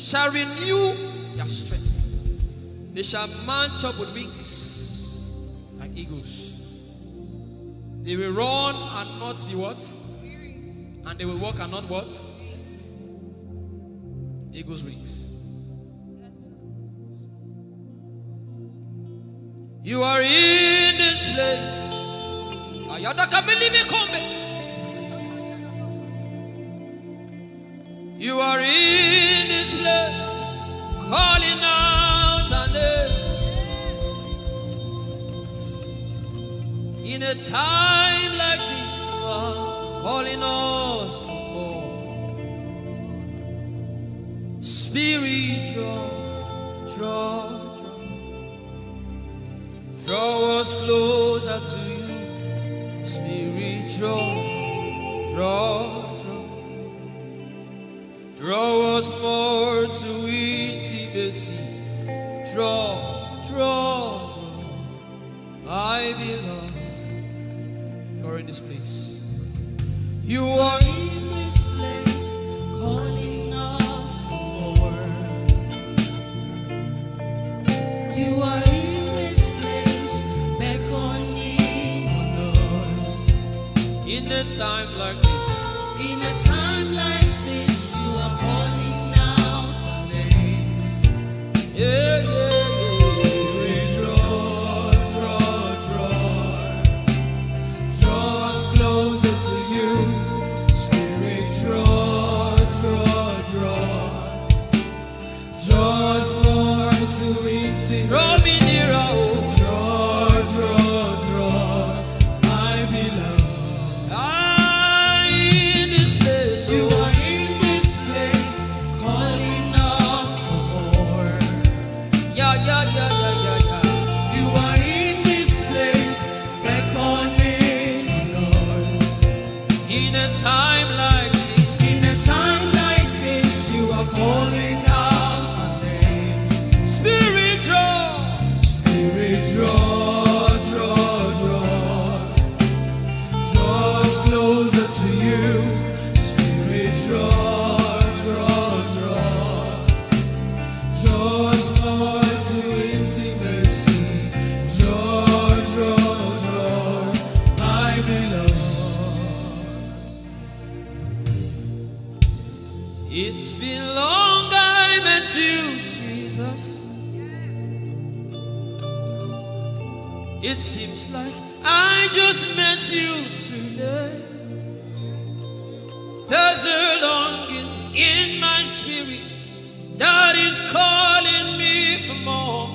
shall renew their strength. They shall mount up with wings like eagles. They will run and not be what? And they will walk and not what? Eagle's wings. You are in this place. You are in this place, calling out our names. In a time like this, you are calling us for more. Spirit, draw us closer to you. Spirit, draw us more to intimacy. Draw. I belong. You're in this place. You are in this place, calling us for more. You are in this place, beckoning on us. In a time like this. In a time like this, you are calling out our names. Yeah. Spirit, draw us closer to you. Spirit, draw us more to intimacy. Draw me nearer. Time like this. In a time like this, you are calling out our names. Spirit, draw us closer to you. Spirit, draw us more to intimacy. Draw, I belong. It's been long I met you, Jesus. It seems like I just met you today. There's a longing in my spirit that is calling me for more.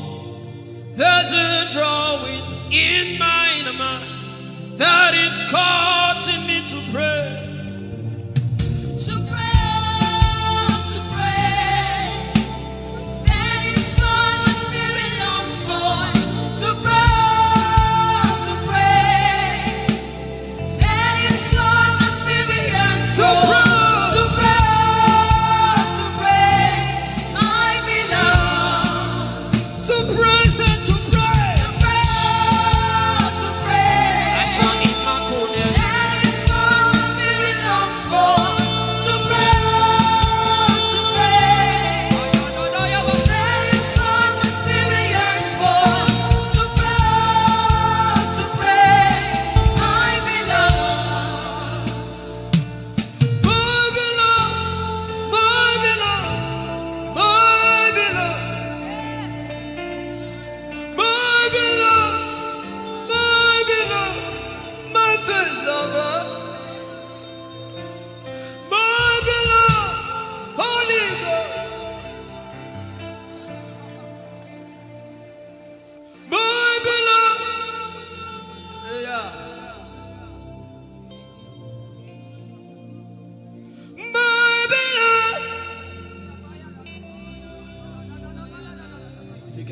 There's a drawing in my inner mind that is causing me to pray.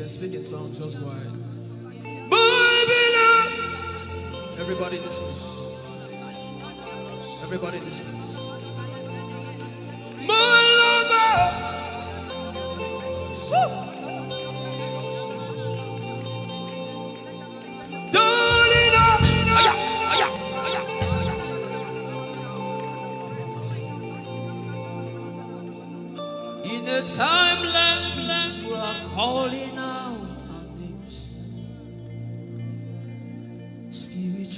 Speak in songs, just go ahead. Everybody in this place. Everybody in this place. In a time like this, you are calling out our names. Spirit,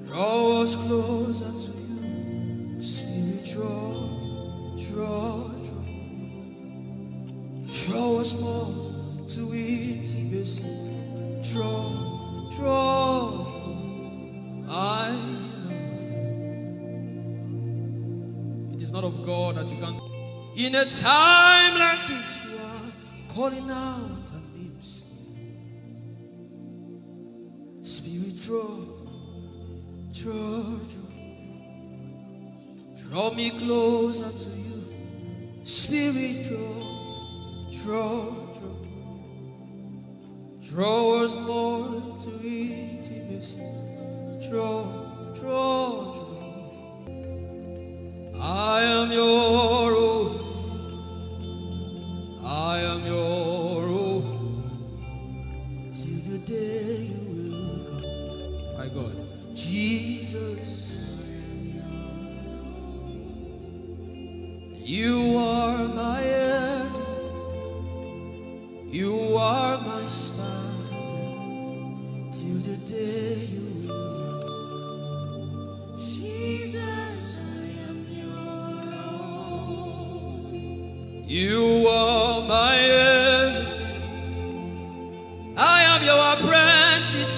draw us closer to you. Spirit, draw us more to intimacy. Draw. It is not of God that you can. In a time like this, you are calling out our names. Spirit, draw me closer to you. Spirit, draw us more to intimacy. Draw. I am your own. I am your own. Till the day you will come. My God, Jesus, you are my everything. You are my star. Till the day you will come. Jesus, I am your own. You are my everything. I am your apprentice.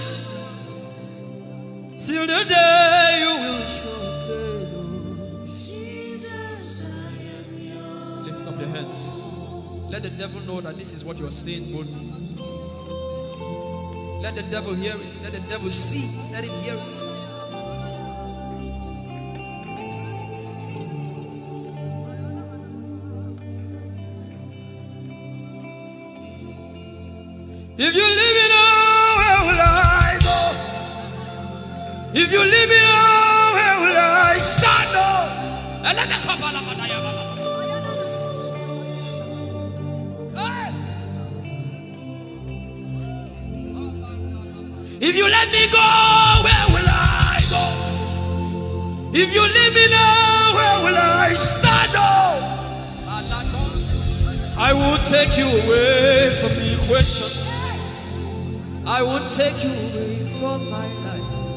Till the day you will show me. Jesus, I am your. Lift up your hands. Let the devil know that this is what you're saying boldly. Let the devil hear it. Let the devil see it. Let him hear it. If you leave me now, where will I go? If you leave me now, where will I stand up? If you let me go, where will I go? If you leave me now, where will I stand up? I will take you away from the equation. I will take you away from my life.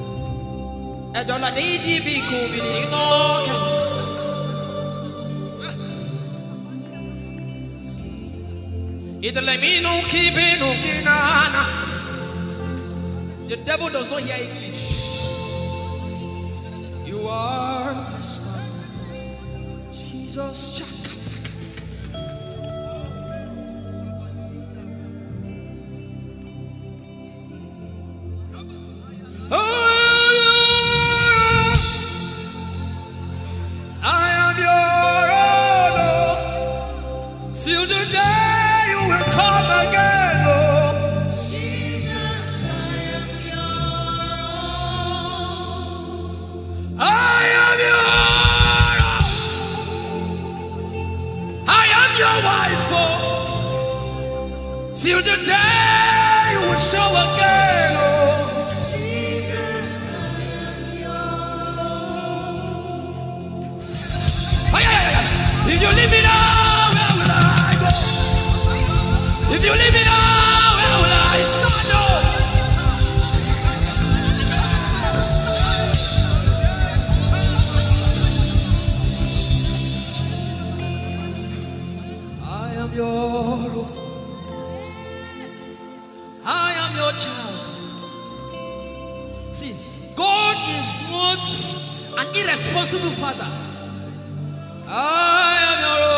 The devil does not hear English. You are my star, Jesus. Till the day you will come again, oh Jesus, I am your own. I am your own. I am your wife, oh. Till the day you will show again, oh Jesus, I am your own. If you leave me now, if you leave me now, where will I stand up? I am your own. I am your child. See, God is not an irresponsible father. I am your own.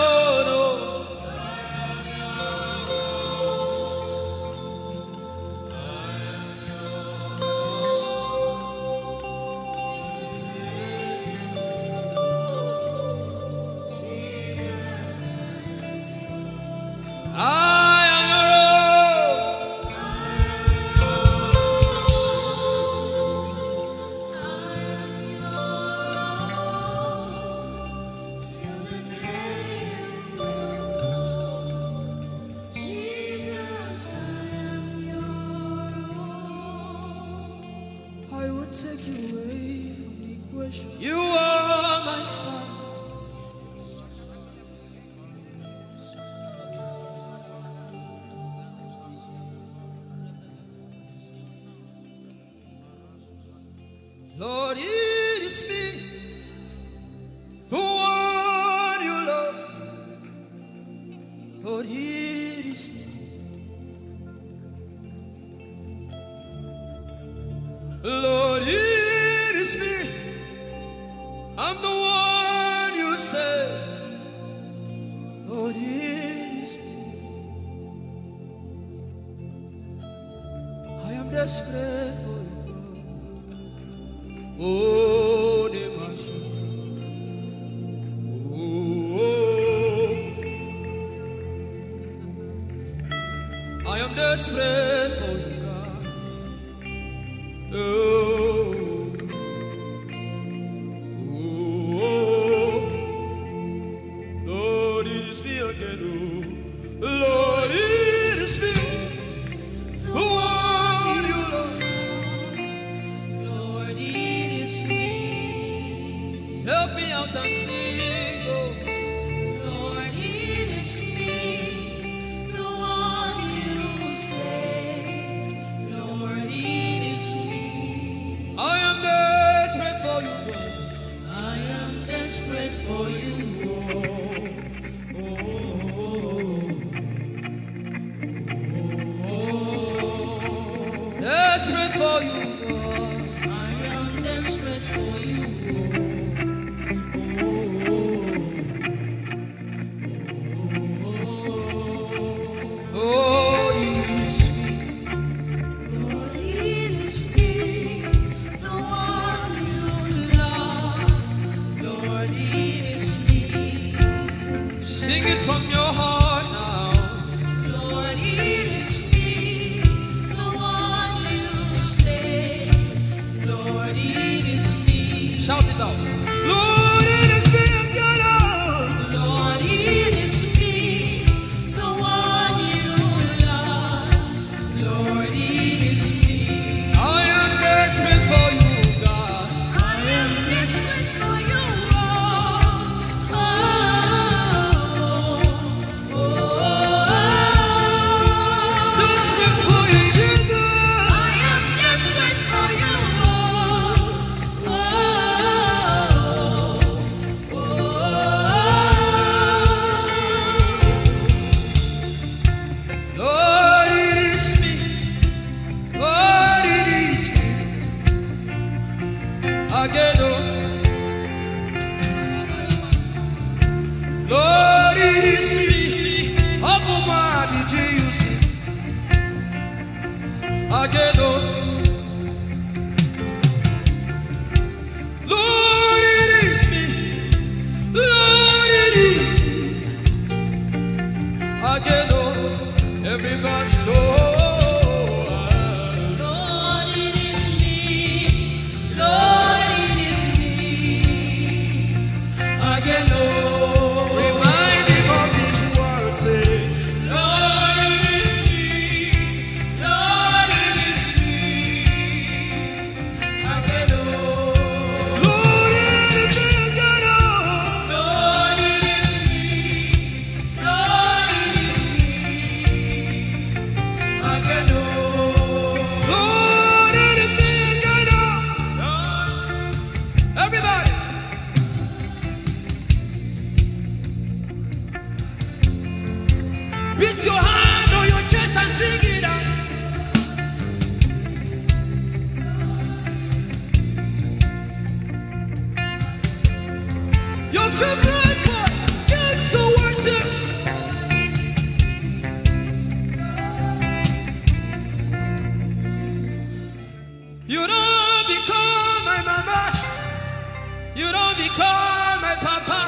Take you away from the equation. You are my star. I'm the one you say, Lord, is me. I am desperate for you. Oh, Demasha. Oh, I am desperate for you, God. Oh. Lord, it is me, the one you love. Lord, it is me. Help me out and sing. Oh. Lord, it is me, the one you say. Lord, it is me. I am desperate for you, God. I am desperate for you. Desperate for you, God. I am desperate for you. Oh, it is me. Lord, it is me, the one you love. Lord, it is me. Sing it from your heart now. Lord, it is me. Shout it out. Lord, it is me again. Lord, it is me, the one you love. Lord, it is me. I am desperate for you, God. I am desperate for you. Oh, oh, oh, desperate for you, Jesus. I am desperate for you. Lord, it is me. Abumadi Jesus. Again, Lord, it is me. Lord, it is me. Again, everybody, Lord, it is me. Lord, it is me. Again, beat your hand on your chest and sing it out. Your favorite part, get to worship. You don't become my mama. You don't become my papa.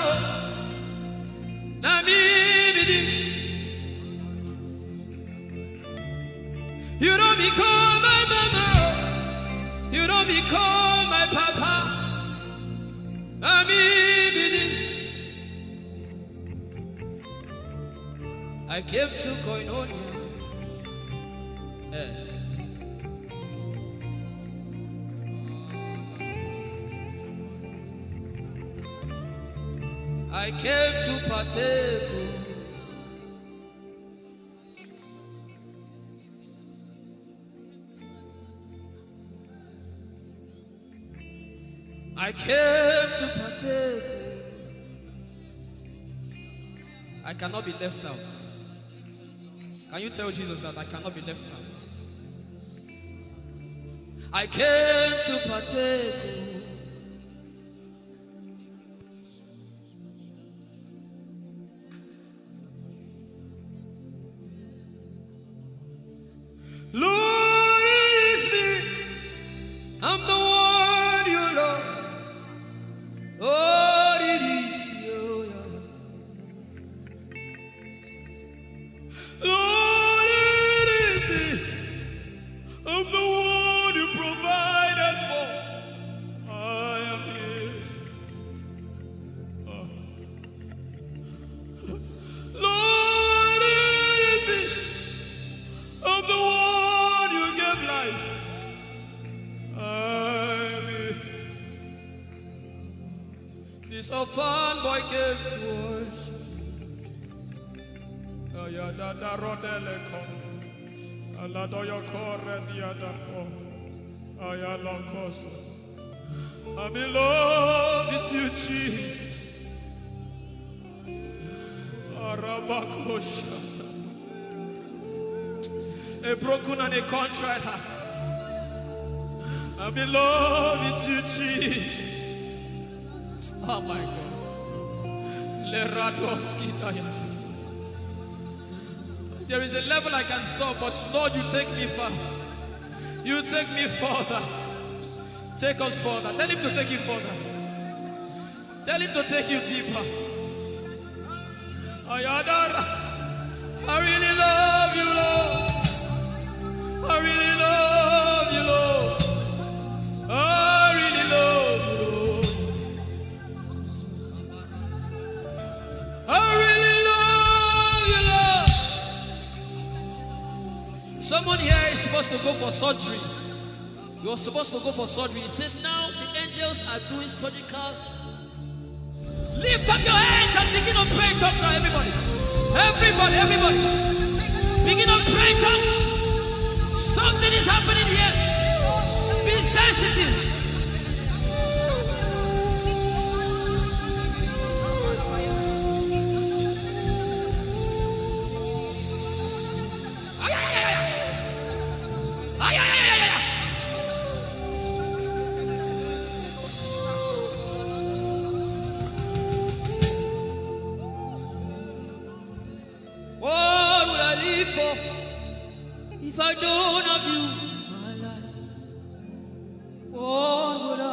Now me be this. You don't become my mama. You don't become my papa. I mean it. I came to Koinonia. I came to partake. I came to partake. I cannot be left out. Can you tell Jesus that I cannot be left out? I came to partake. This orphan boy came to worship. Ayadada rodele kom. Aladoyo kore diada kom. Ayalokoso. I'm in love with you, Jesus. Arabakoshata. A broken and a contrite heart. I'm in love with you, Jesus. Oh my God. There is a level I can stop, but Lord, you take me far. You take me further. Take us further. Tell him to take you further. Tell him to take you deeper. I really love you, Lord. I really love you, Lord. I really love you, Lord. I really love you, Lord. Someone here is supposed to go for surgery. You're supposed to go for surgery. He said, now the angels are doing surgical. Lift up your hands and begin to pray in tongues now, everybody. Everybody. Begin to pray in tongues. Something is happening here. Be sensitive. If I don't have you, my life, what would I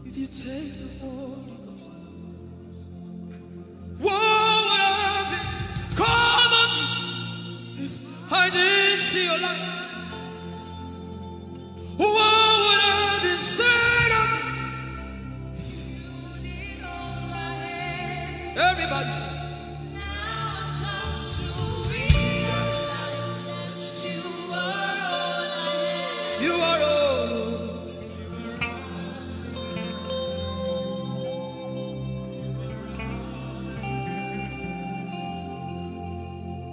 do? If you take the Holy Ghost, what would I be? Come on, if I didn't see your light, what would I be said of me? If you need all my hand, everybody sing. You are all.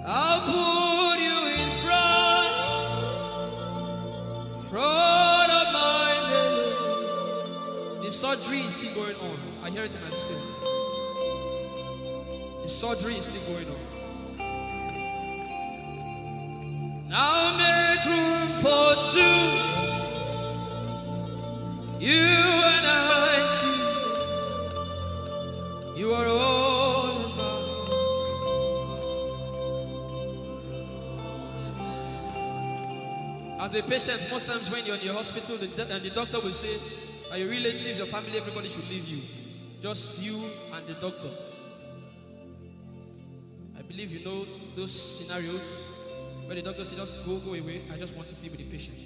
I'll put you in front of my belly. The surgery is still going on. I hear it in my spirit. The surgery is still going on. Now make room for two. You and I, Jesus. You are all about. As a patient, most times when you're in your hospital, and the doctor will say, are your relatives, your family, everybody should leave you. Just you and the doctor. I believe you know those scenarios. But the doctor said, just go away. I just want to be with the patient.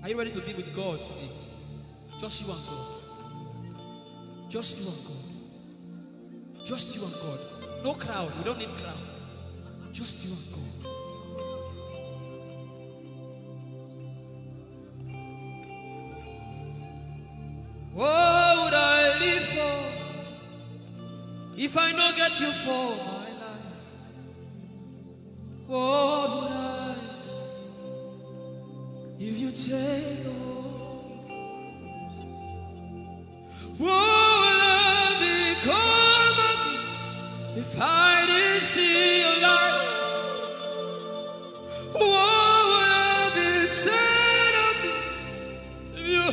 Are you ready to be with God today? Just you and God. Just you and God. Just you and God. No crowd. We don't need crowd. Just you and God. What would I live for if I don't get you for my life? What would I if you take the Holy Ghost? What would I become of me if I didn't see your light? What would I be said of me if you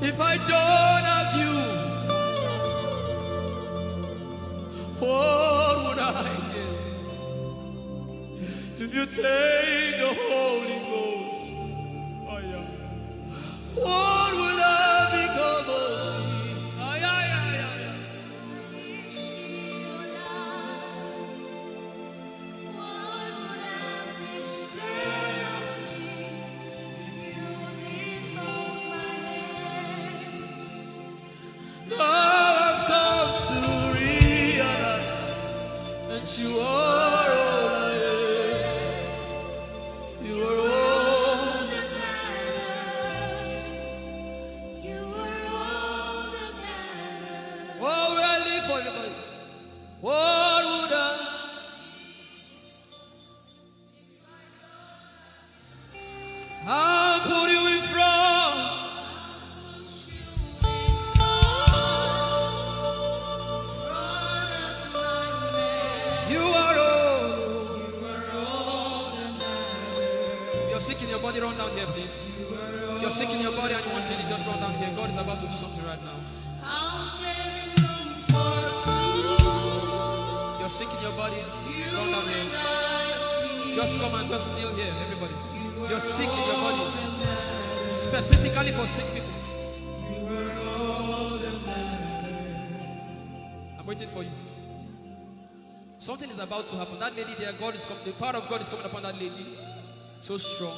if I don't have you? you take the Holy Ghost, oh yeah, what would I become of me? Oh yeah, yeah, yeah, yeah. Now I've come to realize that you are all I am. You are all that matters. You are all that matters. What would I live for, everybody? What would I? I'll put you in front. You are all that matters. You're sick in your body, run down here, please. If you're sick in your body and you want healing, just run down here. God is about to do something right now. If you're sick in your body, run down here. Just come and just kneel here, everybody. You're sick in your body, specifically for sick people. I'm waiting for you. Something is about to happen. That lady there, God is coming. The power of God is coming upon that lady. So strong.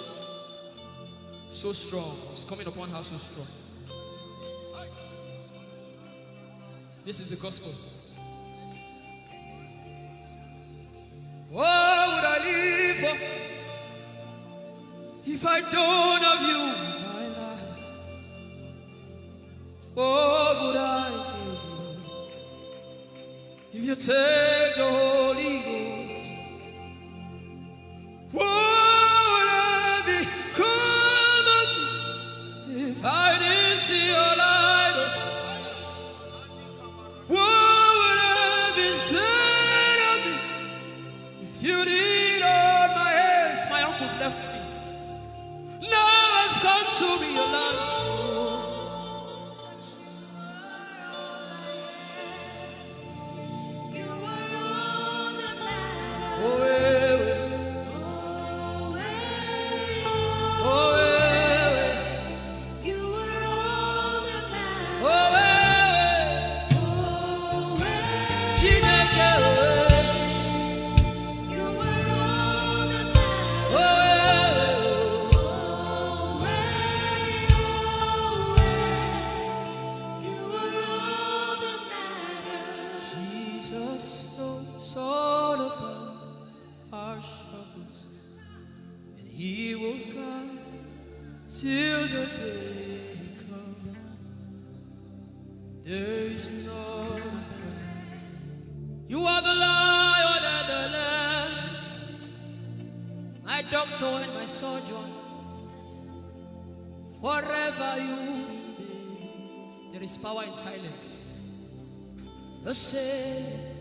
So strong. It's coming upon her so strong. This is the gospel. What would I live for if I don't have you in my life? What would I do if you take the Holy Ghost? What would I become of me if I didn't see your light? What would I be said of me if you did all my hands? My uncles left me. Now I've come to realize. Jesus knows all about our struggles, and He will guide till the day comes. There is no friend. You are the Lion and the Lamb, my doctor and my surgeon. Forever you remain. There is power in silence. The same.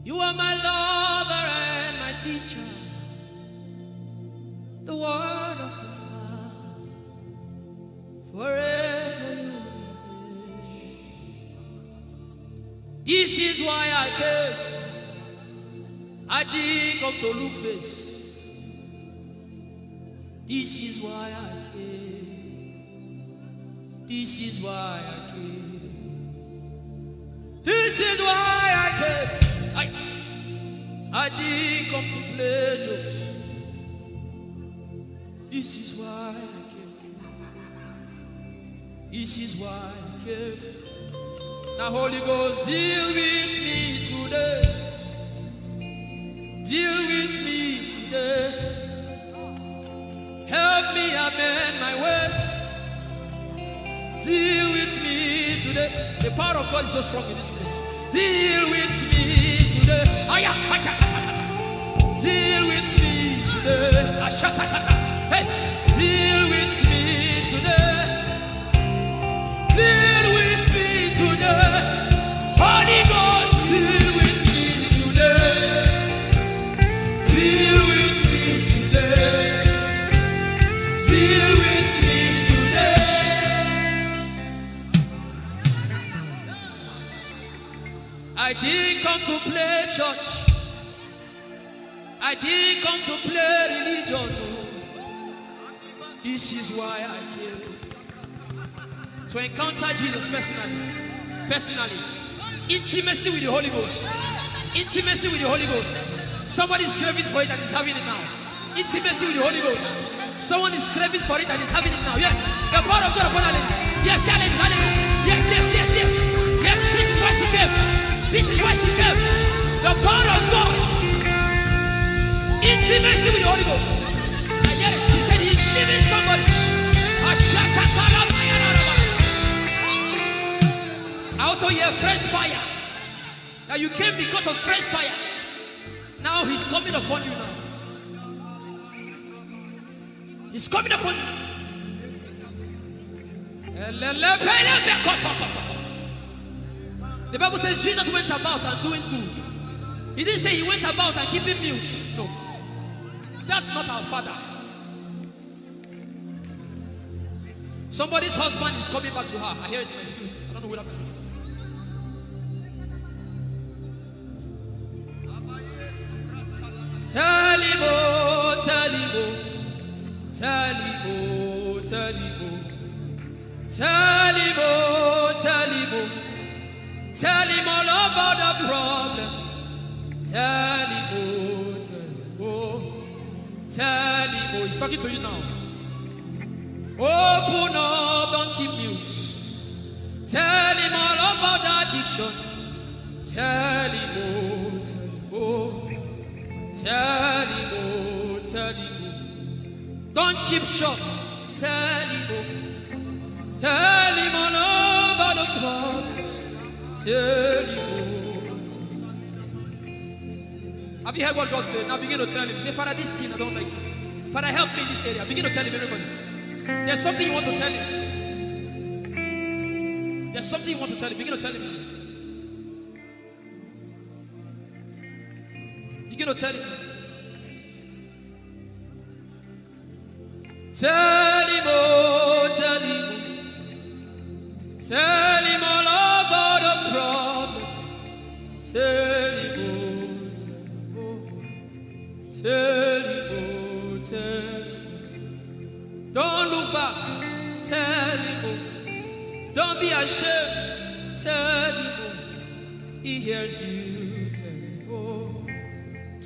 You are my lover and my teacher, the word of the Father. Forever you remain. This is why I came. I didn't come to look face. This is why I came. This is why I came. This is why I came. I didn't come to play jokes. This is why I came. This is why I came. Now Holy Ghost, deal with me today. Deal with me today. Help me amend my ways. Deal with me today. The power of God is so strong in this place. Deal with me today. Deal with me today. Hey, deal with me today. Deal with me today. Holy Ghost, deal with me today. Deal with me today. Deal with me today. I didn't come to play church. I I didn't come to play religion. This is why I came. To encounter Jesus personally. Intimacy with the Holy Ghost. Intimacy with the Holy Ghost. Somebody is craving for it and is having it now. Intimacy with the Holy Ghost. Someone is craving for it and is having it now. Yes. The power of God upon her. Yes, hallelujah. Yes. Yes, this is why she came. This is why she came. The power of God. Intimacy with the Holy Ghost. I get it. She said he's giving somebody. I also hear fresh fire. Now you came because of fresh fire. Now he's coming upon you now. He's coming upon you. The Bible says Jesus went about and doing good. He didn't say he went about and keeping mute. No. That's not our Father. Somebody's husband is coming back to her. I hear it in my spirit. I don't know who that person is. Talibo. Tell him all about the problem. Tell him. He's talking to you now. Open up, don't keep mute. Tell him all about the addiction. Tell him. Don't keep short. Tell him all about the problems. Tell him. Have you heard what God said? Now begin to tell him. Say, Father, this thing I don't like it. Father, help me in this area. Begin to tell him, everybody. There's something you want to tell him. There's something you want to tell him. Begin to tell him. Begin to tell him. Tell him all about the problem. Tell him. Don't look back. Tell him. Don't be ashamed. Tell him. He hears you.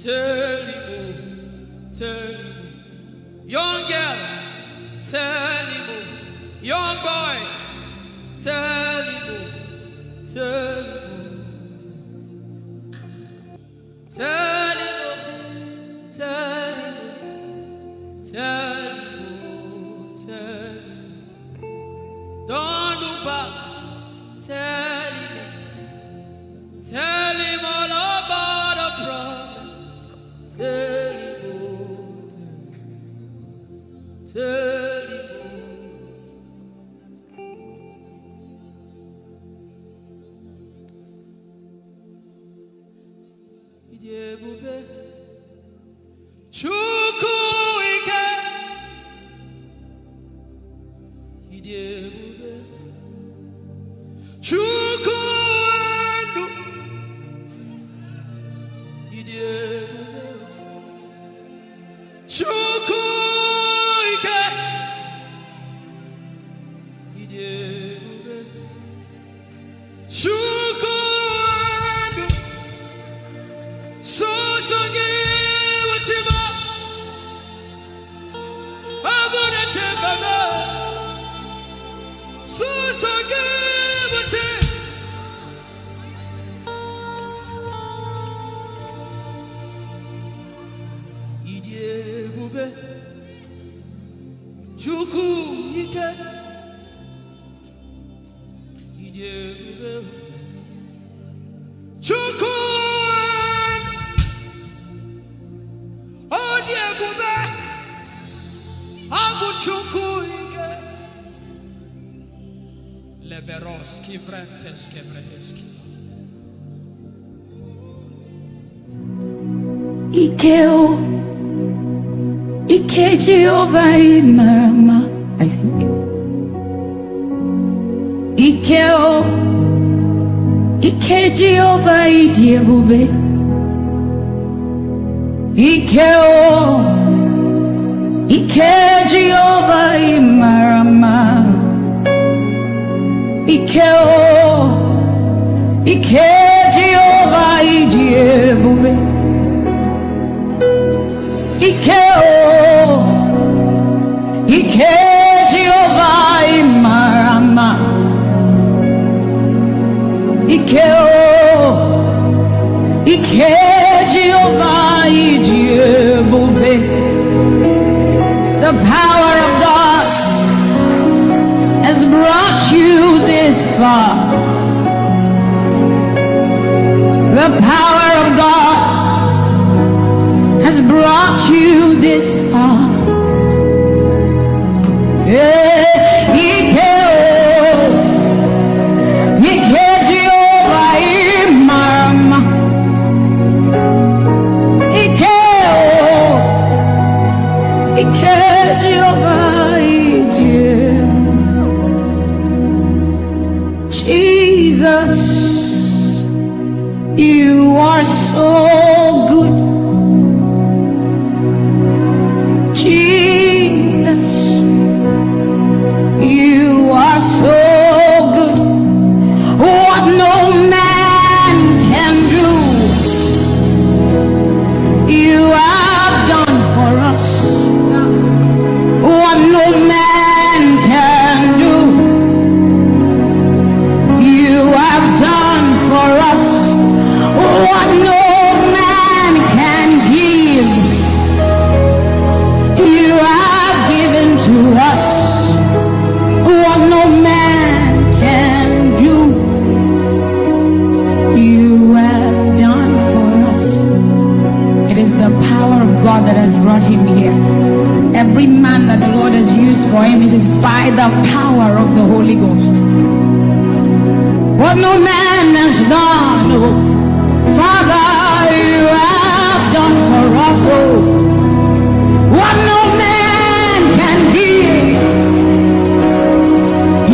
Tell him. Young girl, tell him. Young boy, tell him. Tell him. Don't look back. Tell him all about the problem. Tell him. Ike Jehovah Imarama, I think. Ike Jehovah Idiebube. Ikeo, Ike Jehovah Imarama. Ikeo, Ike Jehovah Idiebube. Ikeo, Ike Jehovah Imarama. Ikeo, Ike Jehovah Idiebube. The power of God has brought you this far. The power of God has brought you this far. Yeah, Ike Jehovah Imarama. Ike Jehovah Idiebube. Jesus, you are so good. Jesus, you are so good. What no man can do, you have done for us. What no man can do, you have done for us. What no man can give, you have given to us. What no man can do, you have done for us. It is the power of God that has brought him here. Every man that the Lord has used for him, it is by the power of the Holy Ghost. What no man has done, oh, Father, you have done for us, oh. What no man can give,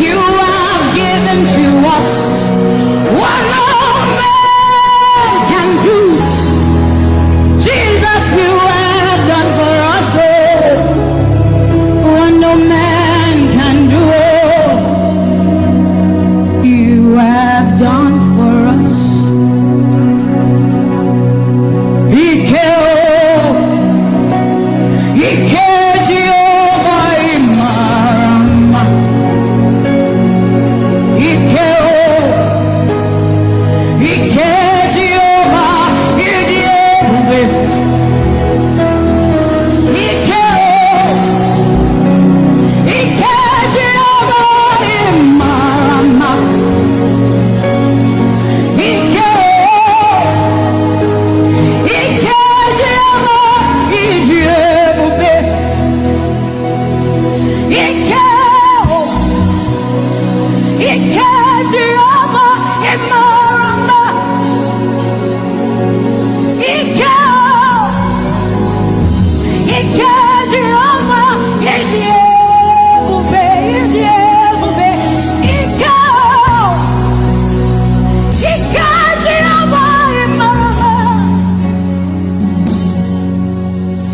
you have given to us. What no man can do, Jesus, you have done for us, oh. What no man can do, oh, you have done for us. Ike Jehovah Imarama. Ike Jehovah Idiebube. Ike Jehovah Imarama. Ike Jehovah Idiebube. Ike Jehovah Imarama. Ike Jehovah Idiebube. Ike Jehovah Imarama.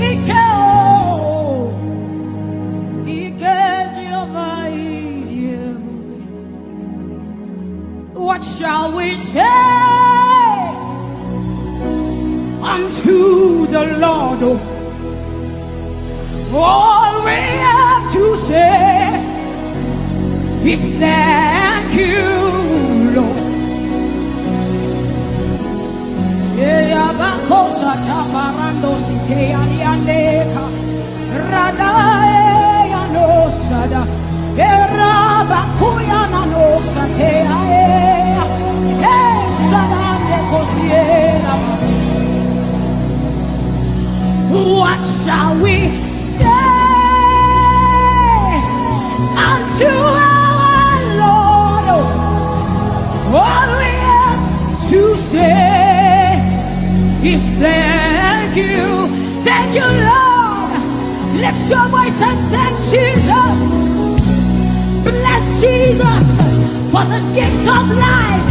Ike Jehovah Idiebube. What shall we say unto the Lord? All we have to say is thank you, Lord. Yabakosa taparando site aliandeka radae anosada erabakuya nanosate ae sadande kosiera. What shall we say unto our Lord? All we have to say is thank you, Lord. Lift your voice and thank Jesus. Bless Jesus for the gift of life.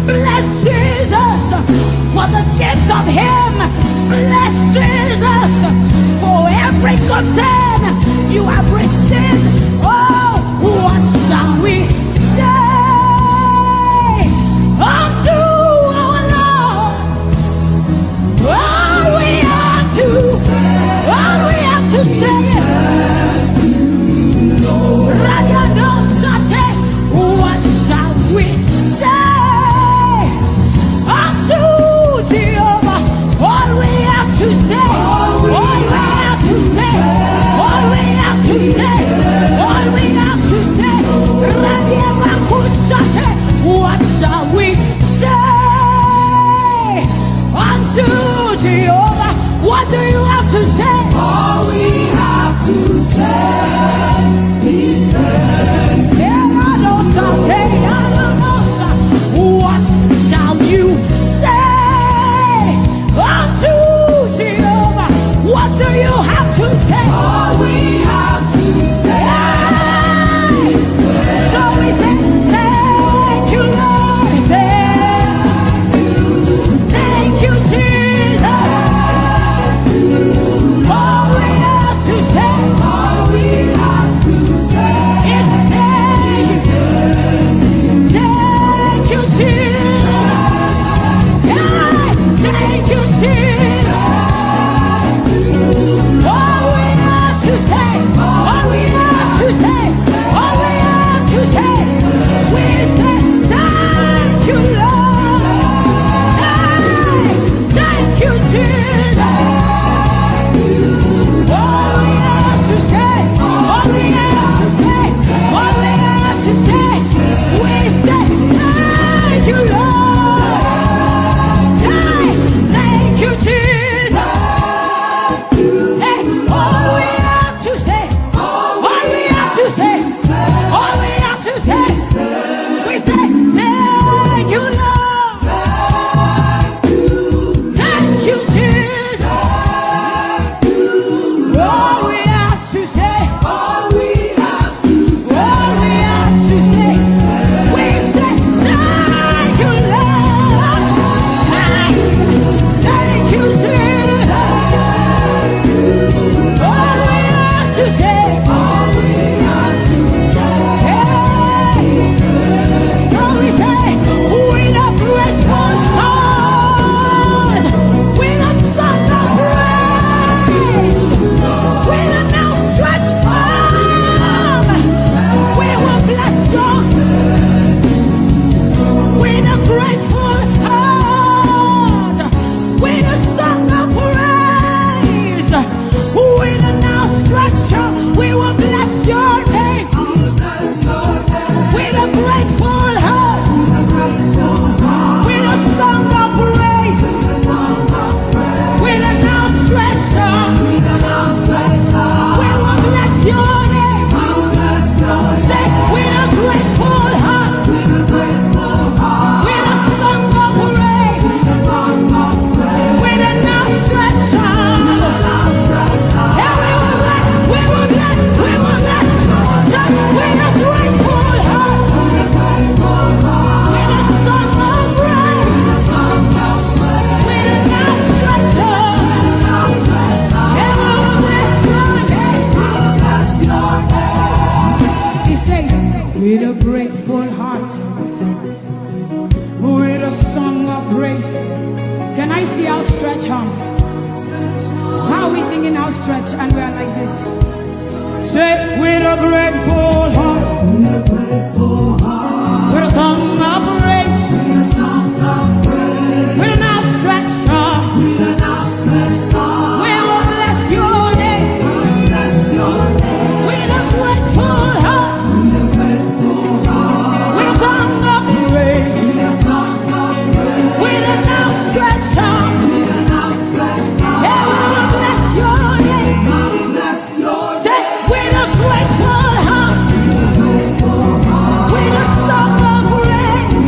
Bless Jesus for the gift of him. Bless Jesus for every good thing you have received. Oh, what shall we say unto our Lord? All we have to say what shall we say unto Jehovah? All we have to say, all we have to say, all we have to say, all we have to say. What shall we say unto Jehovah? What do you have to say? All we have to say is what shall you say unto Jehovah? What do you have to say? all we have to say. So we say, thank you, Lord. Thank you, Jesus. All we have to say, All we have to say is thank you, Jesus. Yeah, thank you, Jesus. All we have to say, all we have to say, all we have to say, we say thank you, Lord. Hey, thank you, Jesus. All we have to say, all we have to say, all we have to say, we say thank you, Lord. Hey, thank you, Jesus. Hey, all we have to say, all we have to say, all we have to say, we say thank you, Lord. Thank you, Jesus. All we have to say, all we have to all we have to say, we say thank you, Lord. Thank you, Jesus. All we have to say, all we have to so we say, with a grateful heart, with a song of praise, with an outstretched arm, we will bless God. With a grateful heart, with a song of praise, with an outstretched arm, we will bless your name. With a grateful heart, with a song of praise, with an outstretched arm, we will bless your name. Say, with a grateful heart, with a song of praise, with an outstretched arm, yeah, we will bless, we will bless. Say, with a grateful heart, with a song of praise, with an outstretched arm, yeah, we will bless your name. He says, with a grateful heart, with a song of praise. Can I see outstretched arm? How are we singing outstretched and we are like this? Say, with a grateful heart, with a song of praise, with an outstretched arm, we will bless your name. With a grateful heart, with a song of praise, with an outstretched arm, yeah, we will bless your name. Say, with a grateful heart, with a song of praise,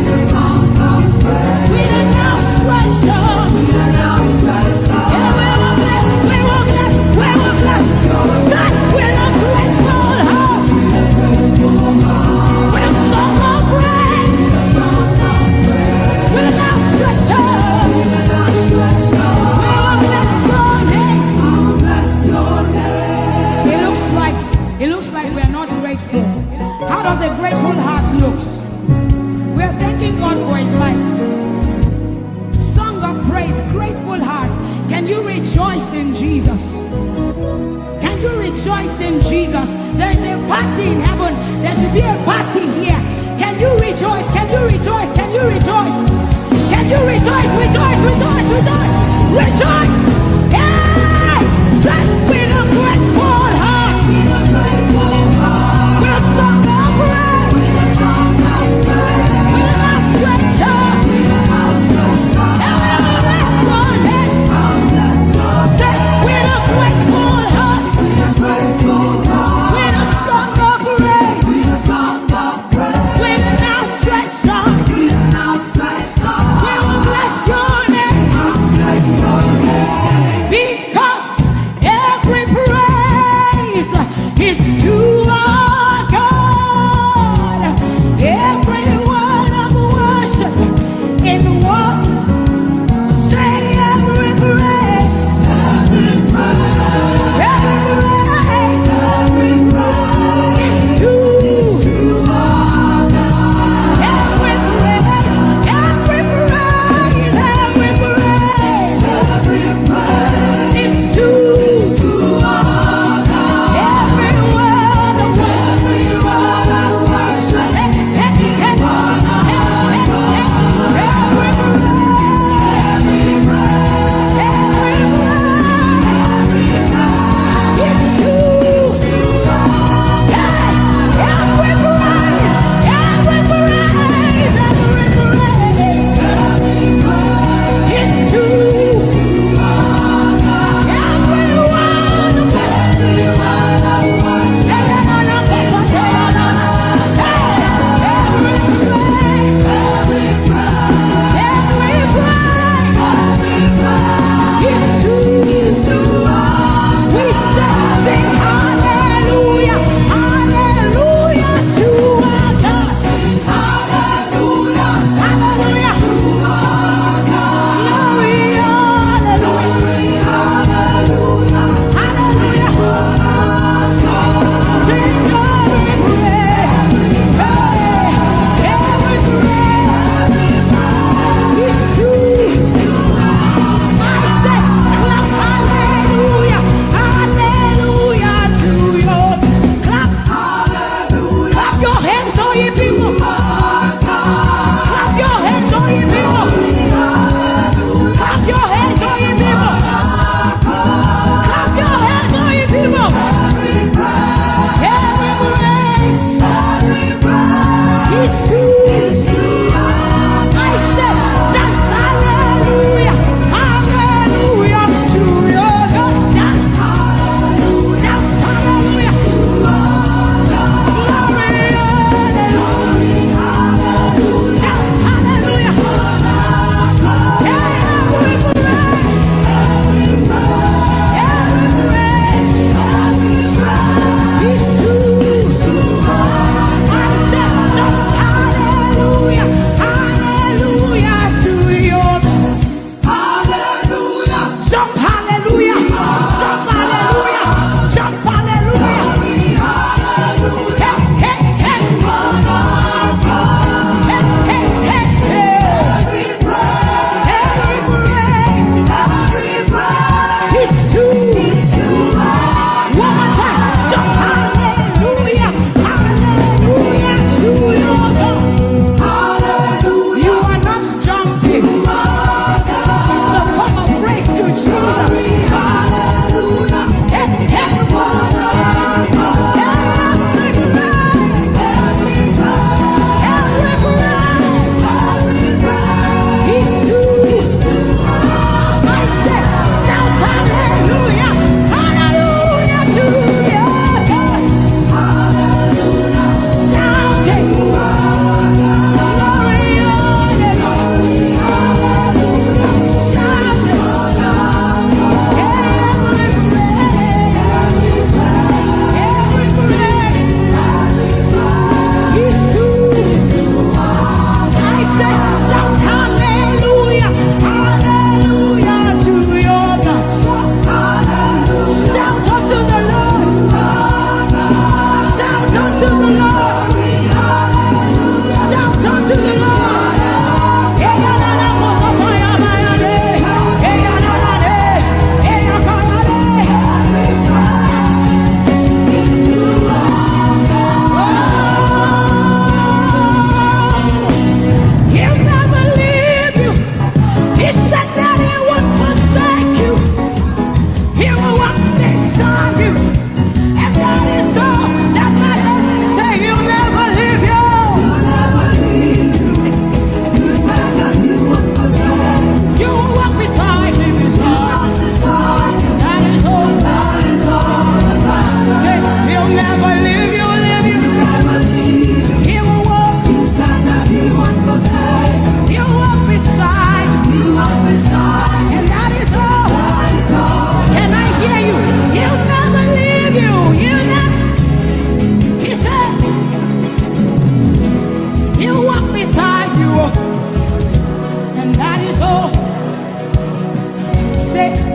Jesus. There is a party in heaven. There should be a party here. Can you rejoice? Can you rejoice? Can you rejoice? Can you rejoice? Rejoice, rejoice, rejoice, rejoice! Hey! Let's with a grateful heart. With a song of praise. With a stretch heart. Say with a grateful heart. With a song of praise.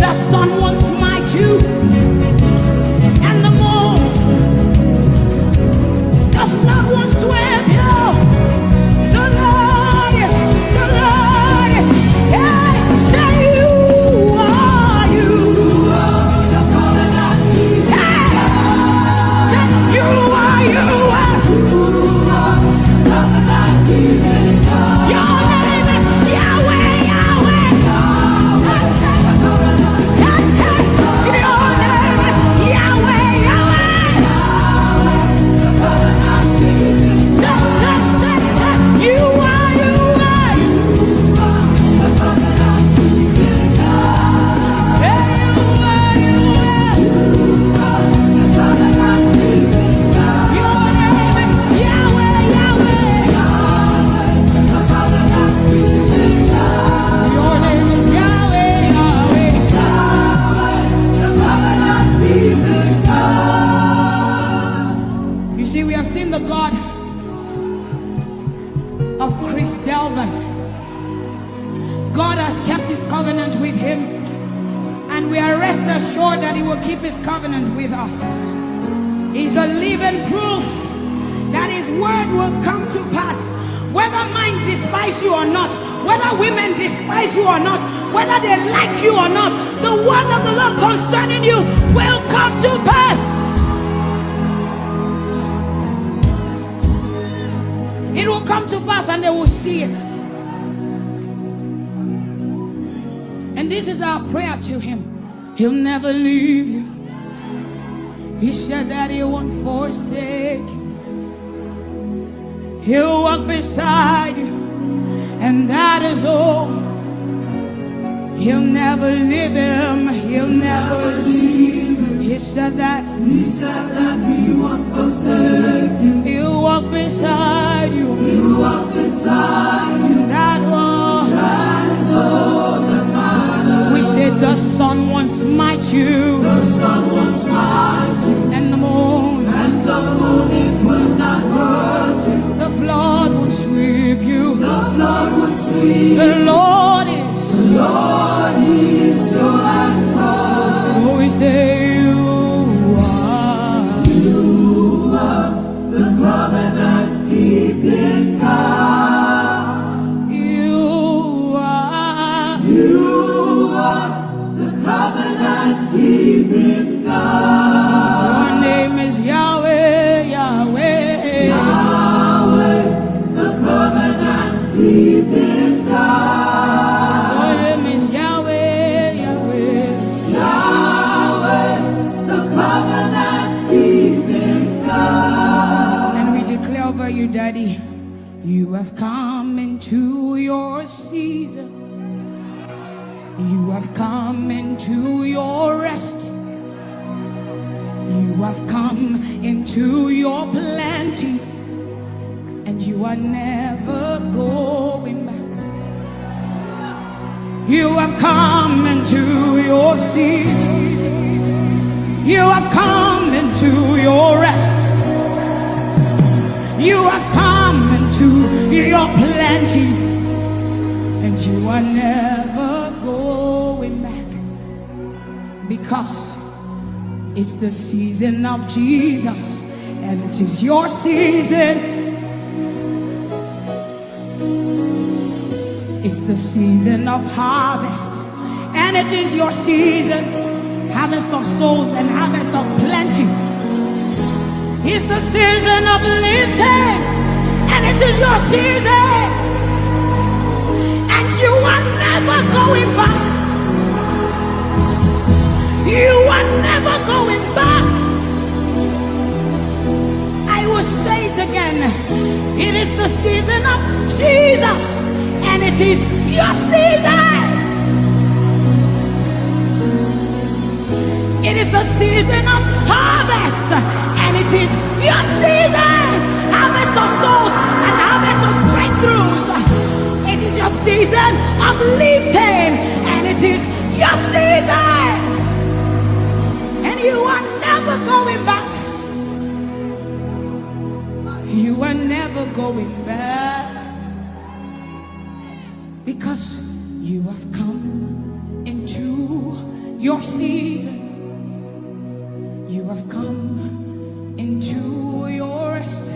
The sun won't smite you, and the moon, the flood won't swim you. The Lord, yeah, say you are you. The covenant keeping God. Say you are you. Covenant keeping God. Your name is Yahweh, Yahweh. Your name is Yahweh, Yahweh. Covenant keeping God. You are, you are. The covenant keeping God. Hey, you are, you are. The covenant keeping God. Your name is Yahweh, Yahweh. The covenant keeping God. Your name is Yahweh, Yahweh. The covenant keeping God. You see, we have seen the God of Chris Delvin. God has kept his covenant with him, and we are rest assured that he will keep his covenant with us. He's a living proof that his word will come to pass. Whether men despise you or not, whether women despise you or not, whether they like you or not, the word of the Lord concerning you will come to pass. It will come to pass and they will see it. And this is our prayer to him. He'll never leave you. He said that he won't forsake you. He'll walk beside you, and that is all. He'll never leave him. He'll never leave him. He said that he won't forsake you. He'll walk beside you. He'll walk beside you. That is all that matters. We said the sun won't smite you. The sun won't smite you. And the moon. And the moon, it will not hurt you. The flood will sweep you. The flood will sweep. The Lord is your anchor. So we say you are the covenant keeping God. You are the covenant keeping God. Your name is Yahweh, Yahweh. Yahweh, the covenant keeping God. Your name is Yahweh, Yahweh. Yahweh, the covenant keeping God. And we declare over you, Daddy, you have come into your season. You have come into your rest. You have come into your plenty, and you are never going back. You have come into your season. You have come into your rest. You have come into your plenty, and you are never going back, because it's the season of Jesus, and it is your season. It's the season of harvest, and it is your season. Harvest of souls and harvest of plenty. It's the season of lifting, and it is your season. And you are never going back. You are never going back. I will say it again. It is the season of Jesus, and it is your season. It is the season of harvest, and it is your season. Harvest of souls and harvest of breakthroughs. It is your season of lifting, and it is your season. And you are never going back. You are never going back, because you have come into your season. You have come into your rest.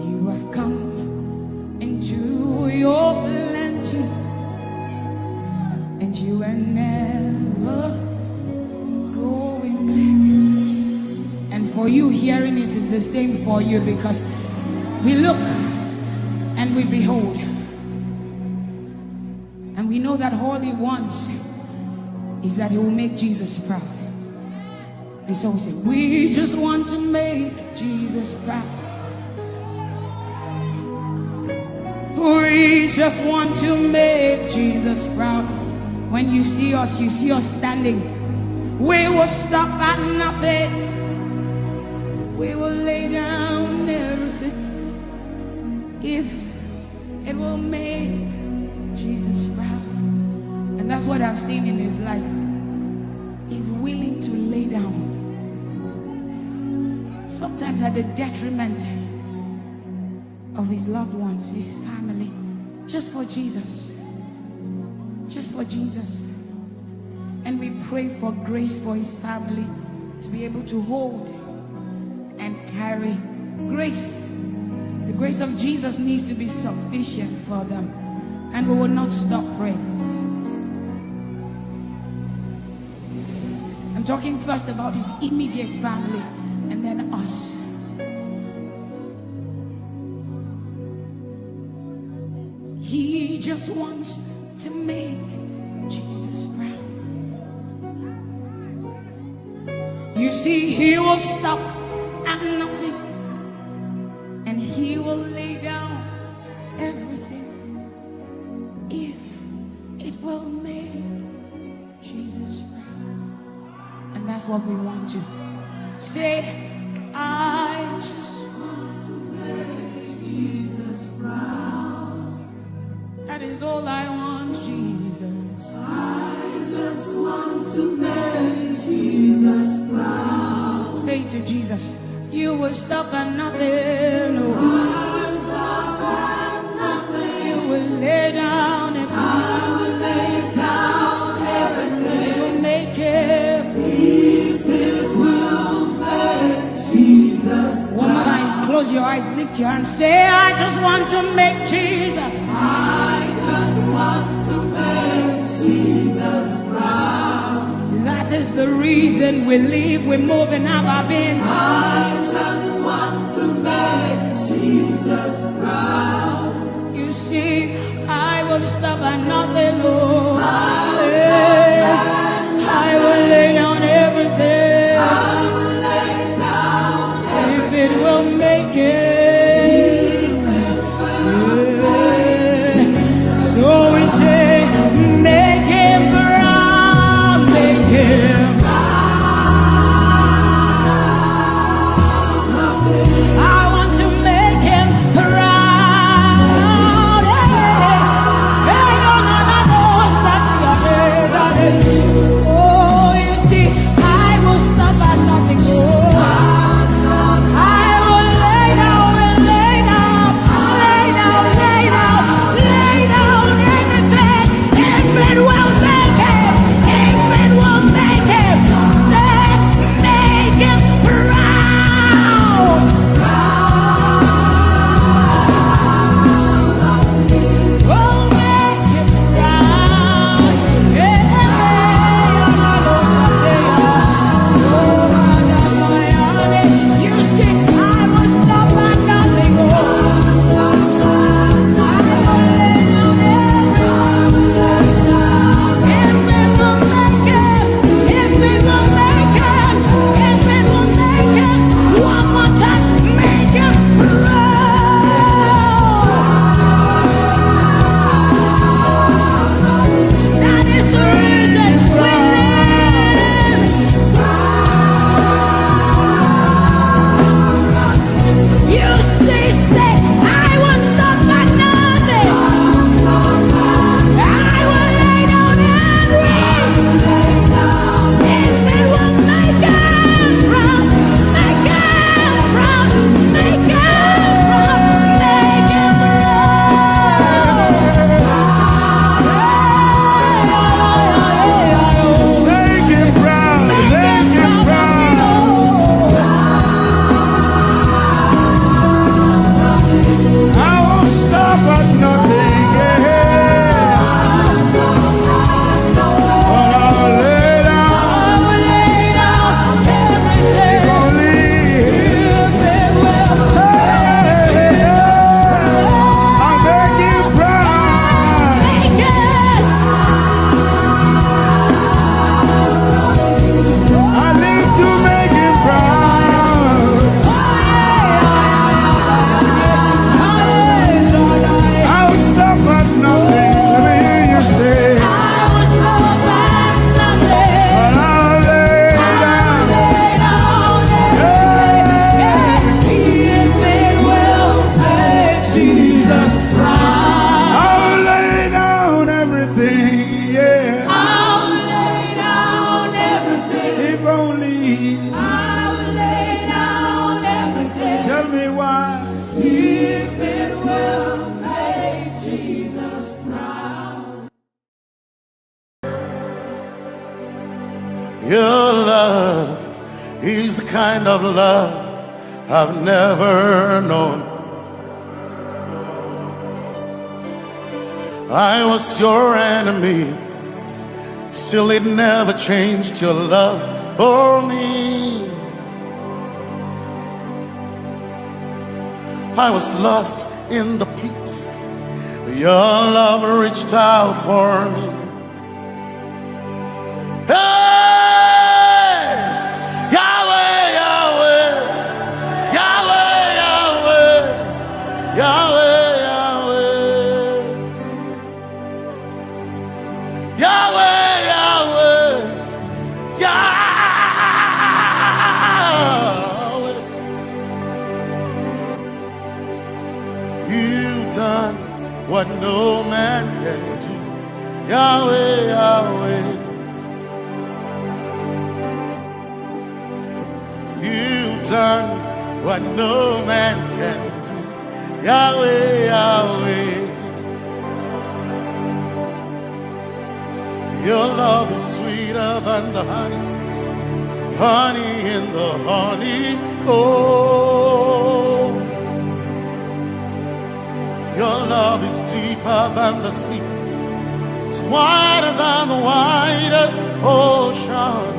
You have come into your plenty, and you are never going back. And for you, hearing it is the same for you, because we look and we behold, and we know that all he wants is that he will make Jesus proud. And so we say, we just want to make Jesus proud. We just want to make Jesus proud. When you see us standing. We will stop at nothing. We will lay down everything if it will make Jesus proud. And that's what I've seen in his life. He's willing to lay down, sometimes at the detriment of his loved ones, his family, just for Jesus. Just for Jesus. And we pray for grace for his family to be able to hold and carry grace. The grace of Jesus needs to be sufficient for them, and we will not stop praying. I'm talking first about his immediate family and then us. He just wants to make Jesus proud. You see, he will stop at nothing, and he will lay down everything if it will make Jesus proud. And that's what we want to say. I just want to make Jesus proud. That is all I want, Jesus. I just want to make Jesus proud. Say to Jesus, you will stop at nothing. No. I will stop at nothing. You will lay down and I will lay down everything. You will make it. If it will make Jesus proud. One more time, close your eyes, lift your hands, say, I just want to make Jesus. I just want to make Jesus proud. That is the reason we live, we move, and have our being. I just want to make Jesus proud. You see, I will stop at nothing, Lord. I will lay down everything. I will lay down everything. If it will make it. So we say, make him proud, make him proud. I want to make him proud. Hey, no, no, no, Your love is the kind of love I've never known. I was your enemy, still it never changed your love for me. I was lost in the pits, but your love reached out for me. Hey! Yahweh, Yahweh, Yahweh, Yahweh, Yahweh, Yahweh, Yahweh, Yahweh, Yahweh. You've done what no man can do. Yahweh, Yahweh. You've done what no man can do. Yahweh, Yahweh. Your love is sweeter than the honey, honey in the honey. Oh, your love is deeper than the sea. It's wider than the widest ocean.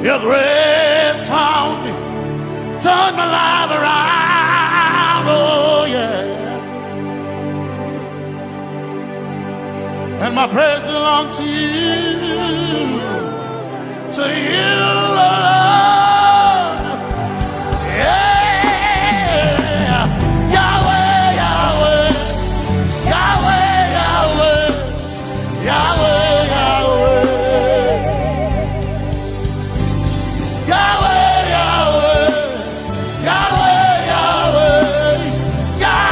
Your grace found me, turned my life around. Oh yeah. And my praise belongs to you alone. Yeah. Yahweh, Yahweh, Yahweh, Yahweh, Yahweh, Yahweh, Yahweh, Yahweh, Yahweh,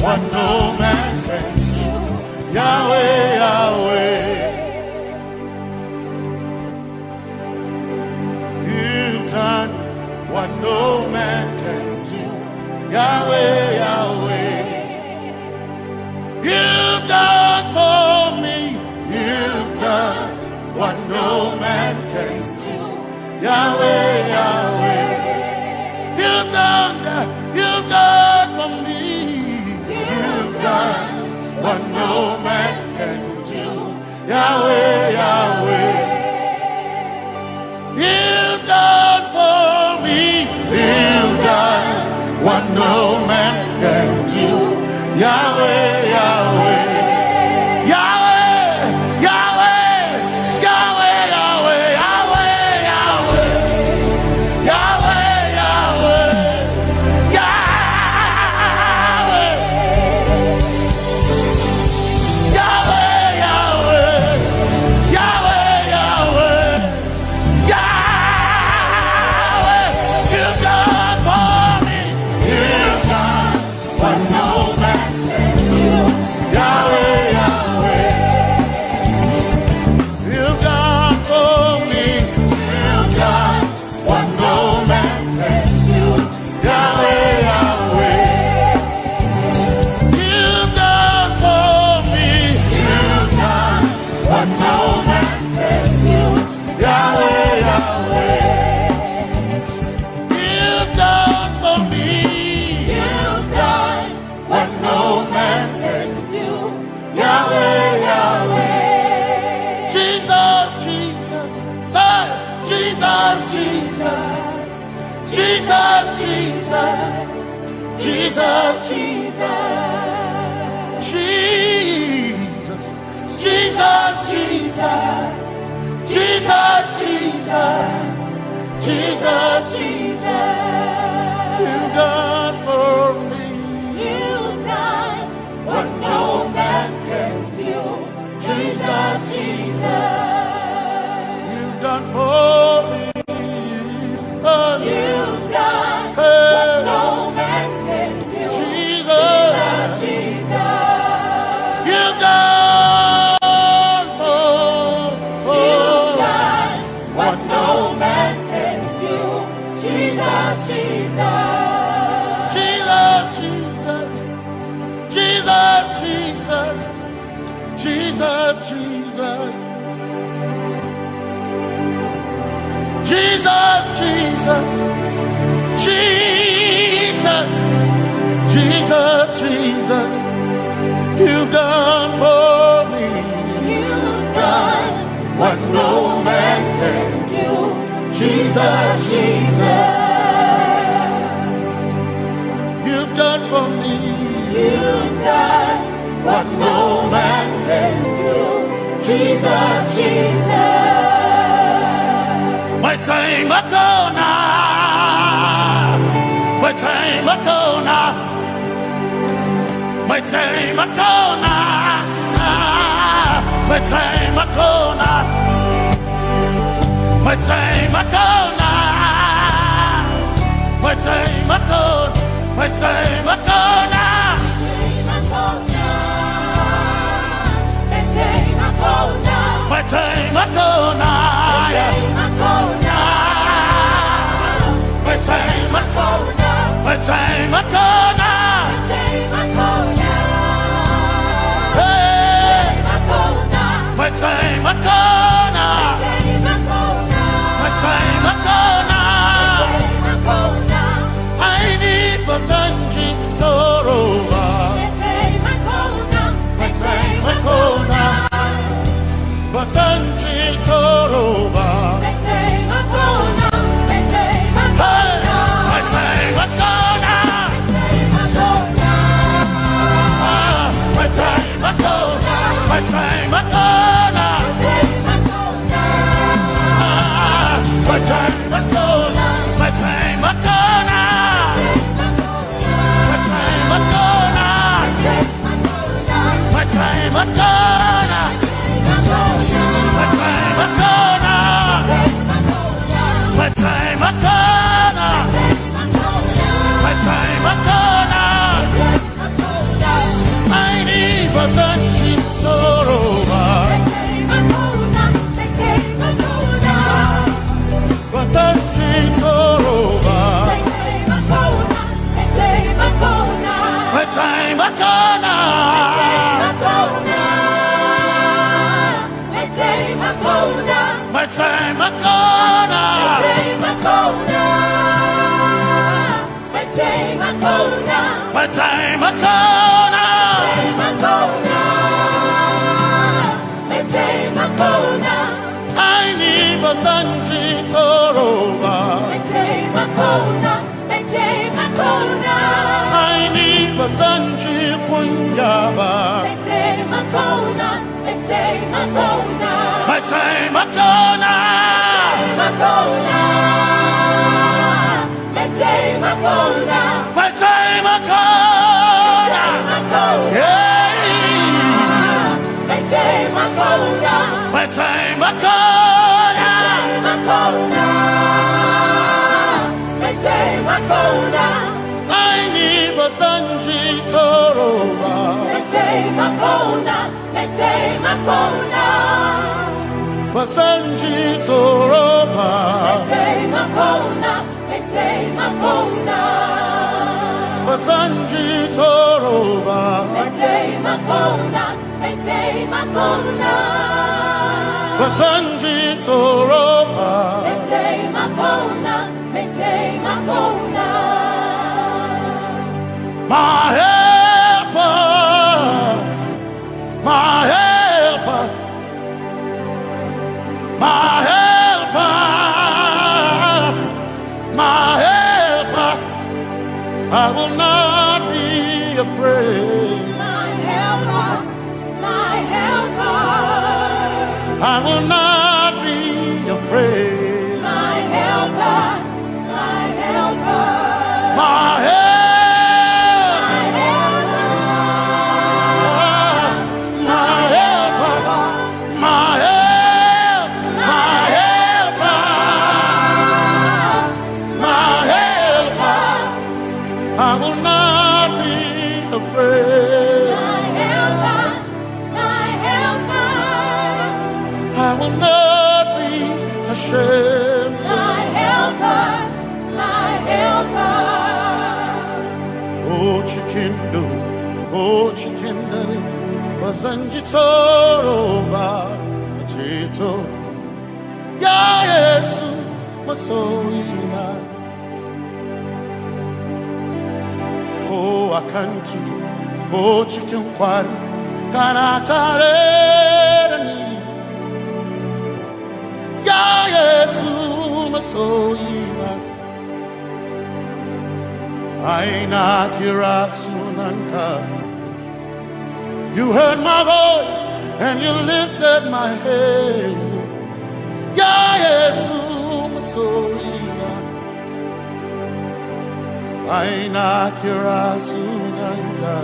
what no man can do. Yahweh, Yahweh. You've done what no man can do. Yahweh, Yahweh. You've done for me. You've done what no man can do. Yahweh, Yahweh. You've done for me. You've done what no man can do. Yahweh, Yahweh. You've done for me. You've done what no man can do. Yahweh, Yahweh. Jesus, Jesus, Jesus, Jesus, Jesus, Jesus, Jesus, you've done for me. You've done what no man can do. Jesus, Jesus, you've done for me. Oh, you've done what no man can do. Jesus, Jesus, you've done you've done what no man can do. Jesus, Jesus, Jesus, Jesus, Jesus, Jesus. Jesus, Jesus. Jesus. Jesus, Jesus. You've done for me. You've done what no man can do. Jesus, Jesus. You've done for me. You've done what no man can do. Jesus, Jesus. My time ago now. My time ago now. My time ago now. My time ago now. My time ago now. My time ago. My time ago now. My time ago now. My time ago. My time ago now. Hey. My time ago now. My time ago now. I need Basanji Toroba. My time ago now. Basanji Toroba. My time ago now. My time ago now. My time ago now. My time ago now. My time ago now. My time ago now. My time ago now. My time ago now. My time ago now. My time ago now. I need Basanji Toroba. Basanji Toroba. My time ago now. My time ago now. My time ago now. I need Basanji Toroba. I need Basanji Punjaba. My time ago now. My time ago now. Yeah. My time ago now. My time ago now. I need Basanji Toroba. Basanji Toroba. Basanji Toroba. Basanji Toroba. My helper, my helper, my helper, my helper. I will not be afraid. My helper, my helper. I will not be afraid. My helper, my helper. My helper. I will not be afraid. My helper, my helper. I will not be ashamed. My helper, my helper. Oh, Chikindo, oh, Chikindari, Wasanjitoroba Chito Ya Yesu Masoina O Akantu O Chicken Kwari Kanatareni Ya Yesu Masoina Aina Kirasunanka. You heard my voice and you lifted my head. Ya Yesu Masoina Aina Kirasunanka.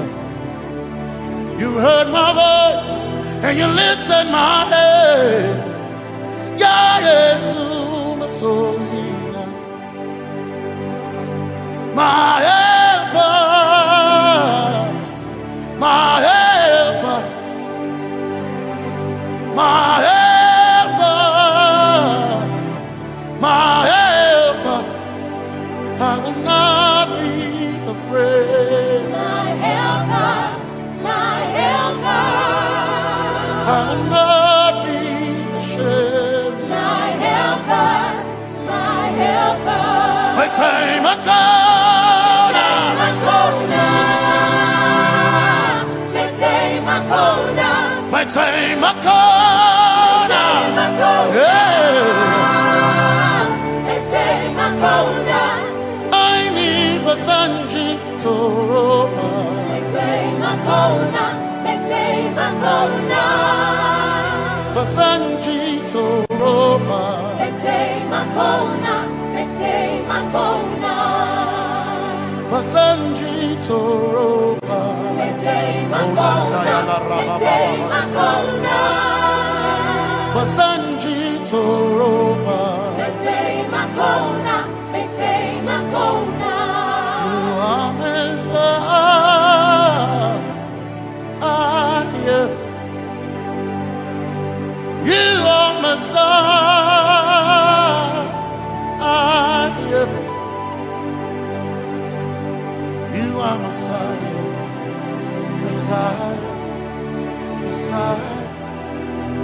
You heard my voice and you lifted my head. Ya Yesu Masoina my helper, my helper, my helper, my helper. I will not be afraid. My helper, my helper. I will not be ashamed. My helper, my helper. My time I come. Metay Makona, I need Basanji Toroba. Basanji Toroba. Basanji Toroba. Basanji Toroba. You are Messiah. You are Messiah. You are Messiah. Messiah, Messiah,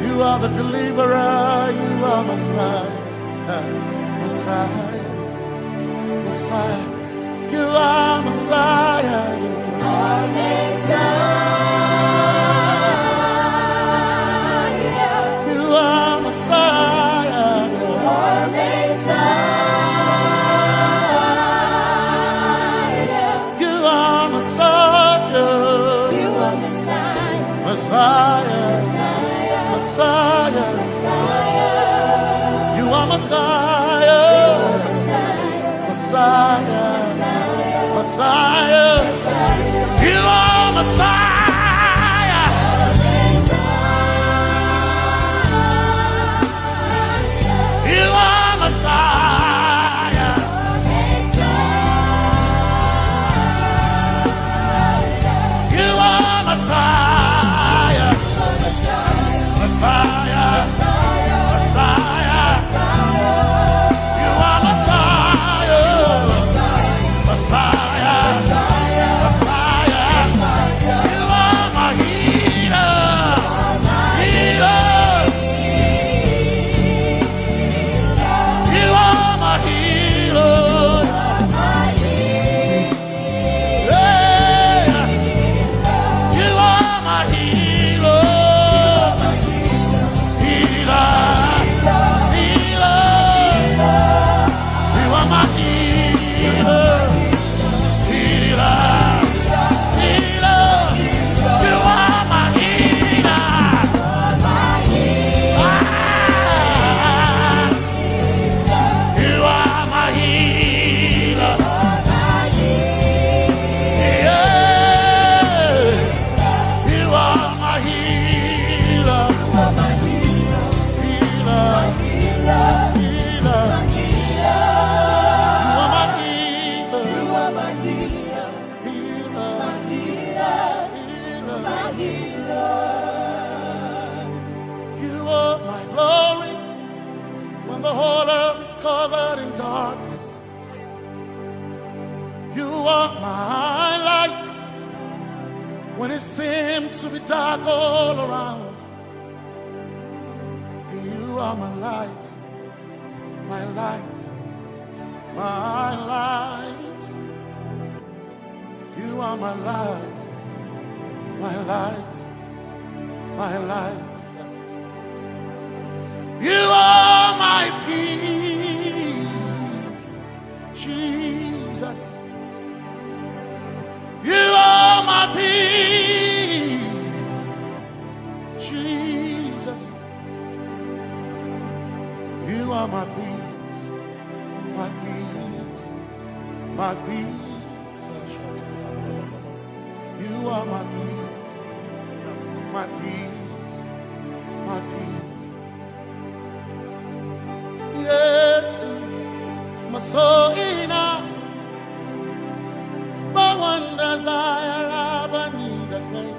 you are the deliverer, you are Messiah, Messiah, Messiah, you are Messiah, you are Messiah, you are Messiah, you are Messiah, you are Messiah. Messiah, Messiah, you are Messiah, Messiah, Messiah, you are Messiah, you are Messiah, you are Messiah. Messiah, Messiah, you are Messiah, Messiah, Messiah, you are my healer, healer, you are my healer, yeah, you are my healer. Covered in darkness, you are my light when it seemed to be dark all around. You are my light, my light, my light. You are my light, my light, my light. You are my peace, Jesus. You are my peace, Jesus. You are my peace, my peace, my peace. You are my peace, my peace, my peace. Yes, my soul in my one desire, I need a thing.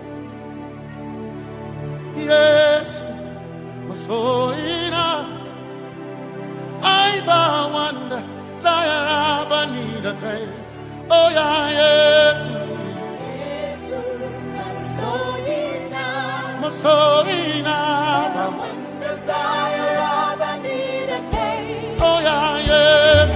Yes, my soul in I one desire, I need a thing. Oh yeah, yes, my soul in my one desire, I need a thing. Oh yeah, yes.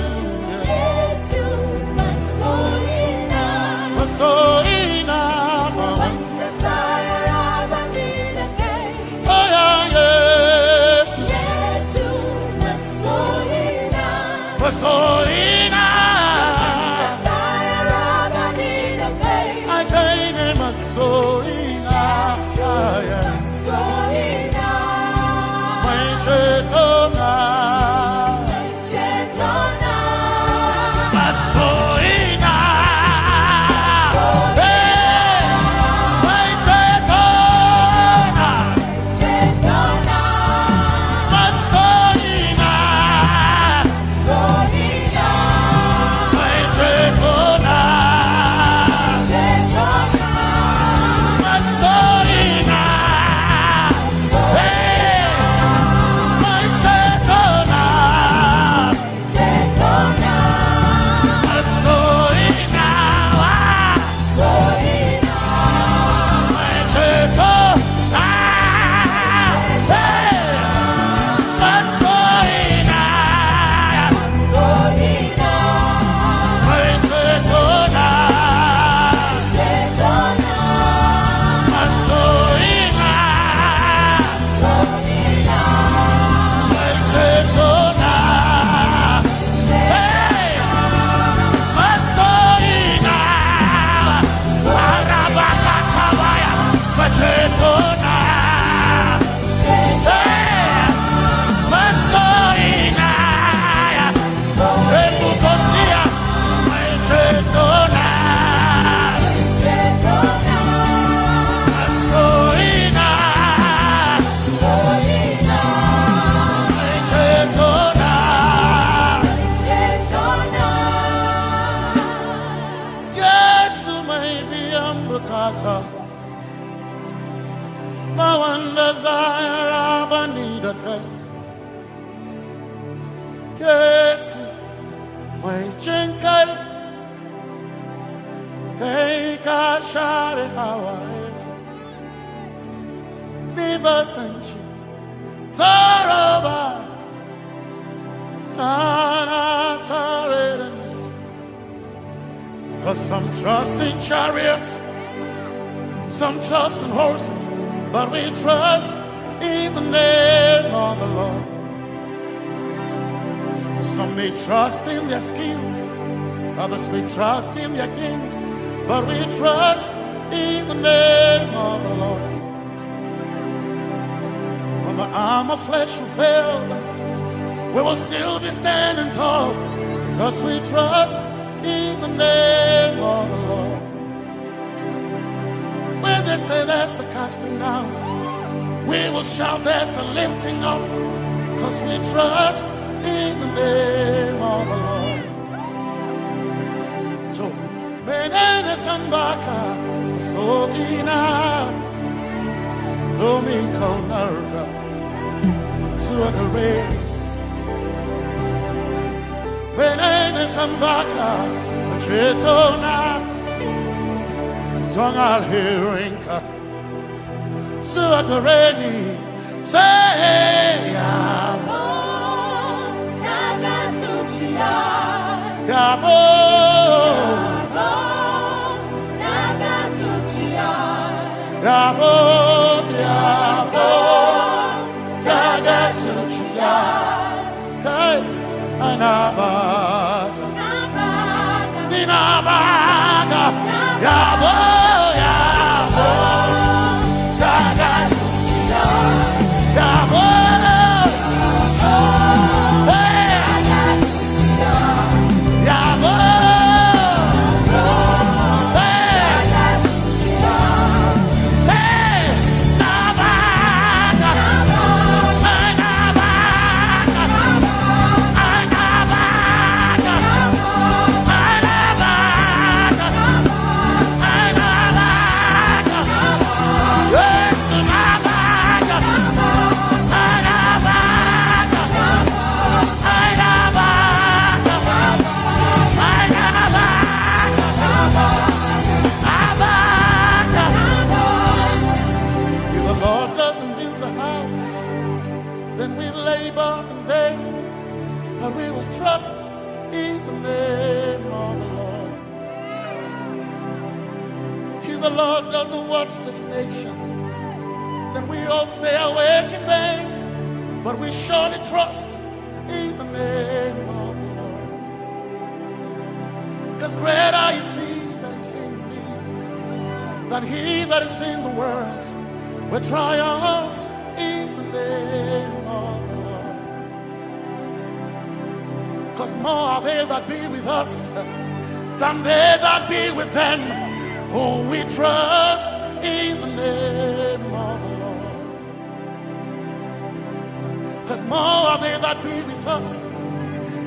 So enough, one desire of a need again. Oh yeah, yes, yes, my soul enough, desire of a need again. I gain my soul enough, yeah, my chetona, my soul. My one desire, I need a thing. Yes, my chinkai, hey, kashare Hawaii, never sanchi, Zaroba, Anatare. Cause some trust in chariots, some trust in horses, but we trust in the name of the Lord. Some may trust in their skills, others may trust in their kings, but we trust in the name of the Lord. When the arm of flesh will fail, we will still be standing tall, because we trust in the name of the Lord. When they say there's a casting down, we will shout there's a lifting up, because we trust in the name of the Lord. So, Menene Sambaka, so ina, Domingo Narga, Suakare, Menene Sambaka, Chetona, Tongal hearing Suakareni say Yabo Nagasuchia Yabo Nagasuchia Yabo Yabo Nagasuchia Hey Anabaga Ninabaga Yabo this nation, then we all stay awake in vain, but we surely trust in the name of the Lord. Because greater is he that is in me than he that is in the world. We triumph in the name of the Lord. Because more are they that be with us than they that be with them. Oh, we trust in the name of the Lord. Because more are they that be with us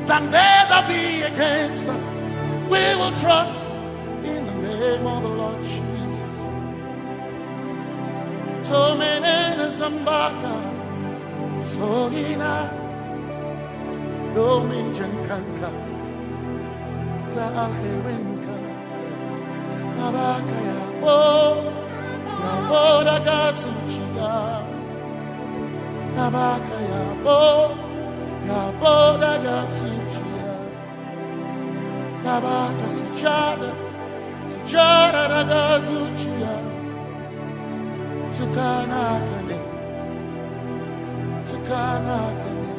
than they that be against us. We will trust in the name of the Lord Jesus. Tomenene Zambaka Sogina Dominjan Kanka Zaalherinka Nabakaya Oh Yaboda Gasuchia Nabaka Yabo Yaboda Gasuchia Nabaka Sujada Sujada Gasuchia Tukanakane Tukanakane.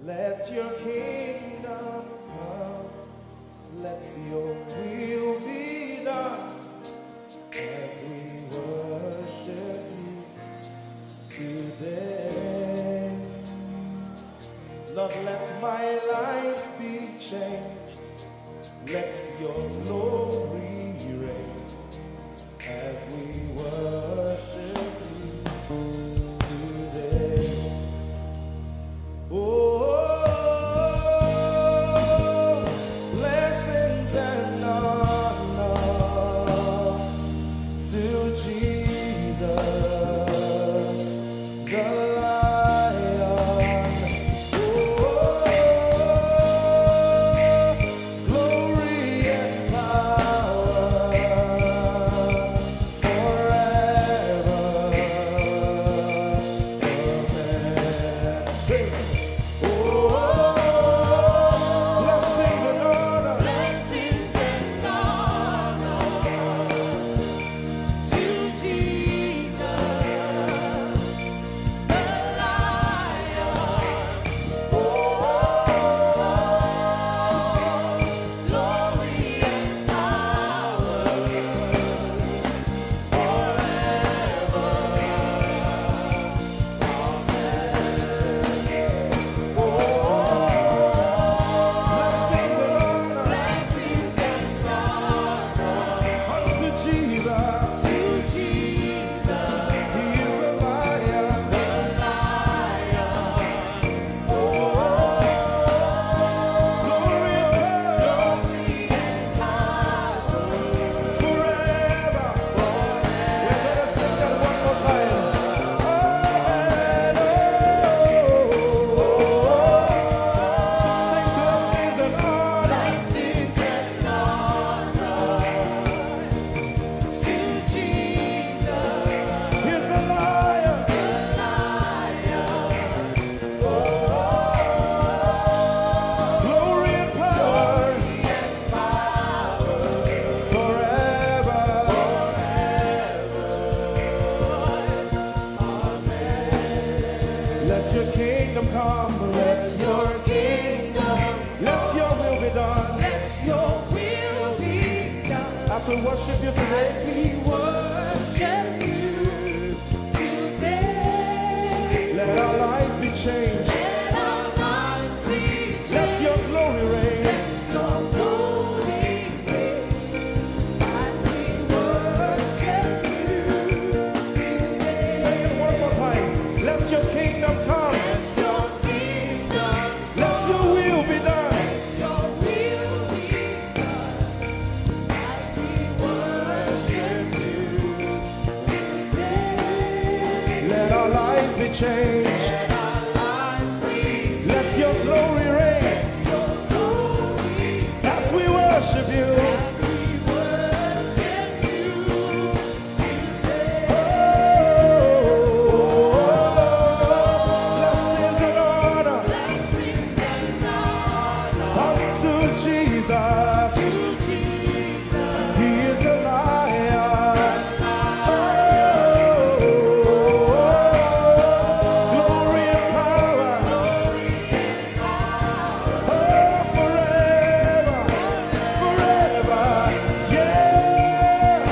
Let your kingdom come, let your will be done, as we worship you today. Lord, let my life be changed, let your glory reign, as we worship you today. Oh, Jesus. worship you today. We worship you today. Let our lives be changed. Let our lives be changed. Let your glory reign. Let your glory reign. As we worship you today. Say it one more time. Let your kingdom come. Let your kingdom Let your will be done. your will be done. As we worship you today. Let our lives be changed. Let our lives be Let your glory reign. your glory. As we worship you. As we worship you today. Blessings and honor Blessings and honor unto Jesus. to Jesus. He is the lion. Glory and power. Forever. Forever. Yeah.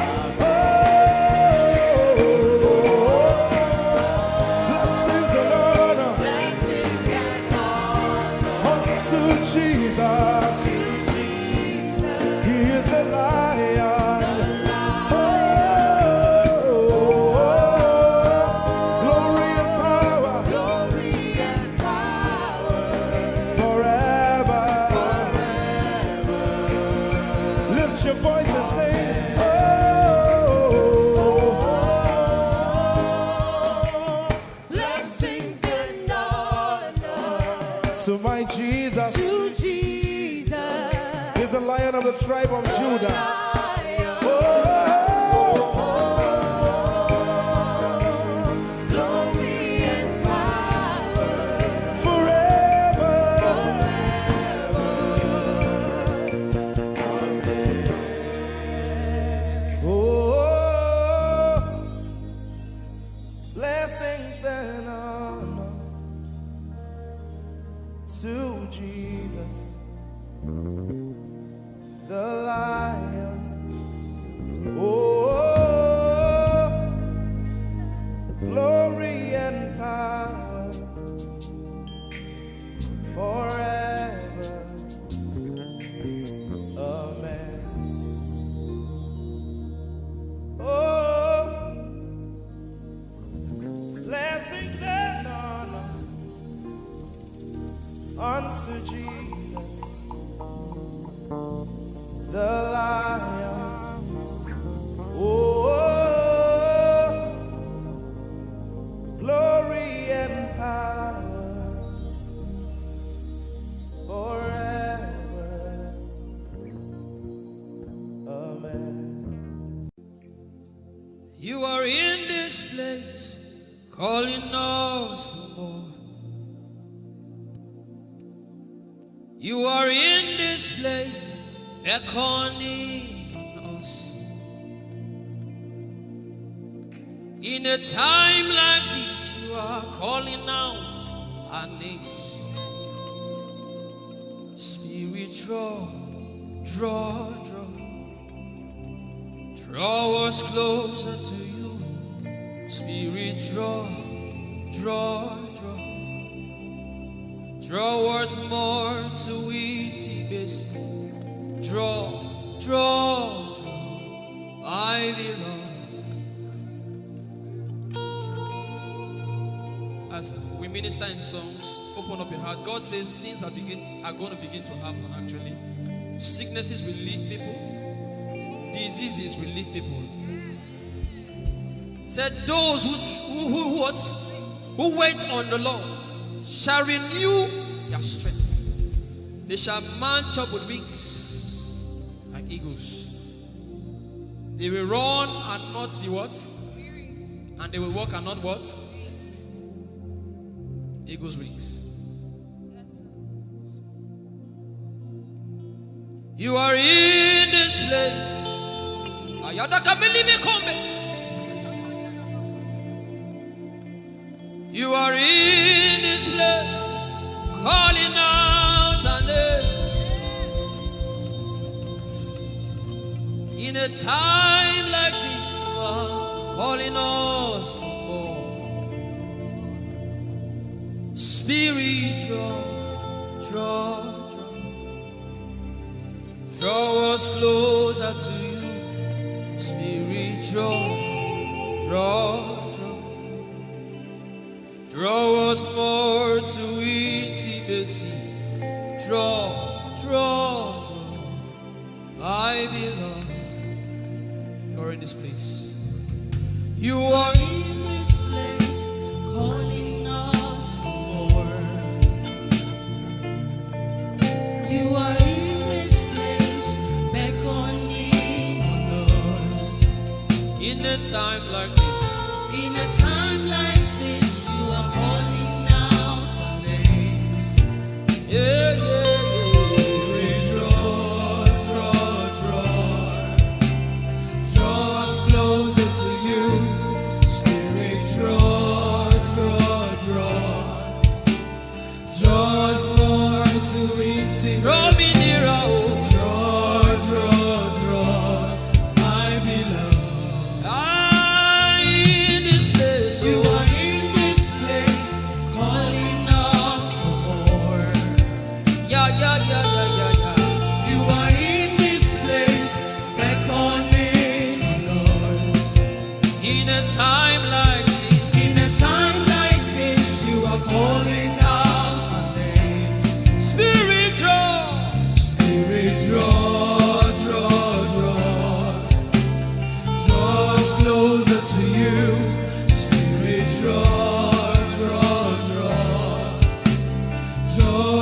Blessings and honor Blessings and honor unto Jesus. He is the lion. Glory and power glory and power forever. Lift your voice and sing. blessings and honor So my Jesus to Jesus. is the lion of the tribe of Judah. Lion, Oh, glory and power forever. Oh, blessings and honor to Jesus, the lion. Oh, glory and power forever. Amen. Oh, blessings and honor unto Jesus, the lion. Oh, glory and power forever. Amen. You are in this place, calling us for more. You are in this place, beckoning us. In a time like this, you are calling out our names. Spirit, draw, draw, draw. Draw us closer to you. Spirit, draw, draw, draw. Draw us more to intimacy. Draw, draw, draw. I belong. As we minister in songs, open up your heart. God says things are going to begin to happen actually. Sicknesses will leave people. Diseases will leave people. Said those who wait on the Lord shall renew their strength. They shall mount up with wings like eagles. They will run and not be what? And they will walk and not what? Eagles' wings. You are in this place. You are in this place, calling out our names. In In a time like this, you are calling us for more. Spirit, draw us closer to you. Spirit, draw us more to intimacy. Draw, I belong. You're in this place. You are in this place, calling us for more. You are in this place, beckoning on us. In a time like this, in a time like this, you are calling out our names. Yeah. Spirit, draw us closer to you. Spirit, draw us more to intimacy. Draw me nearer, draw, I belong. In this place, you are in this place, calling us for more. Yeah. You are in this place, beckoning on us. In a time like this, you are calling out our names. Spirit, draw us closer to you. Spirit, draw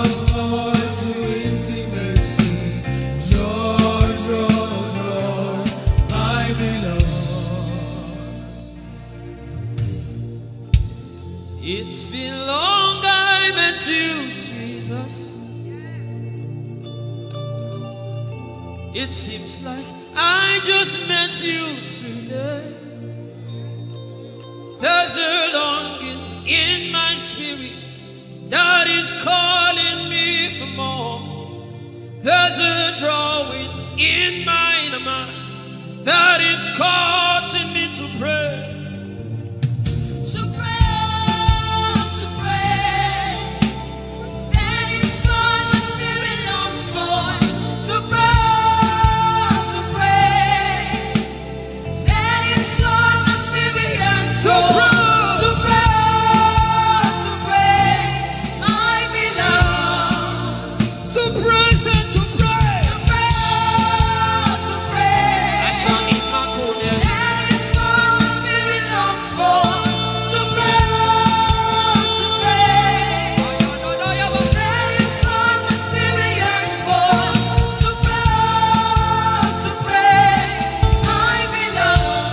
us more to intimacy. Draw, I belong. It's been long I met you, Jesus. It seems like I just met you today. There's a longing in my spirit that is calling me for more. There's a drawing in my mind that is causing me to pray. That is what my spirit longs for. To pray. That is what my spirit yearns for. To pray. I belong. To praise and to pray. To pray. I shall need my cool. That is what my spirit longs for. To pray. That is what my spirit yearns for. To pray. I belong.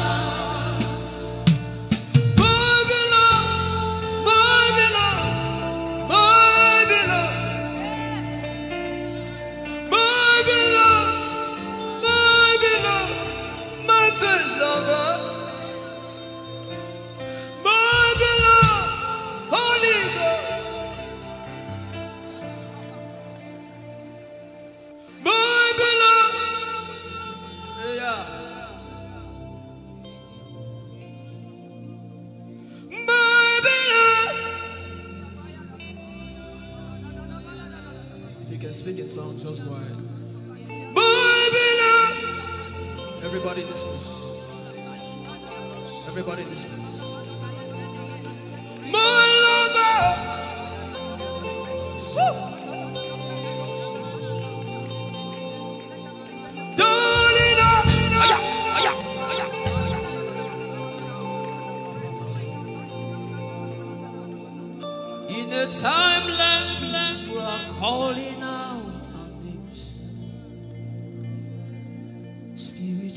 If you can speak in tongues, just go ahead. Everybody in this place. Everybody in this place. In a time like this, we are calling out our names. Spirit,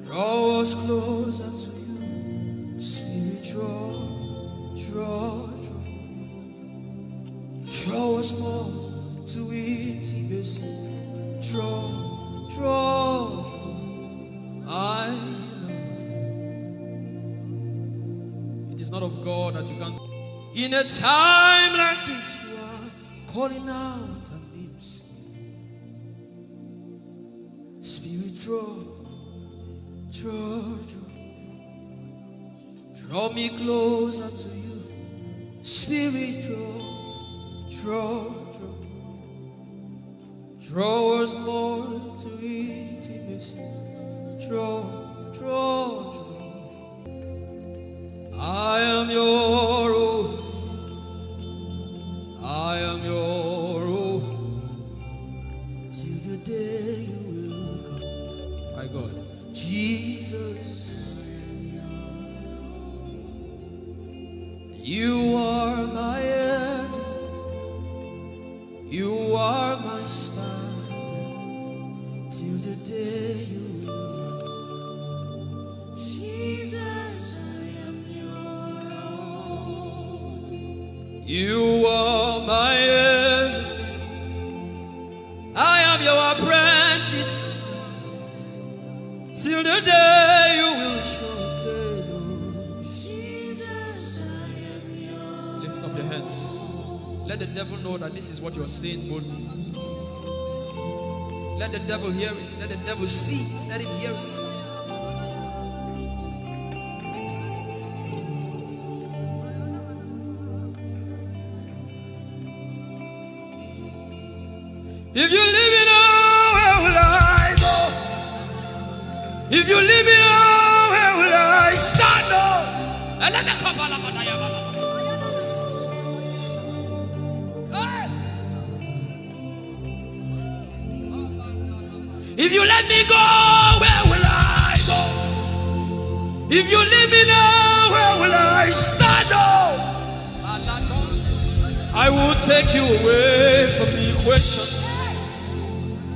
draw us closer to you. Spirit, draw us more to intimacy. Draw, I know. It is not of God that you can. In a time like this, you are calling out our names. draw, draw me closer to you. Spirit, draw us more to intimacy. Draw. I am your own. I am your own. Till the day you will come. My God, Jesus, you are my everything. You are my star. Till the day you will come. Jesus, I am your own. You are my everything. I am your apprentice. Till the day you will show Jesus, I am your. Lift up your hands. Let the devil know that this is what you're saying boldly. Let the devil hear it. Let the devil see it. Let him hear it. If you leave me now, where will I go? If you leave me now, where will I stand up? If you let me go, where will I go? If you leave me now, where will I stand up? I will take you away from the equation.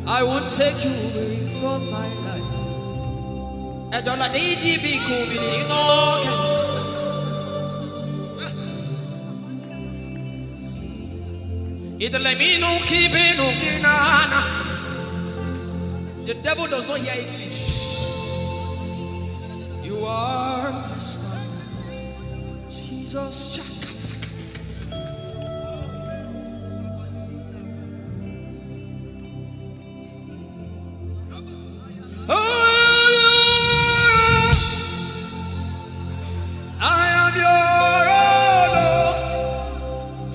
I will take you away from my life. The devil does not hear English. You are my star, Jesus.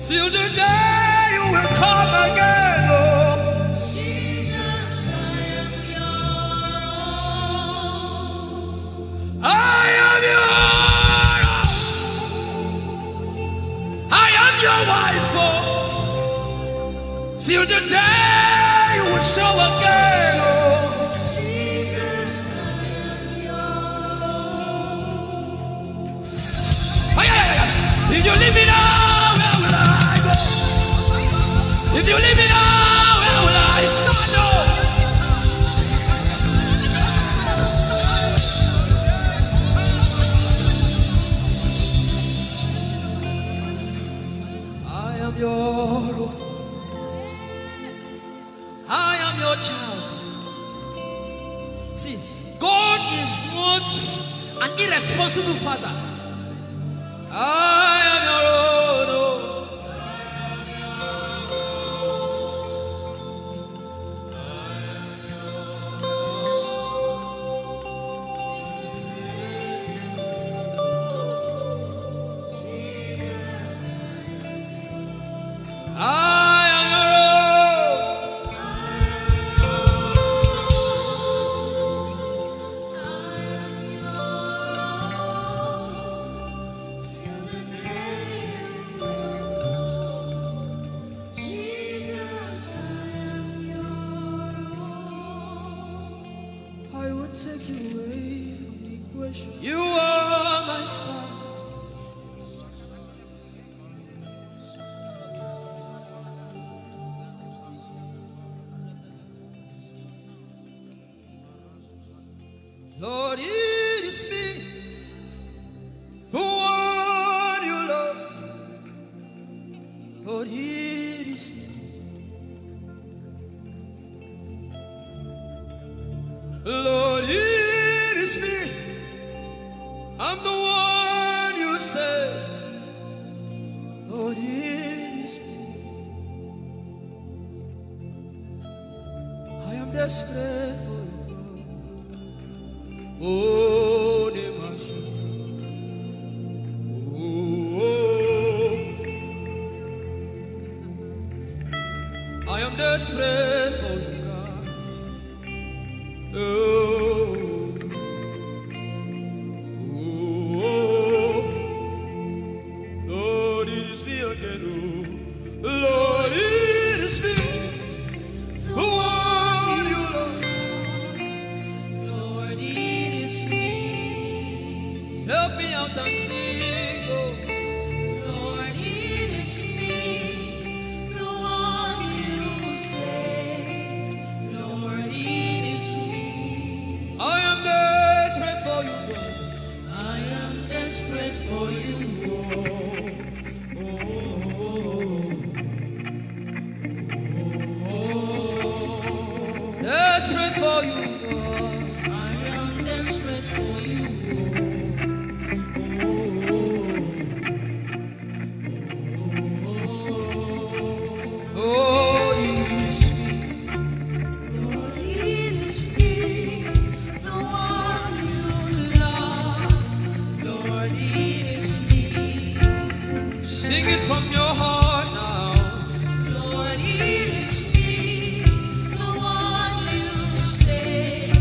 Till the day you will come again, oh Jesus, I am your own. I am your own. I am your wife, oh. Till the day you will show again, oh Jesus, I am your own. If you leave me now, if you leave me now, where will I stand up? I am your own. I am your child. See, God is not an irresponsible father. I am your own. Take you away from the equation. You are my star. Lord, it is me, the one you love. Lord, it is me. Lord, it is me. I'm the one you say. Lord, it is me. I am desperate for you. Oh, Demasha. Oh, I am desperate for you, God. Oh, oh, Lord, it is me again. Oh, Lord, it is me. The one you love. Lord, it is me. Help me out and sing. Oh, Lord, it is me. The one you say. Lord, it is me. I am desperate for you, God. I am desperate for you. Desperate for you, God. I am desperate for you. Oh, it is me. Lord, it is me. The one you love. Lord, it is me. Sing it from your heart now. Lord, it is me. The one you say.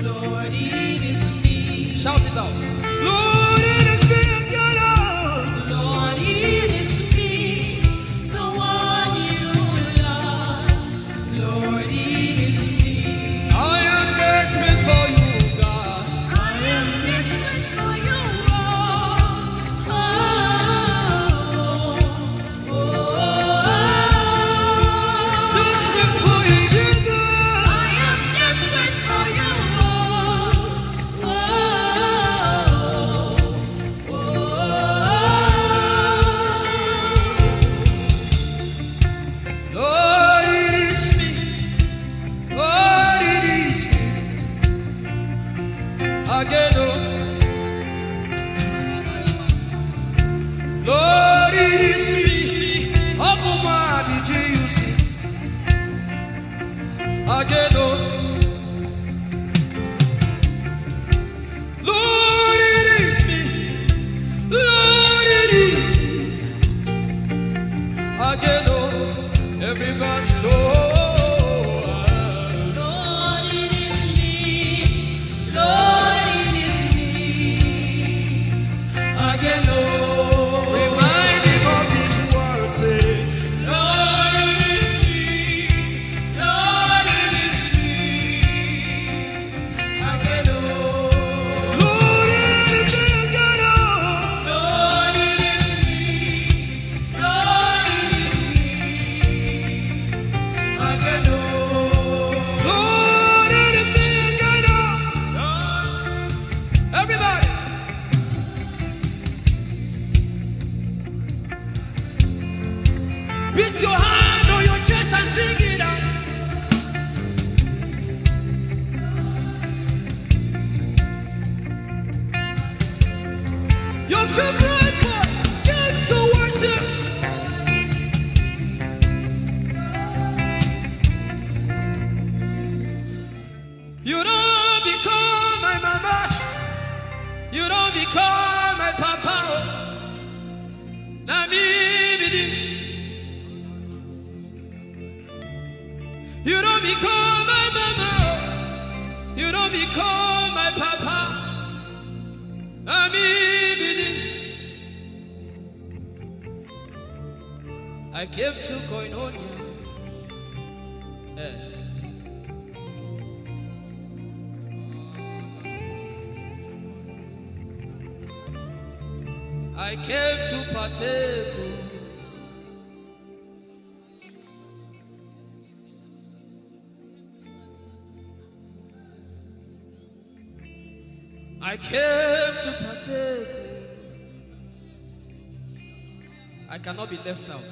Lord, it is me. Shout it out. Lord, it is me again. Lord, it is me. The one you love. Lord, it is me. I am desperate for you, God. I am desperate for you. Oh, oh, oh. Desperate for you, Jesus. I am desperate for you. Oh, oh, oh. Lord, it is me. Lord, it is me. Again, oh. Lord, it is me. Abuma, did you see? Again, oh. Lord, it is me. Lord, it is me. Again, oh. Everybody, Lord. Lord, it is me. Lord, it is me. Again, oh. Remind him of his words. Say, Lord, it is me. Lord, it is me. Again, oh. Lord, it is me. Again, oh. Lord, it is me. Lord, it is me. Again, oh. Lord, it is me. Again, oh. Everybody. Beat your hand on your chest and sing it out. Your favorite boy came to worship. You don't become my mama. You don't become my papa. Na me bidin. You don't become my mama. You don't become my papa. Na me bidin. I came to Koinonia. I came to partake. I came to partake. I cannot be left out.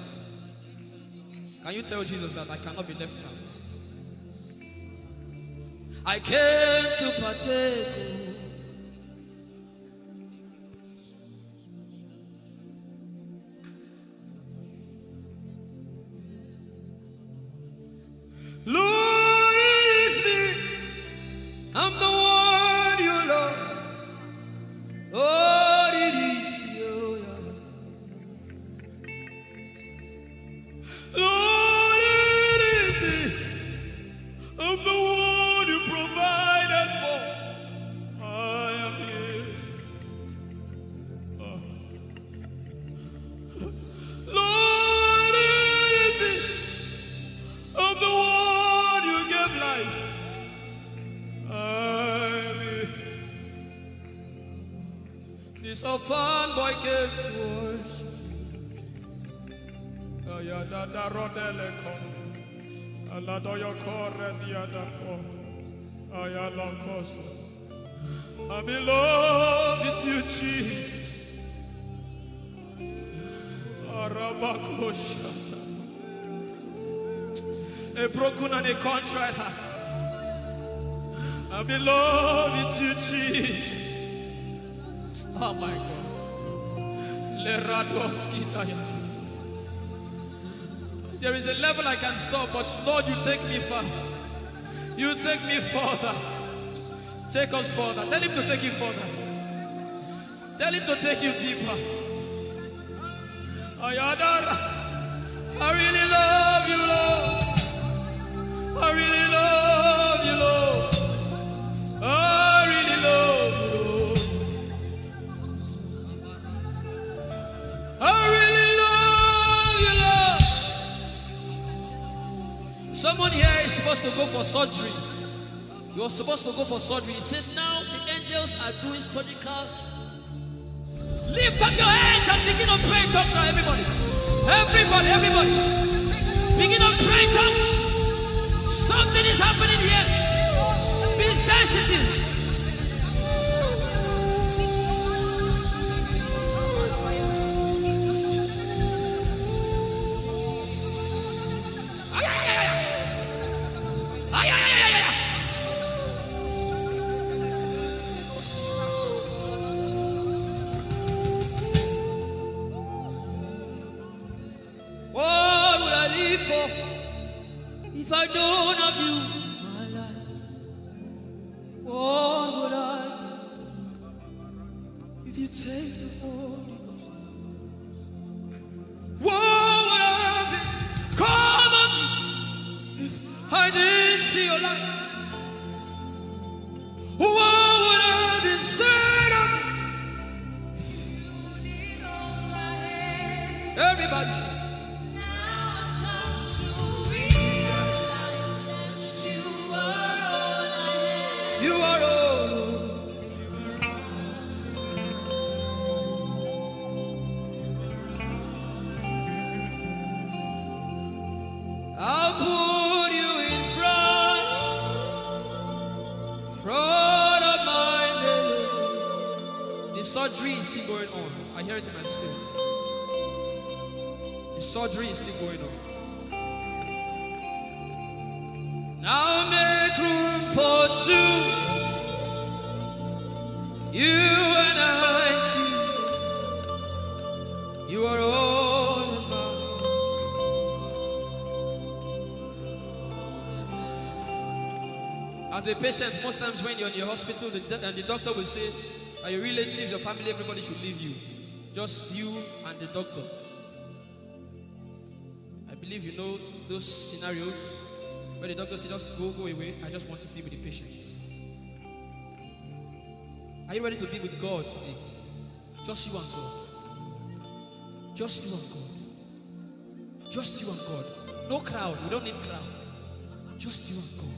Can you tell Jesus that I cannot be left out? I came to partake. Lord, it is me. I'm the one you love. This orphan boy came to worship. I'm in love with you, Jesus. A broken and a contrite heart. I'm in love with you, Jesus. Oh my God. There is a level I can stop, but Lord, you take me far. You take me further. Take us further. Tell him to take you further. Tell him to take you deeper. I really love you, Lord. I really love you, Lord. I really love you, Lord. I really love you, Lord. Someone here is supposed to go for surgery. You're supposed to go for surgery. He said, now the angels are doing surgical. Lift up your hands and begin to pray in tongues now, everybody. Everybody. Begin to pray in tongues. Something is happening here. Be sensitive. If I don't have you, my life, what would I do? If you take the Holy Ghost, what would I be? Come on, if I didn't see your light, what would I be said of me? Everybody sing. You are all. I'll put you in front of my belly. The surgery is still going on. I hear it in my spirit. The surgery is still going on. Now make room for two. You and I, Jesus. You are all about. As a patient, most times when you're in your hospital, the doctor will say, are your relatives, your family, everybody should leave you. Just you and the doctor. I believe you know those scenarios. But the doctor said, just go away. I just want to be with the patient. Are you ready to be with God today? Just you and God. Just you and God. Just you and God. No crowd. We don't need crowd. Just you and God.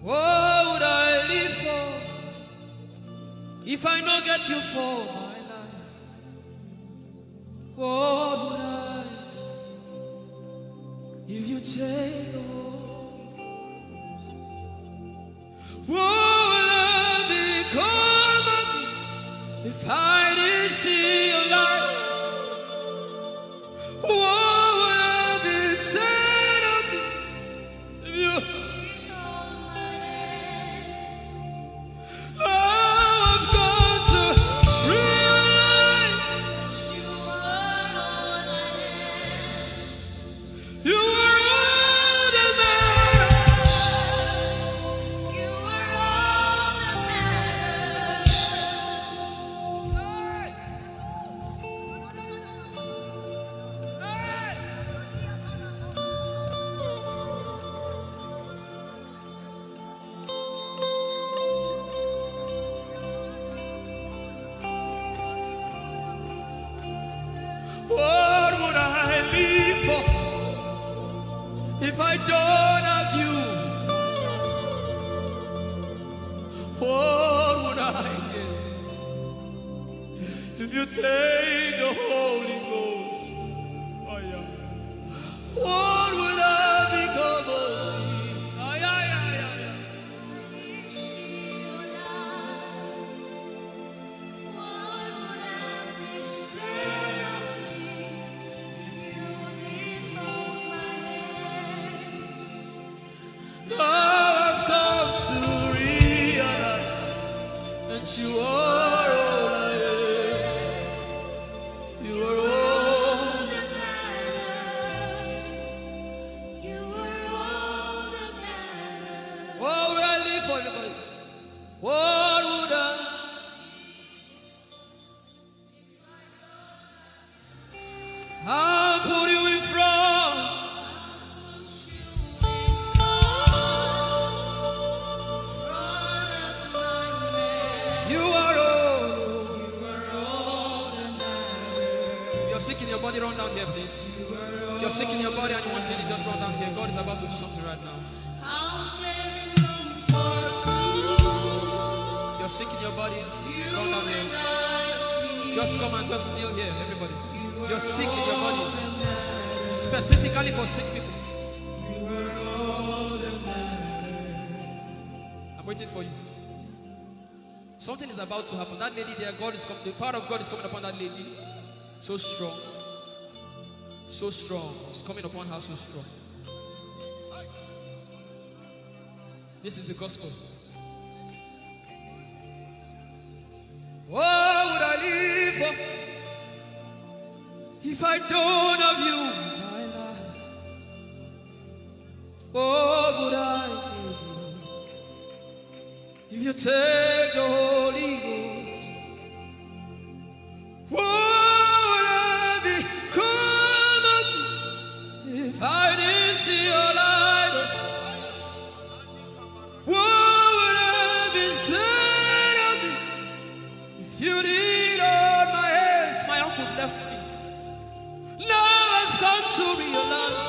What would I live for if I don't get you for my life? What would I if you take the Holy Ghost? What will I become of me if I didn't see your light? What would I be said of me if you? I've got to realize you are all that matters. You are all that What would I live for if I don't have you? you take the Holy Ghost, oh yeah, what would I become of me? Oh yeah, yeah, yeah, yeah. Now I've come to realize that you are all I am. You are all that matters. You are all that matters. What would I live for, everybody? What would I? I'll put you in front. You are all that matters. You're sick in your body, run down here, please. If you're sick in your body and you want to heal, just run down here. God is about to do something right now. If you're sick in your body, run down here. Just come and just kneel here, everybody. If you're sick in your body, specifically for sick people. I'm waiting for you. Something is about to happen. That lady there, God is coming. The power of God is coming upon that lady. So strong. So strong. It's coming upon her so strong. This is the gospel. What would I live for if I don't have you in my life? What would I do if you take the Holy Ghost? What would I become of me if I didn't see your light? What would I be said of me if you didn't hold my hands? My uncles left me. Now I've come to realize.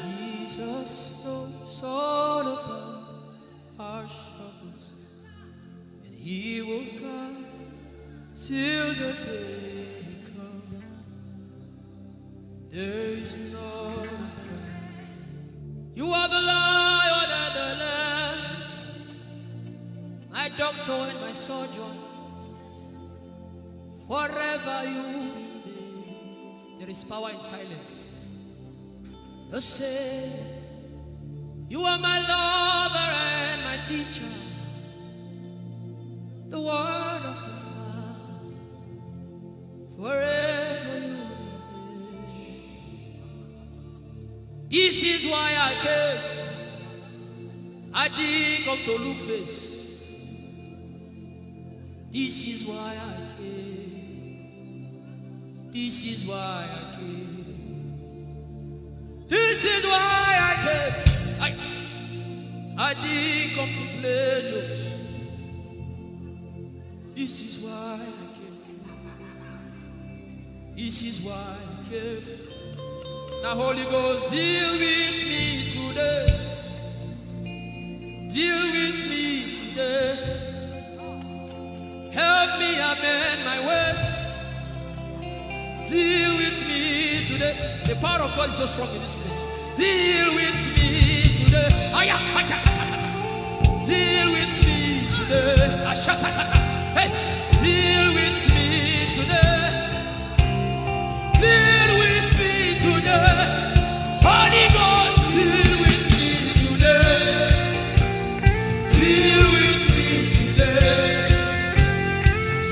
Jesus knows all about our struggles, and He will guide till the day comes. There is no friend. You are the lion and the lamb, my doctor and my surgeon. Forever you remain. There is power in silence. You say, you are my lover and my teacher, the word of the Father. Forever you remain. This is why I came. I didn't come to look face. This is why I came. This is why I came. This is why I came. I didn't come to play jokes. This is why I came. This is why I came. Now Holy Ghost, deal with me today. Deal with me today. Help me amend my ways. Deal with me today. The power of God is so strong in this place. Deal with me today. Deal with me today. Hey, deal with me today. Deal with me today. Holy Ghost, deal with me today. Deal with me today.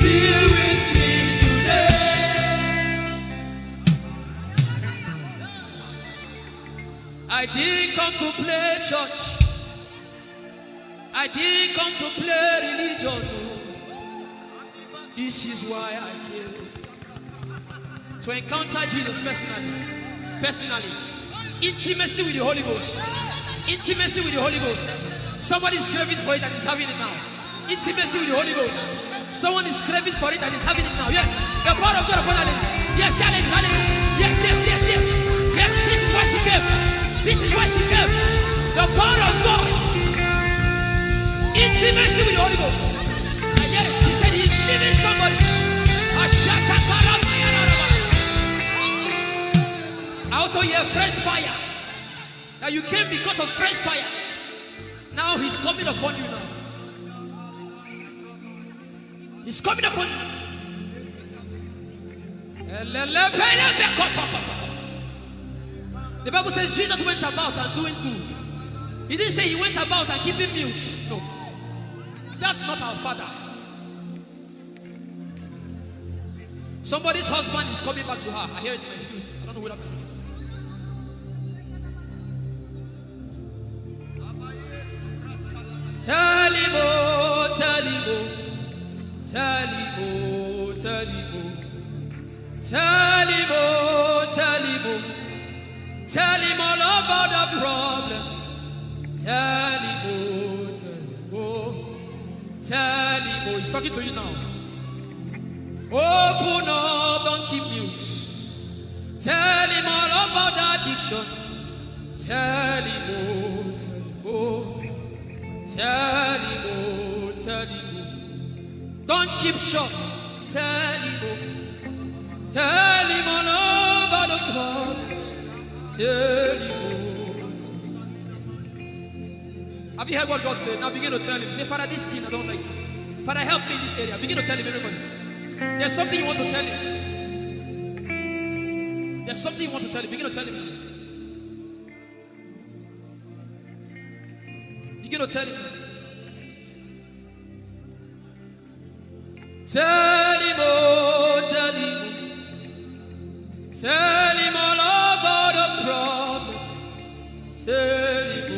Deal with me today. I didn't come to play church. I I didn't come to play religion. This is why I came. To encounter Jesus personally. Intimacy with the Holy Ghost. Intimacy with the Holy Ghost. Somebody is craving for it and is having it now. Intimacy with the Holy Ghost. Someone is craving for it and is having it now. Yes. The power of God upon her. Yes, hallelujah. Yes. Yes, this is why she came. This is why she came. The power of God. Intimacy with the Holy Ghost. I get it. She said he's giving somebody. I also hear fresh fire. Now you came because of fresh fire. Now he's coming upon you now. He's coming upon you. The Bible says Jesus went about and doing good. He didn't say he went about and keeping mute. No. That's not our Father. Somebody's husband is coming back to her. I hear it in my spirit. I don't know who that person is. Talibo. Tell him all about the problem. Tell him. He's talking to you now. Open up, don't keep mute. Tell him all about the addiction. Tell him. Don't keep short. Tell him all about the problems. Tell him. Have you heard what God said? Now begin to tell him. Say, Father, this thing I don't like it. Father, help me in this area. Begin to tell him, everybody. There's something you want to tell him. There's something you want to tell him. Begin to tell him. Begin to tell him. Tell him all about the problem. Tell him.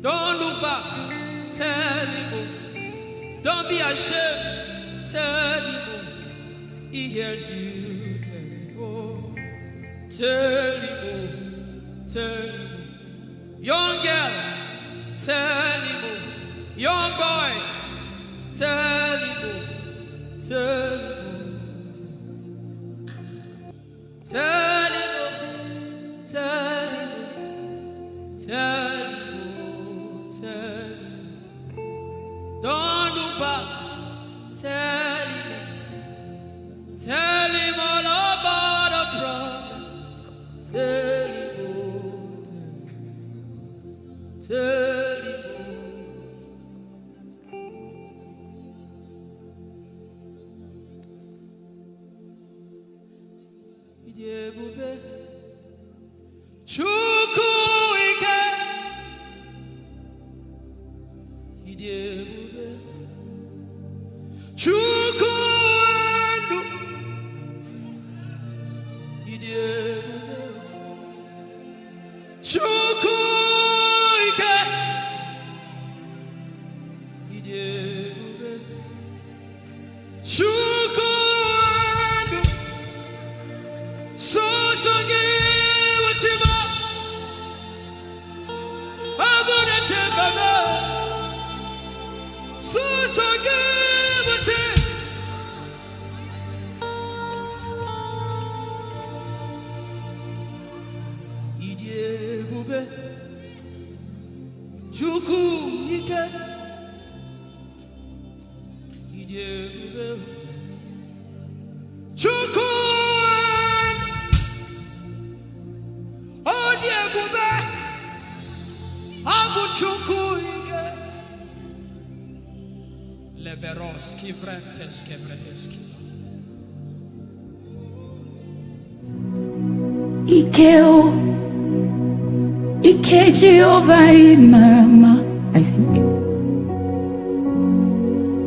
Don't look back. Tell him. Don't be ashamed. Tell him. He hears you. Tell him. Young girl, tell him. Young boy, tell him. Tell him. Don't look back. Tell him all about the problem. Tell him. Chukwuike. Chukwuendu. Chukwuike. Chukwuendu. Sosogi wachima. Agone chembaba. Sosogi wachima. Idiebube. Chukwuike. Idiebube. Chukwuendu. Odiebube. Abu Chukwuike. Leberoski Vrenteski Vredeski. Ikeo. Ike Jehovah Marama, I think.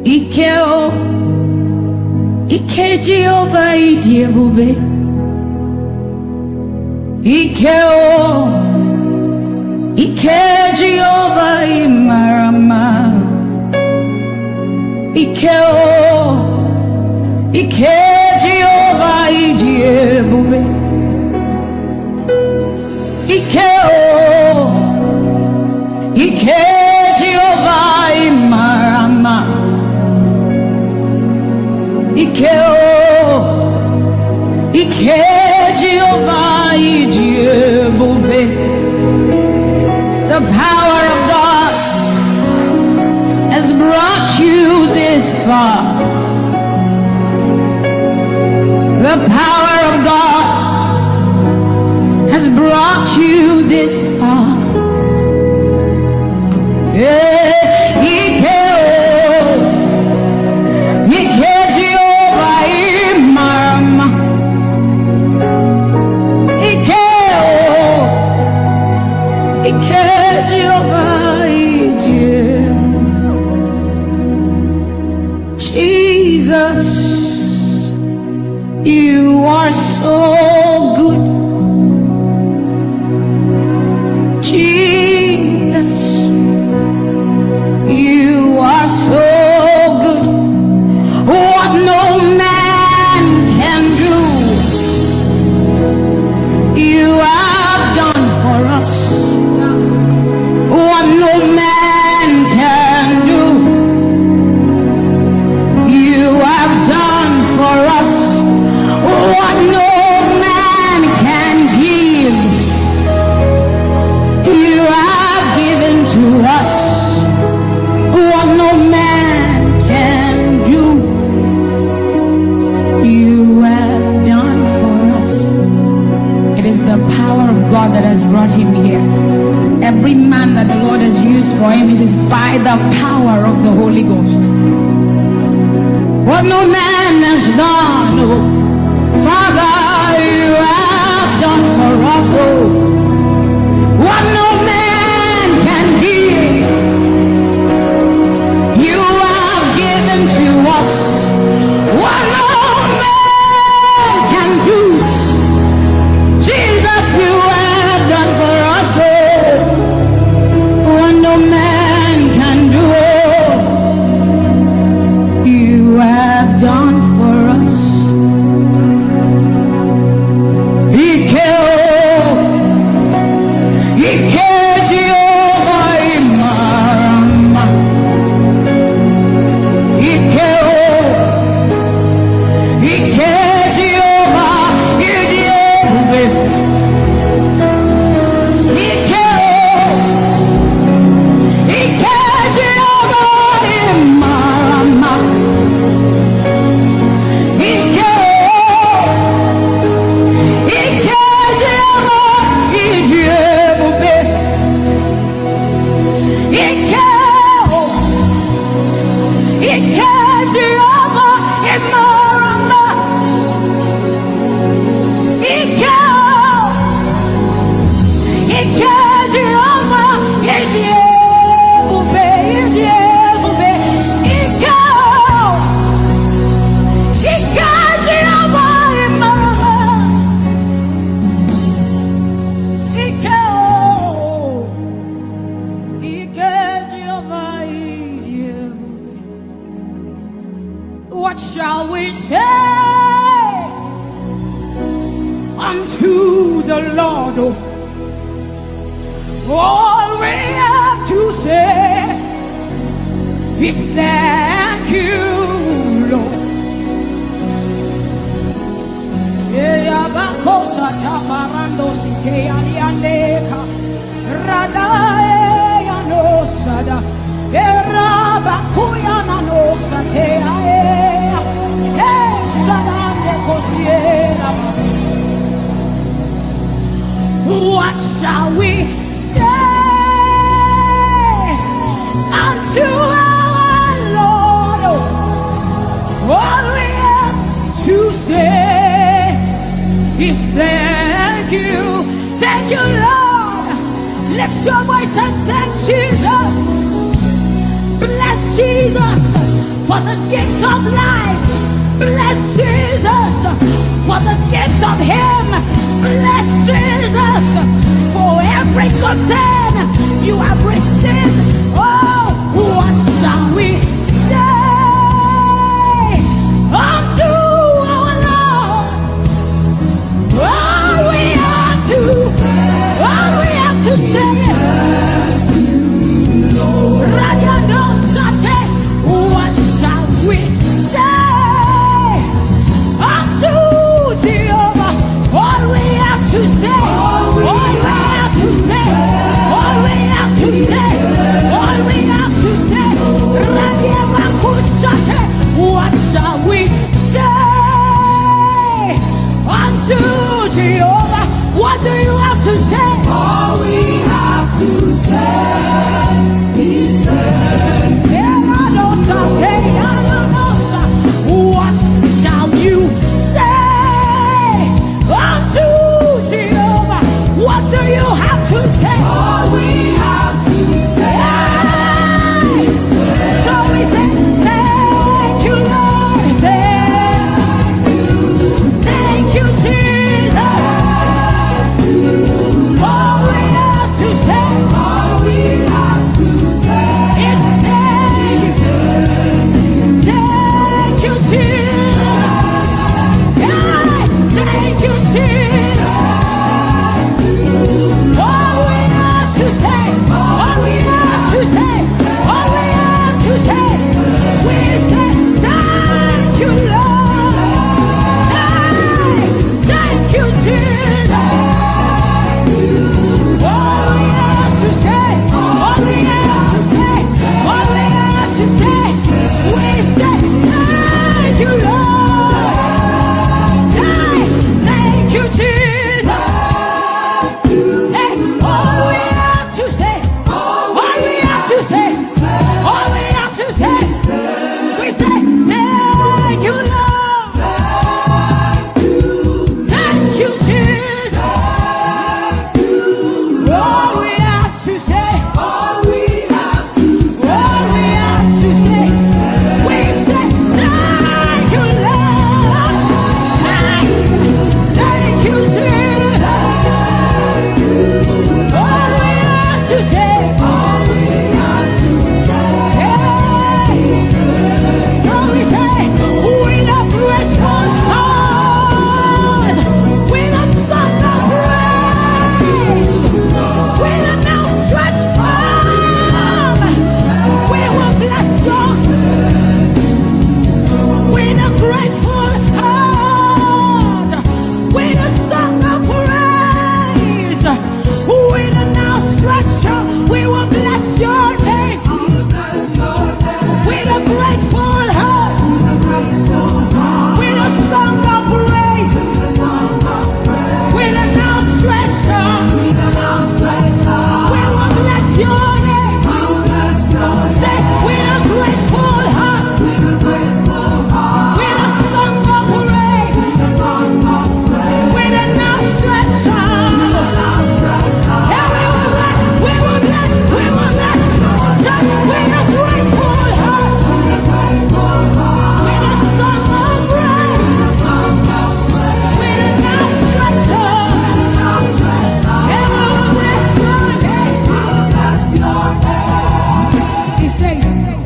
Ikeo. Ike Jehovah Idiebube. Ikeo, Ike Jehovah Imarama. Ikeo, Ike Jehovah Idiebube. Ikeo, Ike Jehovah Imarama. Ikeo, Ike Jehovah Idiebube. The power of God has brought you this far. The power of God has brought you this far. Yeah, Ike Jehovah Imarama. Ike Jehovah Ije. Jesus, you are so good. Jesus, you are so good. What no man can do, you have done for us. What no man can do, you have done for us. What no man can give, you have given to us. What no man can do, you have done for us. It is the power of God that has brought him here. Every man that the Lord has used for him, it is by the power of the Holy Ghost. What no man has done, oh, Father, you have done for us, oh. What no man can give, you have given to us. What no man can do, Jesus, you have done for us, oh. What no man can do, you have done for us. Ike Jehovah Imarama. Ike Jehovah Idiebube. Ike Jehovah Imarama. Ike Jehovah Idiebube. Ike Jehovah Imarama. Ike Jehovah Idiebube. Ike Jehovah Imarama. Ike Jehovah Idiebube. What shall we say unto the Lord? All we have to say is thank you, Lord. Yabakosa tabarando site aliandeka radae yanosada erabakuya nanosa te aea esanande kosiera. What shall we say unto our Lord? All we have to say is thank you. Thank you, Lord. Lift your voice and thank Jesus. Bless Jesus for the gift of life. Bless Jesus for the gift of him. Bless Jesus for every good thing you have received. Oh, what shall we say unto our Lord? All we have to say, what shall we say unto Jehovah? All we have to say, all we have to say, all we have to say, all we have to say, what shall we say unto Jehovah? What do you have to say? All we have to say is what shall you say unto Jehovah? What do you have to say? all we have to say. So we say, thank you, Lord. Thank you, Jesus. All we have to say, All we have to say is thank you, Jesus. Thank you, Jesus. All we have to say, all we have to say, all we have to say, we say thank you, Lord. Thank you, Jesus. All we have to say, all we have to say, all we have to say, we say thank you, Lord. Thank you, Jesus. Hey, all we have to say, all we have to say, all we have to say, we say thank you, Lord. Thank you, Jesus. All we have to say, all we have to all we have to say, we say thank you, Lord. Thank you, Jesus. All we have to say, all we have to so we say, with a grateful heart, with a song of praise, with an outstretched arm, we will bless you. With a grateful heart, with a song of praise, with an outstretched arm, we will bless your name. With a grateful heart, with a song of praise, with an outstretched arm, we will bless your name. Say, with a grateful heart, with a song of praise, with an outstretched arm, yeah, we will bless, we will bless. Say, with a grateful heart, with a song of praise, with an outstretched arm, yeah, we will bless your name. He says,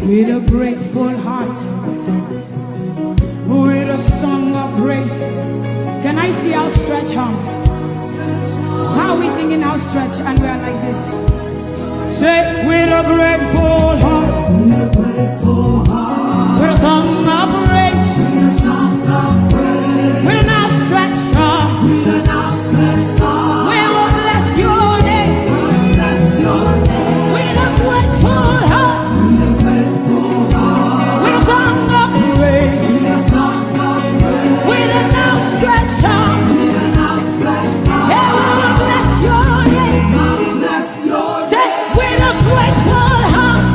with a grateful heart, with a song of praise. Can I see outstretched arm? How are we singing outstretched and we are like this? Say, with a grateful heart, with a song of praise, with an outstretched arm, we will bless your name. With a grateful heart, with a song of praise, with an outstretched arm, yeah, we will bless your name. Say, with a grateful heart,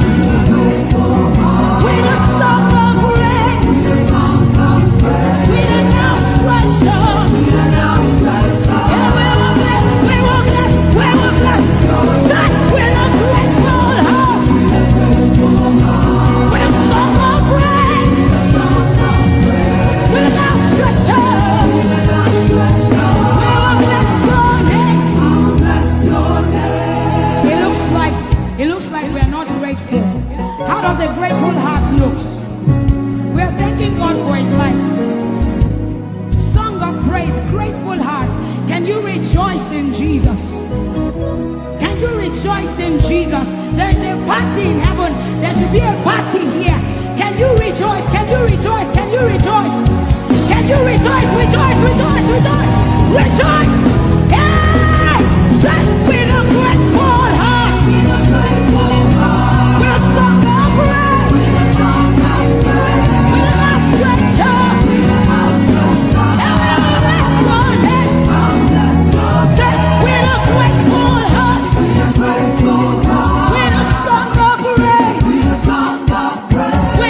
with a Jesus. Can you rejoice in Jesus? There is a party in heaven. There should be a party here. Can you rejoice? Can you rejoice? Can you rejoice? Can you rejoice? Rejoice, rejoice, rejoice, rejoice. Hey! Say with a grateful heart. With a song of praise. With a outstretched arm. Say with a grateful heart. With a song of praise.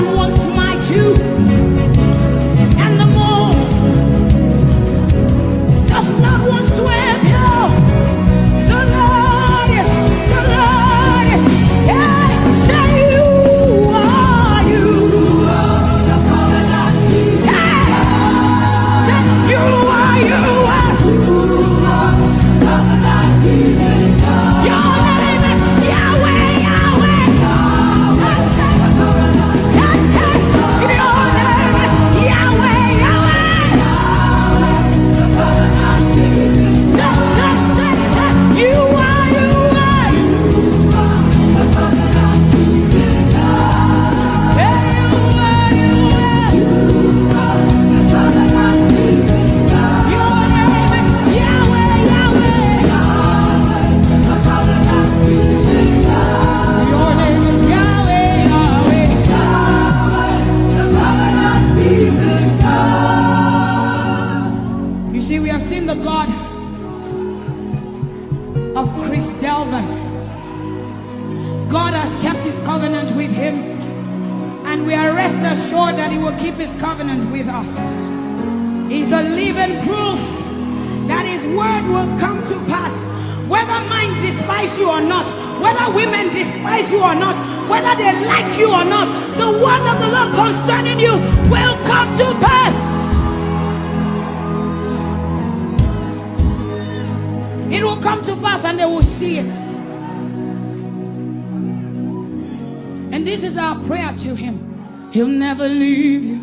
sun will smite you, and the moon, the flood will swim you. The Lord is, yeah, say you are you. Yeah, say you are you. Your name is Yahweh, Yahweh. Your name is Yahweh, Yahweh. You are, you are. Your name is Yahweh, Yahweh. Your name is Yahweh, Yahweh. You see, we have seen the God of Chris Delvin. God has kept his covenant with him, and we are rest assured that he will keep his covenant with us. He's a living proof that his word will come to pass. Whether men despise you or not, whether women despise you or not, whether they like you or not, the word of the Lord concerning you will come to pass. It will come to pass and they will see it. And this is our prayer to him. He'll never leave you.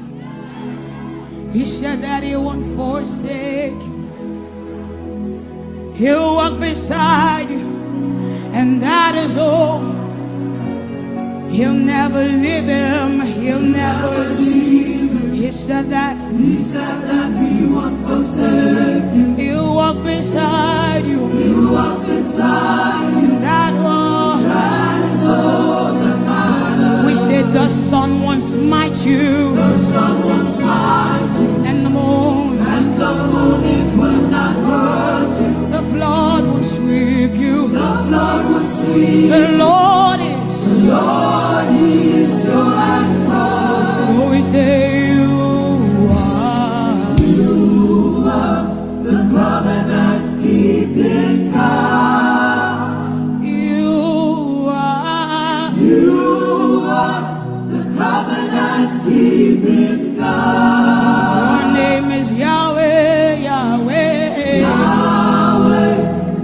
He said that he won't forsake you. He'll walk beside you, and that is all. He'll never leave him. He'll never leave him. He said that he won't forsake you. He'll walk beside you. He'll walk beside you. And that is all that matters. We said the sun won't smite you. The sun won't smite you. And the moon. And the moon it will not hurt you. The flood will sweep you. The flood will sweep. The Lord is your anchor. So we say you are the covenant keeping God. You are the covenant keeping God. Your name is Yahweh, Yahweh. Yahweh,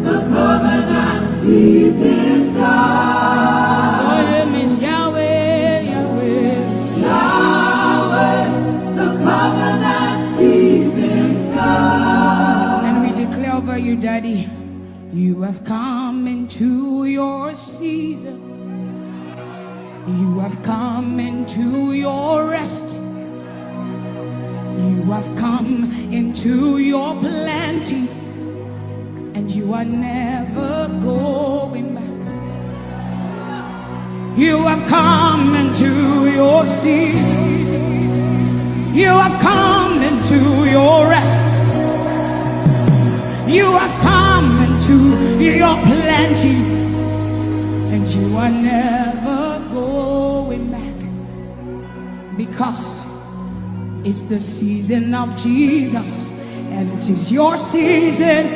the covenant keeping God. Your name is Yahweh, Yahweh. Yahweh, the covenant keeping God. And we declare over you, Daddy, you have come into your season. You have come into your rest. You have come into your plenty, and you are never going back. You have come into your season. You have come into your rest. You have come into your plenty, and you are never going back, because it's the season of Jesus, and it is your season.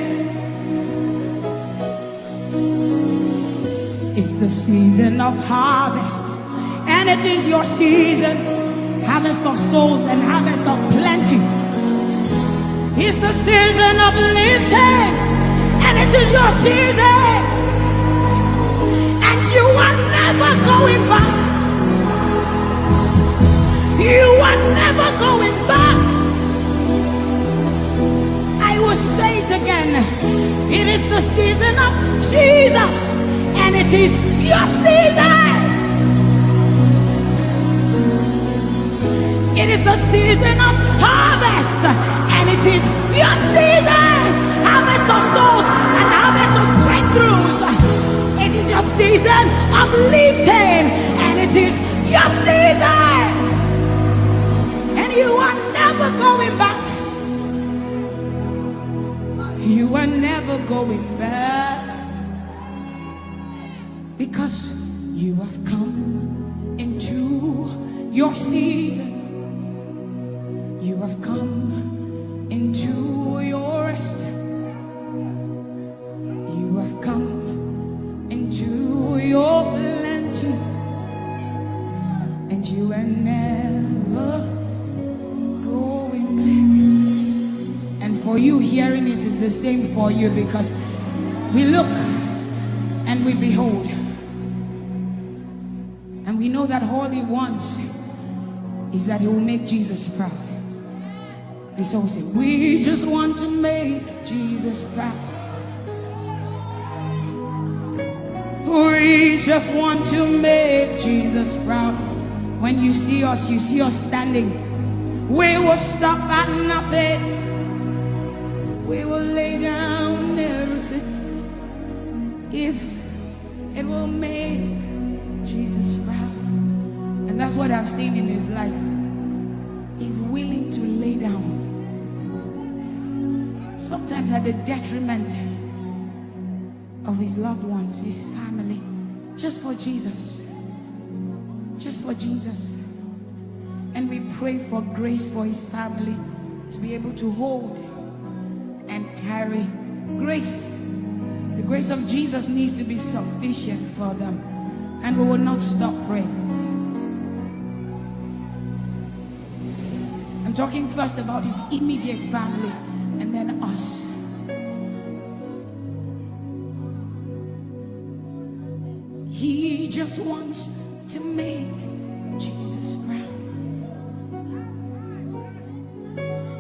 It's the season of harvest, and it is your season. Harvest of souls and harvest of plenty. It's the season of lifting, and it is your season. And you are never going back. You are never going back. I will say it again. It is the season of Jesus, and it is your season. It is the season of harvest, and it is your season. Harvest of souls and harvest of breakthroughs. It is your season of lifting, and it is your season. And you are never going back. You are never going back, because you have come into your season. You have come into your rest. You have come into your plenty, and you are never going back. And for you, hearing it is the same for you, because we look and we behold, and we know that all he wants is that he will make Jesus proud. And so we say, we just want to make Jesus proud. We just want to make Jesus proud. When you see us standing. We will stop at nothing. We will lay down everything if it will make Jesus proud. And that's what I've seen in his life. He's willing to lay down, sometimes at the detriment of his loved ones, his family, just for Jesus. Just for Jesus. And we pray for grace for his family to be able to hold and carry grace. The grace of Jesus needs to be sufficient for them, and we will not stop praying. I'm talking first about his immediate family and then us. He just wants to make Jesus proud.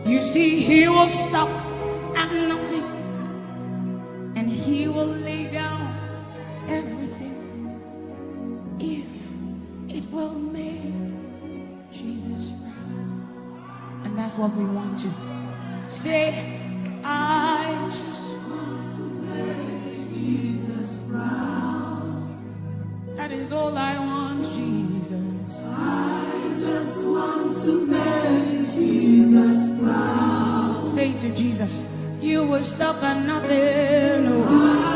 You see, he will stop at nothing, and he will lay down everything if it will make Jesus proud. And that's what we want to say. I just want to make Jesus proud. That is all I want, Jesus. I just want to make Jesus proud. Say to Jesus, you will stop at nothing. No. I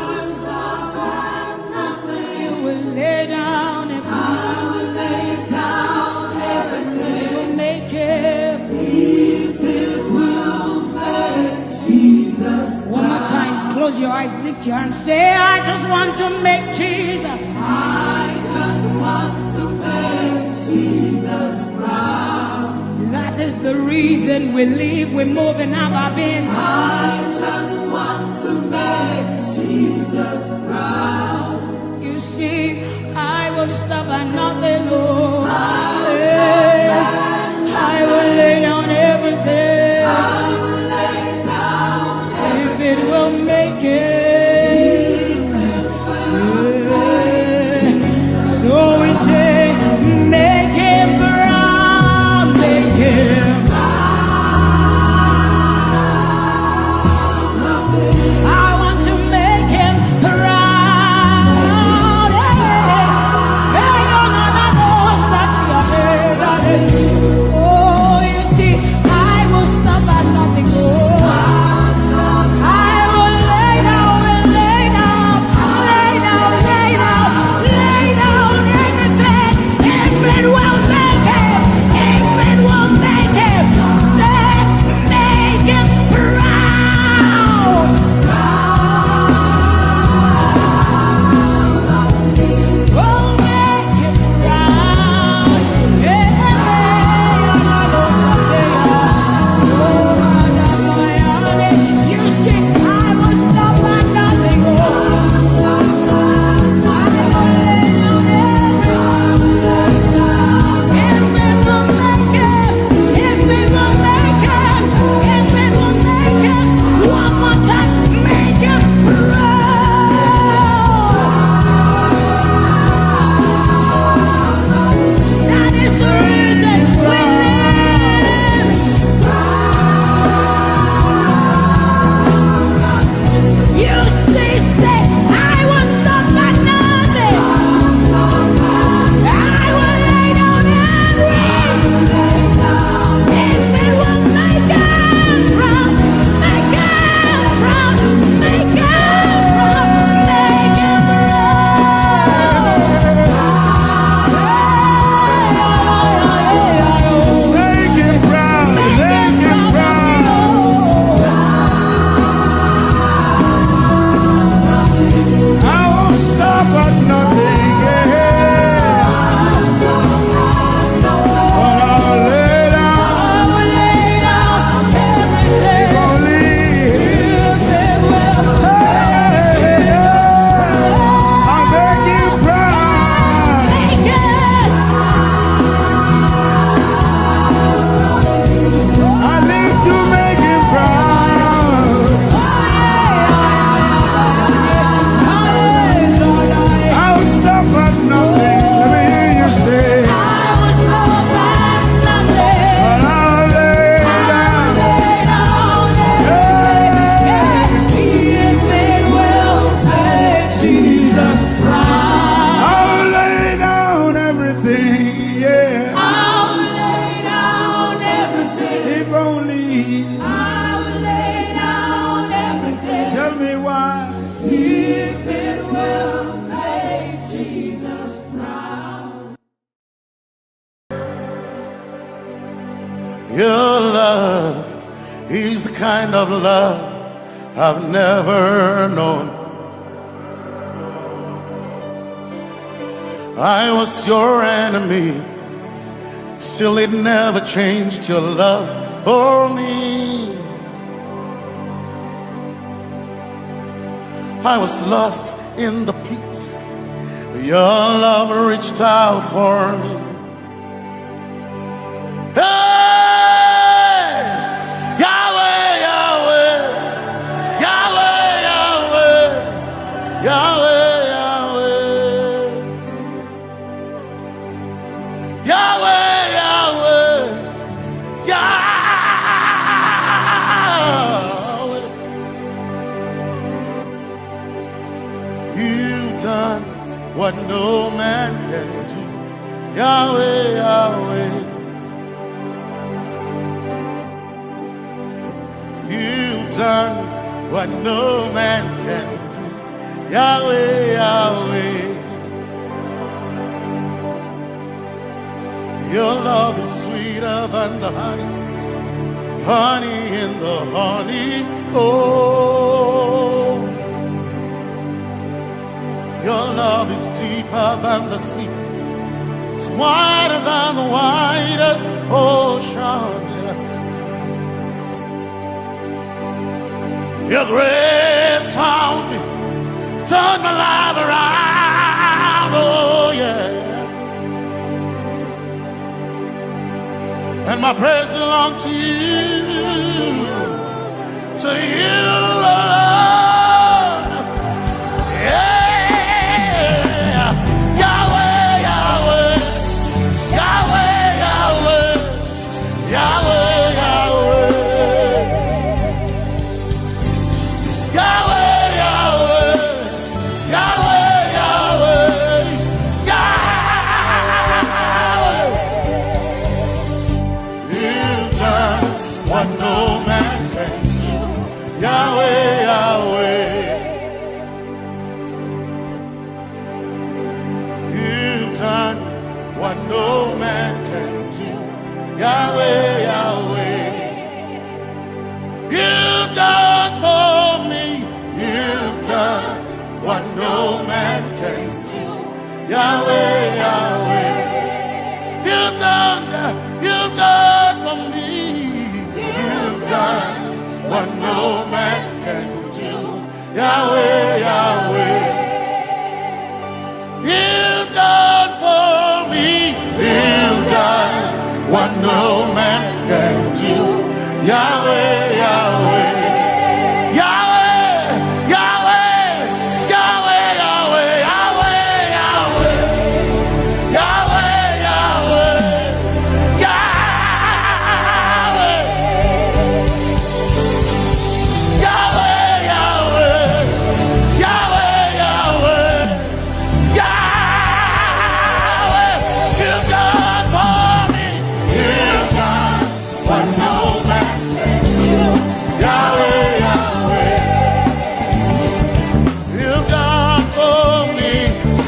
will stop at nothing. You will lay down everything. I will lay down everything. You will make it. If it will make Jesus proud. One more time, close your eyes, lift your hands, say, I just want to make Jesus. I just want to make Jesus proud. That is the reason we live, we move, and have our being. I just want to make Jesus proud. You see, I will stop at nothing. Oh, I will lay down everything. I will lay down everything. If it will make it. So we say, make him proud, make him proud. I want to make him proud. Hey, hey, oh, no, no, no. Jesus Christ. I'll lay down everything, yeah. I'll lay down everything. If only, I'll lay down everything. tell me why. If it will make Jesus proud. Your love is the kind of love I've never known. I was your enemy, still it never changed your love for me. I was lost in the pits, but your love reached out for me. Hey! Yahweh, Yahweh, Yahweh, Yahweh, Yahweh, Yahweh, Yahweh, Yahweh, Yahweh. You've done what no man can do. Yahweh, Yahweh. You've done what no man can do. Yahweh, Yahweh. Your love is sweeter than the honey, honey in the honey. Oh, your love is deeper than the sea. It's wider than the widest ocean. Your grace found me, turned my life around. Oh yeah. And my praise belongs to you, Lord. Yeah. Yahweh, Yahweh, Yahweh, Yahweh, Yahweh, Yahweh, Yahweh, Yahweh, Yahweh, Yahweh, Yahweh. You've done what no man can do. Yahweh, Yahweh. You've done what no man can do. Yahweh, Yahweh. You've done for me. You've done what no man can do. Yahweh, Yahweh. You've done for me. You've done what no man can do. Yahweh, Yahweh. You've done for me. You've done what no man can do. Yahweh, Yahweh. Yahweh, Yahweh, Yahweh, Yahweh, Yahweh, Yahweh, Yahweh, Yahweh, Yahweh, Yahweh, Yahweh, Yahweh, Yahweh. You've done for me. You've done what no man can do. Yahweh, Yahweh. You've done for me.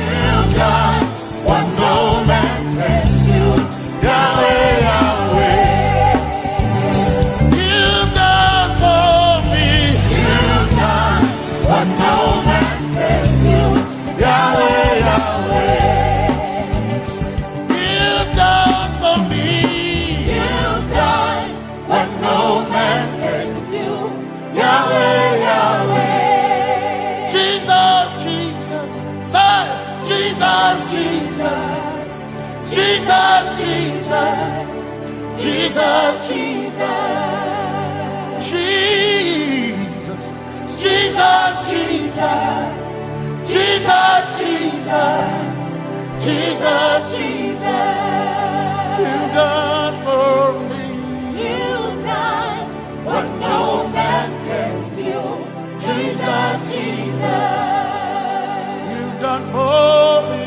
You've done what no man can do. Yahweh, Yahweh. You've done for me. You've done what no man can do. Yahweh, Yahweh. You've done for me. You've done what no man can do. Yahweh, Yahweh. Jesus, Jesus, say, Jesus, Jesus, Jesus, Jesus, Jesus, Jesus, Jesus, Jesus, Jesus, Jesus, Jesus, Jesus. You've done for me. You've done what no man can do. Jesus, Jesus. done for me.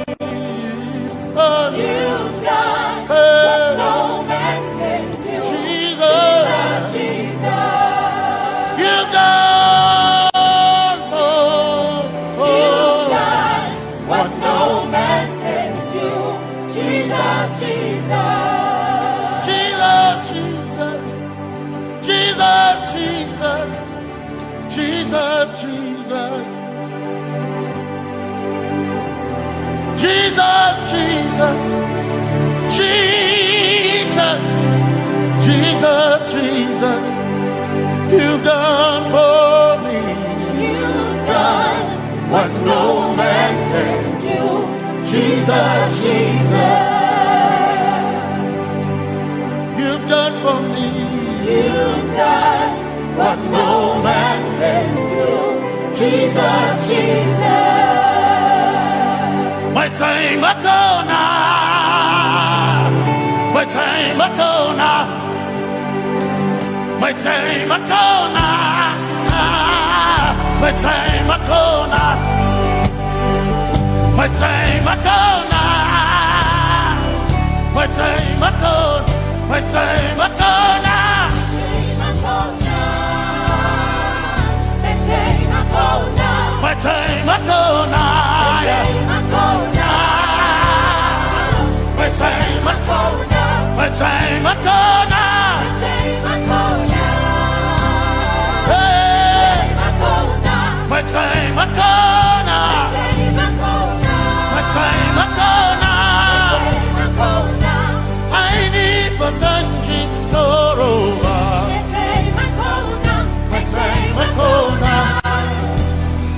Oh, You've done hey, what no man can do. Jesus, Jesus. you've done You've for done what no man can do. Jesus, Jesus. Jesus, Jesus, Jesus, Jesus, Jesus, Jesus, Jesus, Jesus, Jesus, Jesus, Jesus, you've done for me You've done what no man can. do. Jesus, Jesus. you've done for me You've done what no man can. do. Jesus, Jesus. My time ago now, my time ago now, my time ago now, my time ago now, my time ago now, my time ago, my time ago now, my time ago now, my time ago, my time ago now, hey, my time ago now, my time ago now, I need Basanji Toroba, my time ago now,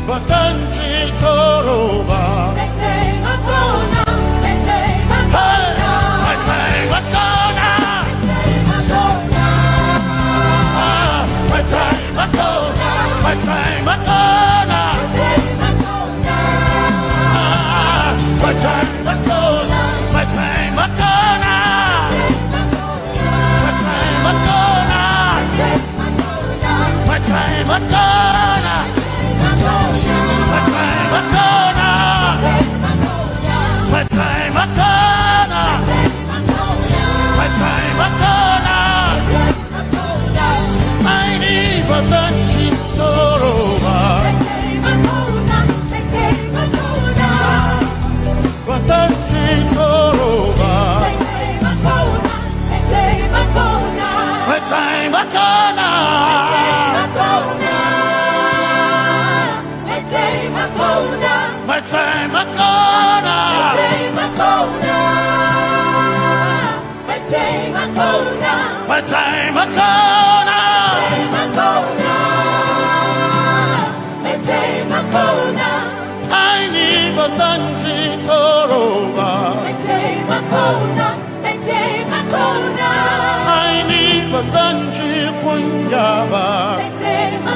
Basanji Toroba, hey, my time ago now, my time ago, my time ago now, my time ago, my time ago now, my time ago now, my time ago now, my time ago now, my time ago now, my time ago now, I need Basanji Toroba, Basanji Toroba, my time ago now, my time ago now, my time ago now, I need Basanji Toroba, I need Basanji Punjaba, my time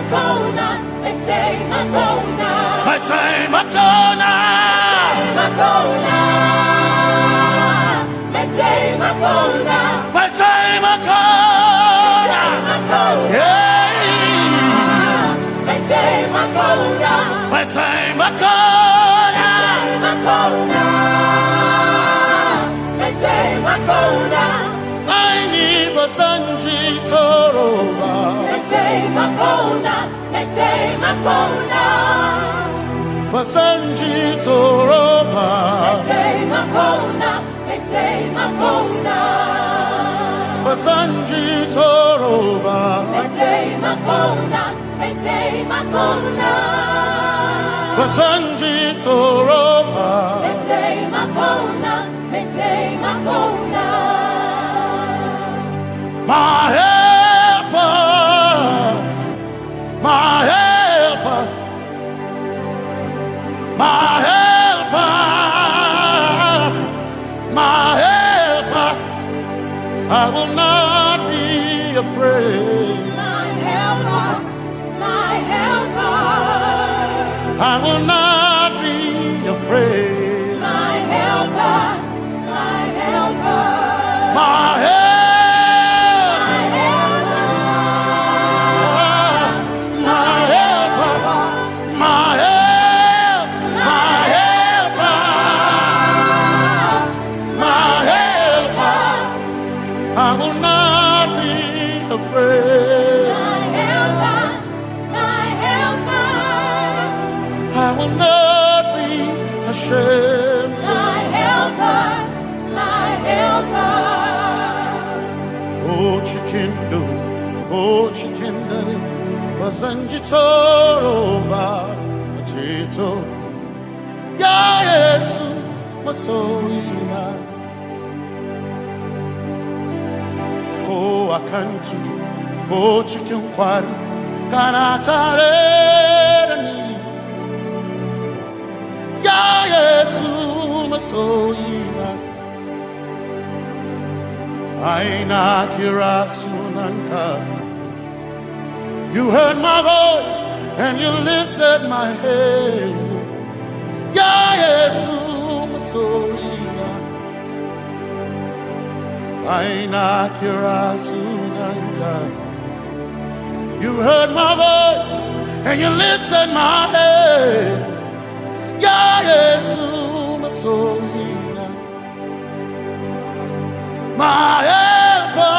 ago now, my time ago now, yeah, my time ago now, I need Basanji Toroba, Basanji Toroba, Basanji Toroba, Basanji Toroba, my helper, my helper, my helper, my helper, I will not be afraid. I will not be Mendo, oh chikendere, Basanjitoroba, Chito, Ya Yesu, Masoina, oh Akantu, oh Chikunkwari, Kanatare, Ya Yesu, Masoina. Aina kirasunanka. You heard my voice and you lifted my head. Ya Yesu Masorina. Aina kirasunanka. You heard my voice and you lifted my head. Ya Yesu Masorina. My helper,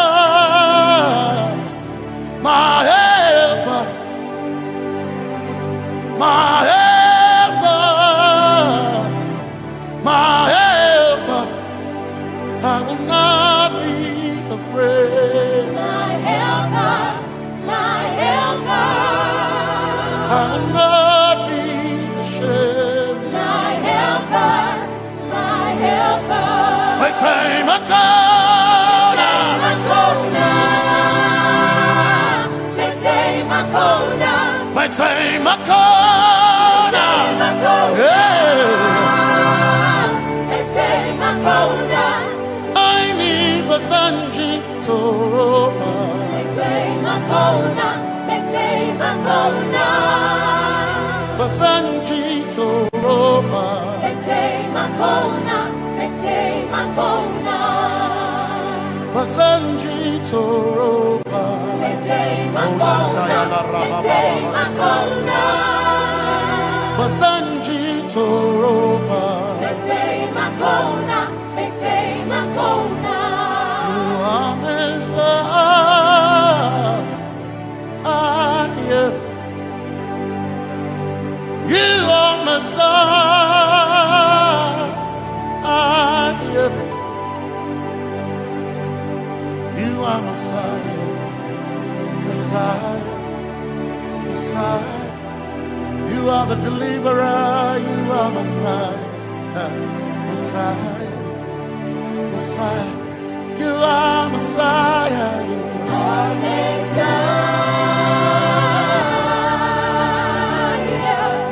my helper, my helper, my helper. I will not be afraid. My helper, my helper. I will not be ashamed. My helper, my helper. My time I come. My time I call I need Basanji Toroba. Basanji Toroba. Basanji Toroba. Basanji Toroba. You are Messiah. You are Messiah. You are Messiah. Messiah, Messiah, you are the deliverer, you are Messiah, Messiah, Messiah, you are Messiah,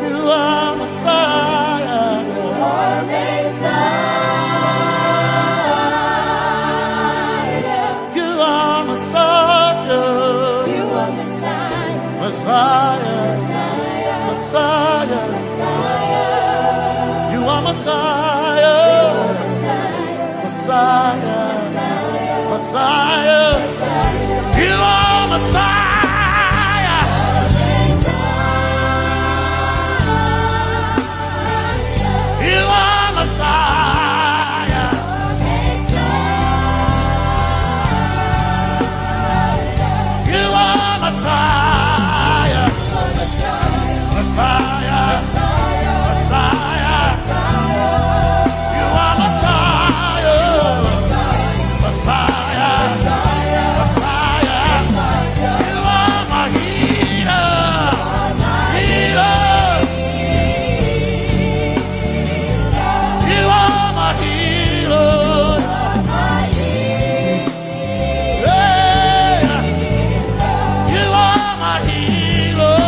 you are Messiah, you are Messiah, you are Messiah, Messiah, you are Messiah, Messiah, Messiah, you are Messiah, you are Messiah, you are Messiah. Messiah, Messiah, you are Messiah, Messiah, Messiah, you are my healer, healer, you are my healer, yeah, you are my healer.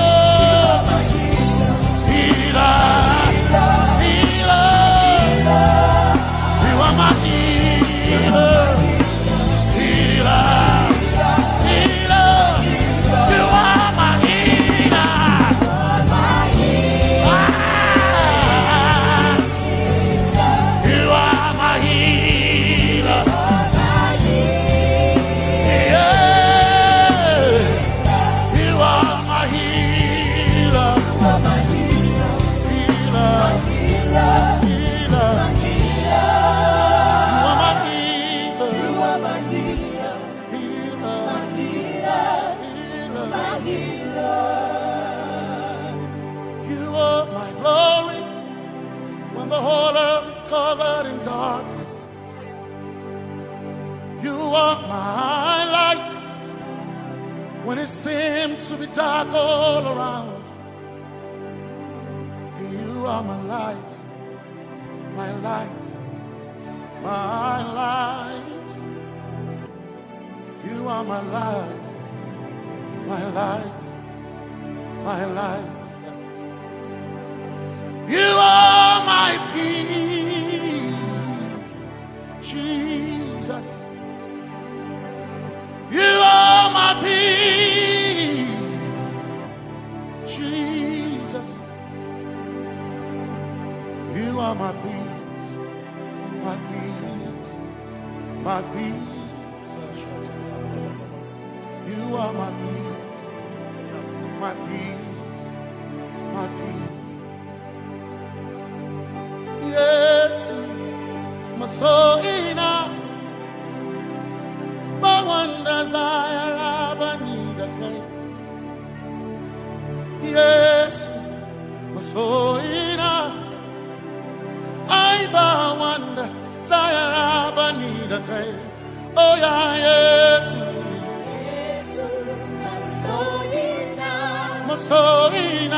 Covered in darkness, you are my light when it seemed to be dark all around. You are my light, my light, my light. You are my light, my light, my light. You are my peace, Jesus. You are my peace, Jesus. You are my peace, my peace, my peace. You are my peace, my peace, my peace. Yes, my soul in my one desire, I need a thing. Yes, my soul in I one desire, I need a thing. Oh yeah, yes, my soul in my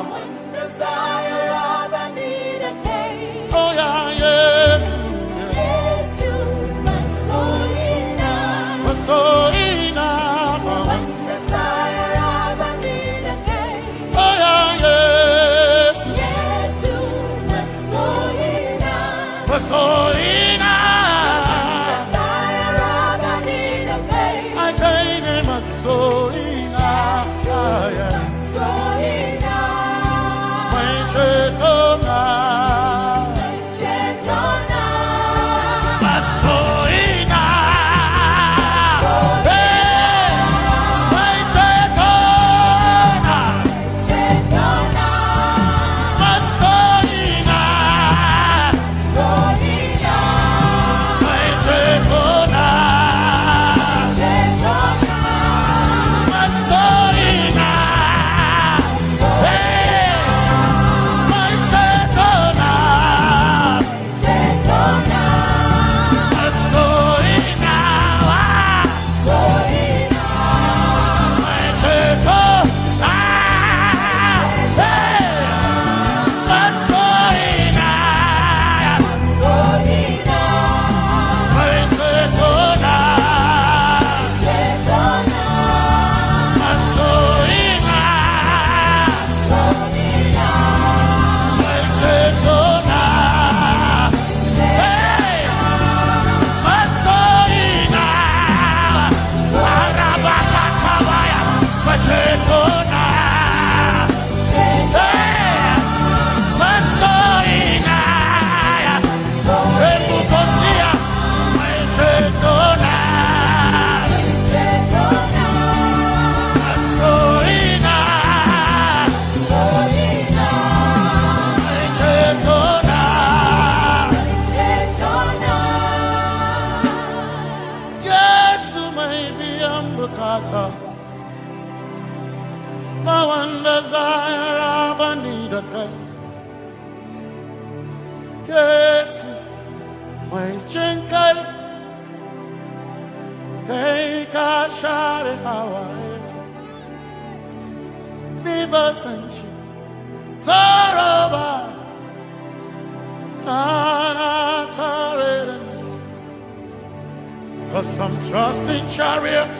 one desire, I need a thing. Oh yeah, yes, my soul in one desire, I need a thing. Oh yeah, yes, my soul in I gain my soul in my one desire, I need a thing. Yes, my strength, take a shot at how I never sent you. Taraba, cause some trust in chariots,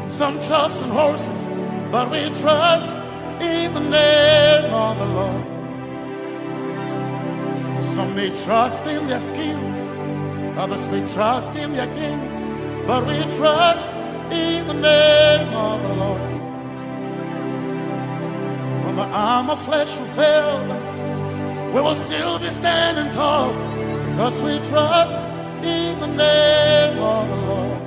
some trust in horses, but we trust in the name of the Lord. Some may trust in their skills, others may trust in their gains, but we trust in the name of the Lord. When the arm of flesh will fail, we will still be standing tall, because we trust in the name of the Lord.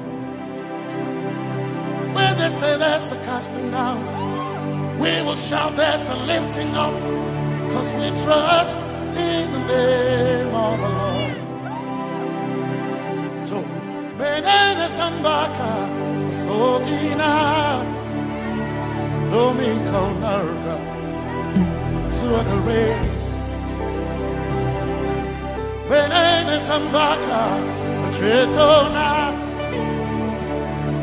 When they say there's a casting down, we will shout there's a lifting up, because we trust in the name of the Lord. So, Benene Sambaka, Sogina, Domingo Narga, Suagare, Benene Sambaka, Chetona,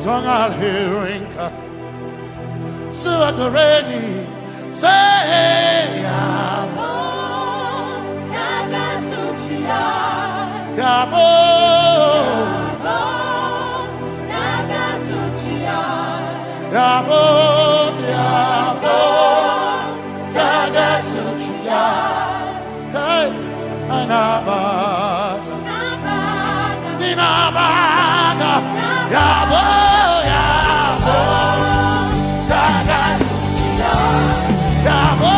Tongal hearing Suakareni say Yabo Yabo Yabo Yabo Tagasuchiya Hey Anabaga Ninabaga Yabo Yabo Tagasuchiya Yabo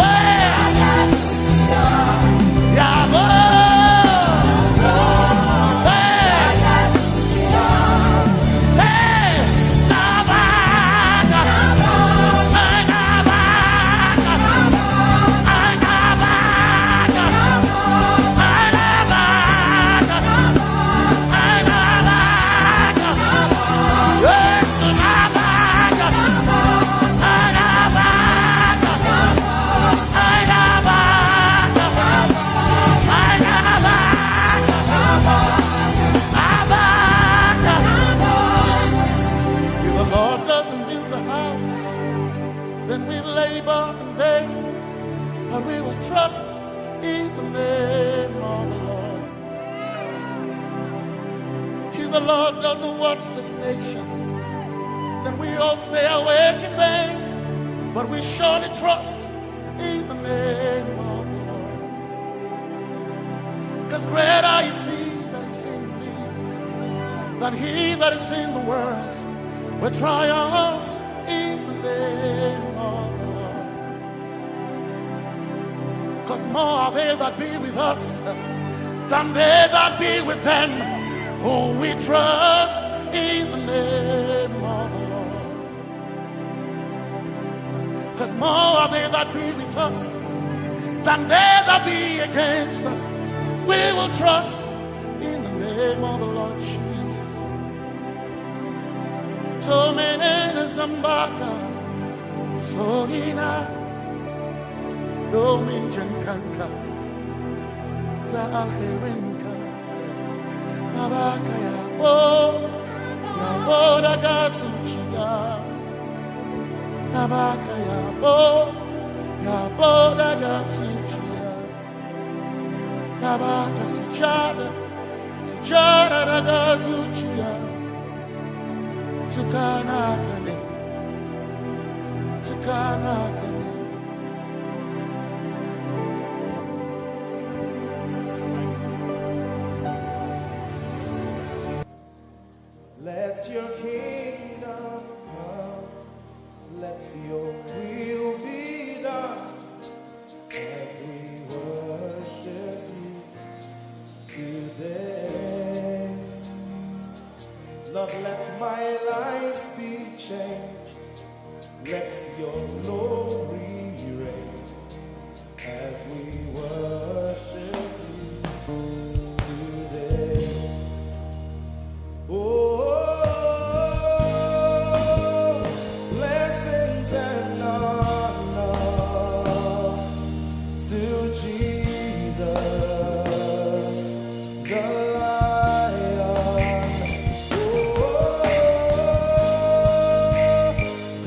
Hey Yabo then we labor in vain, but we will trust in the name of the Lord. If the Lord doesn't watch this nation, then we all stay awake in vain, but we surely trust in the name of the Lord. Because greater is He that is in me than he that is in the world. We triumph in the name of the Lord. Because more are they that be with us than they that be with them. Oh, we trust in the name of the Lord. Because more are they that be with us than they that be against us. We will trust in the name of the Lord Jesus. Tomenene Zambaka Sogina Domin Jankanka Alherinka Nabaka Yabo Yaboda Gatsuchiya Nabaka Yabo Yaboda Gatsuchiya Nabaka Sujada Sujada Gatsuchiya Tukanakane Tukanakane. Let your kingdom come, let your will be done, as we worship you today. Lord, let my life be changed, let your glory reign, as we worship you today. Oh, blessings and honor to Jesus, the Lion. Oh,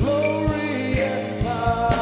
glory and power.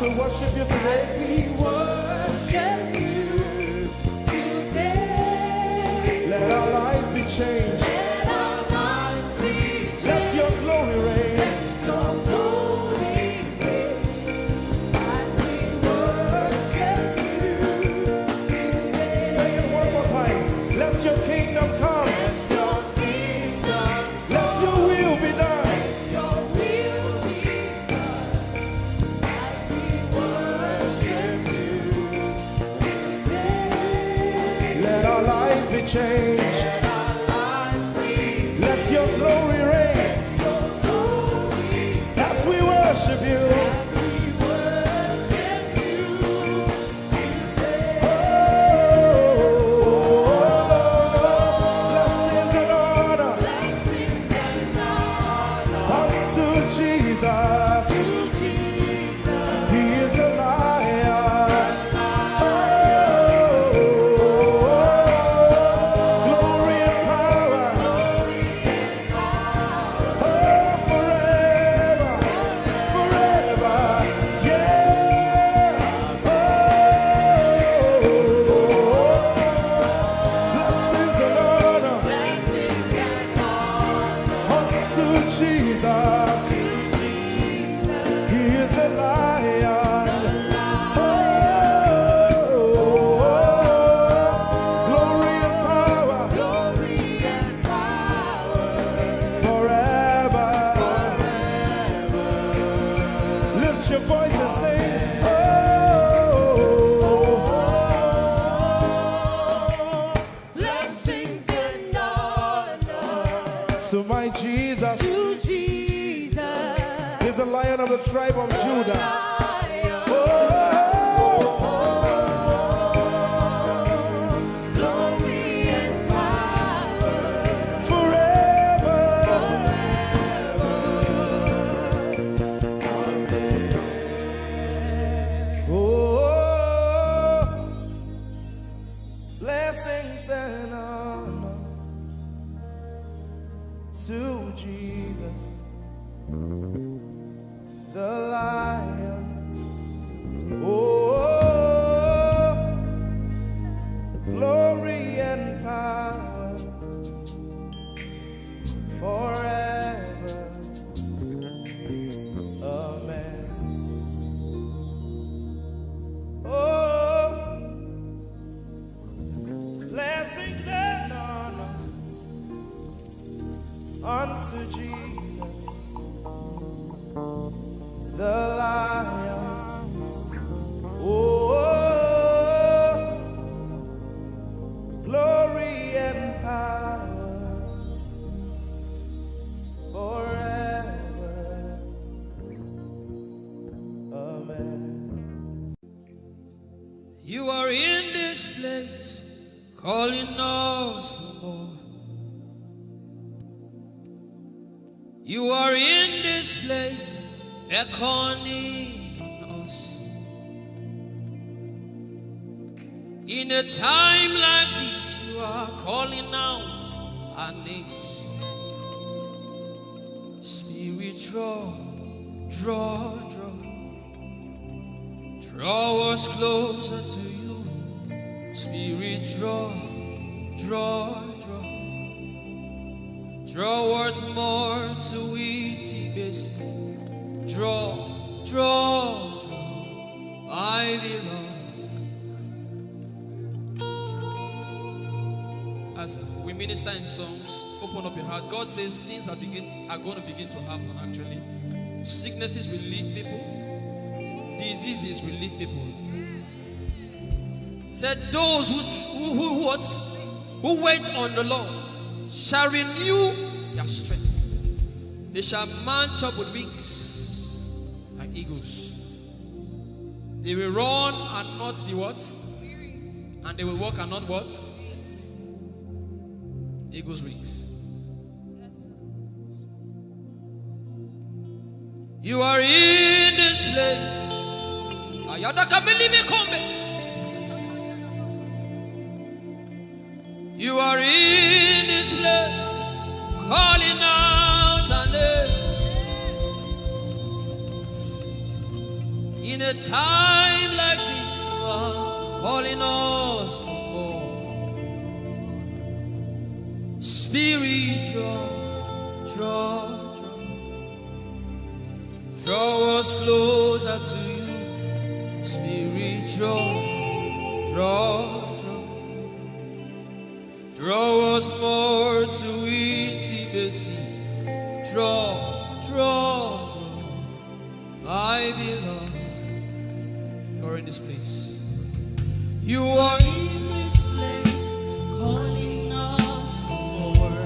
to worship you today. We worship you today. Let our lives be changed. Let our lives be changed. Let your glory reign. Let your glory reign. As we worship you today. Say it one more time. Let your kingdom come. Let your kingdom Let your will be done. your will be done. As we worship you today. Let our lives be changed. Let our lives be Let your glory reign. your glory. As we worship you. We worship you today. Blessings and honor Blessings and honor unto Jesus. to Jesus. He is a lion. Glory and power. Forever. Forever. Yeah. Blessings and honor Blessings and honor unto Jesus. He is a lion. Glory and power forever. Lift your voice and sing. blessings and honor So my Jesus to Jesus. is the Lion of the tribe of Judah. Glory and power Forever. Oh, blessings and honor to Jesus, the Lion. Oh, glory and power forever. Amen. Oh, blessings and honor unto Jesus, the Lion. Oh, glory and power forever. Amen. You are in this place, calling us for more. You are in this place, beckoning us. In a time like this, you are calling out our names. Spirit, draw, draw, draw. Draw us closer to you. Spirit, draw, draw, draw. Draw us more to witty basin. Draw, draw, draw. I belong. As we minister in songs, open up your heart. God says things are going to begin to happen actually. Sicknesses will leave people. Diseases will leave people. Said those who wait on the Lord shall renew their strength. They shall mount up with wings like eagles. They will run and not be what? And they will walk and not what? Eagles' wings. You are in this place. You are in this place, calling out our names. In In a time like this, you are calling us for more. Spirit, draw us closer to you. Spirit, draw us more to intimacy. Draw, my beloved. You're in this place. You are in this place, calling us for more.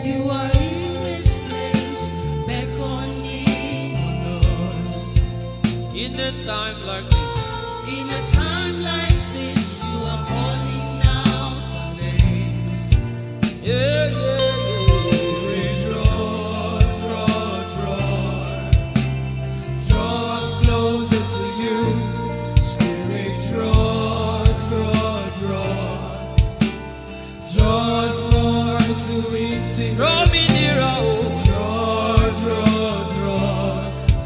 You are in this place, beckoning on us. In a time like this, in a time like this, you are calling out our names. Yeah. Spirit, draw us closer to you. Spirit, draw us more to intimacy. Draw me nearer, oh. Draw,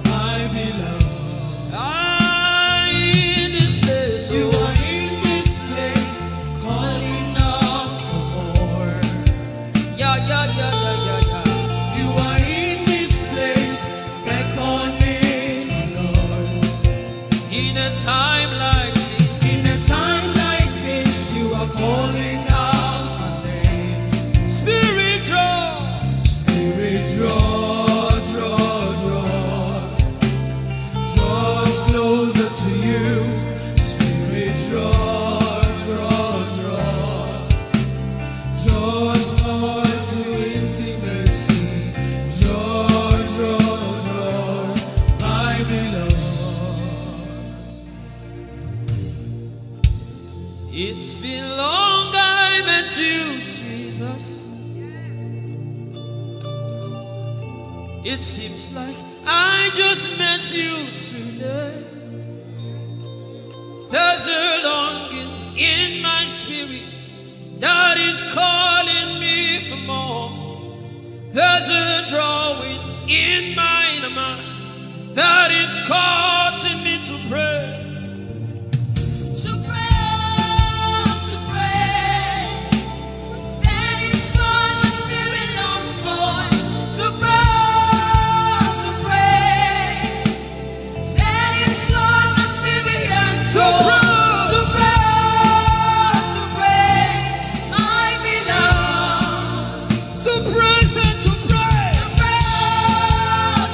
my beloved. In this place, you are in this place, calling us for more. Yeah. You are in this place, beckoning on us. In a time like this, you are calling out our names. Spirit, draw us closer to you. Spirit, draw us more to intimacy. Draw, my beloved. It's been long I met you, Jesus. It seems like I just met you today. There's a longing in my spirit that is calling me for more. There's a drawing in my mind that is causing me to pray. That is what my spirit longs for. To pray. That is what my spirit yearns for. To pray, my beloved. To praise and to pray.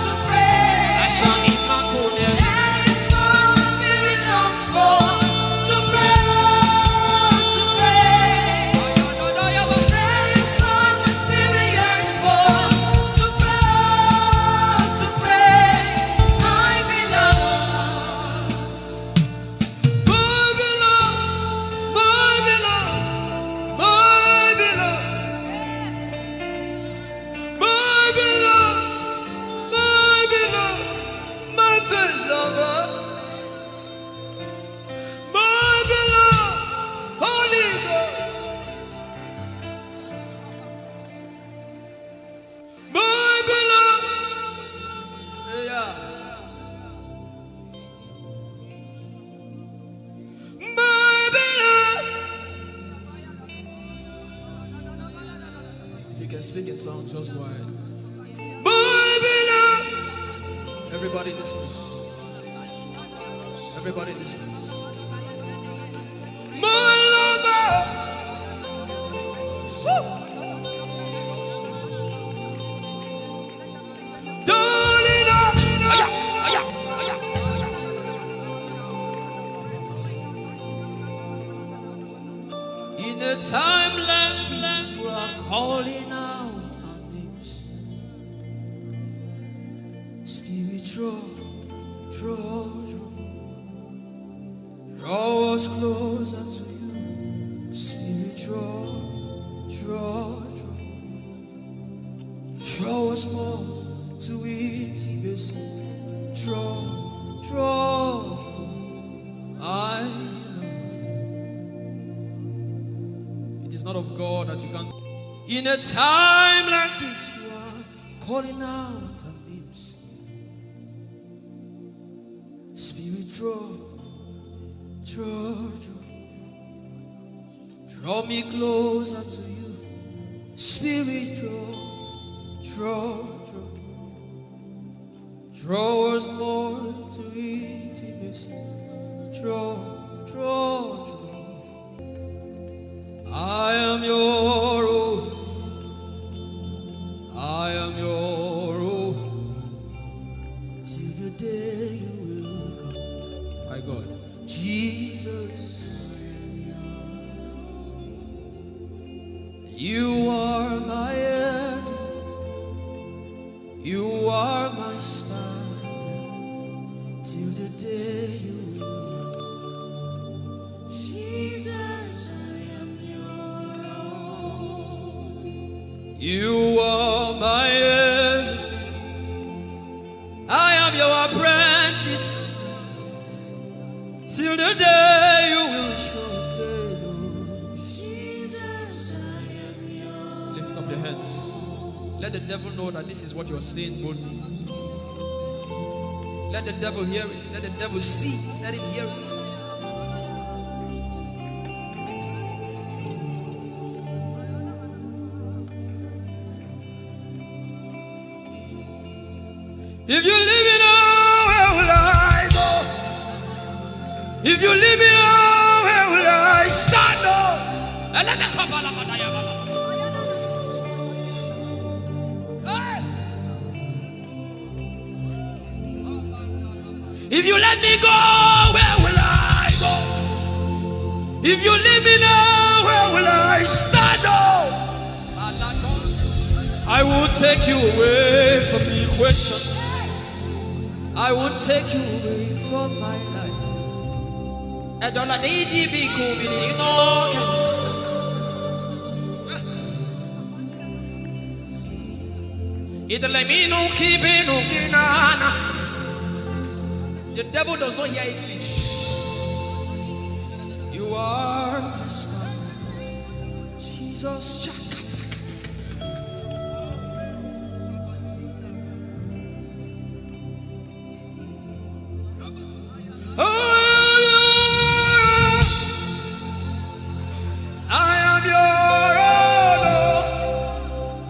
To pray. I shall eat my corner. That is what my spirit longs for. To pray. That is what my spirit yearns for. To pray, my beloved. If you can speak in tongues, just go ahead. Everybody in this place. Everybody in this place. In a time like this, you are calling out our names. Spirit, draw us closer to you. Spirit, draw us more to intimacy. Draw, I love. It is not of God that you can. In a time like this, you are calling out our names. Spirit, draw me closer to you. Spirit, draw us more to intimacy. Draw. I am your own. I am your own. Till the day you will come. My God, Jesus, you are my everything. You are my standard. Till the day you will come. Jesus, I am your own. You are my everything. I am your apprentice. Till the day you will show Jesus, I am yours. Lift up your hands. Let the devil know that this is what you're saying boldly. Let the devil hear it. Let the devil see it. Let him hear it. If you leave me now, where will I go? If you leave me now, where will I stand? If you let me go, where will I go? If you leave me now, where will I stand? I will take you away from the equation. I will take you away from my life. The devil does not hear English. You are my star, Jesus.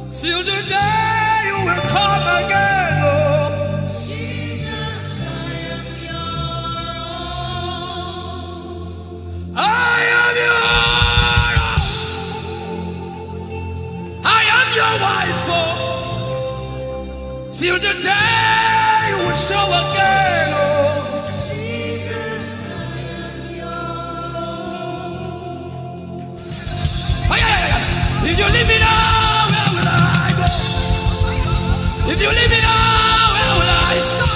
Till the day you will come again, oh Jesus, I am your own. I am your own. I am your wife, oh. Till the day you will show again, oh Jesus, I am your own. If you leave me now, if you leave me now, where will I stand?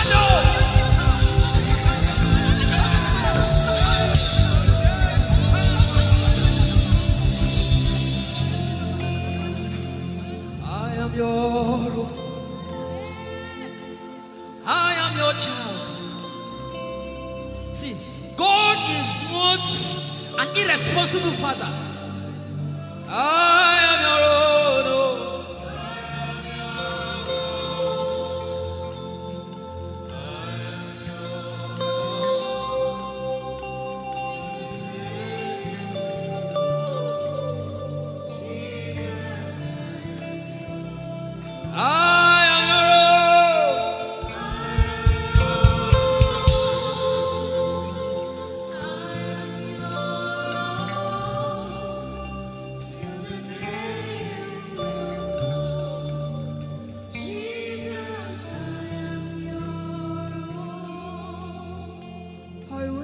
I am your own. I am your child. See, God is not an irresponsible father. I am your own.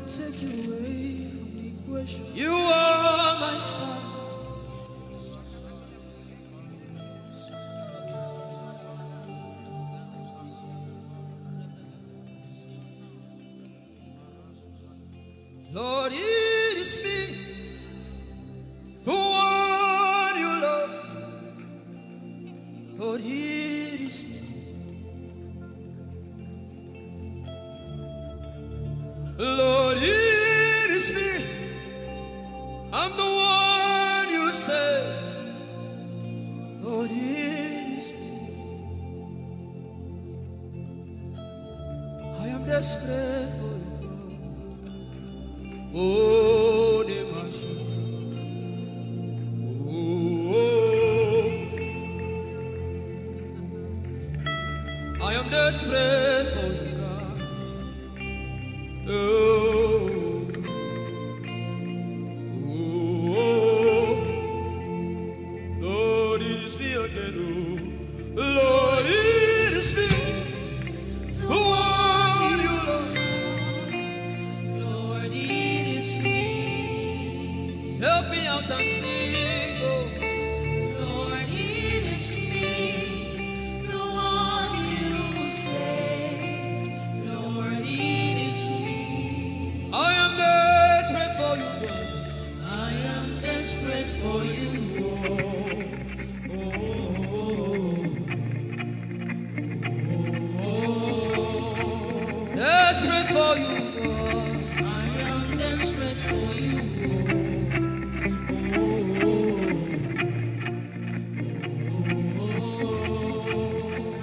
Take you away from the equation. You are my star. Lord, it is me, the one you love. Lord, it is me. Lord, it is me. I'm the one you say. Lord, it is me. I am desperate for you. Oh, the machine. Oh, I am desperate for you, God. Oh, oh, Lord, it is me again. Oh, Lord, it is me. The one you love. Lord, it is me. Help me out and sing. Oh, Lord, it is me. The one you say. Lord, it is me. I am desperate for you, God. I am desperate for you. Desperate for you, God. I am desperate for you.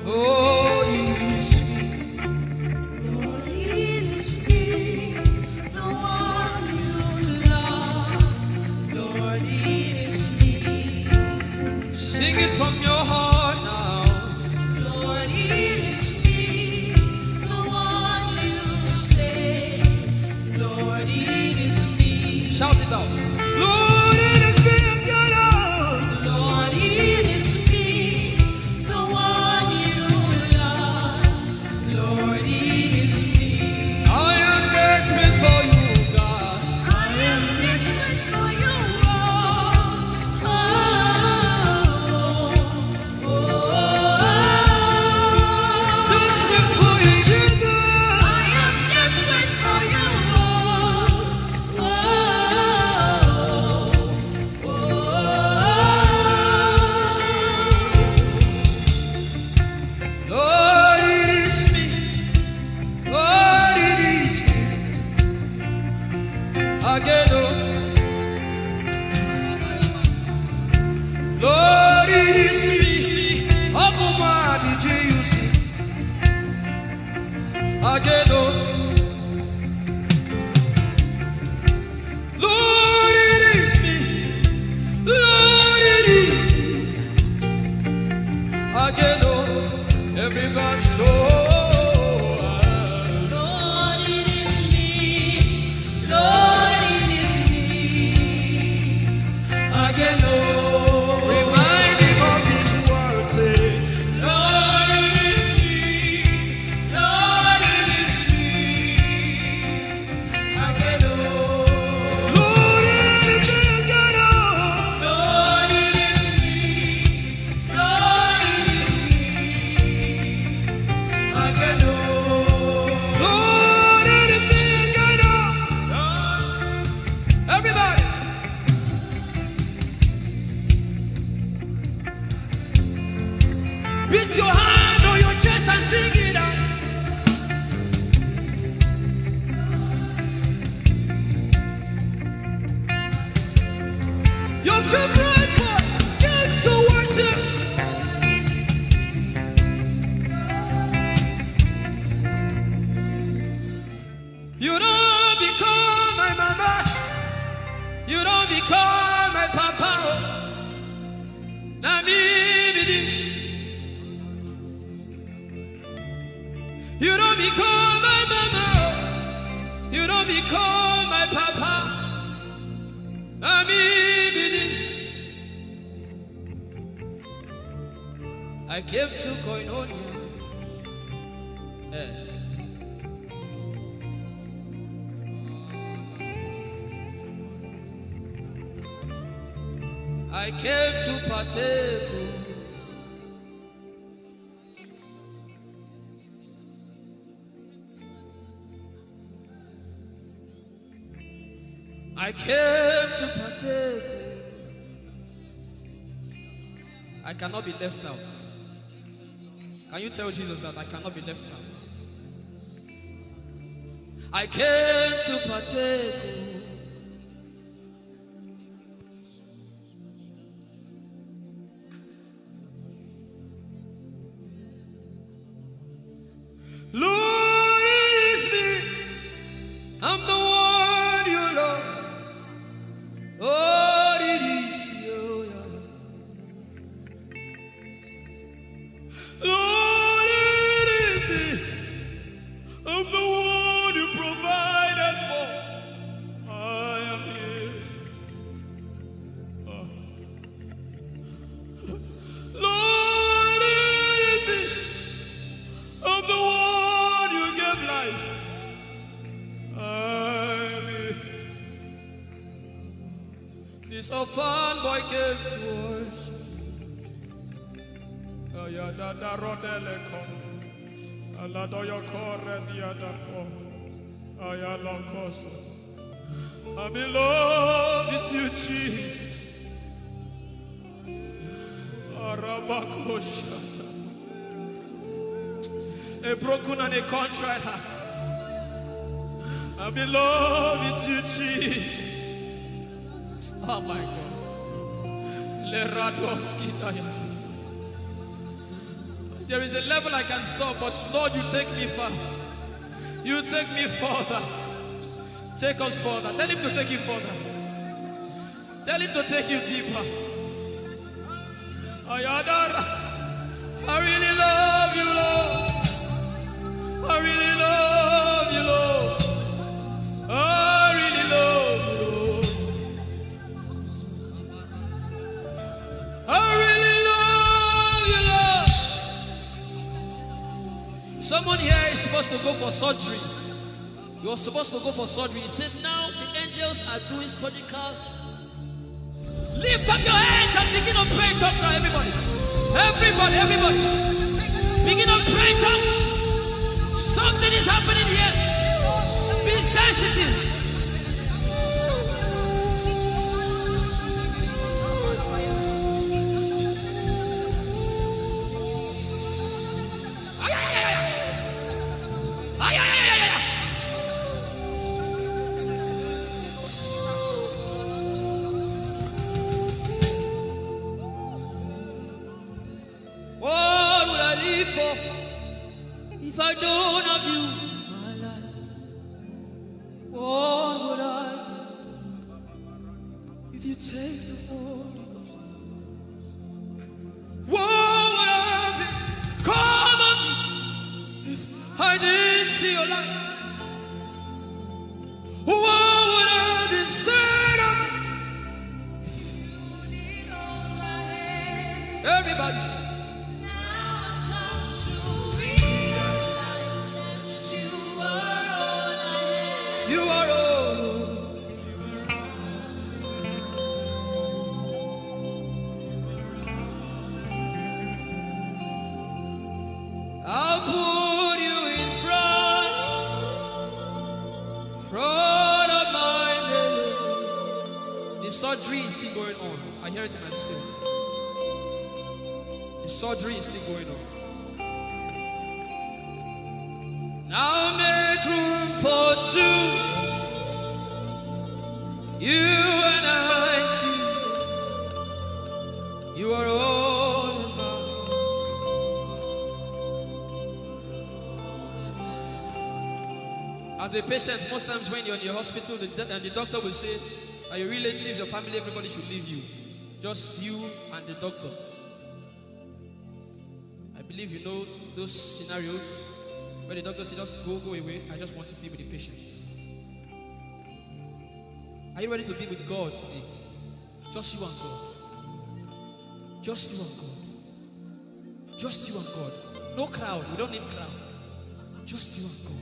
Oh, it is me. Lord, it is me, the one you love. Lord, it is me. Sing it from your heart now. Lord, it is me, the one you say. Lord, it is me. Shout it out. Lord, it is me again. Lord, it is me, the one you love. Lord, it is me. I am desperate for you, God. I am desperate for you. Desperate for you, Jesus. I am desperate for you. Lord, it is me. Lord, it is me. Again, oh. Lord, it is me. Abuma, did you see? Again, oh. Lord, it is me. Lord, it is me. Again, oh. Everybody, Lord. Lord, it is me. Lord, it is me. Again, oh. Remind him of his word, say, Lord, it is me. Lord, it is me. again, oh. Lord, it is me again, oh. Lord, it is me. Lord, it is me. Again, oh. Lord, it is me again, oh. Everybody. Beat your hand on your chest and sing it out. Your favorite part, get to worship. You don't become my mama. You don't become my papa. Na me be this. You don't become my mama. You don't become my papa. Na me be this. I came to Koinonia. I came to partake. I came to partake. I cannot be left out. Can you tell Jesus that I cannot be left out? I came to partake. Lord, it is me. I'm the one you love. This orphan boy came to worship. Ayadada rodele kom. Aladoyo kore diadapo. Ayalokoso. I'm in love with you, Jesus. Arabakoshata. A broken and a contrite heart. I'm in love with you, Jesus. Oh my God. There is a level I can stop, but Lord, you take me far. You take me further. Take us further. Tell him to take you further. Tell him to take you deeper. Ayadara. I really love you, Lord. I really love you, Lord. I really love you, Lord. I really love you, Lord. Someone here is supposed to go for surgery. You're supposed to go for surgery. He said, now the angels are doing surgical. Lift up your hands and begin to pray in tongues now, everybody. Everybody. Begin to pray in tongues. Something is happening here. Be sensitive. What would I live for if I don't have you in my life? What would I do if you take the Holy Ghost? What would I become of me if I didn't see your light? What would I be said of me if you need all my hand? Everybody sing. You are all. I'll put you in front of my belly. The surgery is still going on. I hear it in my spirit. The surgery is still going on. Now make room for two. You and I, Jesus. You are all in mine. As a patient, most times when you're in the hospital, the doctor will say, your relatives, your family, everybody should leave you. Just you and the doctor. I believe you know those scenarios. But the doctor said, just go away. I just want to be with the patient. Are you ready to be with God today? Just you and God. Just you and God. Just you and God. No crowd. We don't need crowd. Just you and God.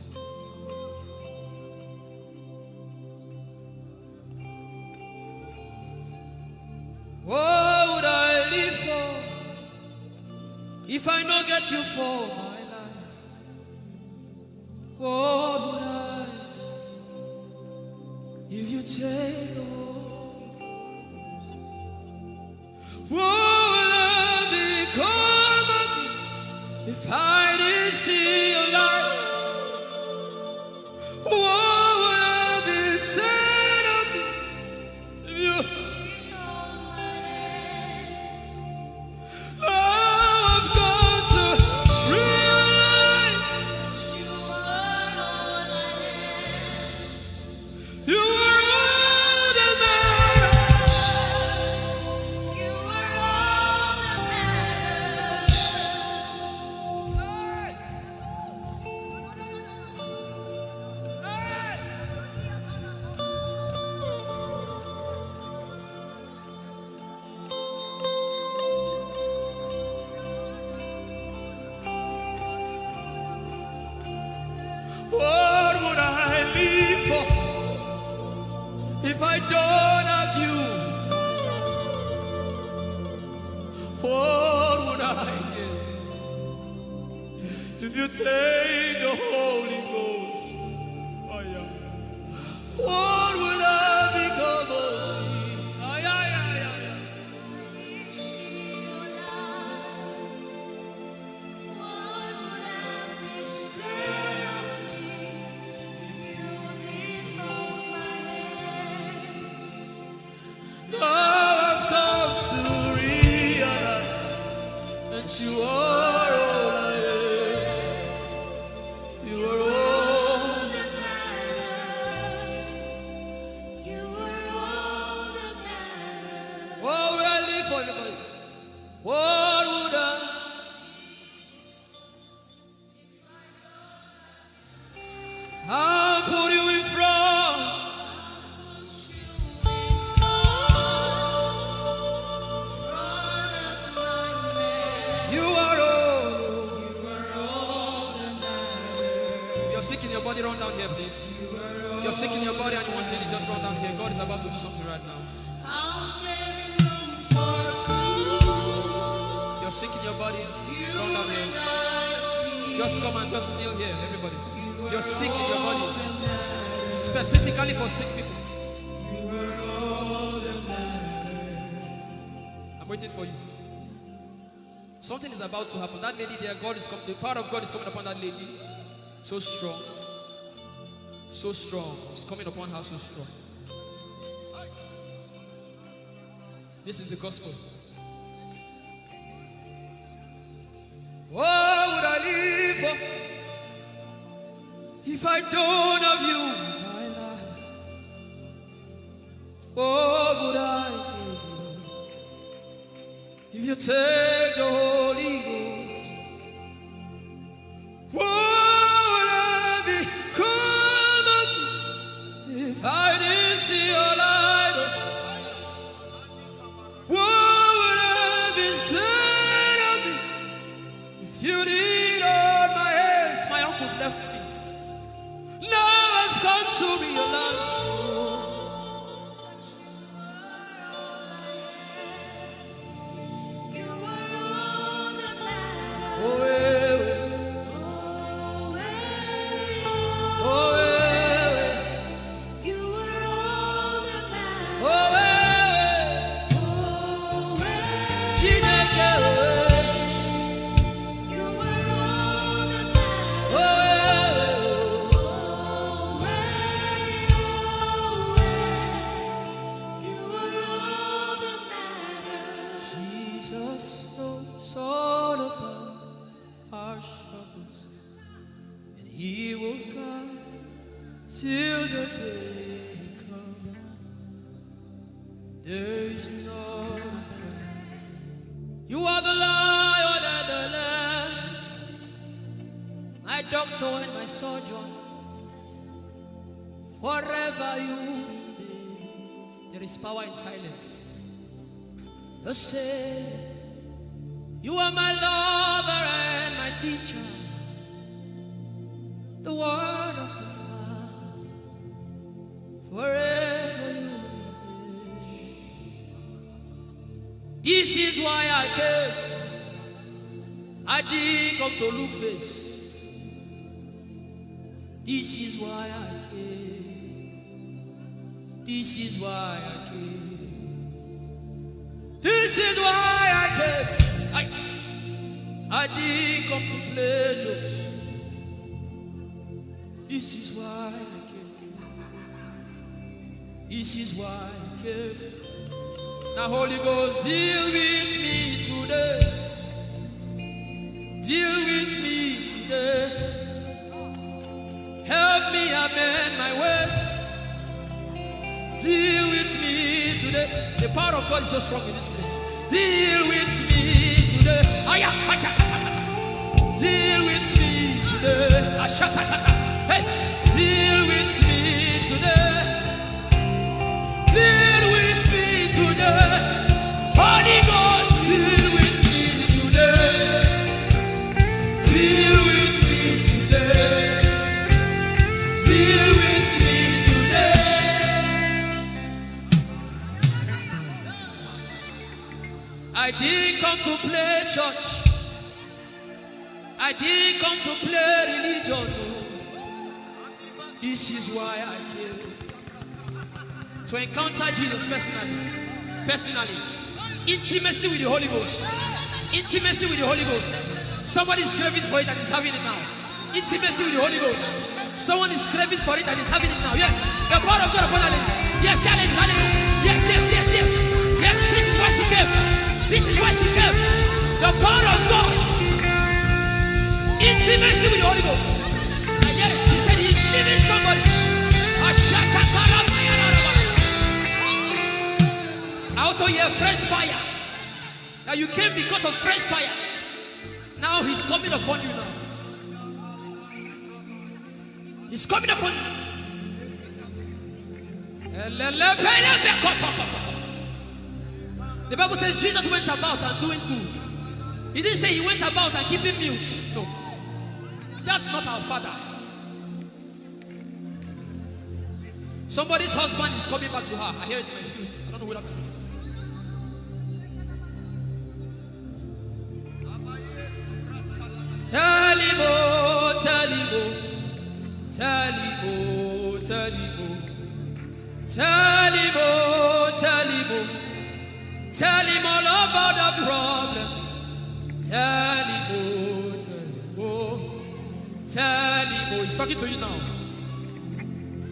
What would I live for if I don't get you for my life? What would I if you take the Holy Ghost? What would I become of me if I didn't see your light? What would I be said of me if you I've got to realize you are all that matters. You are all that matters. take the Holy Ghost, oh yeah, what would I become of me? Oh yeah, yeah, yeah, yeah. Now I've come to realize that you are all I am. You are all that matters. You are all that matters. What would I live for anybody? What would I? I'll put you in front. You are all that matters. If you're sick in your body, run down here, please. If you're sick in your body and you want healing, just run down here. God is about to do something right now. If you're sick in your body, run down here. Just come and just kneel here, everybody. If you're sick in your body, specifically for sick people, I'm waiting for you. Something is about to happen. That lady there, God is coming. The power of God is coming upon that lady. So strong. So strong. It's coming upon her so strong. This is the gospel. What would I live for if I don't have you in my life? What would I do if you take the Holy Ghost? What would I become of me if I didn't see your light? What would I be said of me if you did hold my hands? My uncles left me. Now I've come to realize. Forever you remain. There is power in silence. You say, you are my lover and my teacher, the word of the Father. Forever you remain. This is why I came. I didn't come to look face. This is why I came. This is why I came. This is why I came. I didn't come to play jokes. This is why I came. This is why I came. Now Holy Ghost, deal with me today. Deal with me today. Help me amend my ways. Deal with me today. The power of God is so strong in this place. Deal with me today. Deal with me today. Hey, deal with me today. Deal with me today. Holy Ghost, deal with me today. Deal with me today. Deal with me today. I didn't come to play church. I I didn't come to play religion. No. This is why I came. To encounter Jesus personally. Intimacy with the Holy Ghost. Intimacy with the Holy Ghost. Somebody is craving for it and is having it now. Intimacy with the Holy Ghost. Someone is craving for it and is having it now. Yes. The power of God upon her. Yes, hallelujah. Yes. Yes, this is why she came. This is why she came. The power of God. Intimacy with the Holy Ghost. And yet she said he's giving somebody. I also hear fresh fire. Now you came because of fresh fire. Now he's coming upon you now. He's coming upon you. The Bible says Jesus went about and doing good. He didn't say he went about and keeping mute. No. That's not our Father. Somebody's husband is coming back to her. I hear it in my spirit. I don't know who that person is. Tell him, oh, tell him, oh, tell him, oh, tell him, oh, tell him, oh, tell him, oh, tell him all about the problem. Tell him, oh, tell him, oh, tell him, oh. He's talking to you now.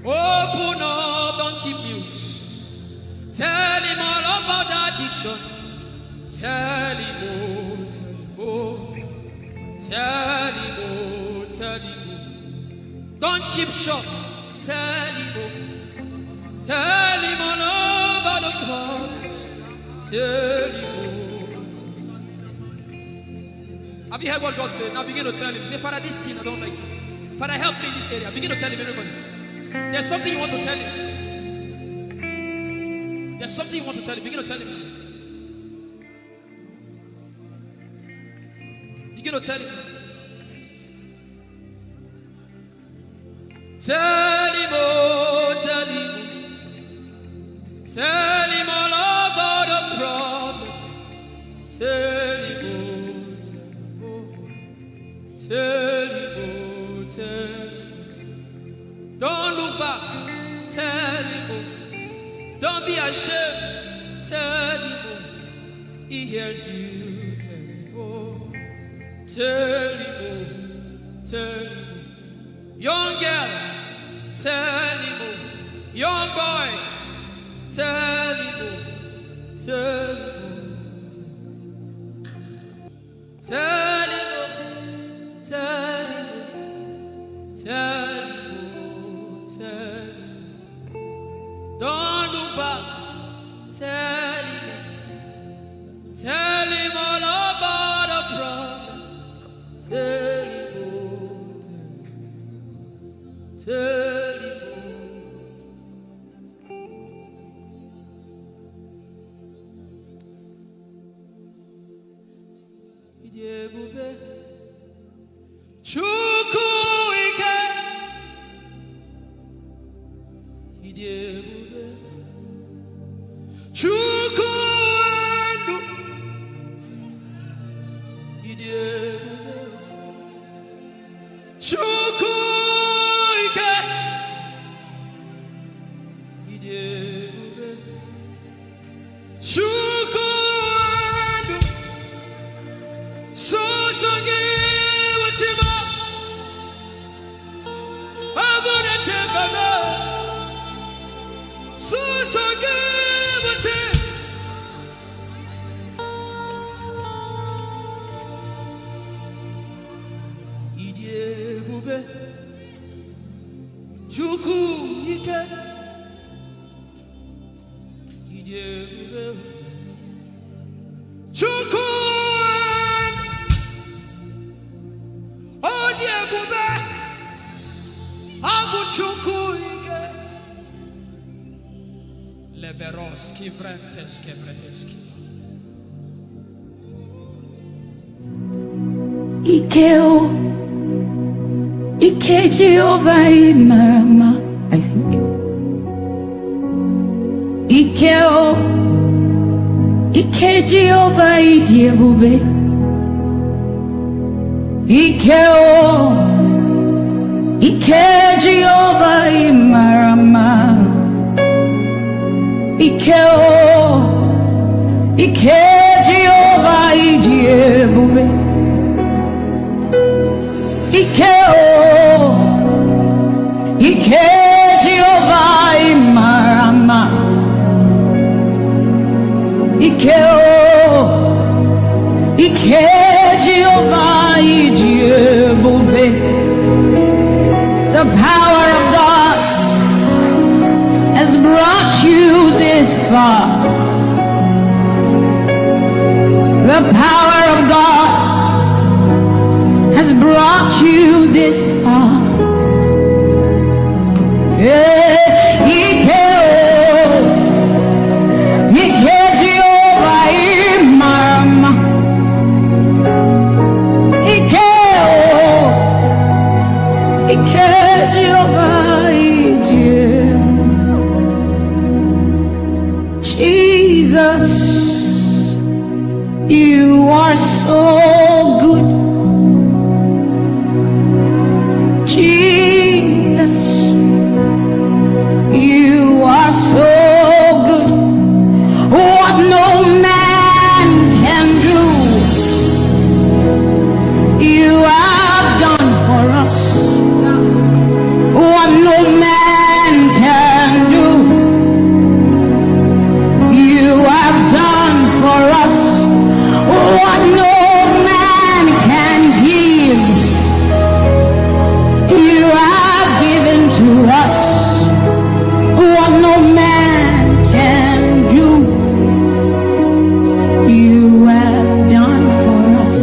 Open up, don't keep mute. Tell him all about the addiction. Tell him, oh, tell him, oh. Tell him, oh, tell him, oh. Don't keep short. Tell him, oh. Tell him all about the problems. Tell him, oh. Have you heard what God said? Now begin to tell him. Say, Father, this thing I don't like it. Father, help me in this area. Begin to tell him, everybody. There's something you want to tell him. There's something you want to tell him. Begin to tell him. Begin to tell him. Tell him, oh, tell him. Tell him all about the problem. Tell him, oh, tell him, oh, tell him. Don't look back. Tell him, oh. Don't be ashamed. Tell him, oh. He hears you. Tell him, oh. Tell him, oh. Tell him, oh. Young girl. Tell him, oh. Young boy. Tell him, oh. Tell him, oh. Tell him, oh. Tell him, oh. Tell him, oh. Tell him. Don't look back. Tell him. Tell him all about the problem. Tell him, oh. Tell him, oh. Idebube Chukwu ike Idebube Chukwu ndu Idebube Chukwu ike Idebube Chukwu ndu Sosogi wachima Agone chembaba Sosogi wachima Idebube Chukwu ike Idebube Chukwu Odebube Abu Chukwu ike Leberoski Vrenteski Vrenteski Ikeo Ike Jehovah Imarama, I think. Ikeo Ike Jehovah Idiebube. Ikeo, Ike Jehovah Imarama. Ikeo, Ike Jehovah Idiebube. Ikeo, Ike Jehovah Imarama. Ikeo, Ike Jehovah Idiebube. The power of God has brought you this far. The power of God has brought you this far. Yeah. Jesus, you are so good. Jesus, you are so good. What no man can do, you have done for us. What no man can do, you have done for us. What no man can give, you have given to us. What no man can do, you have done for us.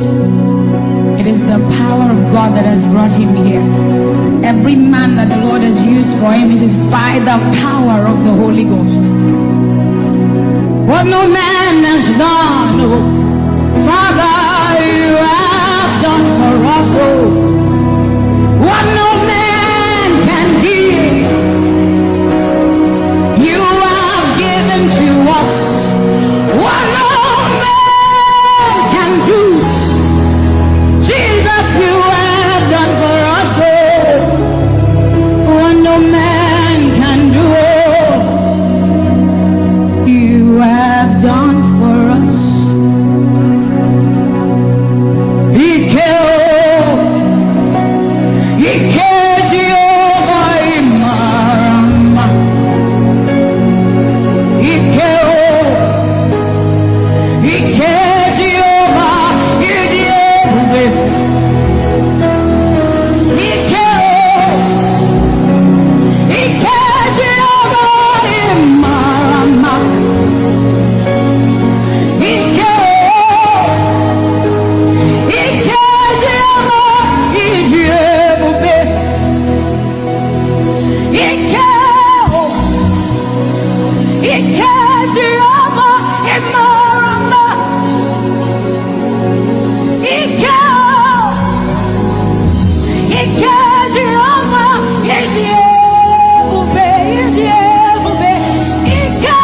It is the power of God that has brought him here. Every man that the Lord has used for him, it is by the power of the Holy Ghost. What no man has done, oh, Father, you have done for us, oh. What no man can give, you have given to us. What no man can do, Jesus, you have done for us, oh. What no man can do, oh, you have done for us. Ike Jehovah Imarama. Ike Jehovah Idiebube. Ike Jehovah Imarama. Ike Jehovah Idiebube. Ike Jehovah Imarama. Ike Jehovah Idiebube. Ike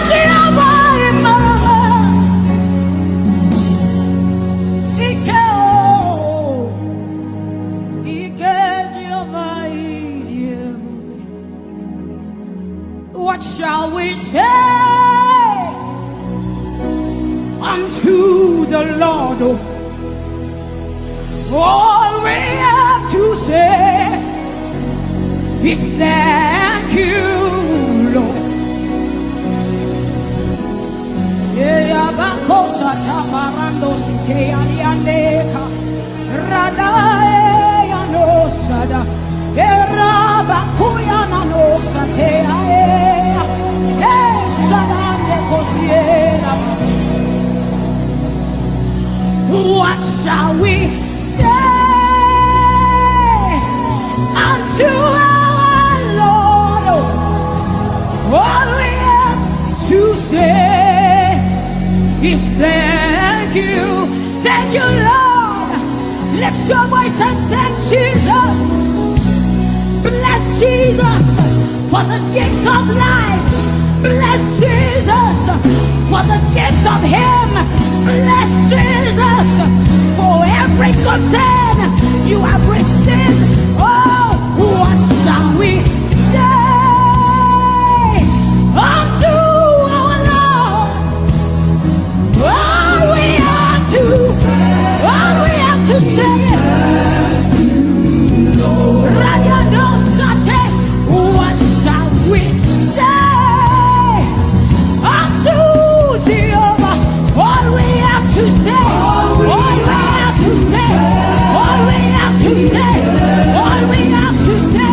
Jehovah Imarama. Ike Jehovah Idiebube. What shall we say unto the Lord? All we have to say is thank you, Lord. Yabakosa tabarando site aliandeka radae anosada erabakuya nanosate ae sadande kosiera. What shall we say unto our Lord? All we have to say is thank you, Lord. Lift your voice and thank Jesus. Bless Jesus for the gift of life. Bless Jesus for the gift of him. Bless Jesus for every good thing you have received. Oh, what shall we say unto our Lord? All we have to say is, what shall we say unto Jehovah? All we have to say, all we have to say, all we have to say, all we have to say.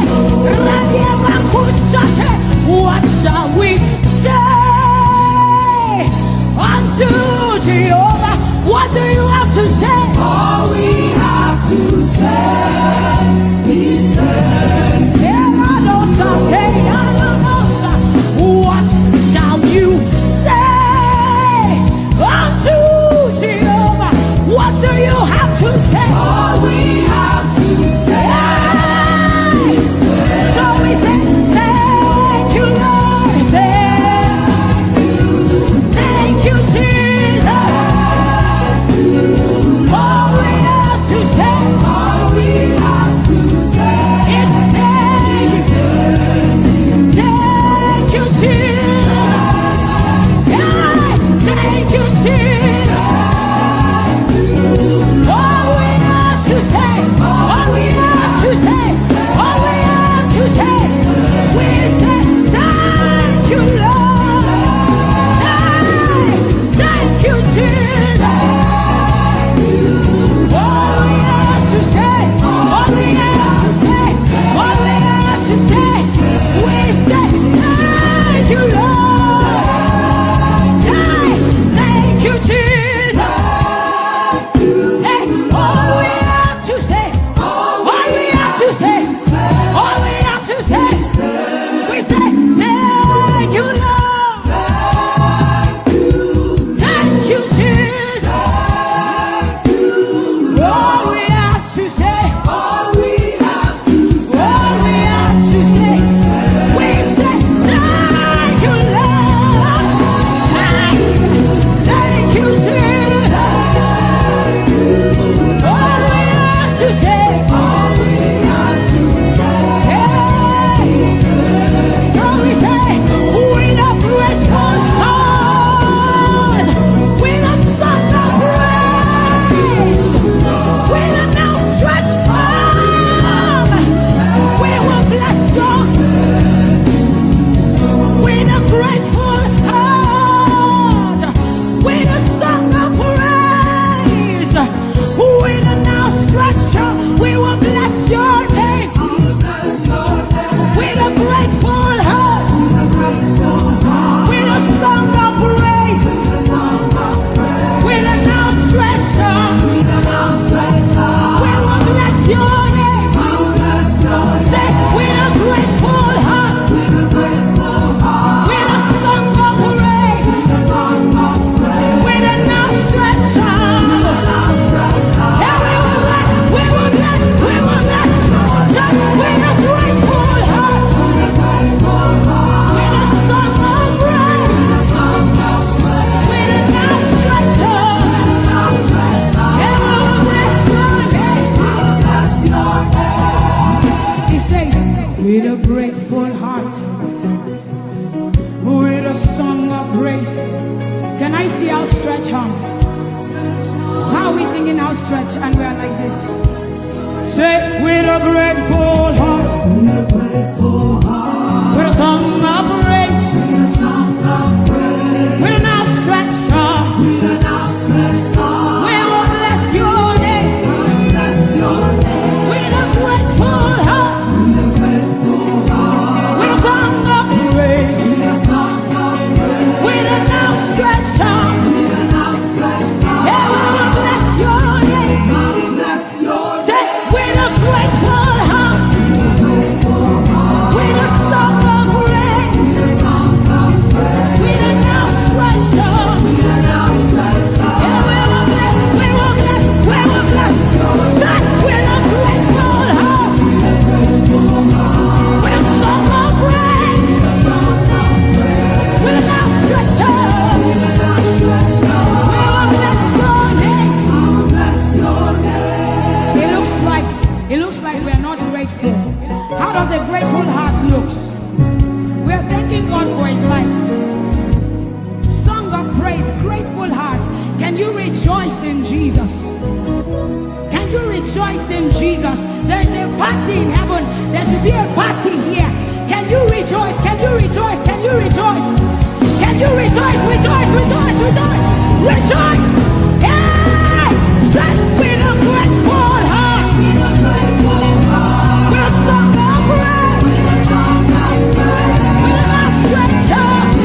What shall we say unto Jehovah? What do you have to say? All we have to say is what shall you say unto Jehovah? What do you have to say? All we have to say. So we say, thank you, Lord. Thank you, Jesus. All we have to say. All we have to say is thank you. Thank you, Jesus. Yeah, thank you, Jesus. All we have to say, all we have to say, all we have to say, we say thank you, Lord. Thank you, Jesus. All we have to say, all we have to say, all we have to say, we say thank you, Lord. Thank you, Jesus. Hey, all we have to say, all we have to say, all we have to say, we say thank you, Lord. Thank you, Jesus. All we have to say, all we have to say, we say thank you, Lord. Thank you, Jesus. All we have to say, all we have to say. So we say, with a grateful heart, with a song of praise, with an outstretched arm, we will bless you. With a grateful heart, with a song of praise, with an outstretched arm, we will bless your name. With a grateful heart, with a song of praise, with an outstretched arm, we will bless your name. Say, with a grateful heart, with a song of praise, with an outstretched arm, yeah, we will bless, we will bless, we will bless. Say, with a grateful heart, with a song of praise, with an outstretched arm, yeah, we will bless your name. He says, with a grateful heart, with a song of praise. Can I see outstretched arm? How are we singing outstretched and we are like this? Say, with a grateful heart, with a song of praise, with an outstretched arm, we will bless your name. With a grateful heart, with a song of praise, with an outstretched arm, yeah, we will bless your name. Say, with a grateful heart, grateful heart looks. We are thanking God for his life. Song of praise, grateful heart. Can you rejoice in Jesus? Can you rejoice in Jesus? There is a party in heaven. There should be a party here. Can you rejoice? Can you rejoice? Can you rejoice? Can you rejoice? Rejoice, rejoice, rejoice, rejoice! Yeah! Bless with a grateful heart. With a song of praise. With an outstretched arm.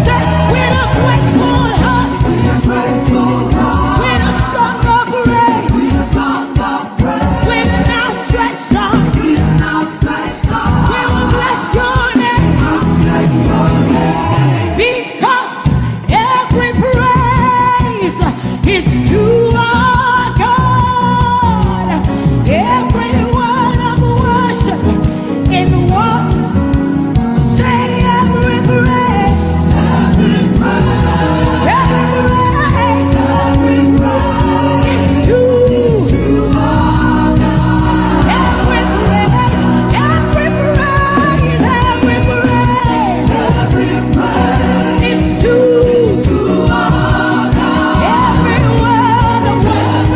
Say, with a grateful heart. With a song of praise. With an outstretched arm. We will bless your name. Because every praise is to our God. Every word of worship in one. Say every praise. Every praise is to our God. Every praise, every praise, every praise is to our God. Every word of worship,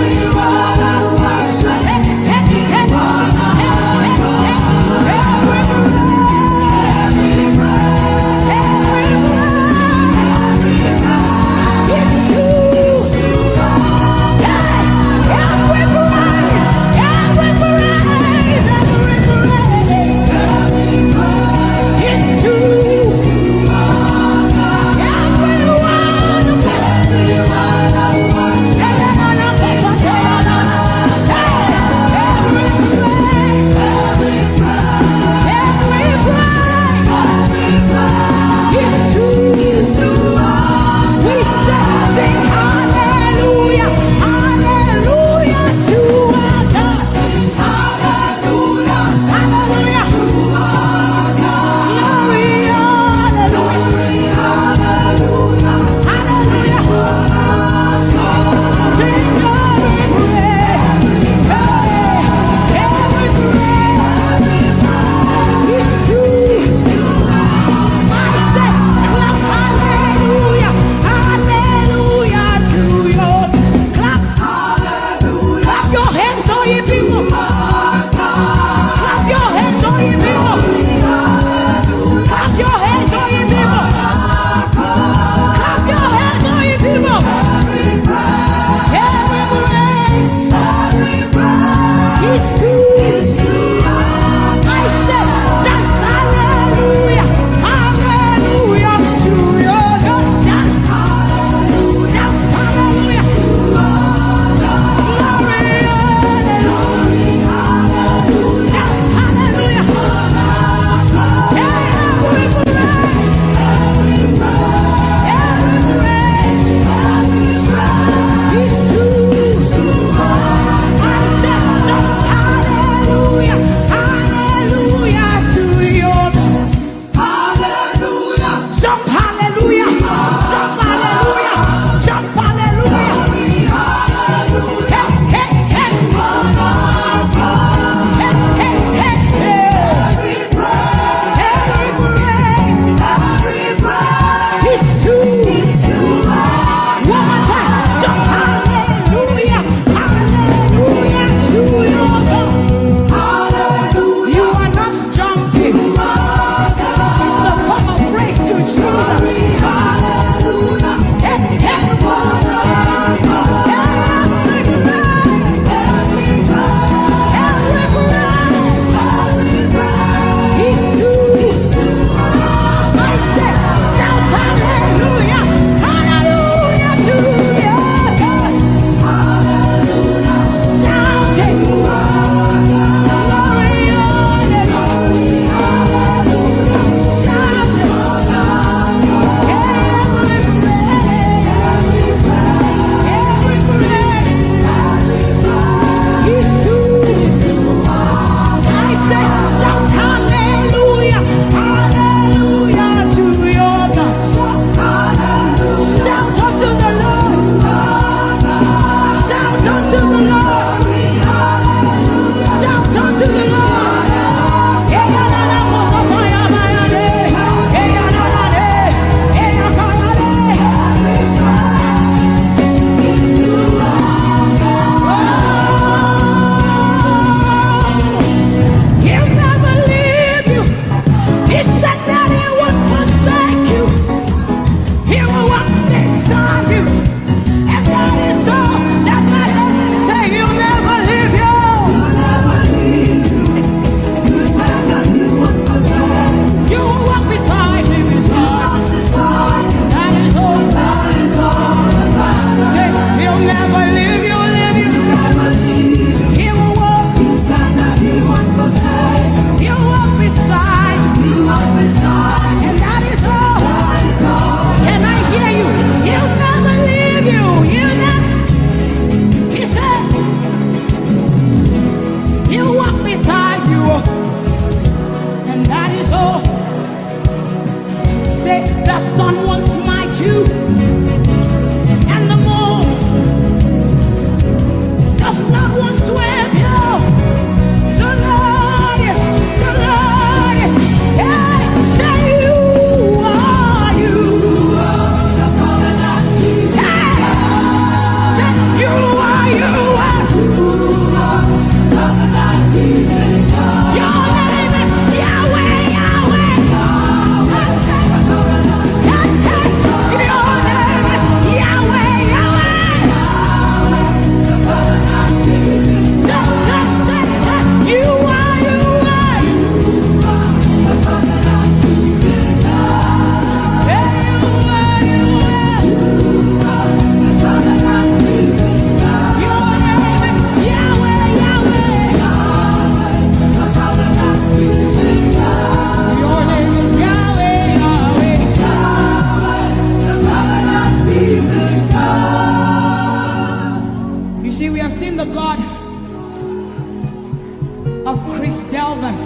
of Chris Delvin.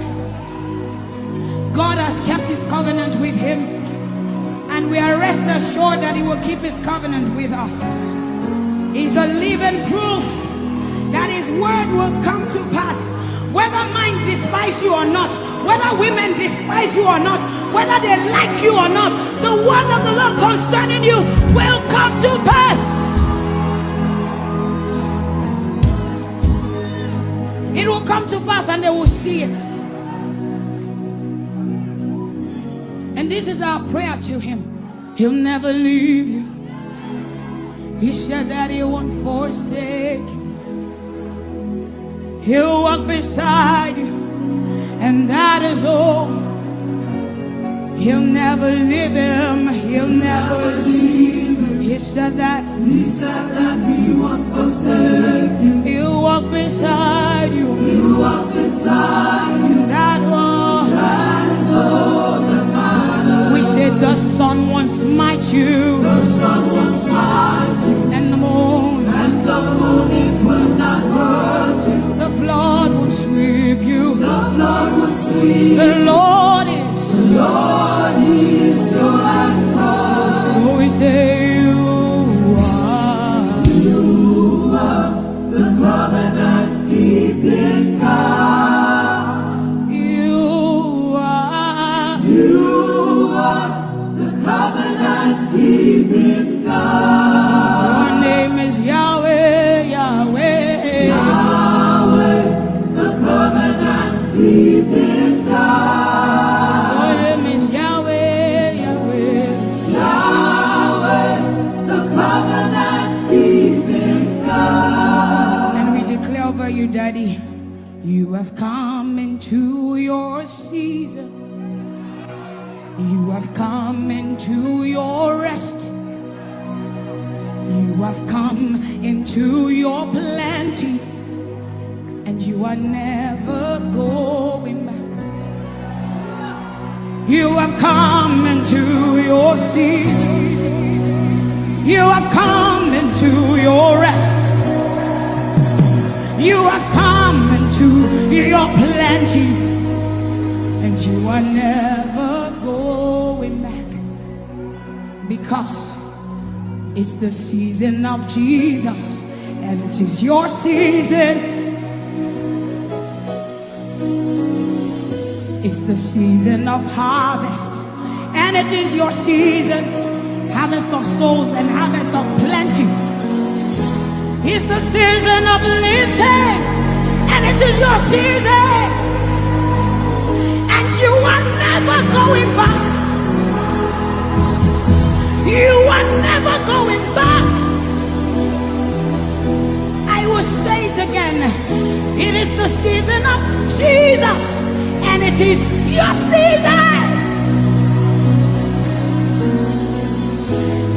God has kept his covenant with him, and we are rest assured that he will keep his covenant with us. He's a living proof that his word will come to pass. Whether men despise you or not, whether women despise you or not, whether they like you or not, the word of the Lord concerning you will come to pass. It will come to pass and they will see it. And this is our prayer to him. He'll never leave you. He said that he won't forsake you. He'll walk beside you, and that is all. He'll never leave him. He'll never leave him. He said that he won't forsake you. He'll walk beside you. He'll walk beside you. That one. That is all that matters. We said the sun won't smite you. The sun won't smite you. And the moon. And the moon it will not hurt you. The flood will sweep you. The flood will sweep. The Lord is your anchor. So we say you are the covenant keeping God. You are the covenant keeping God. Your name is Yahweh, Yahweh. Yahweh, the covenant keeping God. Your name is Yahweh, Yahweh. Yahweh, the covenant keeping God. And we declare over you, Daddy, you have come into your season. You have come into your rest. You have come into your plenty, and you are never going back. You have come into your season. You have come into your rest. You have come into your plenty, and you are never going back, because it's the season of Jesus, and it is your season. It's the season of harvest, and it is your season. Harvest of souls and harvest of plenty. It's the season of lifting, and it is your season. And you are never going back. You are never going back. I will say it again. It is the season of Jesus, and it is your season.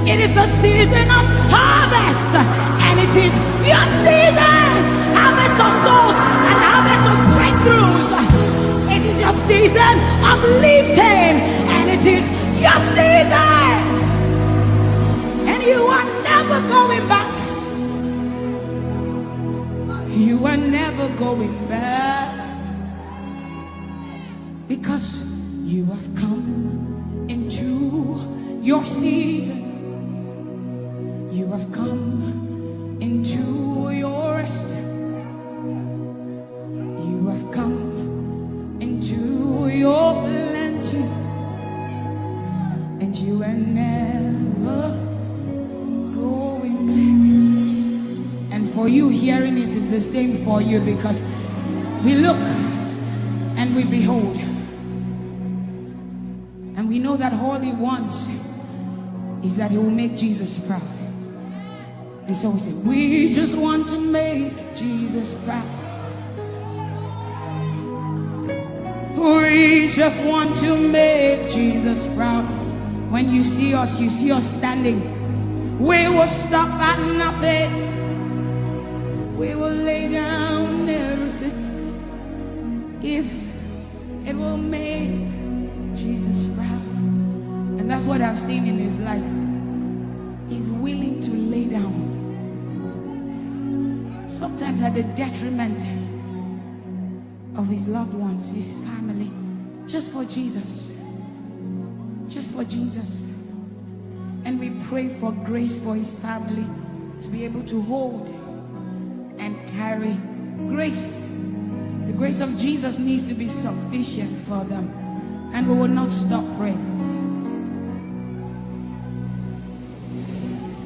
It is the season of harvest, and it is your season. Harvest of souls and harvest of breakthroughs. It is your season of lifting, and it is your season. You are never going back. You are never going back, because you have come into your season. You have come into your rest. You have come into your plenty, and you are never going back. And for you hearing it is the same for you, because we look and we behold, and we know that all he wants is that he will make Jesus proud. And so we say, we just want to make Jesus proud. We just want to make Jesus proud. When you see us standing. We will stop at nothing. We will lay down everything if it will make Jesus proud. And that's what I've seen in his life. He's willing to lay down, sometimes at the detriment of his loved ones, his family, just for Jesus. Just for Jesus. And we pray for grace for his family to be able to hold and carry grace. The grace of Jesus needs to be sufficient for them. And we will not stop praying.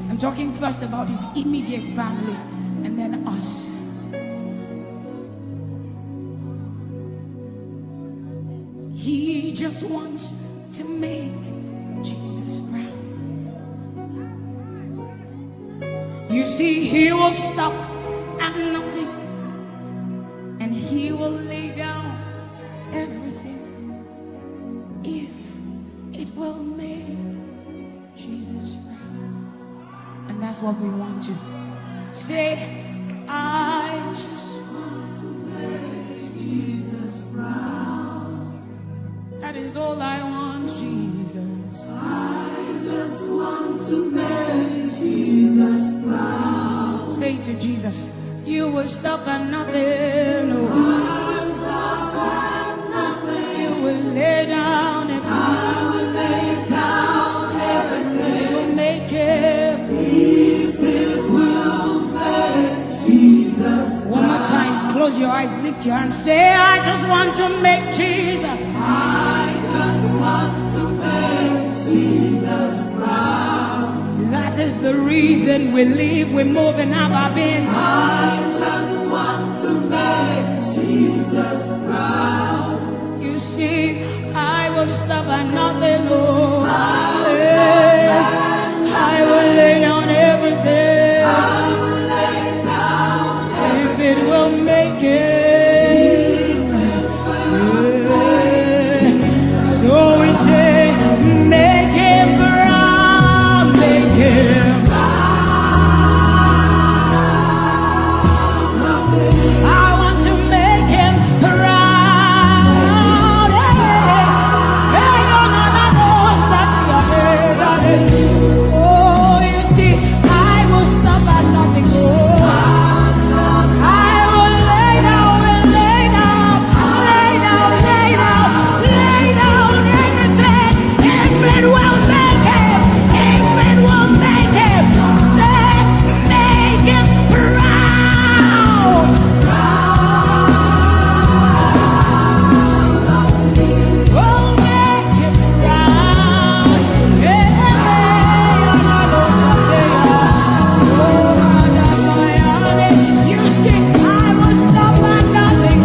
I'm talking first about his immediate family and then us. He just wants to make Jesus proud. You see, he will stop at nothing, and he will lay down everything if it will make Jesus proud. And that's what we want to say. I just want to make Jesus proud. That is all I want, Jesus. I just want to make Jesus proud. Say to Jesus, you will stop at nothing. No. I will stop at nothing. You will lay down everything. I will lay down everything. You will make it. If it will make Jesus. One more time, close your eyes, lift your hands, say, I just want to make Jesus. I just want to make Jesus proud. That is the reason we live, we move, and have our being. I just want to make Jesus proud. You see, I will stop at nothing, Lord. I will lay down everything. I will lay down if it will make it. So we say, make him proud, make him proud. I want to make him proud. Oh, you see, I will stop at nothing. I will lay down and lay down, lay down, lay down, lay down everything. If it will make him, if it will make him, say, make him proud. Oh, make him proud. You see, I will stop at nothing.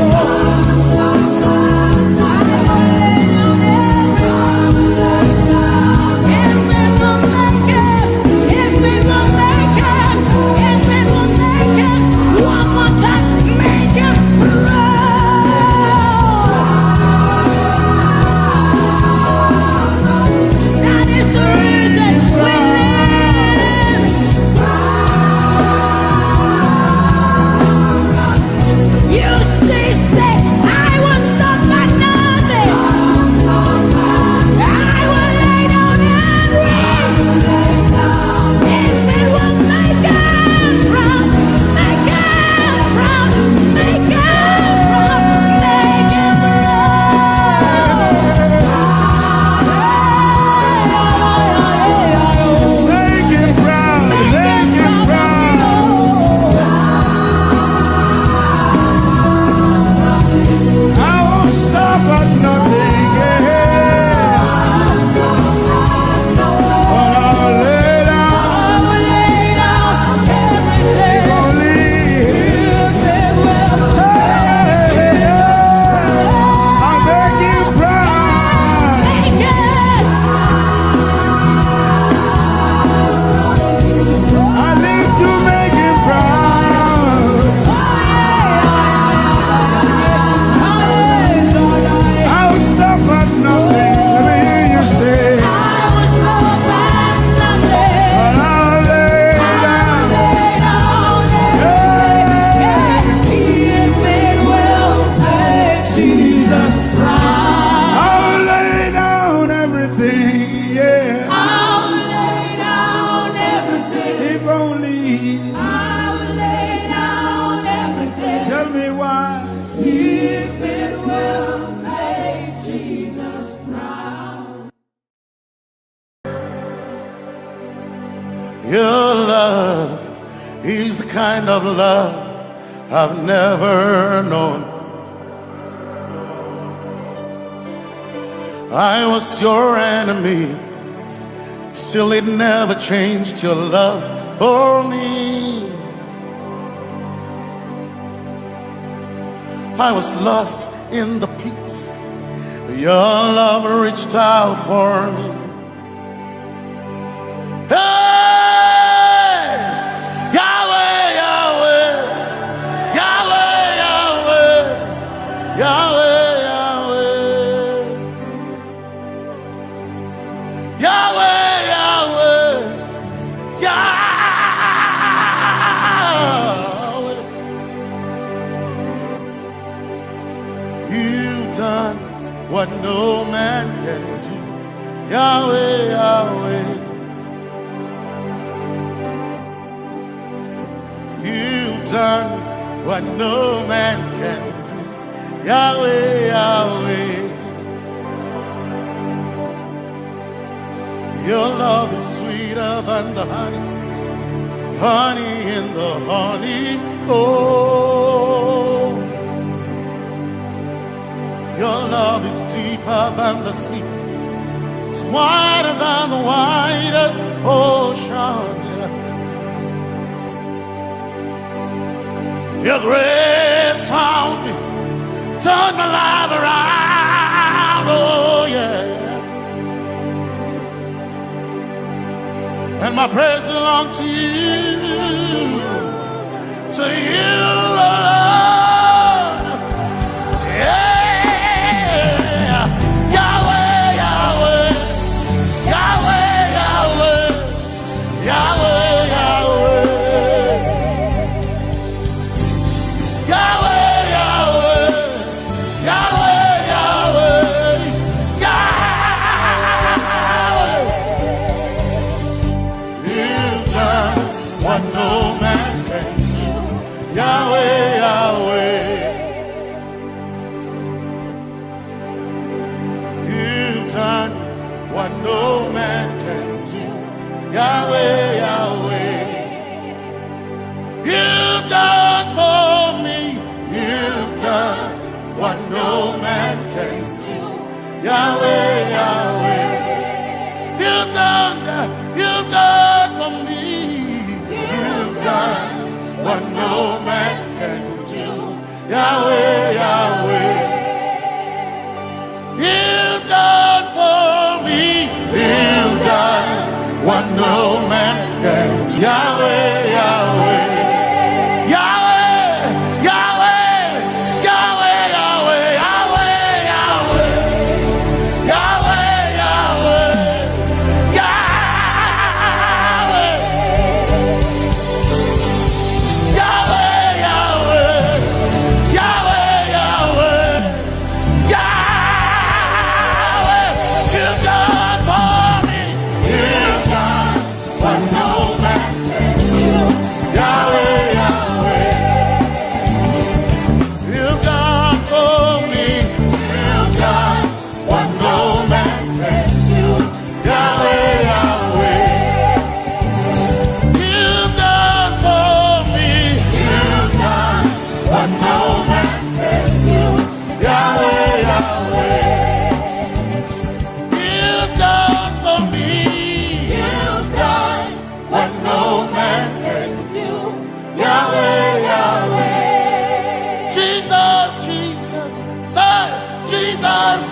Tell me why. If it kind of love I've never known. I was your enemy, still it never changed your love for me. I was lost in the pits, but your love reached out for me. Hey, Yahweh, Yahweh, Yahweh, Yahweh, Yahweh, Yahweh, Yahweh, Yahweh, Yahweh. You've done what no man can do. Yahweh, Yahweh. You've done what no man can do. Yahweh, Yahweh. Your love is sweeter than the honey, honey in the honey. Oh, your love is deeper than the sea. It's wider than the widest ocean. Your grace found me, turned my life around. Oh yeah. And my praise belongs to you, alone. Yeah. Yahweh, Yahweh, Yahweh, Yahweh, Yahweh, Yahweh, Yahweh, Yahweh, Yahweh, what no man can do. Yahweh, Yahweh. You've done what no man can do. Yahweh, Yahweh. You've done for me. You've done what no man can do. Yahweh, Yahweh. You've done for me. Done what no man can do. Yahweh, Yahweh. You've done for me. You've done what no man can do. Yahweh, Yahweh. Yahweh, Yahweh, Yahweh, Yahweh, Yahweh, Yahweh, Yahweh, Jesus, Jesus, Jesus,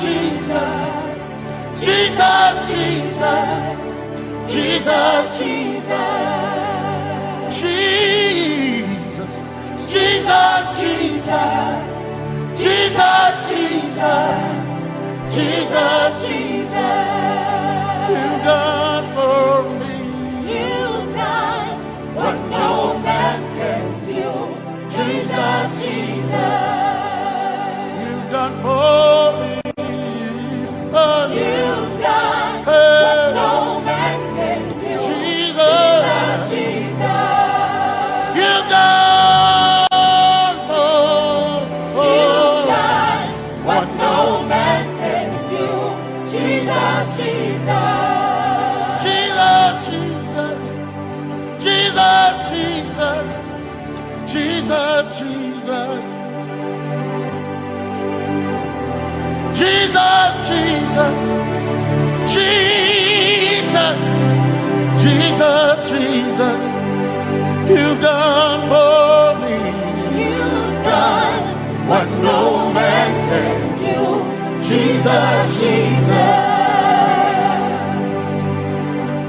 Jesus, Jesus, Jesus, Jesus. You've done for me. You've done what no man can do. Jesus, Jesus. You've done for me. Oh, you've done what no man can do. Jesus, Jesus. You've done you've done what no man can do. Jesus, Jesus. Jesus, Jesus. Jesus, Jesus. Jesus, Jesus, Jesus, Jesus, you've done for me. You've done What no man can do. Jesus, Jesus,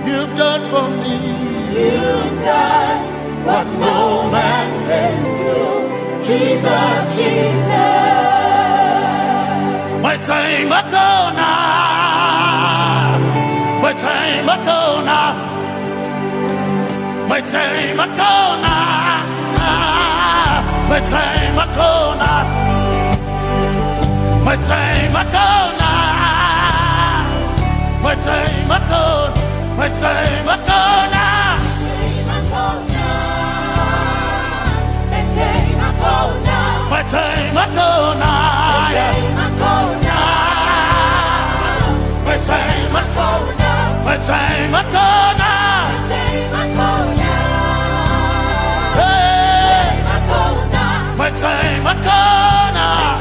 you've done for me. you've done What no man can do. Jesus, Jesus. My time ago now, my time ago now, my time ago now, my time ago now, my time ago now, my time ago, my time ago now. My time ago now, my time ago, my time ago now, hey, my time ago now,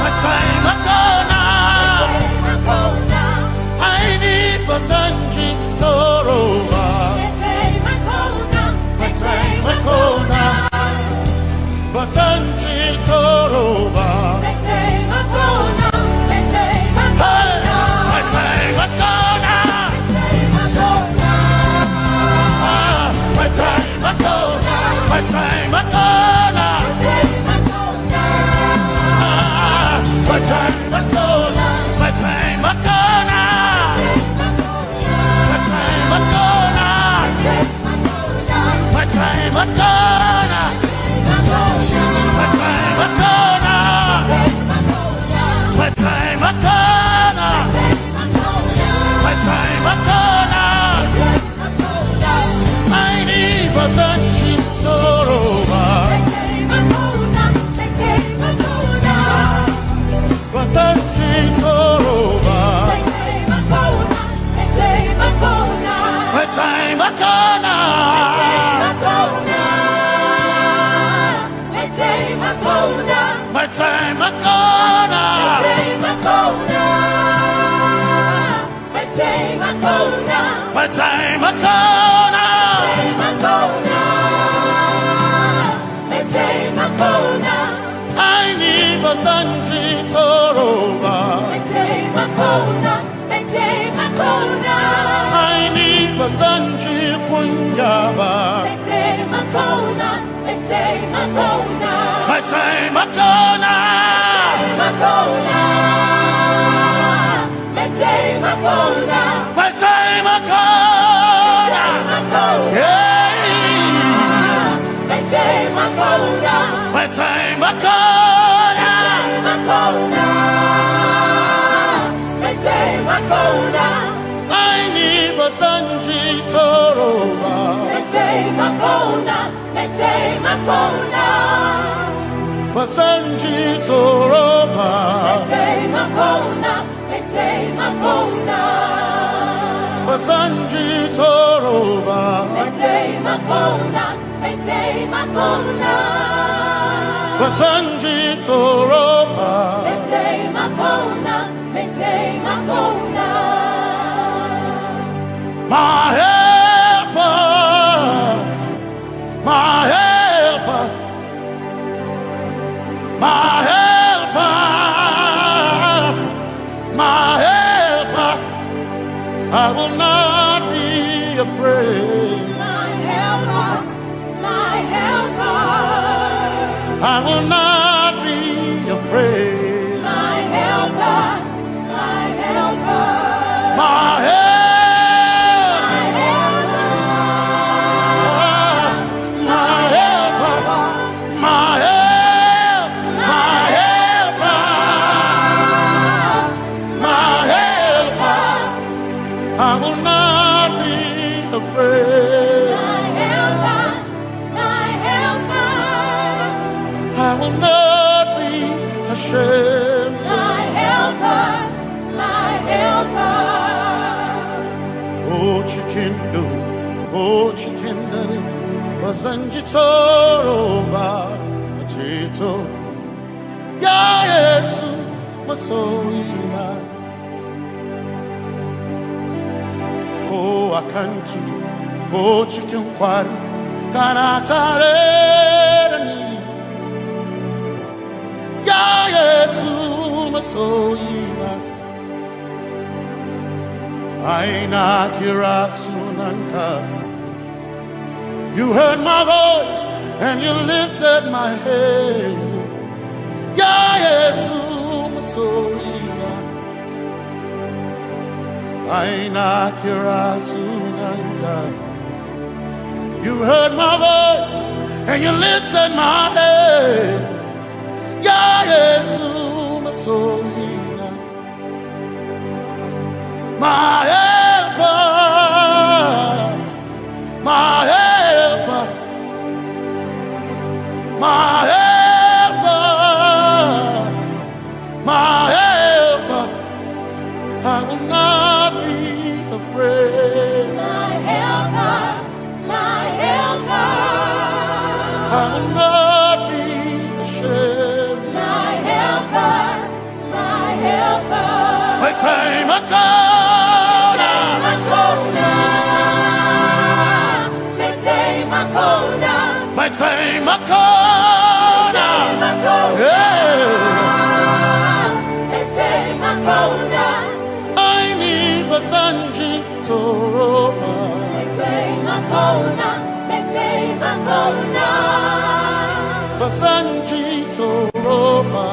my time ago now, I need Basanji Toroba, my time ago now, Basanji Toroba. My time ago now, my time ago, my time ago now, my time ago now, my time ago now, my time ago now, my time ago now, my time ago now, I need a touch. Basanji Toroba, my time ago now, my time ago now, my time ago now, I need Basanji Toroba, I need Basanji Punjaba, my time ago now, my time ago now, yeah, my time ago now, I need Basanji Toroba, Basanji Toroba, Basanji Toroba, Basanji Toroba, my helper, my helper, my helper, my helper, I will not be afraid. I will not be afraid. My helper, my helper, My help, my helper, my help, my helper, my helper, I will not be afraid. I will not be ashamed. my helper, my helper. Oh, chikindo, oh, chikindari, Basanji Toroba, Chito, Ya Yesu, masoira. Oh, akantutu, oh, chicken quarry, kanatareni. Ya Yesu masoira. Aina kirasunanka. You heard my voice and you lifted my head. Ya Yesu masoira. Aina kirasunanka. You heard my voice and you lifted my head. Ya Yesu masoira. My helper, my helper, my helper, my helper. I will not be afraid. My helper, my helper. I will not be ashamed. My helper, my helper. My time I come. By time I come, I need Basanji Toroba. Basanji Toroba.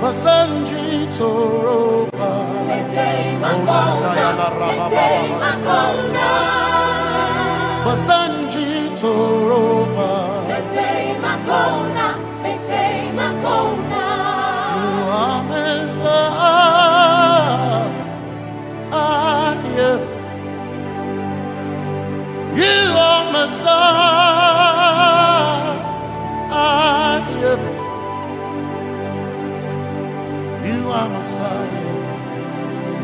Basanji Toroba. Basanji Toroba. You are Messiah. You are Messiah. You are Messiah.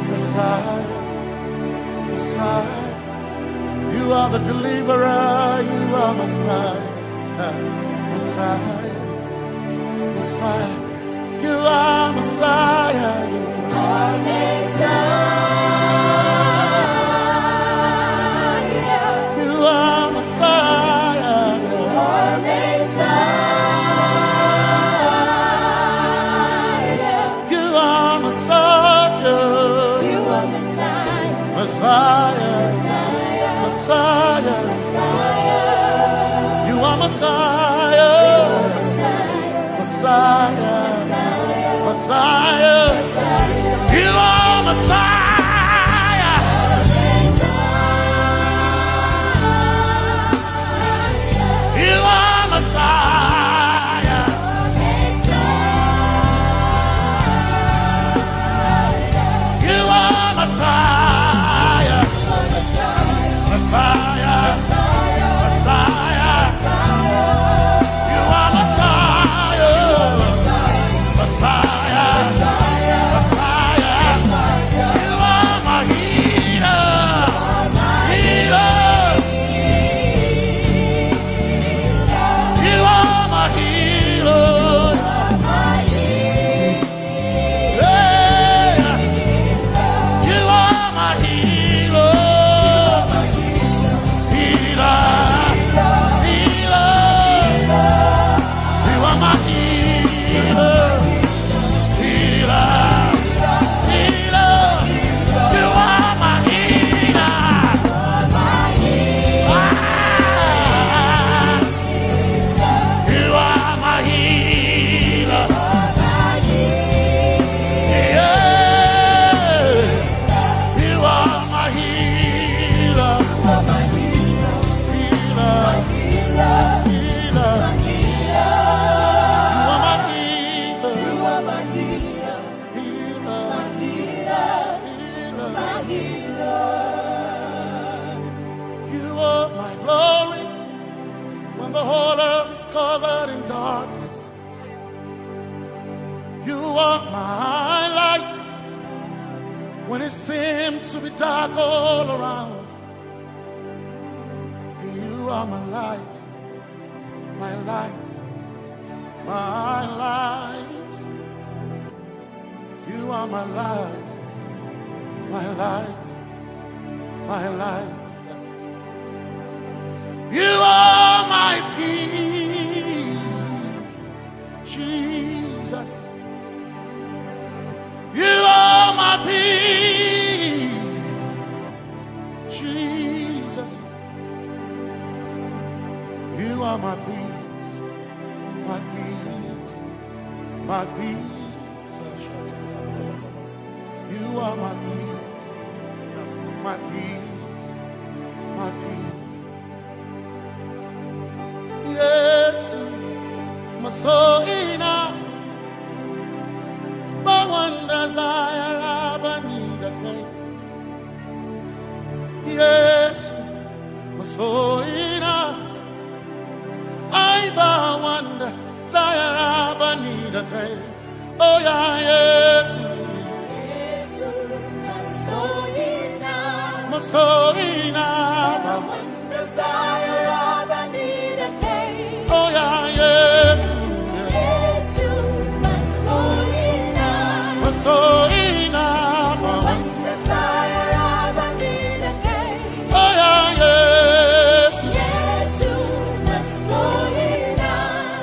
Messiah, Messiah, you are the deliverer, you are Messiah, Messiah, Messiah, you are Messiah, you are Messiah, you are Messiah, you are Messiah, you are Messiah. Messiah, Messiah, you are Messiah, Messiah, Messiah, you are Messiah, you are Messiah, you are Messiah. Messiah, Messiah, you are Messiah, Messiah, Messiah, you are my healer, healer, you are my healer, yeah, you are my healer. Covered in darkness, you are my light when it seemed to be dark all around. You are my light my light, my light. You are my light, my light, my light. You are my peace, Jesus. You are my peace, Jesus. You are my peace, my peace, my peace. You are my peace, my peace, my peace. Yes, my soul enough. But one desire I need a day. Yes, my soul enough. I bow one desire I need a day. Oh yeah, yes. My soul enough. One desire I need a day. Oh yeah, yes. So enough, one desire I need a day. Oh yeah, yes, yes,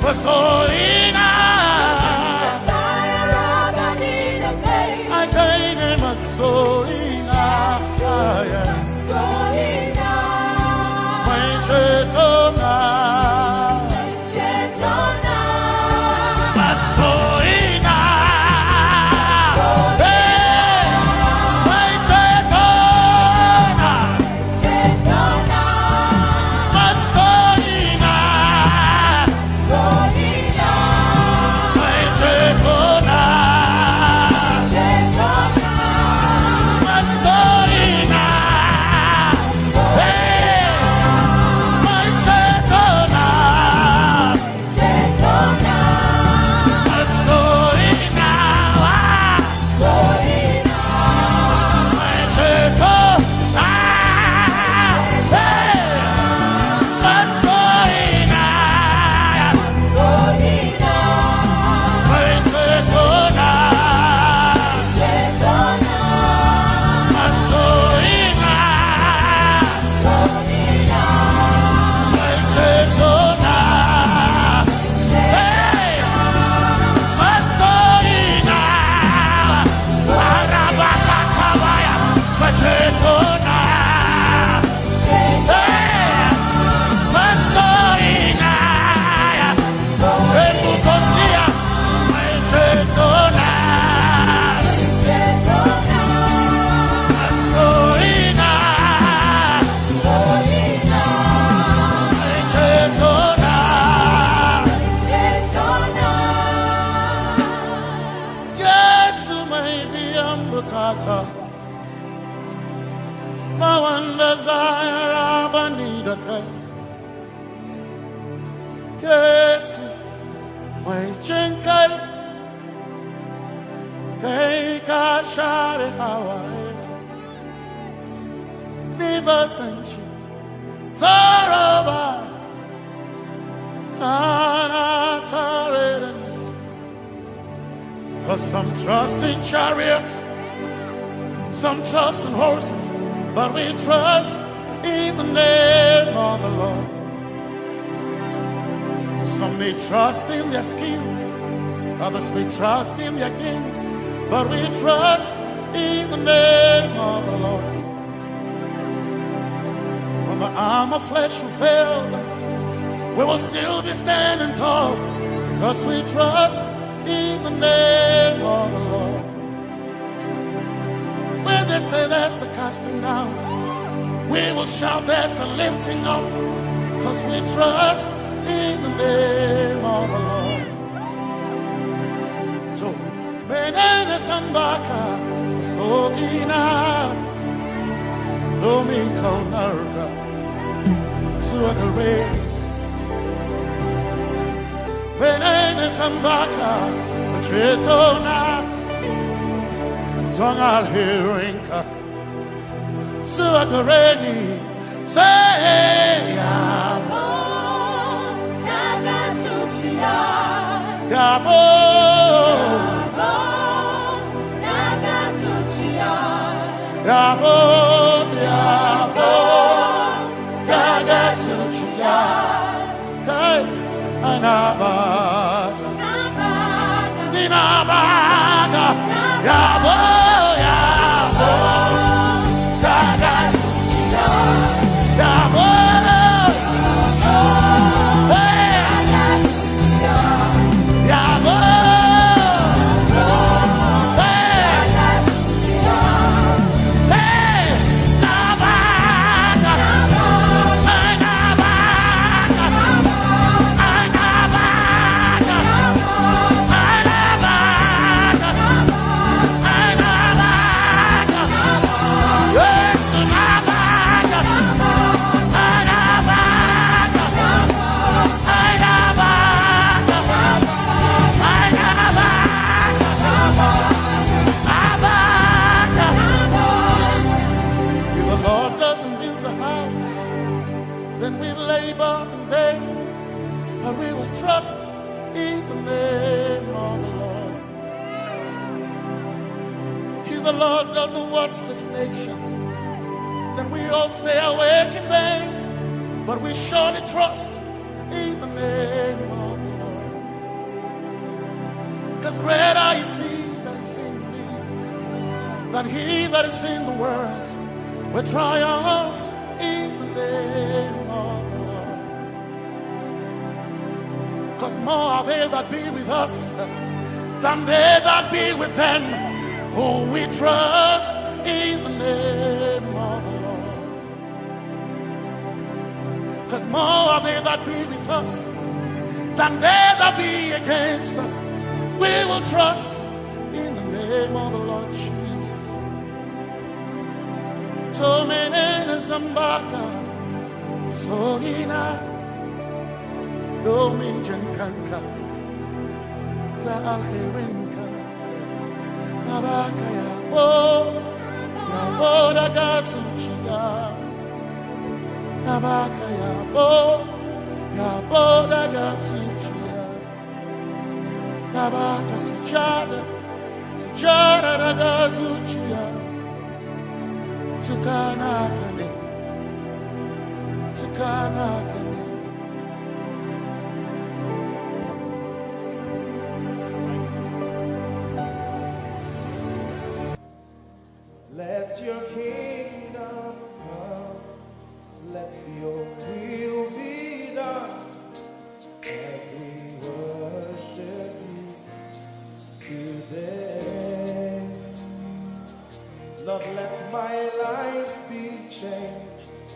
my soul enough, desire I need a day. I gain my soul enough, yeah, soul enough, my chetona, my soul. My one desire I need a day. Yes, my chenkai, hey, kashare Hawaii, never senchi, Zaraba, Anatare. Cause some trust in chariots, some trust in horses, but we trust in the name of the Lord. Some may trust in their skills, others may trust in their gains, but we trust in the name of the Lord. When the arm of flesh will fail, we will still be standing tall, because we trust in the name of the Lord. When they say there's a casting down, we will shout there's a lifting up, because we trust in the name of the Lord. So, Benene Sambaka, so ina, Domingo Narga, Suakare, Benene Sambaka, Chetona, Tongal Hirinka, Suakareni, say, This nation, then we all stay awake in vain, but we surely trust in the name of the Lord. Because greater is he that is in me than he that is in the world. We triumph in the name of the Lord. Because more are they that be with us than they that be with them who we trust in the name of the Lord. Because more are they that be with us than they that be against us. We will trust in the name of the Lord Jesus. Tomenene Zambaka Sohina Dominjan Kanka Ta Alherinka Nabakaya Oh Yaboda Gatsuchia Nabaka Yabo Yaboda Gatsuchia Nabaka Sujada Sujada Gatsuchia Tukanakane Tukanakane. Let your kingdom come, let your will be done, as we worship you today. Lord, let my life be changed,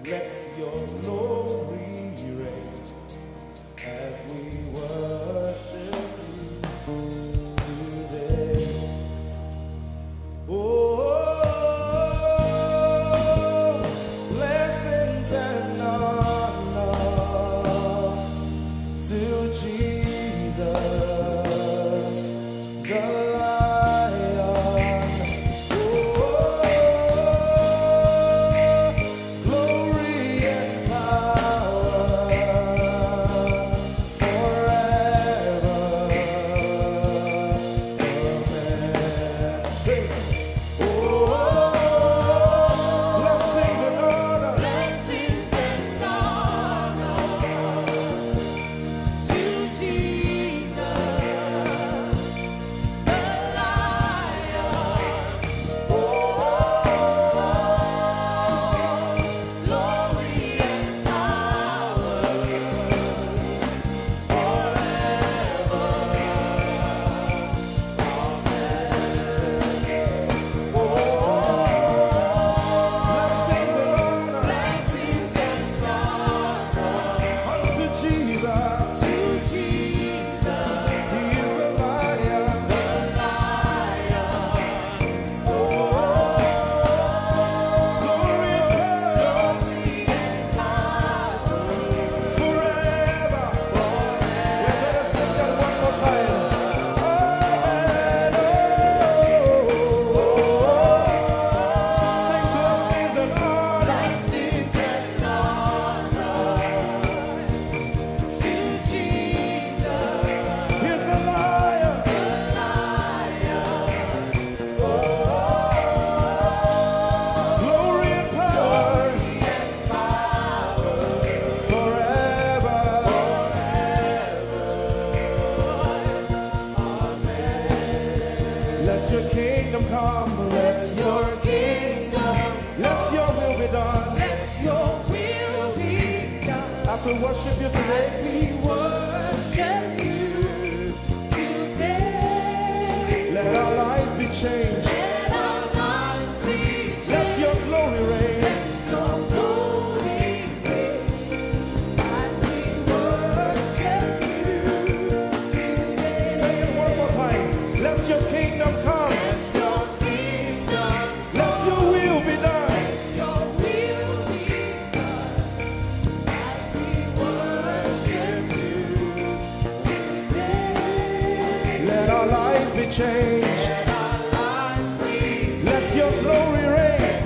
let your glory reign, as we worship you today. Oh, blessings and honor to Jesus, the Lion. Oh, glory and power. Let our lives be changed. Let your glory reign. Say it one more time. Let your kingdom come. Let your will be done. Let our lives be changed. Let your glory reign.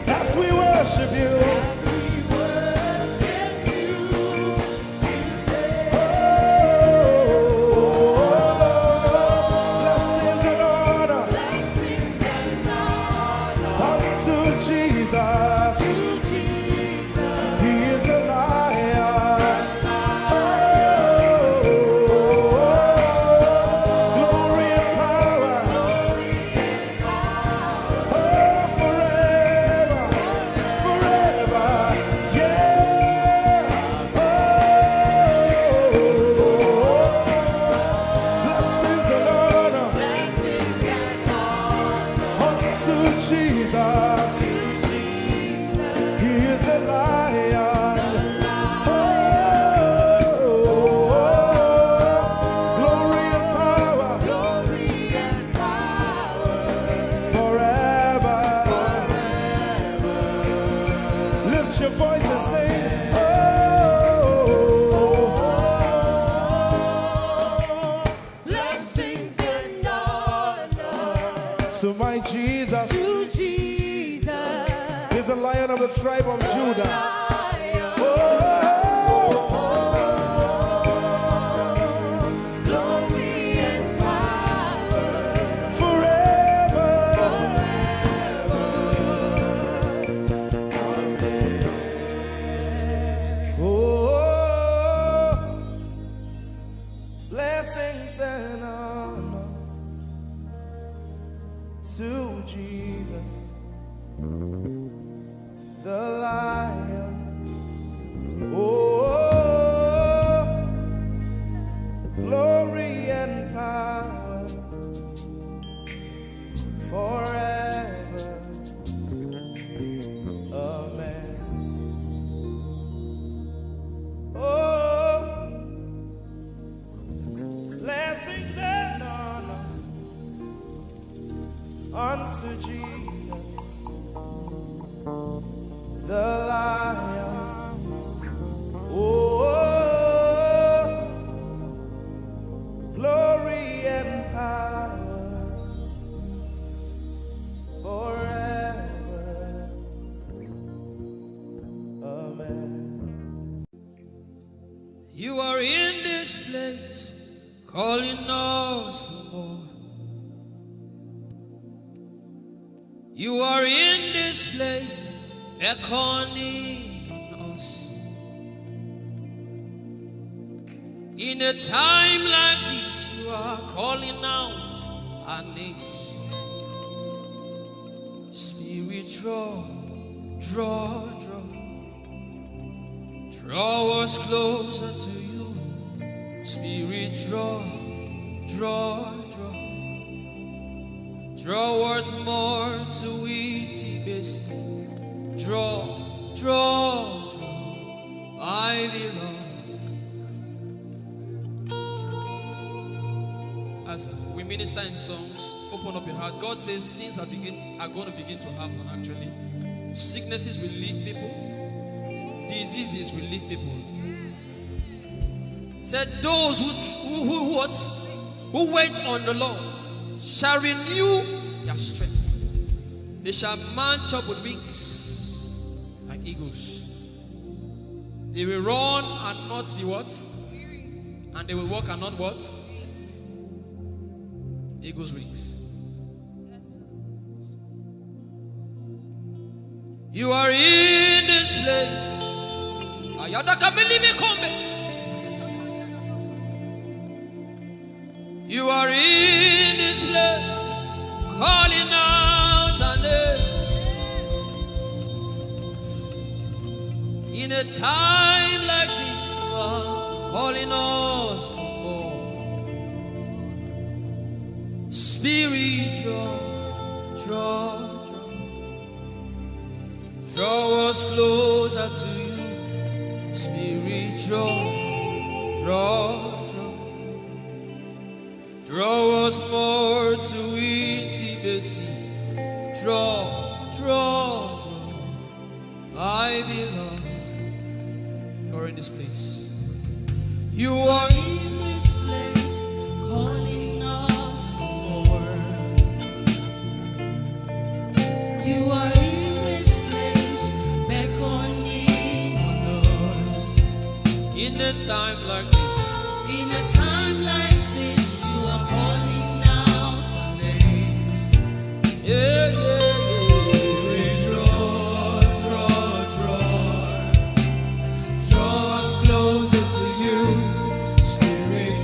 As we worship you. Blessings and honor unto Jesus. He is a lion. Glory and power. Forever, forever, yeah. Blessings and honor unto Jesus. He is the lion. Glory and power. Forever. Lift your voice and sing. Blessings and honor So my Jesus to Jesus. is the Lion of the tribe of Judah. Glory and power Forever. Oh, blessings and honor to Jesus, the Lion. Oh, glory and power forever. Amen. Oh, blessings and honor unto Jesus, the Lion. Oh, glory and power forever. Amen. You are in this place, calling us for more. You are in this place, beckoning us. In a time like this, you are calling out our names. Spirit, draw, draw, draw. Draw us closer to you. Spirit, draw, draw, draw. Draw us more to intimacy. Draw, draw, draw. I belong. As we minister in songs, open up your heart. God says things are going to begin to happen actually. Sicknesses will leave people. Diseases will leave people. Said those who wait on the Lord shall renew their strength. They shall mount up with wings like eagles. They will run and not be what? And they will walk and not what? Eagle's wings. You are in this place. You are in this place, calling out our names. In In a time like this, you are calling us for more. Spirit, draw us closer to you. Spirit, draw us more to intimacy. Draw. I belong. You're in this place. You are in this place, calling us for more. You are in this place, beckoning on us. In a time like this, In a time like this, you are calling out our names. yeah. Spirit, draw us closer to you. Spirit,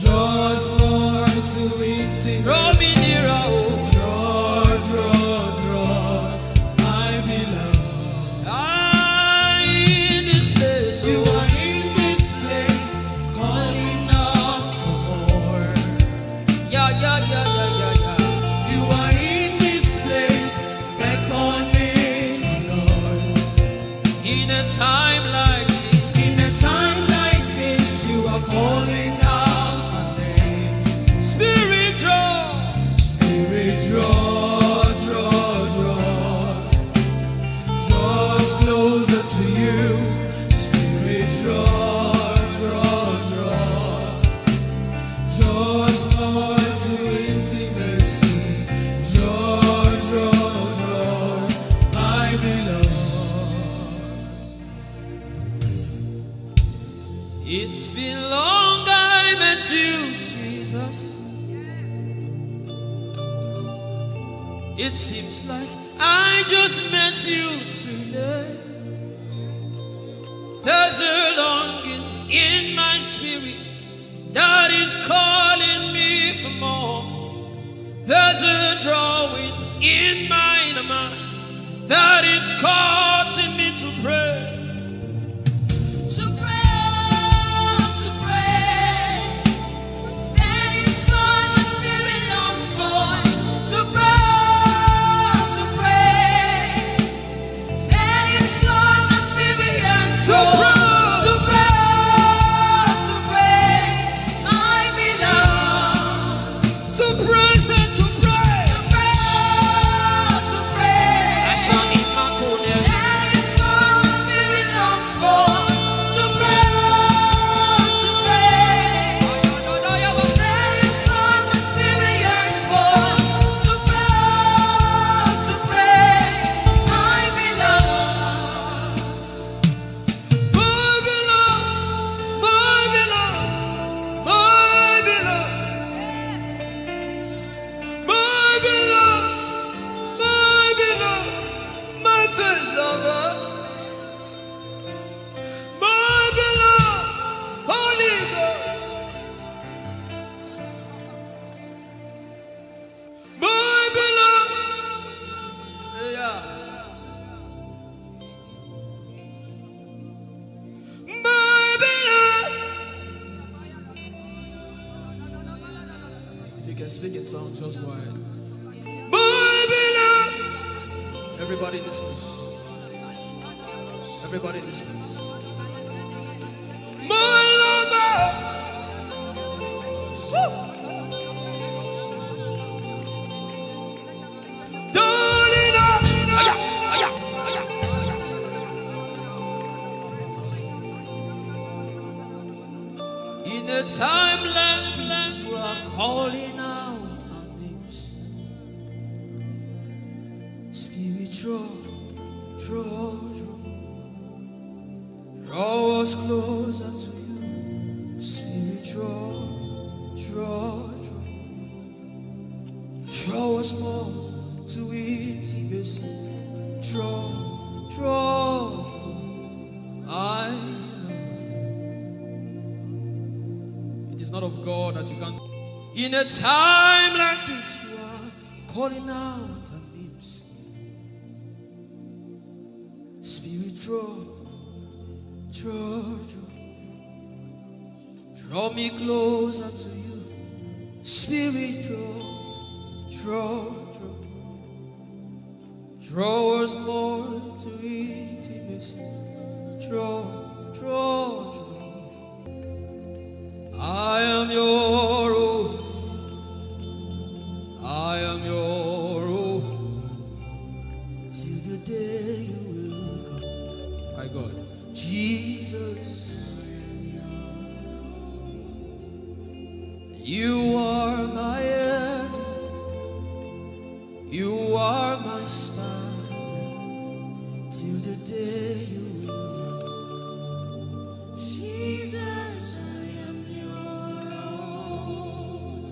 draw us more to intimacy. Draw me nearer, oh. Draw, I belong. I in this place, You oh. are in this place, calling us for more. Yeah. You are in this place, beckoning on us. In a time like this, In a time like this, you are calling out our names. Spirit, Spirit, draw us closer to you. Spirit, draw us more to intimacy. Draw, I belong. it's been long I met you, Jesus. It seems like I just met you today. There's a longing in my spirit that is calling me for more. There's a drawing in my mind that is causing me to pray. To pray. That is what my spirit longs for. To pray. That is what my spirit yearns for. To pray. I belong. To praise and to pray. To pray. I shall eat my corner. That is what my spirit longs for. To pray. That is what my spirit yearns for. To pray. I belong. If you can speak in tongues, just go ahead. Everybody in this place. Everybody in this place. In a time like this, you are calling out our names. Spirit, draw us closer to you. Spirit, draw us more to intimacy. Draw, I know. It is not of God that you can. In a time like this, you are calling out our names. Spirit, draw me closer to you. Spirit, draw us more to intimacy. Draw. I am your own. I am your own. Till the day you will come. My God. Jesus. You are my everything. You are my star. Till the day you will come. Jesus, I am your own.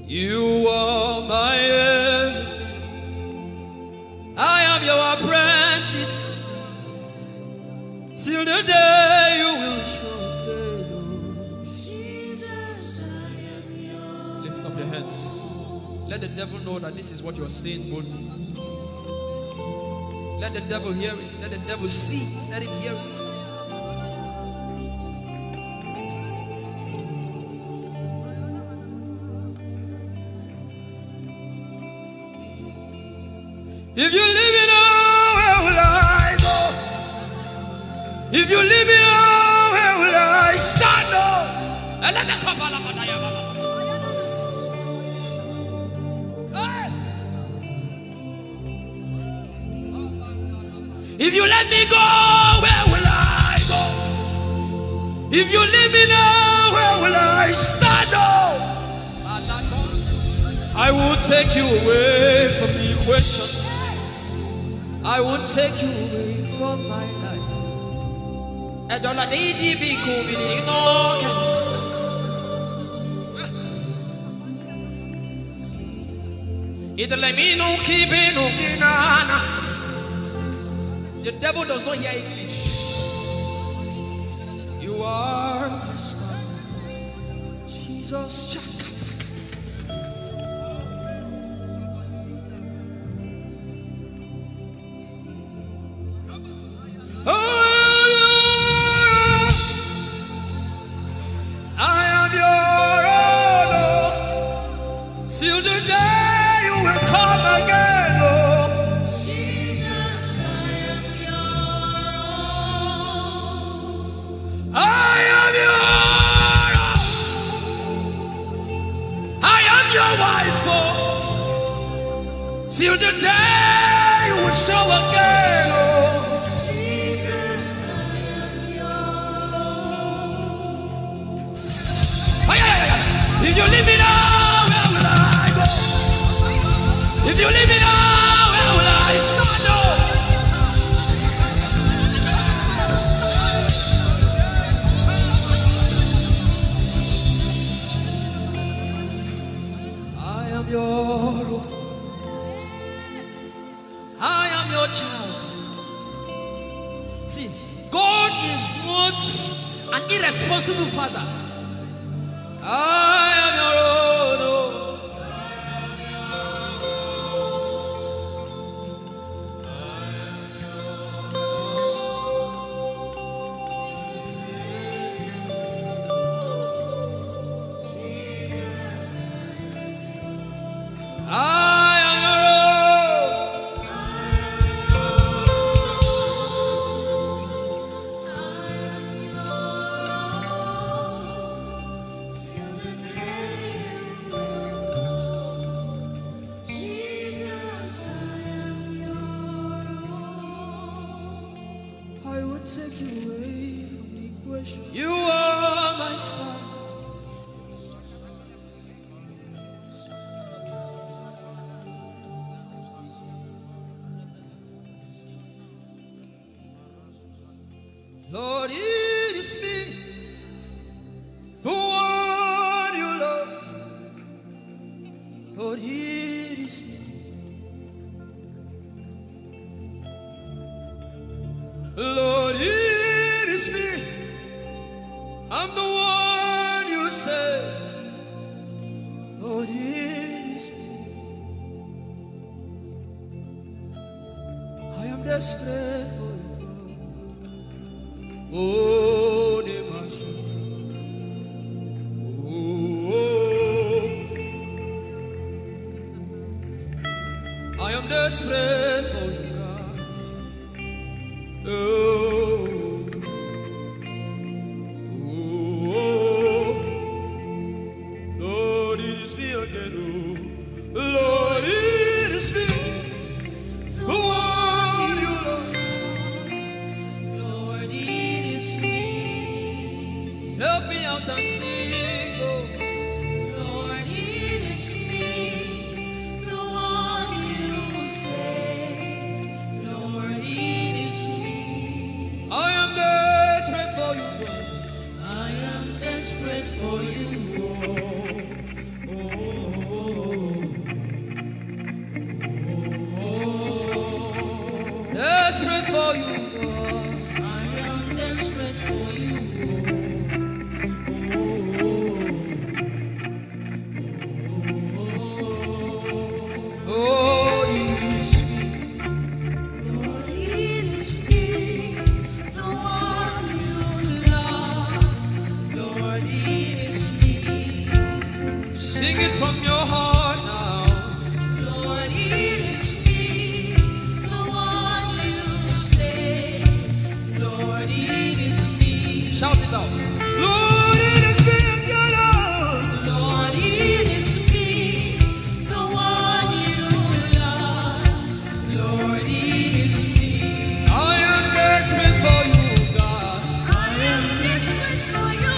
You are my everything. I am your apprentice. Till the day you will show. Hands. Let the devil know that this is what you're saying boldly. Let the devil hear it. Let the devil see it. Let him hear it. If you leave me now, where will I go? If you leave me now, where will I stand up? And let me come. If you let me go, where will I go? If you leave me now, where will I stand up? I will take you away from the equation. I will take you away from my life. The devil does not hear English. You are my star, Jesus. I am your own, till the day you will come again. Till the day you will show again, oh Jesus, I am yours. If you leave me now, where will I go? If you leave me now, where will I stand up? I am your own. Your child. See, God is not an irresponsible father. I am your own. Take you away from the equation. You are my star. Lord, it is me, the one you love. Lord, it is me. Lord, it is me. I'm the one you say. Lord, it is me. I am desperate for you. Oh, Demasha. Oh, I am desperate for you, God. Oh, Lord, it is me again. Oh, Lord, it is me. The one you love. Lord, it is me. Help me out and sing. Oh, Lord, it is me. The one you say. Lord, it is me. I am desperate for you, God. I am desperate for you. Desperate for you, God. I am desperate for you. Oh, it is me. Lord, it is me, the one you love. Lord, it is me. Sing it from your heart now. Lord, it is me, the one you say. Lord, it is me. Shout it out. Lord, it is me, God. Lord, it is me, the one you love. Lord, it is me. I am desperate for you, God. I am desperate for you.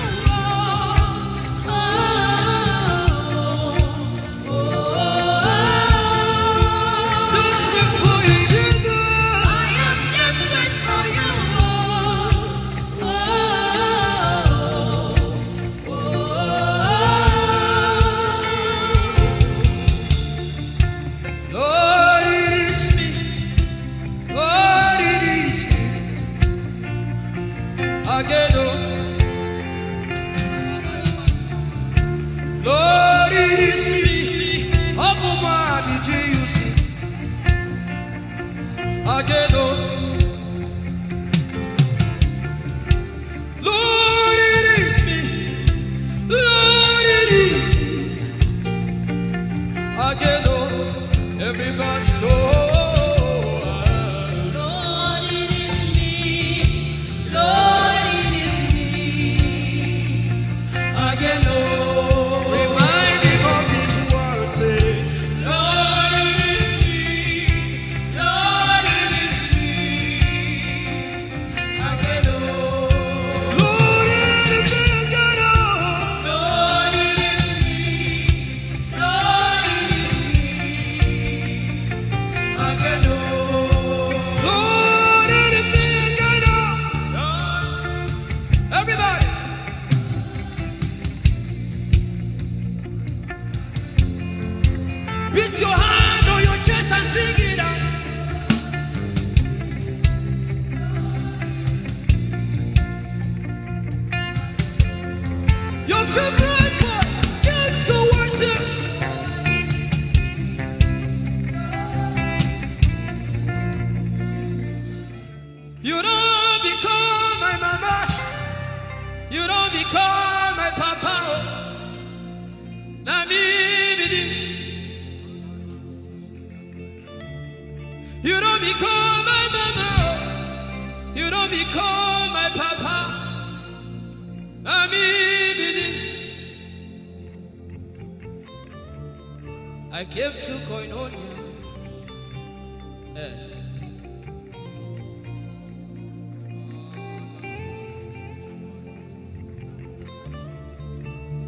Desperate for you, Jesus. I am desperate for you. Lord, it is me. Lord, it is me. Again, oh. Lord, it is me. Abuma, did you see? Again, oh. Lord, it is me. Lord, it is me. Again, oh. Everybody know. Lord, it is me. Lord, it is me. Again, oh. Remind him of his word, say. Lord, it is me. Lord, it is me. Again, oh. Lord, it is me, again, oh. Lord, it is me. Lord, it is me. Again, oh. Lord, it is me, again, oh. Everybody. Beat your hand on your chest and sing it out. Your favorite part, get to worship. You don't become my mama. You don't become my papa. Na me be this. You don't become my mama. You don't become my papa. Na me be this. I came to Koinonia.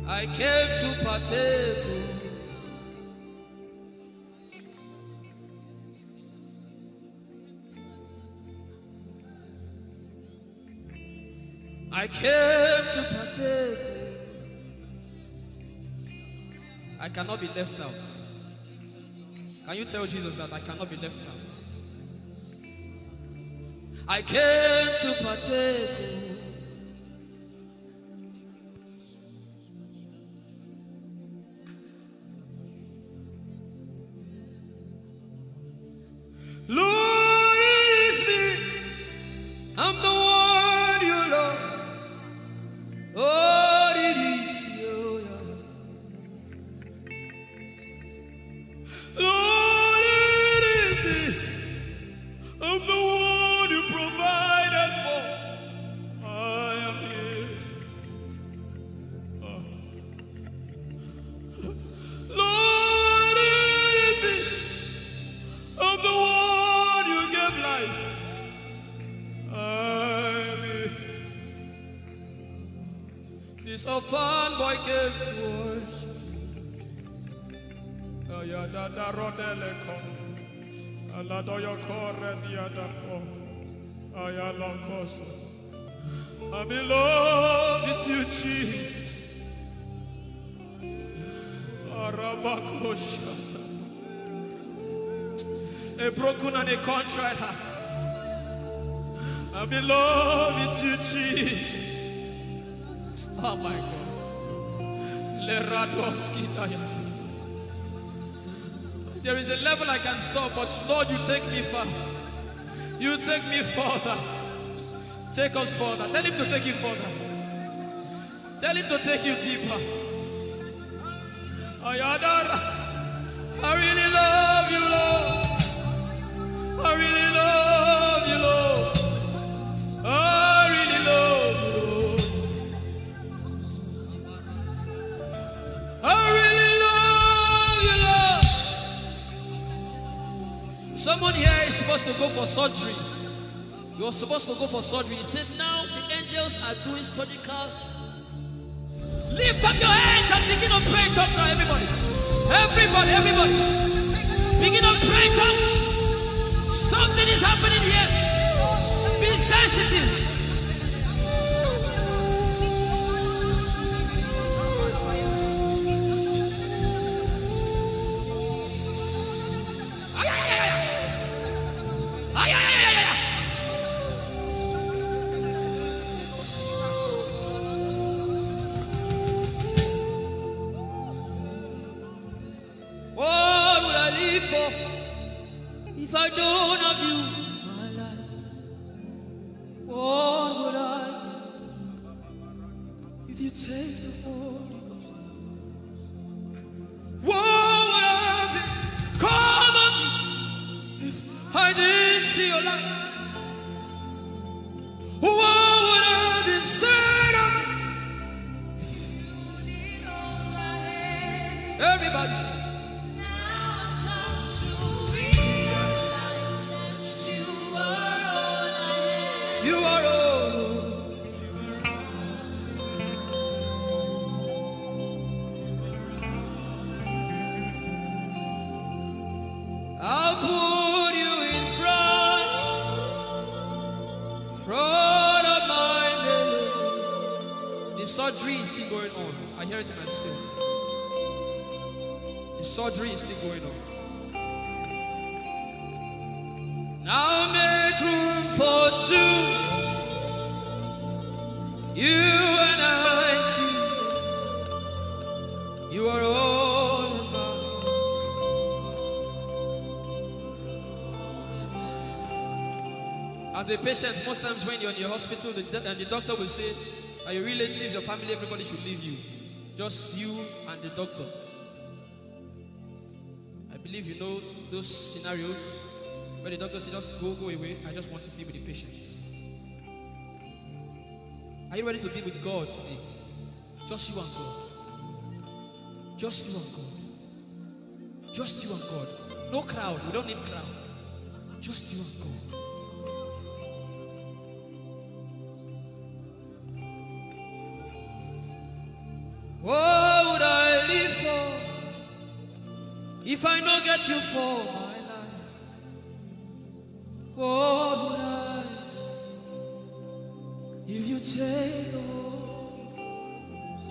I came to partake. I came to partake. I cannot be left out. Can you tell Jesus that I cannot be left out? I came to partake. Lord, it is me. I'm the one you love. This orphan boy came to worship. I'm in love with you, Jesus. A broken and a contrite heart. I'm in love with you, Jesus. Oh my God. There is a level I can stop, but Lord, you take me far. You take me further. Take us further. Tell him to take you further. Tell him to take you deeper. I really love you, Lord. I really love you, Lord. I really love you, Lord. I really love you, Lord. Someone here is supposed to go for surgery. You're supposed to go for surgery. He said, now the angels are doing surgical. Lift up your hands and begin to pray in tongues now, everybody. Everybody. Begin to pray in tongues. Something is happening here. Be sensitive. If I don't have you, my life, what would I do? If you take the Holy Ghost, what would I be? Come on me if I didn't see your light. What would I be said of me? Everybody sing. You are all. I'll put you in front of my belly. The surgery is still going on. I hear it in my spirit. The surgery is still going on. Now make room for two. You and I, Jesus. You are all about. As a patient, most times when you're in your hospital, and the doctor will say, are your relatives, your family, everybody should leave you. Just you and the doctor. I believe you know those scenarios. But the doctor said, just go away. I just want to be with the patient. Are you ready to be with God today? Just you and God. Just you and God. Just you and God. No crowd. We don't need crowd. Just you and God. What would I live for if I don't get you for my life? What would I if you take the Holy Ghost?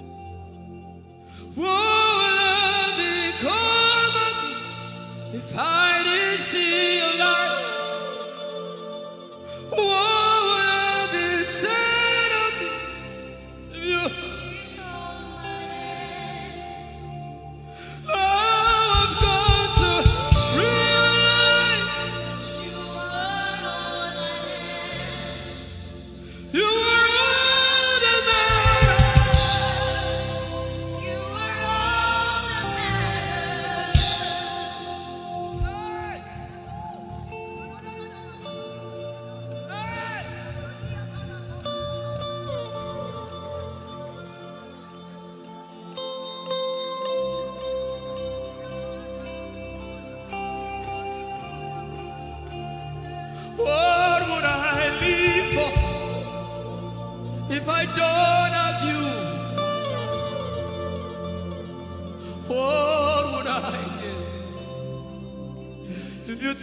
What would I become of me if I didn't see your light? What would I be said of me if you? I've got to realize you are all that matters.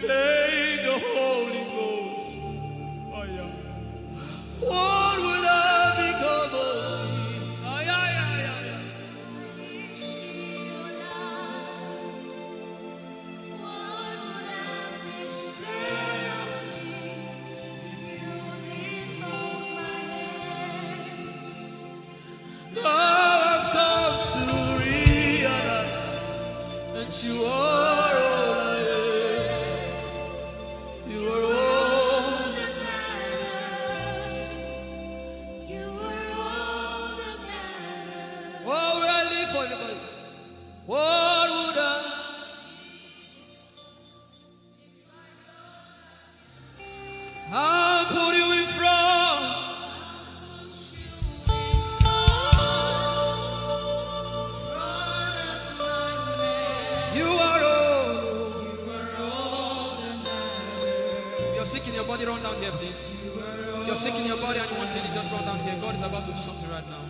take the Holy Ghost, oh yeah, what would I become of me? Oh yeah, yeah, yeah, yeah. Now I've come to realize that you are all I am. You are all that matters. You are all that matters. What would I live for, everybody? What would I? I'll put you in front. You are all. If you're sick in your body, run down here, please. If you're sick in your body and you want healing, just run down here. God is about to do something right now.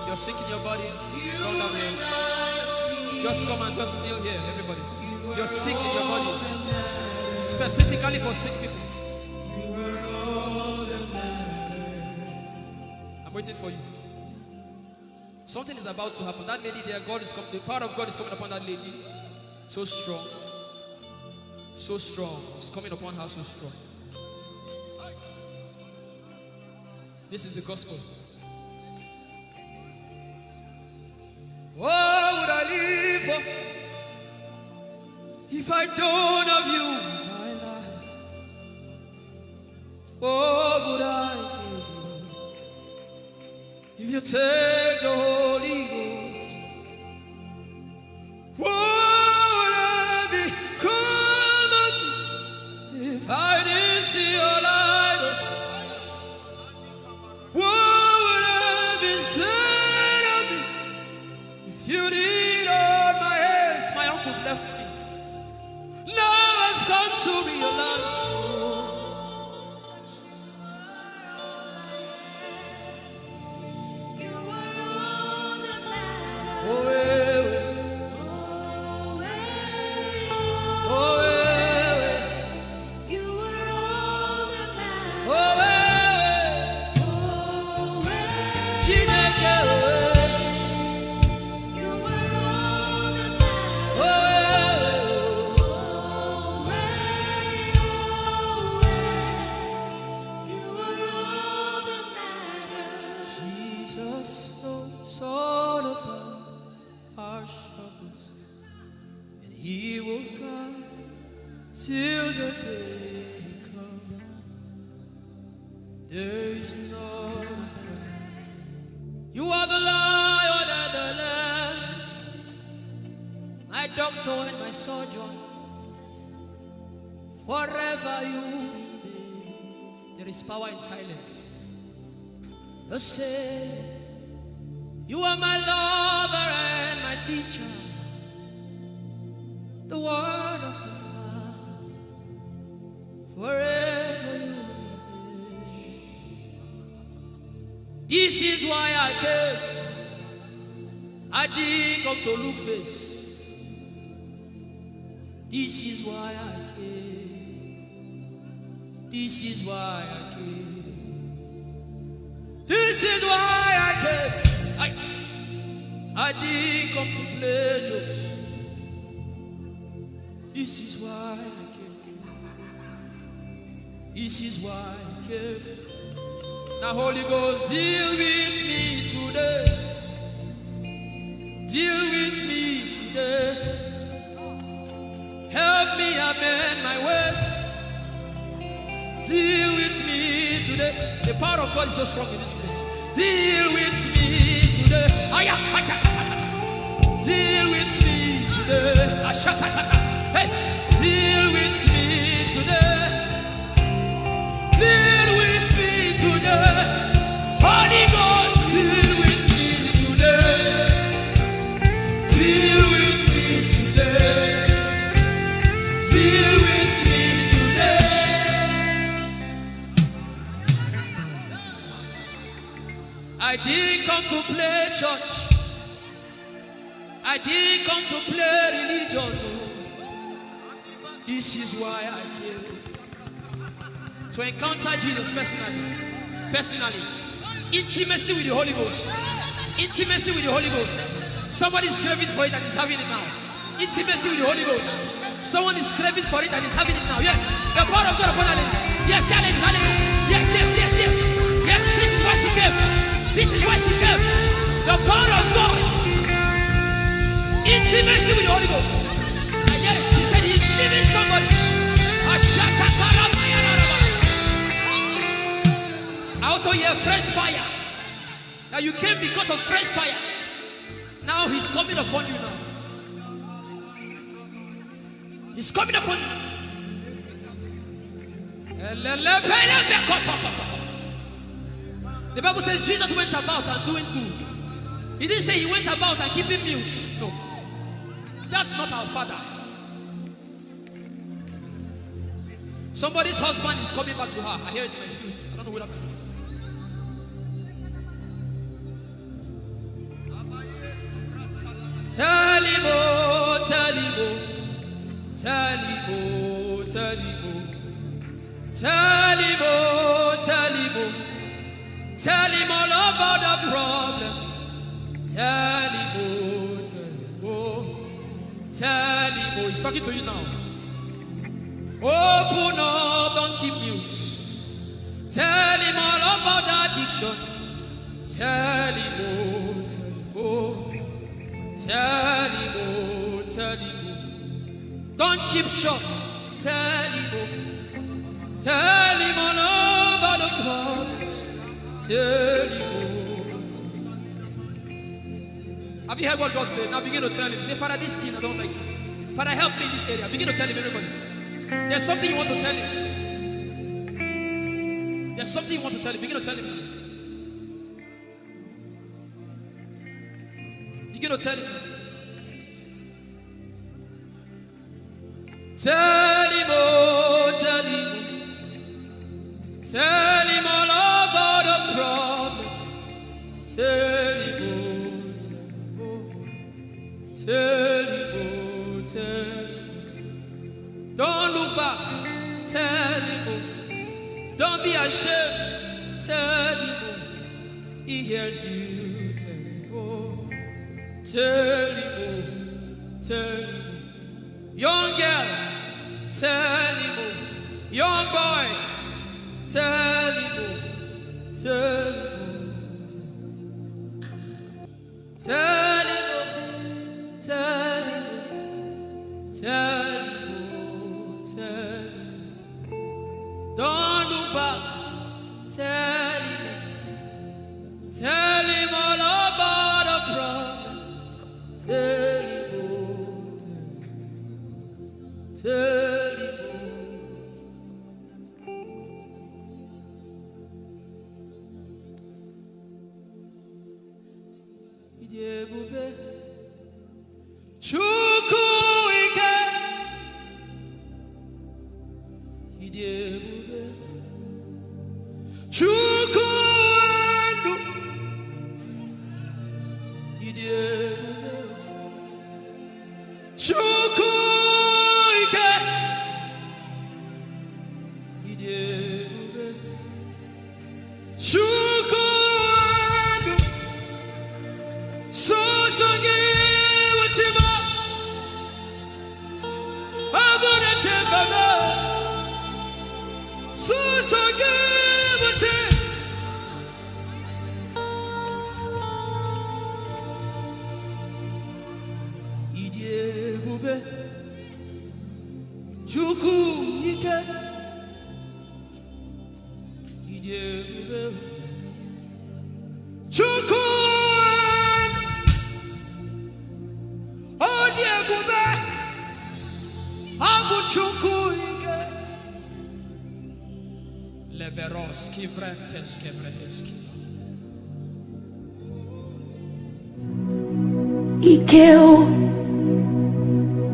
If you're sick in your body, run down here. Just come and just kneel here, everybody. If you're sick in your body, specifically for sick people. I'm waiting for you. Something is about to happen. That lady there, God is coming. The power of God is coming upon that lady. So strong. So strong. It's coming upon her so strong. This is the gospel. What would I live for if I don't have you in my life? What would I do if you take the Holy Ghost? What would I become of me if I didn't see your light? What would I be said of me if you did all my hands? My uncles left me. Now I've come to realize. Jesus knows all about our struggles, and He will guide till the day comes. There is no friend. You are the Lion and the Lamb, my doctor and my surgeon. Forever you remain. There is power in silence. You say, you are my lover and my teacher, the word of the Father. Forever you remain. This is why I came. I didn't come to look face. This is why I came. This is why I came. This is why I came. I didn't come to play jokes. This is why I came. This is why I came. Now Holy Ghost, deal with me today. Deal with me today. Help me amend my ways. Deal with me today. The power of God is so strong in this place. Deal with me today. Deal with me today. Hey, deal with me today. Deal with me today. Holy Ghost, deal with me today. Deal with me today. Deal with me today. I didn't come to play church. I I didn't come to play religion. This is why I came. To encounter Jesus personally. Intimacy with the Holy Ghost. Intimacy with the Holy Ghost. Somebody is craving for it and is having it now. Intimacy with the Holy Ghost. Someone is craving for it and is having it now. Yes. The power of God upon her. Yes, hallelujah. Yes. Yes, this is why she came. This is why she came. The power of God. Intimacy with the Holy Ghost. I get it. She said he's giving somebody. I also hear fresh fire. Now you came because of fresh fire. Now he's coming upon you now. He's coming upon you. The Bible says Jesus went about and doing good. He didn't say he went about and keeping mute. No. That's not our Father. Somebody's husband is coming back to her. I hear it in my spirit. I don't know who that person is. Talibo. Tell him all about the problem. Tell him. He's talking to you now. Open up, don't keep mute. Tell him all about the addiction. Tell him. Don't keep short. Tell him all about the problems. Tell him. Have you heard what God said? Now begin to tell him. Say, Father, this thing I don't like it. Father, help me in this area. Begin to tell him, everybody. There's something you want to tell him. There's something you want to tell him. Begin to tell him. Begin to tell him. Tell him all about the problem. Tell him. Don't look back. Tell him. Don't be ashamed. Tell him. He hears you. Tell him. Young girl. Tell him. Young boy. Tell him. Tell him. Don't look back. Tell him all about the problem. Tell him.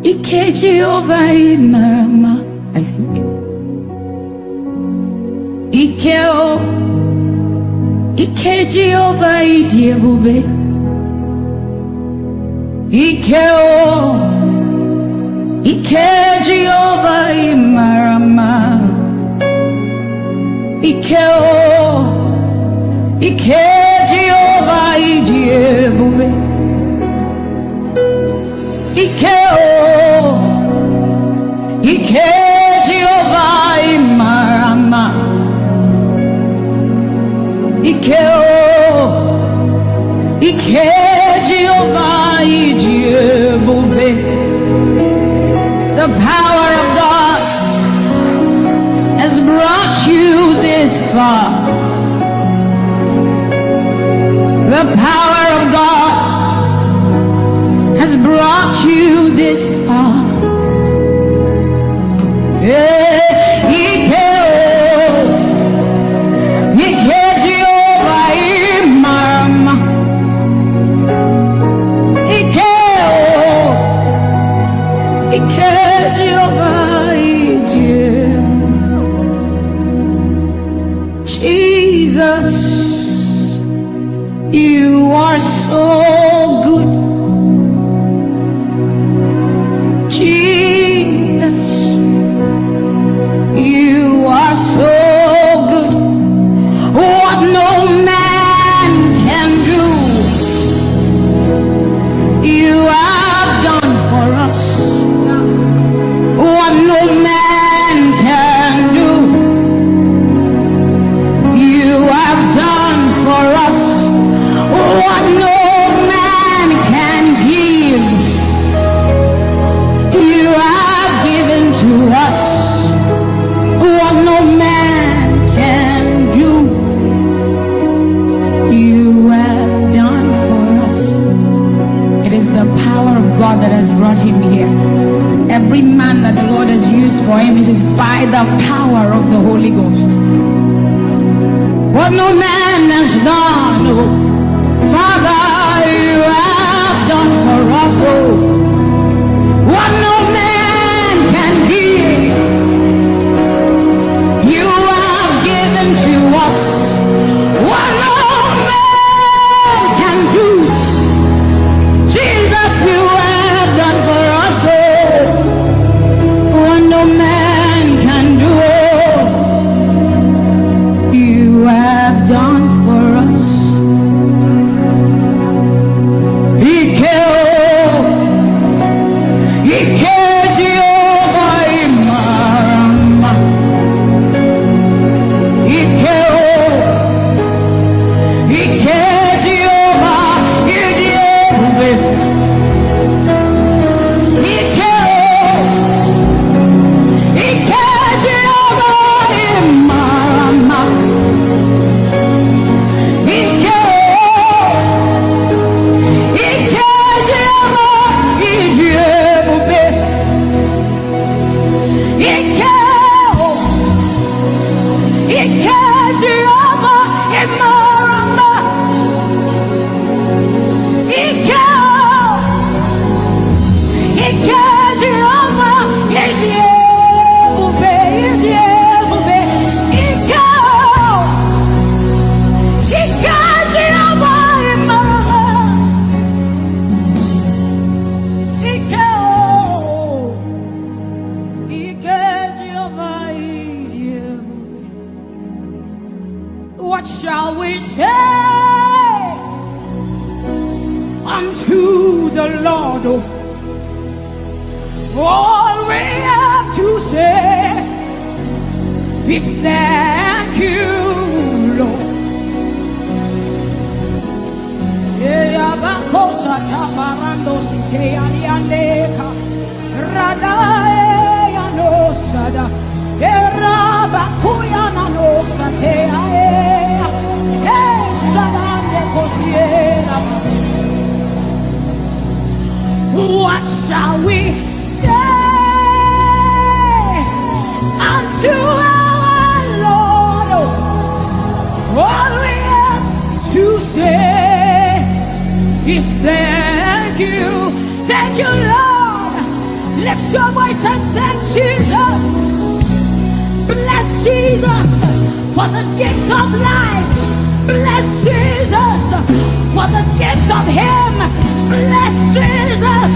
Ike Jehovah Marama, I think. Ike Jehovah Idiebube. Ike Jehovah Imarama. Ike Jehovah Idiebube. Ike Jehovah Imarama. Ike Jehovah Idiebube. The power of God has brought you this far. The power of God has brought you this far. Jesus, you are so good. Jesus, you are so good. What no man can do, you have done for us. What no man can do, you have done for us. What no man can give, you have given to us. What no man can do, you have done for us. It is the power of God that has brought him here. Every man that the Lord has used for him, it is by the power of the Holy Ghost. What no man has done, oh, Father, you have done for us, oh. What no man can give, you have given to us. What no man can do, Jesus, you have done for us, oh. What no man can do, oh, you have done for us. What shall we say unto the Lord? All we have to say is thank you, Lord. What shall we say unto our Lord? All we have to say is thank you. Thank you, Lord. Lift your voice and thank Jesus. Bless Jesus for the gift of life. Bless Jesus for the gift of him. Bless Jesus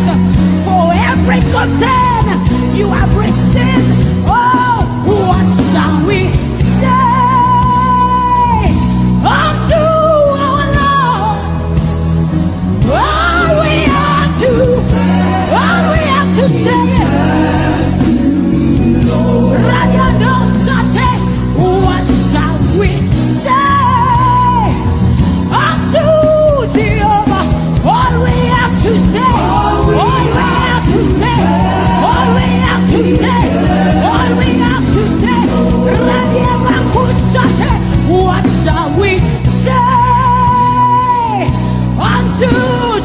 for every good thing you have received. Oh, what shall we say unto our Lord? All we have to say is, what shall we say unto Jehovah? All we have to say, all we have to say, all we have to say, all we have to say. What shall we say unto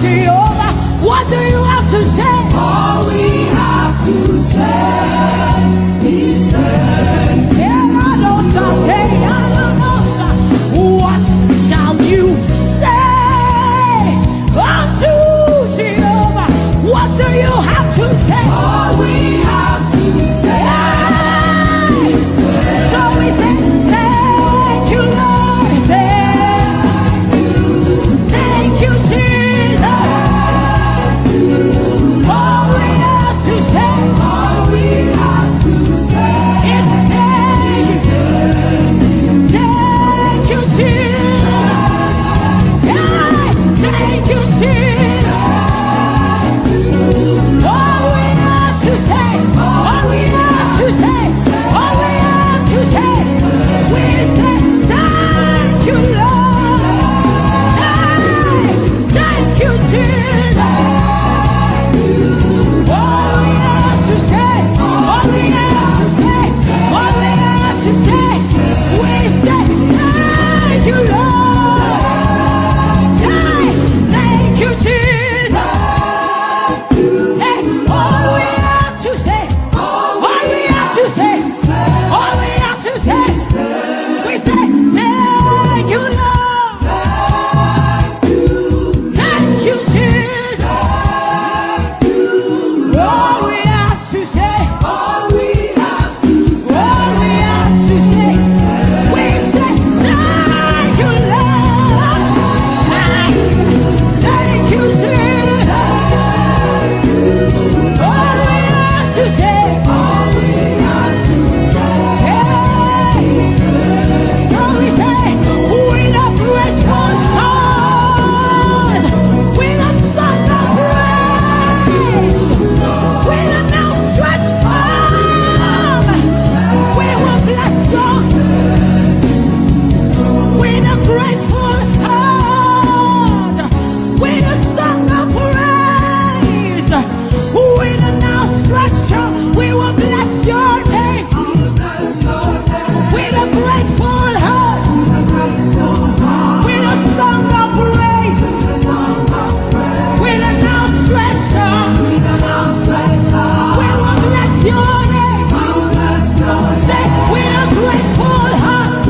Jehovah? What do you have to say? All we have to say is what shall you say unto Jehovah? What do you have to say? all we have to say. So we say, thank you, Lord. Thank you, Jesus. All we have to say, All we have to say is thank you, Jesus. Yeah, thank you, Jesus. All we have to say, all we have to say, all we have to say, we say thank you, Lord. Hey, thank you, Jesus. All we have to say, all we have to say, all we have to say, we say thank you, Lord. Hey, thank you, Jesus. Hey, all we have to say, all we have to say, all we have to say, we say thank you, Lord. Thank you, Jesus. All we have to say, all we have to all we have to say, we say thank you, Lord. Thank you, Jesus. All we have to say, all we have to so we say, with a grateful heart, with a song of praise, with an outstretched arm, we will bless God. With a grateful heart, with a song of praise, with an outstretched arm, we will bless your name. With a grateful heart, with a song of praise, with an outstretched arm, we will bless your name. Say, with a grateful heart,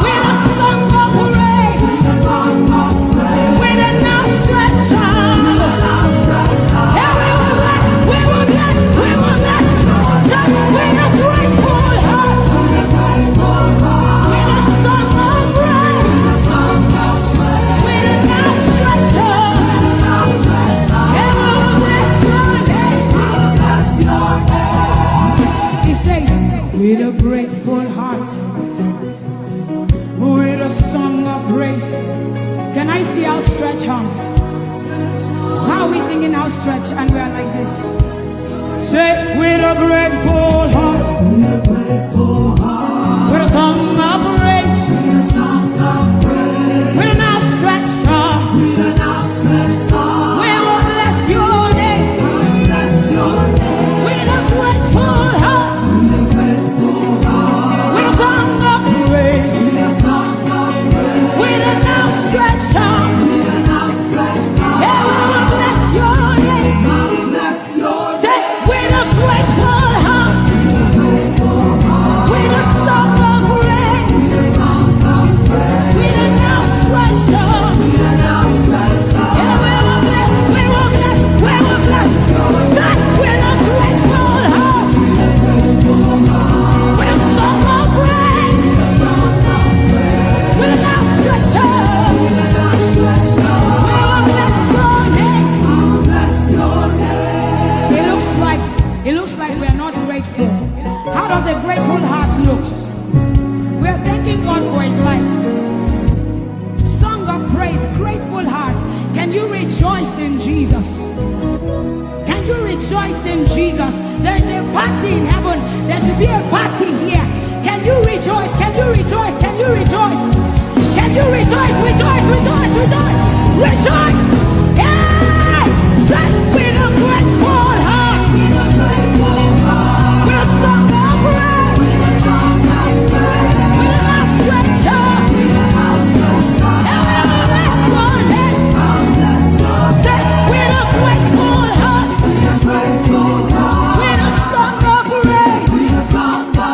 with a song of praise, with an outstretched arm, yeah, we will bless. Say, with a grateful heart, with a song of praise, with an outstretched arm, yeah, we will bless your name. He says, with a grateful heart, with a song of praise. Can I see outstretched arm? How are we singing outstretched and we are like this? Say, with a grateful heart, with a song of praise, with an outstretched arm, we will bless your name. With a grateful heart, with a song of praise, with an outstretched arm, yeah, we will bless your name. Say, with a grateful heart, How does a grateful heart look? We are thanking God for his life. Song of praise, grateful heart. Can you rejoice in Jesus? Can you rejoice in Jesus? There is a party in heaven. There should be a party here. Can you rejoice? Can you rejoice? Can you rejoice? Can you rejoice? Rejoice, rejoice, rejoice, rejoice! Hey! Let's with a grateful heart. With a song of praise. With a stretcher. Say with a grateful heart. With a song of praise.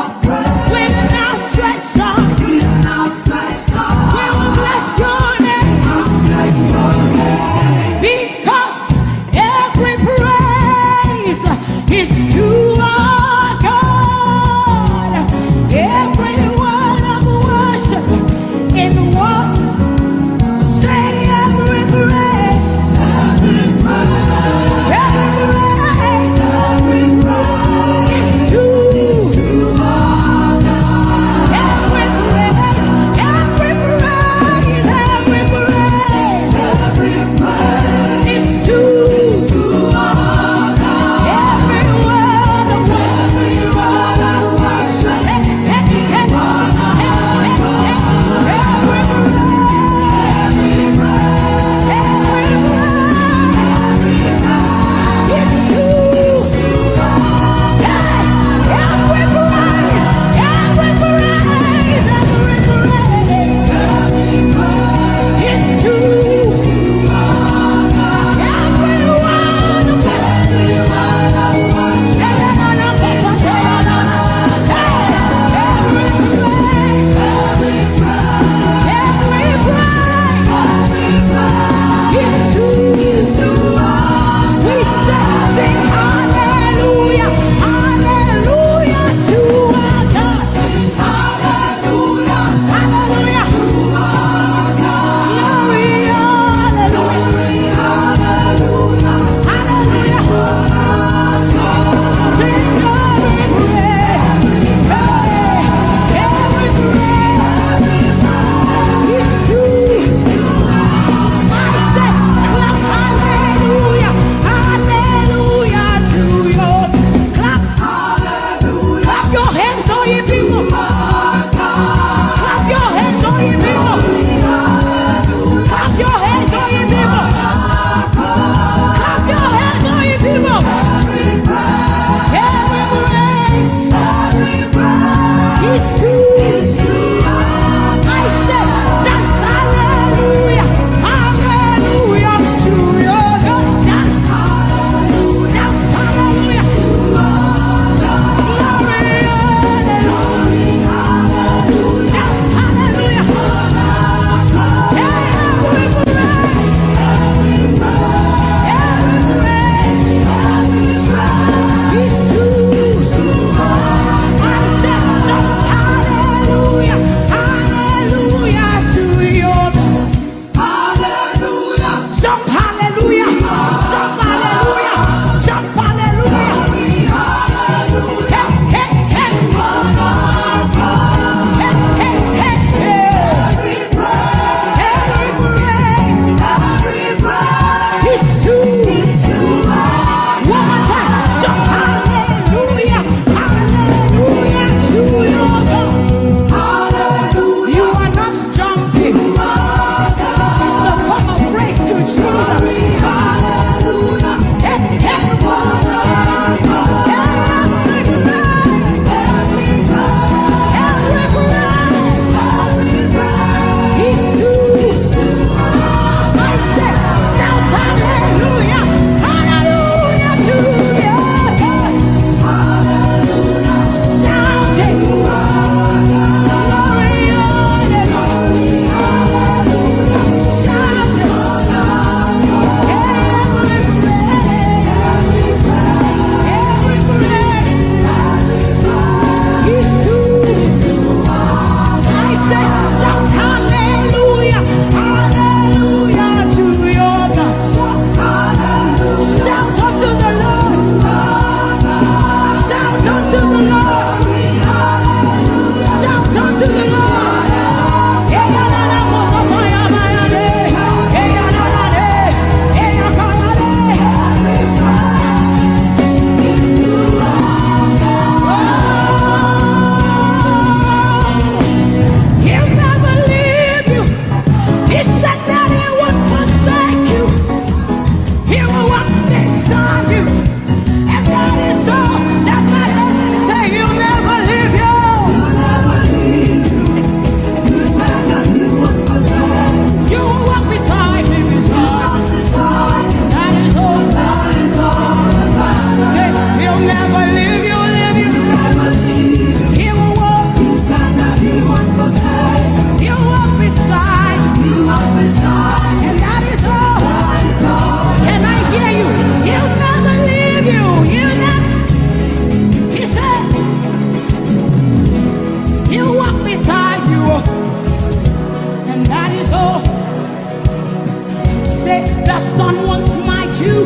The sun will smite you,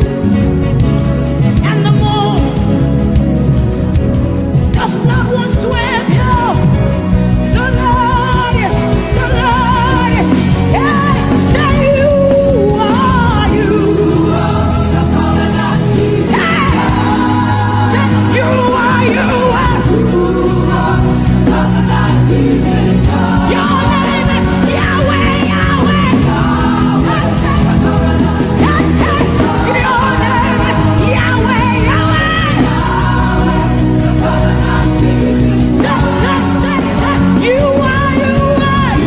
and the moon. The flood will swim you. The Lord is, yeah, say you are you. The covenant keeper. Yeah, say you are you. Covenant keeper. Your name is Yahweh, Yahweh. Your name is Yahweh, Yahweh. You are, you are.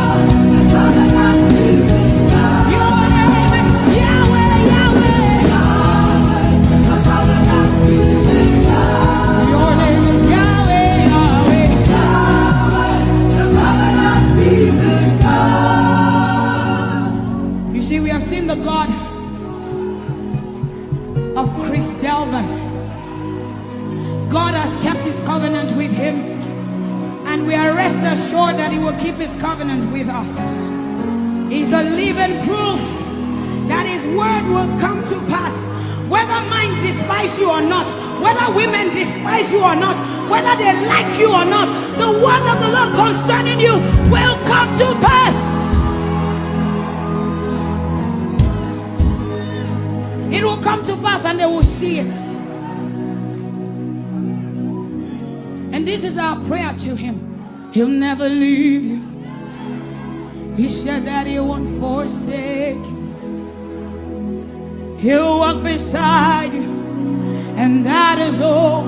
Your name is Yahweh, Yahweh. Your name is Yahweh, Yahweh. You see, we have seen the God of Chris Delman. God has kept his covenant with him, and we are rest assured that he will keep his covenant with us. He's a living proof that his word will come to pass. Whether men despise you or not, whether women despise you or not, whether they like you or not, the word of the Lord concerning you will come to pass. It will come to pass and they will see it. And this is our prayer to him. He'll never leave you. He said that he won't forsake you. He'll walk beside you, and that is all.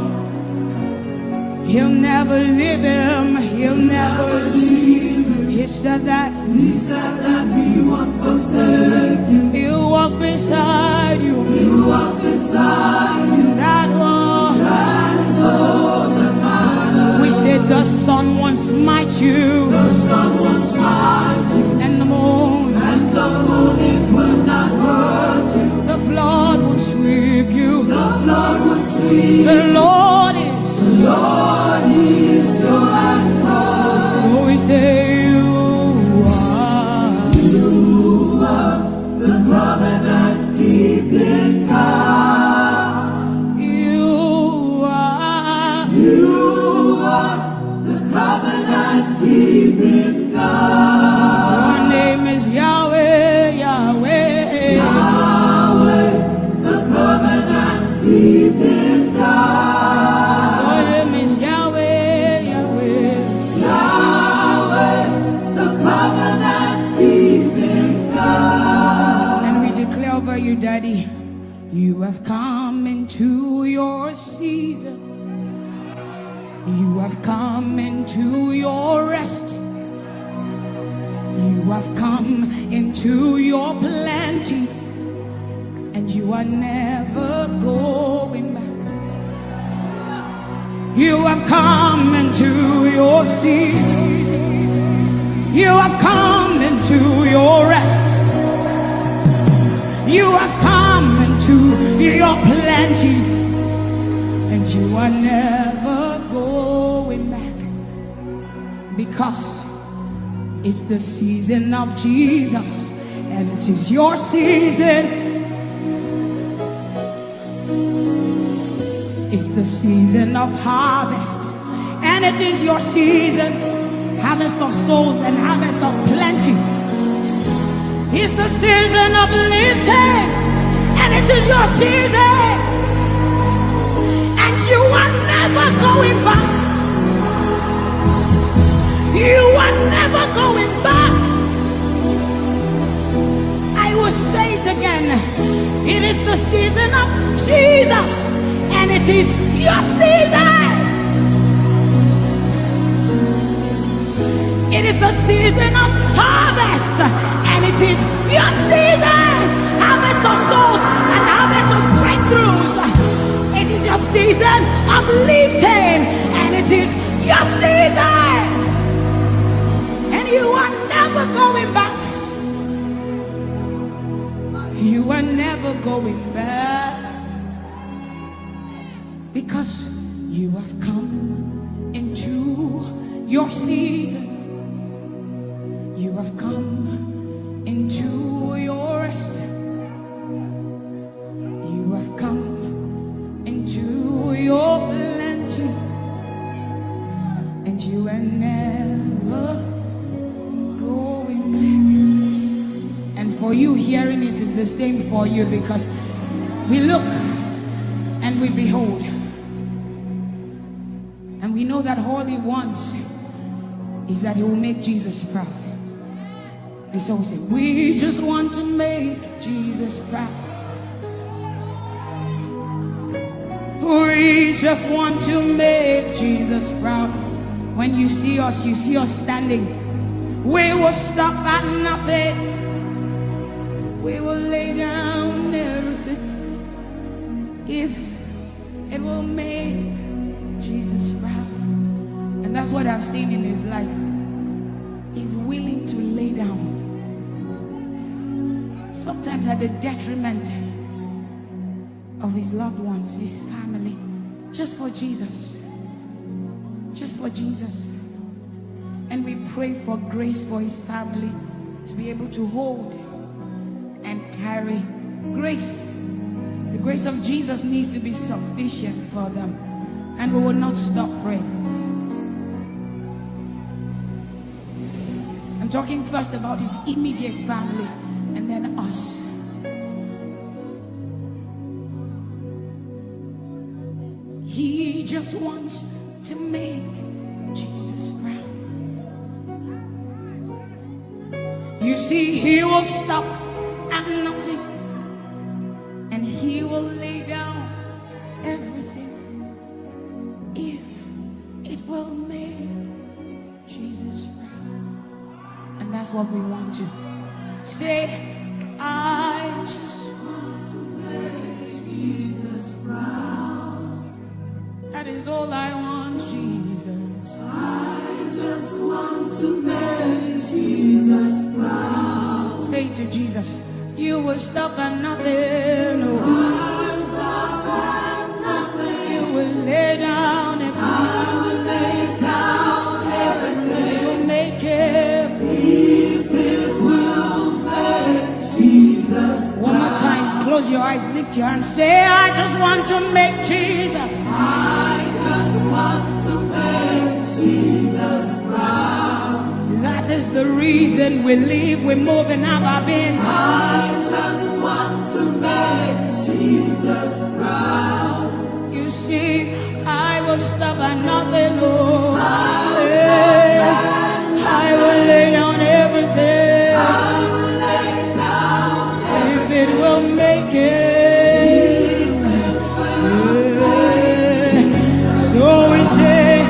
He'll never leave him. He'll never leave him. He said that he won't forsake you. He'll walk beside you. He'll walk beside you. That is all that matters. We said the sun won't smite you. The sun won't smite you. And the moon. And the moon, it will not hurt you. The flood will sweep you. The flood will sweep. The Lord is your anchor. So we say you are the covenant keeping God. You are the covenant keeping God. Your name is Yahweh, Yahweh. Yahweh, the covenant keeping God. Your name is Yahweh, Yahweh. Yahweh, the covenant keeping God. And we declare over you, Daddy, you have come into your season. You have come into your rest. You have come into your plenty, and you are never going back. You have come into your season. You have come into your rest. You have come into your plenty, and you are never going back, because it's the season of Jesus, and it is your season. It's the season of harvest, and it is your season. Harvest of souls and harvest of plenty. It's the season of lifting, and it is your season. And you are never going back. You are never going back. I will say it again. It is the season of Jesus, and it is your season. It is the season of harvest, and it is your season. Harvest of souls and harvest of breakthroughs. It is your season of lifting, and it is your season. And you are never going back. You are never going back, because you have come into your season. You have come into your rest. You have come into your plenty, and you are never going back. And for you hearing it is the same for you, because we look and we behold, and we know that all he wants is that he will make Jesus proud. And so we say, we just want to make Jesus proud. We just want to make Jesus proud. When you see us standing. We will stop at nothing. We will lay down everything if it will make Jesus proud. And that's what I've seen in his life. He's willing to lay down, sometimes at the detriment of his loved ones, his family, just for Jesus. Just for Jesus. And we pray for grace for his family to be able to hold and carry grace. The grace of Jesus needs to be sufficient for them, and we will not stop praying. I'm talking first about his immediate family and then us. He just wants to make Jesus proud. You see, he will stop at nothing, and he will lay down everything if it will make Jesus proud. And that's what we want to say. I just want to make Jesus proud. That is all I want, Jesus. I just want to make Jesus proud. Say to Jesus, you will stop at nothing. No. I will stop at nothing. You will lay down everything. I will lay down everything. You will make it. If it will make Jesus. One more time, close your eyes, lift your hands, say, I just want to make Jesus. I just want to make Jesus proud. That is the reason we live, we move, and have our being. I just want to make Jesus proud. You see, I will stop at nothing, Lord. I will lay down everything. I will lay down everything. If it will make it. So we say,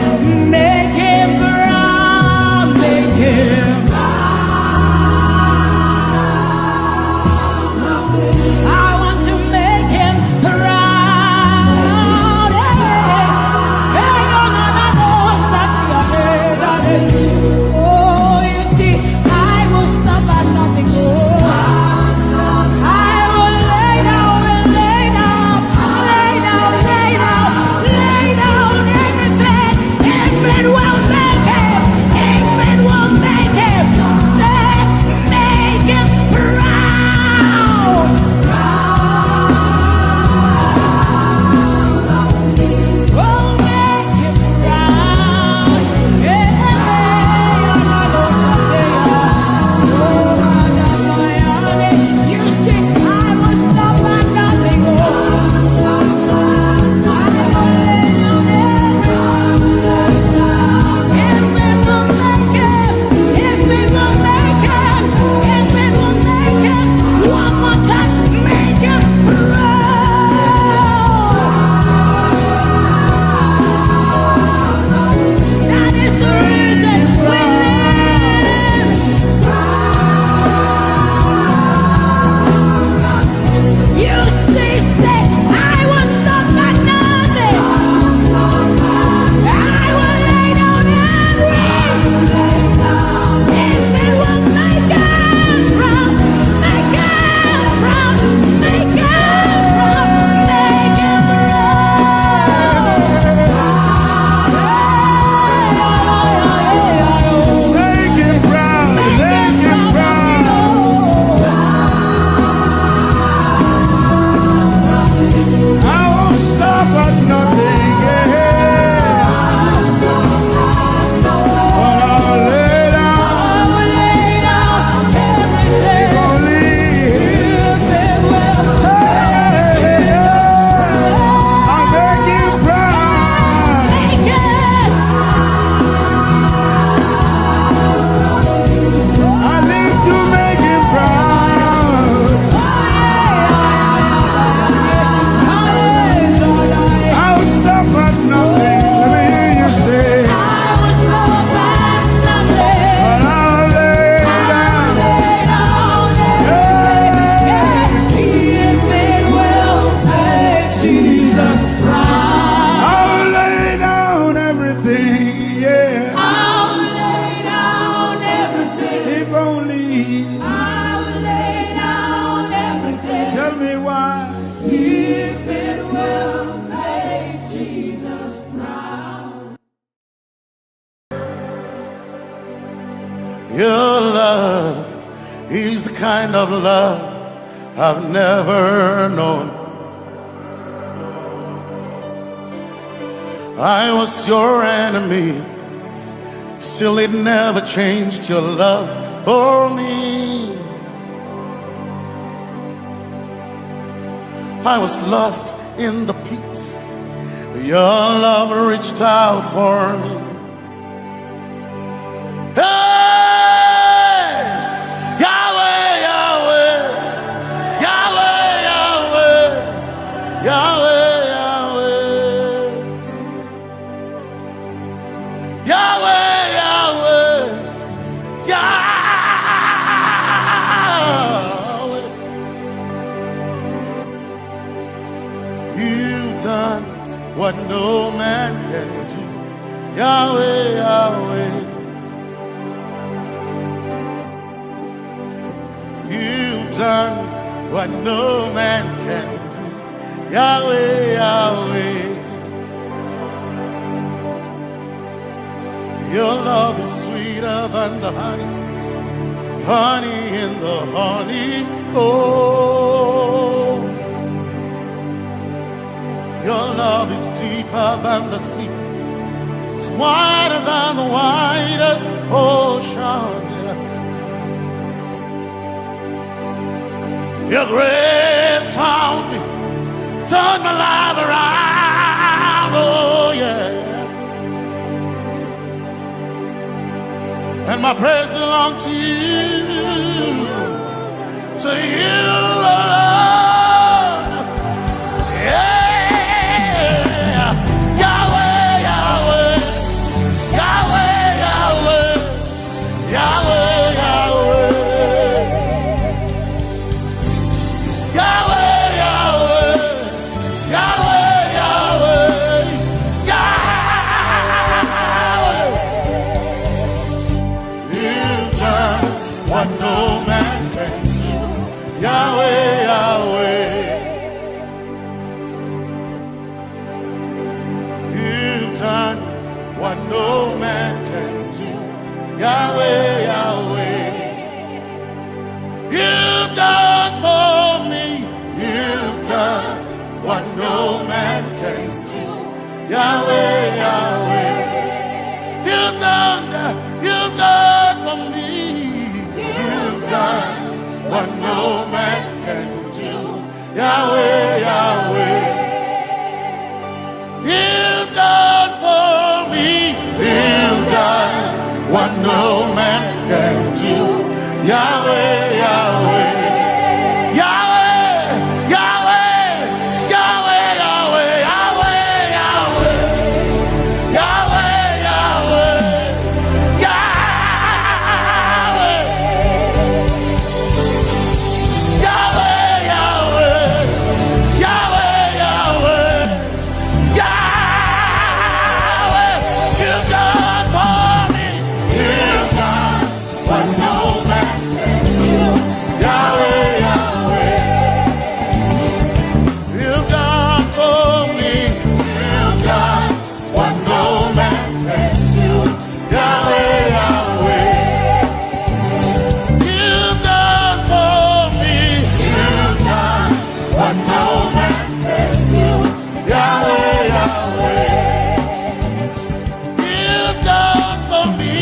make him proud, make him proud. I want to make him proud. Hey, no, no, no, no. Your love is the kind of love I've never known. I was your enemy, still it never changed your love for me. I was lost in the pits, but your love reached out for me. Hey! Yahweh, Yahweh, Yahweh, Yahweh, Yahweh, Yahweh, Yahweh, Yahweh, Yahweh. You've done what no man can do. Yahweh, Yahweh. You've done what no man can do. Yahweh, Yahweh. Your love is sweeter than the honey, honey in the honey. Oh, your love is deeper than the sea. It's wider than the widest ocean. Your grace found me, turned my life around. Oh yeah. And my praise belongs to you, alone. Yeah. Yahweh, Yahweh, Yahweh, Yahweh, Yahweh, Yahweh, Yahweh, Yahweh, Yahweh, Yahweh, Yahweh. You've done what no man can do. Yahweh, Yahweh. You've done what no man can do. Yahweh, Yahweh. You've done for me. You've done what no man can do. Yahweh, Yahweh. You've done for me. You've done what no man can do. Yahweh, Yahweh. You've done for me. You've done what no man can do. Yahweh, Yahweh. Yahweh, Yahweh, Yahweh, Yahweh, Yahweh, Yahweh, Yahweh, Yahweh, Yahweh, Yahweh, Yahweh, Yahweh, Yahweh. You've done for me. You've done what no man can do. Yahweh, Yahweh. You've done for me. You've done what no man can do. Yahweh, Yahweh. You've done for me. You've done what no man can do. Yahweh, Yahweh. You've done for me.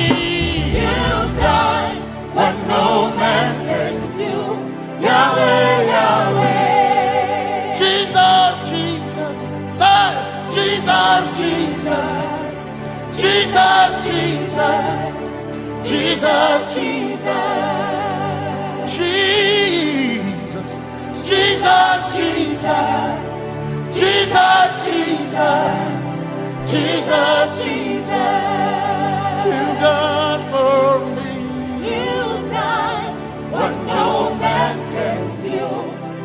You've done what no man can do. Yahweh, Yahweh. Jesus, Jesus, say, Jesus, Jesus, Jesus, Jesus, Jesus, Jesus, Jesus, Jesus, Jesus, Jesus, Jesus, Jesus. You've done for me. You've done what no man can do.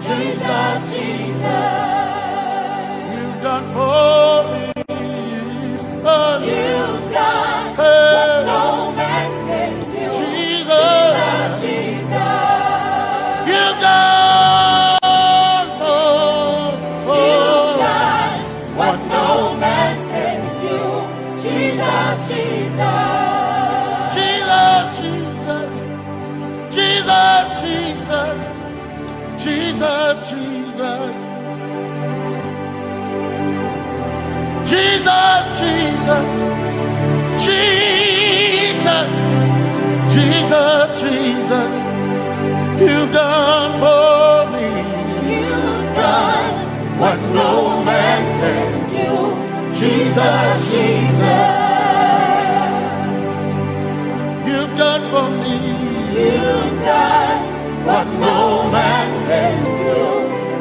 Jesus, Jesus. You've done for me. You've done what no man can do. Jesus, Jesus. You've done what no man can do. Jesus, Jesus. Jesus, Jesus. Jesus, Jesus, Jesus, Jesus, you've done for me. You've done What no man can you, Jesus, Jesus. you've done for me. You've done What no man can do,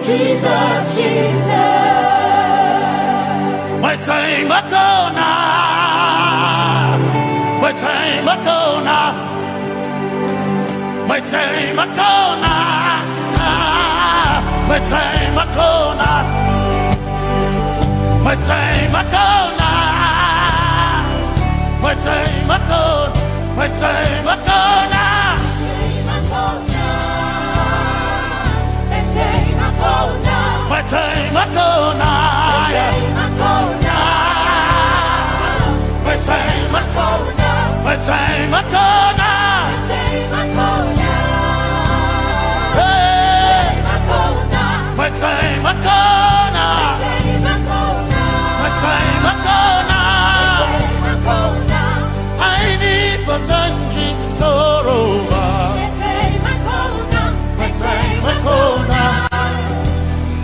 Jesus, Jesus. My time ago now, my time ago now, my time ago now, my time ago now, my time ago now, my time ago, my time ago now. My time ago now, my time ago, my time ago now, hey, my time ago now, my time ago now. I need Basanji Toroba, my time ago now,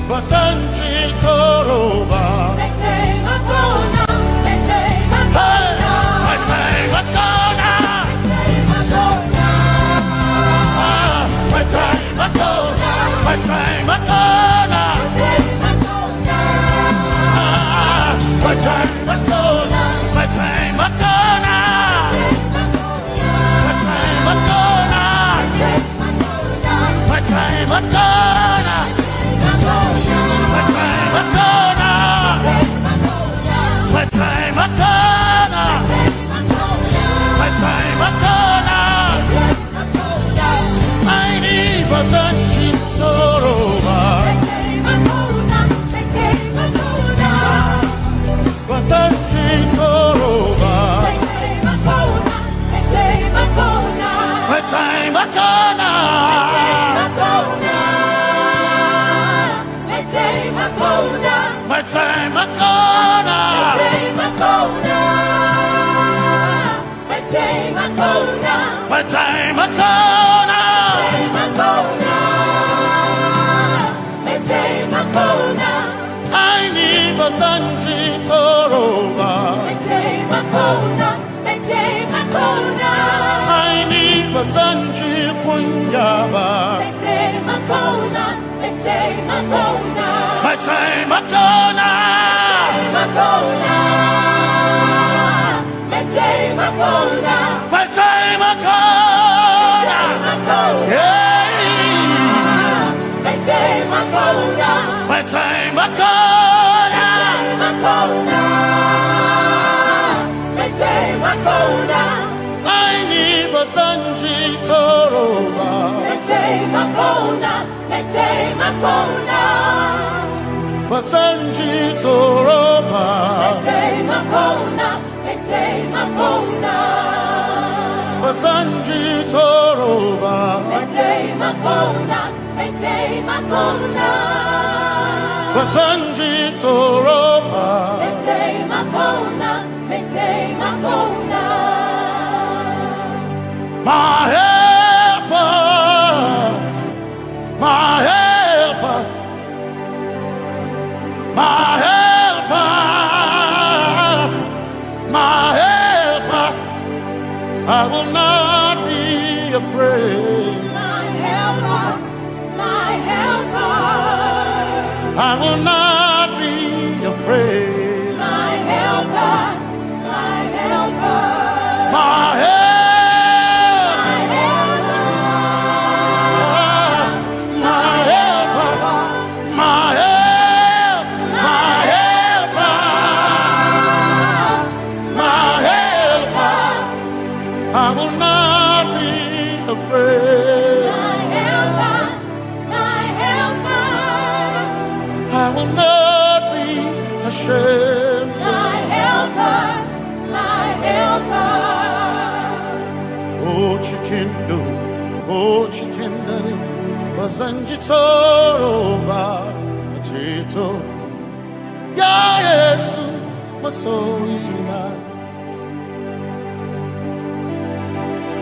Basanji Toroba. My time ago now, my time ago, my time ago now, my time ago now, my time ago now, my time ago now, my time ago now, my time ago now. I need Basanji Toroba, Basanji Toroba. My time ago now, my time ago now, my time ago now. I need Basanji Toroba, I need Basanji Punjaba. My time ago now, my time ago now, yeah. My time ago now, I need Basanji Toroba, Basanji Toroba, Basanji Toroba, Basanji Toroba, my helper, my helper, my helper, my helper. I will not be afraid. I will not be afraid. My helper, my helper, My help, my helper, my help, my helper, my helper. I will not be afraid. I will not be ashamed. Oh, chikindo, oh, chikindari, Basanji Toroba, Chito, Ya Yesu, masoina.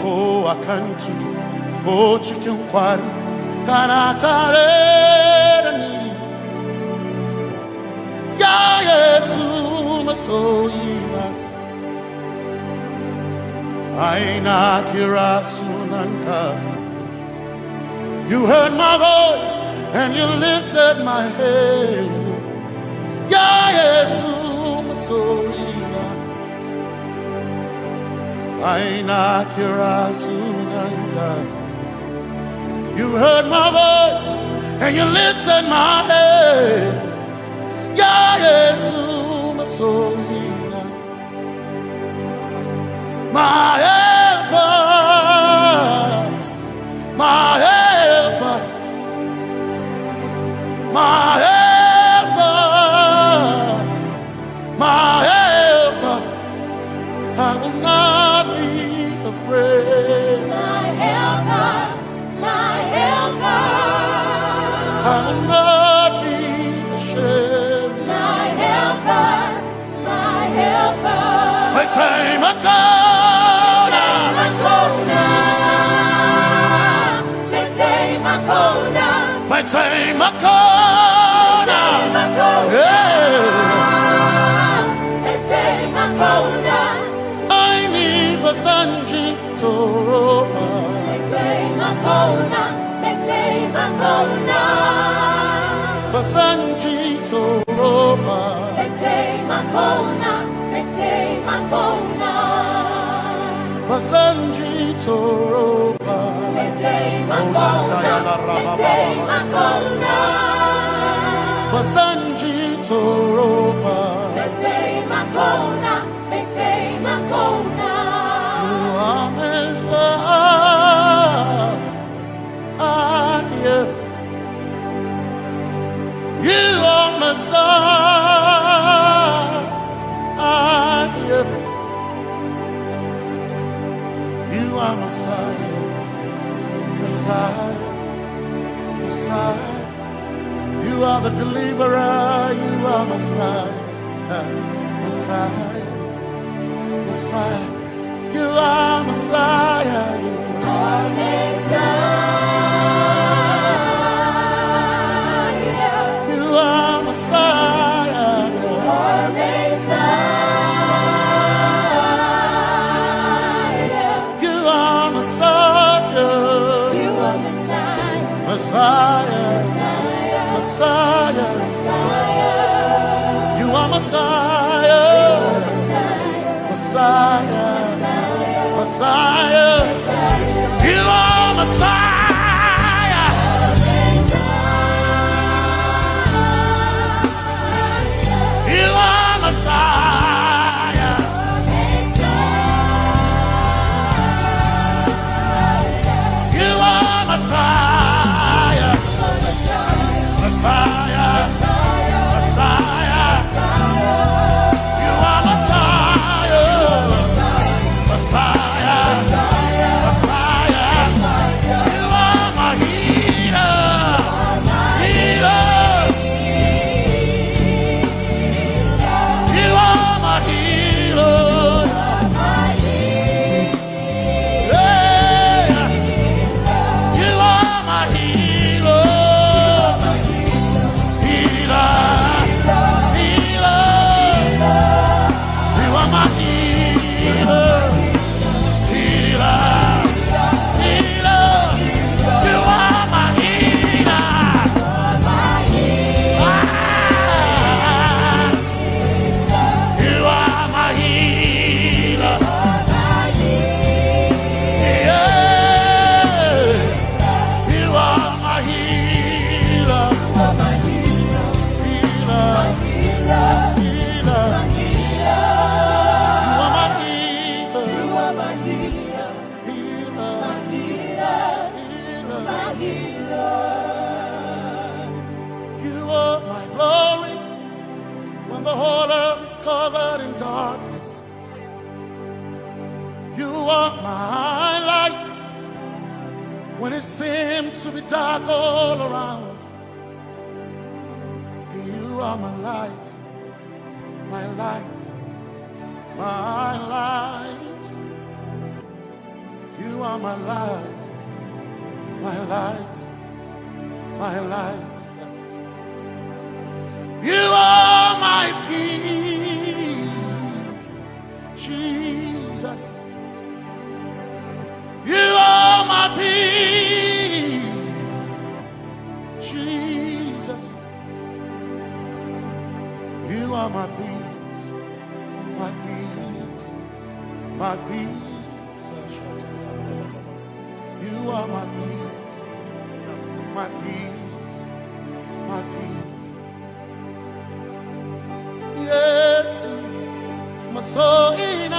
Oh, I can't do. Oh, chicken quarry. Kanatare. Ya Yesu masoina. Aina kirasunanka. You heard my voice and you lifted my head. Ya Yesu masoina. Aina kirasunanka. You heard my voice and you lifted my head. Ya Yesu masoina. My helper, my helper, my helper, my helper. I will not be afraid. My helper, my helper. I will not be ashamed. My helper, my helper. My time I come. My time I call I need a Sanji Toroba. Basanji Toroba. Basanji Toroba. Basanji Toroba. You are Messiah. You are Messiah. You are Messiah. Messiah, Messiah, you are the deliverer, you are Messiah, Messiah, Messiah, you are Messiah, you are Messiah, you are Messiah, you are Messiah, you are Messiah. Messiah, Messiah, you are Messiah, Messiah, Messiah, you are Messiah, you are Messiah, you are Messiah. Messiah, Messiah, you are Messiah, Messiah, Messiah, you are my healer, healer, you are my healer, yeah, you are my healer. When the whole earth is covered in darkness, you are my light. When it seems to be dark all around, you are my light, my light. my light. You are my light, my light, my light. You are my peace, Jesus. You are my peace, Jesus. You are my peace, my peace, my peace. You are my peace, my peace, my peace. Yes, my soul in a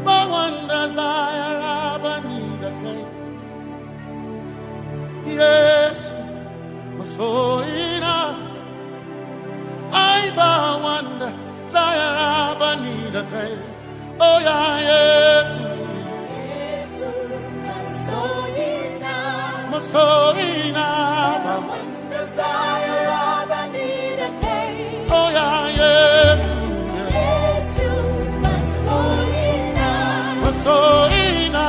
but one desire I need a king. Yes, my soul in a I but one desire I need a king. Oh yeah, yes. Masolina, oh yeah, yes, Masolina,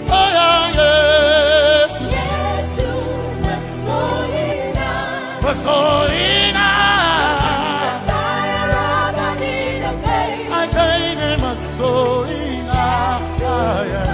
oh yeah, yes, Masolina, I gain a Masolina, yeah.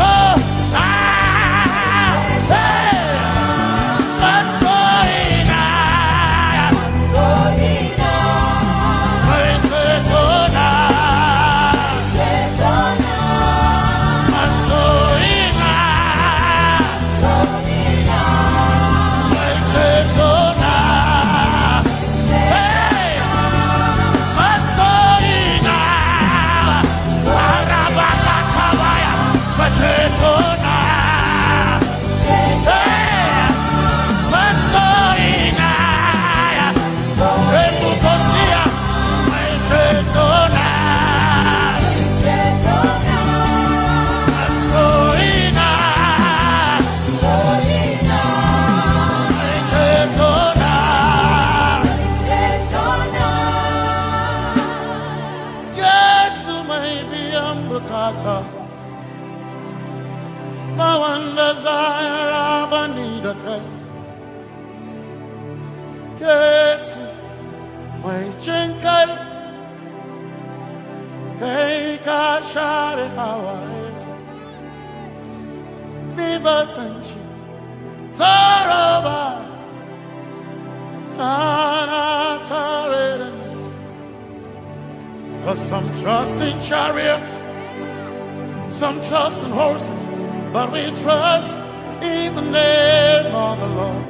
Oh! Sukata. Mawanda Zaya Banida Kai. Yes, my Chenkai. Hey, Kashare Hawaii. Never Sanchi. Zaraba. Cause some trust in chariots, some trust in horses, but we trust in the name of the Lord.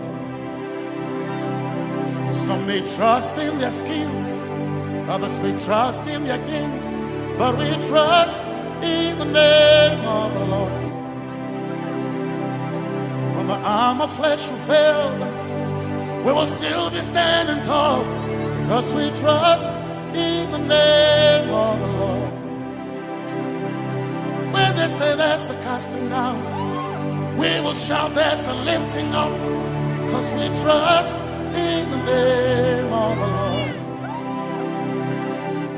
Some may trust in their skills, others may trust in their gains, but we trust in the name of the Lord. When the arm of flesh will fail, we will still be standing tall, because we trust in the name of the Lord. When they say there's a casting down, we will shout there's a lifting up, because we trust in the name of the Lord.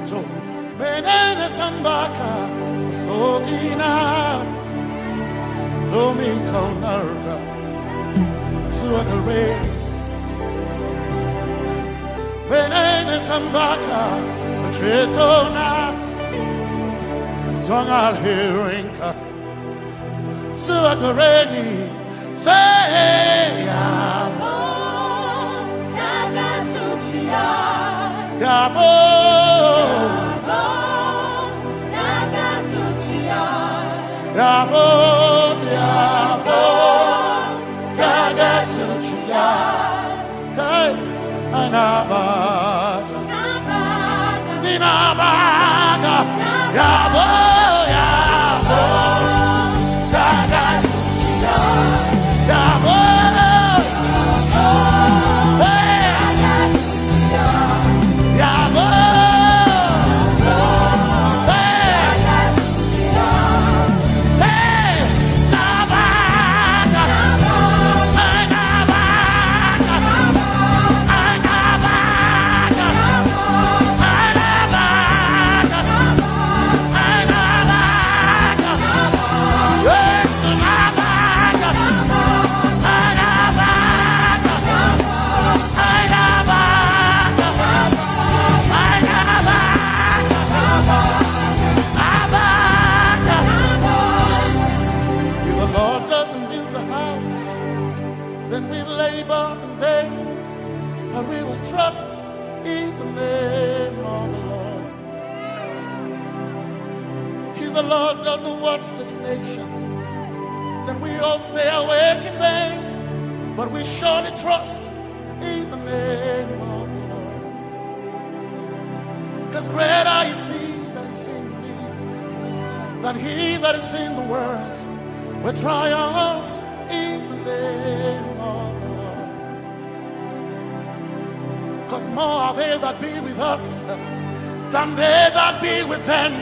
So, Benene Sambaka, Sogina, Domingo Narga, Suakare. Benene Sambaka, Chetona, Tongal Hirinka, Suakareni, say Yabo, Nagasuchia, Yabo, Nagasuchia, Yabo, Yabo, Nagasuchia, hey. Anabaga, Ninabaga, Yabo, Yabo, Yabo, Yabo, Yabo, trust in the name of the Lord. If the Lord doesn't watch this nation, then we all stay awake in vain. But we surely trust in the name of the Lord. Because greater is He that is in me than he that is in the world. We triumph in the name of the Lord. Because more are they that be with us than they that be with them.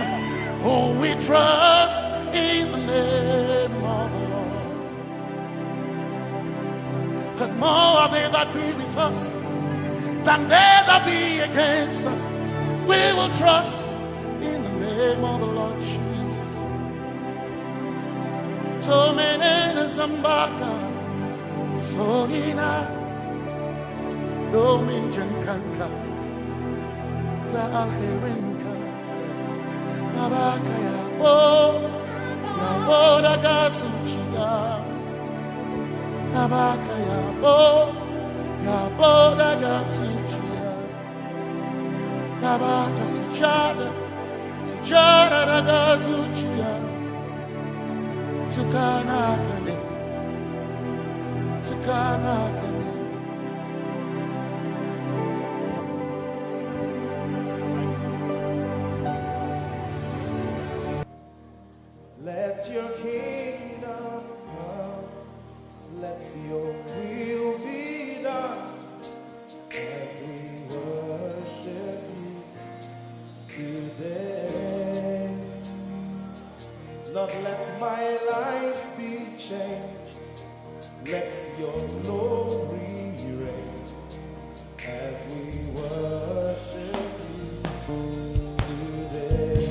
Oh, we trust in the name of the Lord. Because more are they that be with us than they that be against us. We will trust in the name of the Lord Jesus. Tomenene Zambaka, Sogina. Dominjan kanka, ta alherinka, nabaka yabo, yabo daga suchiya, nabaka yabo, yabo daga suchiya, nabaka sujada, sujada daga suchiya, tukana kane, tukana kane. Let your kingdom come, let your will be done, as we worship you today. Lord, let my life be changed, let your glory reign, as we worship you today.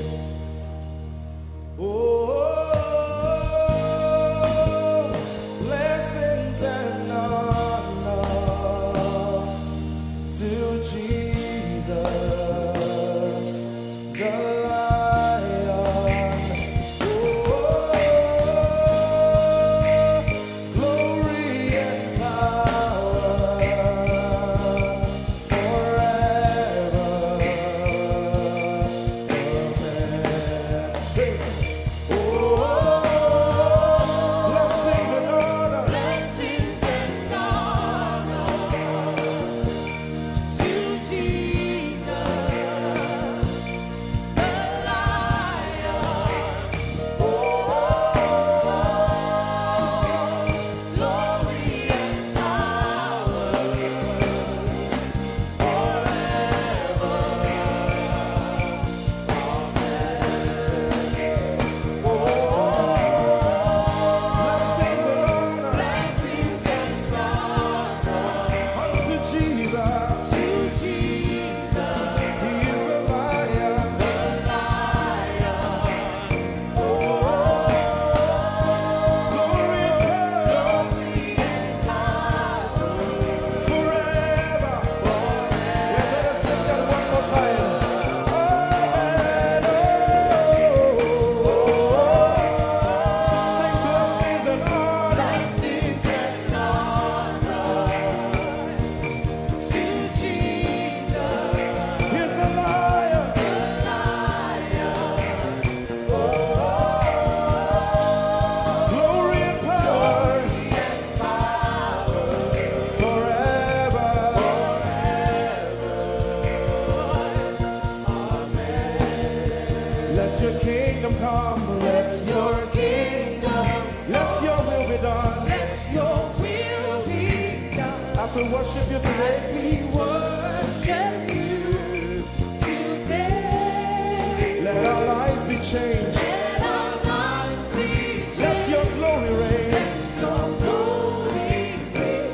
Let your kingdom come. Let your kingdom. Let your will be done. Let your will be done. As we worship you today. We worship you today. Let our lives be changed. Let our lives be changed. Let your glory reign. Let your glory reign.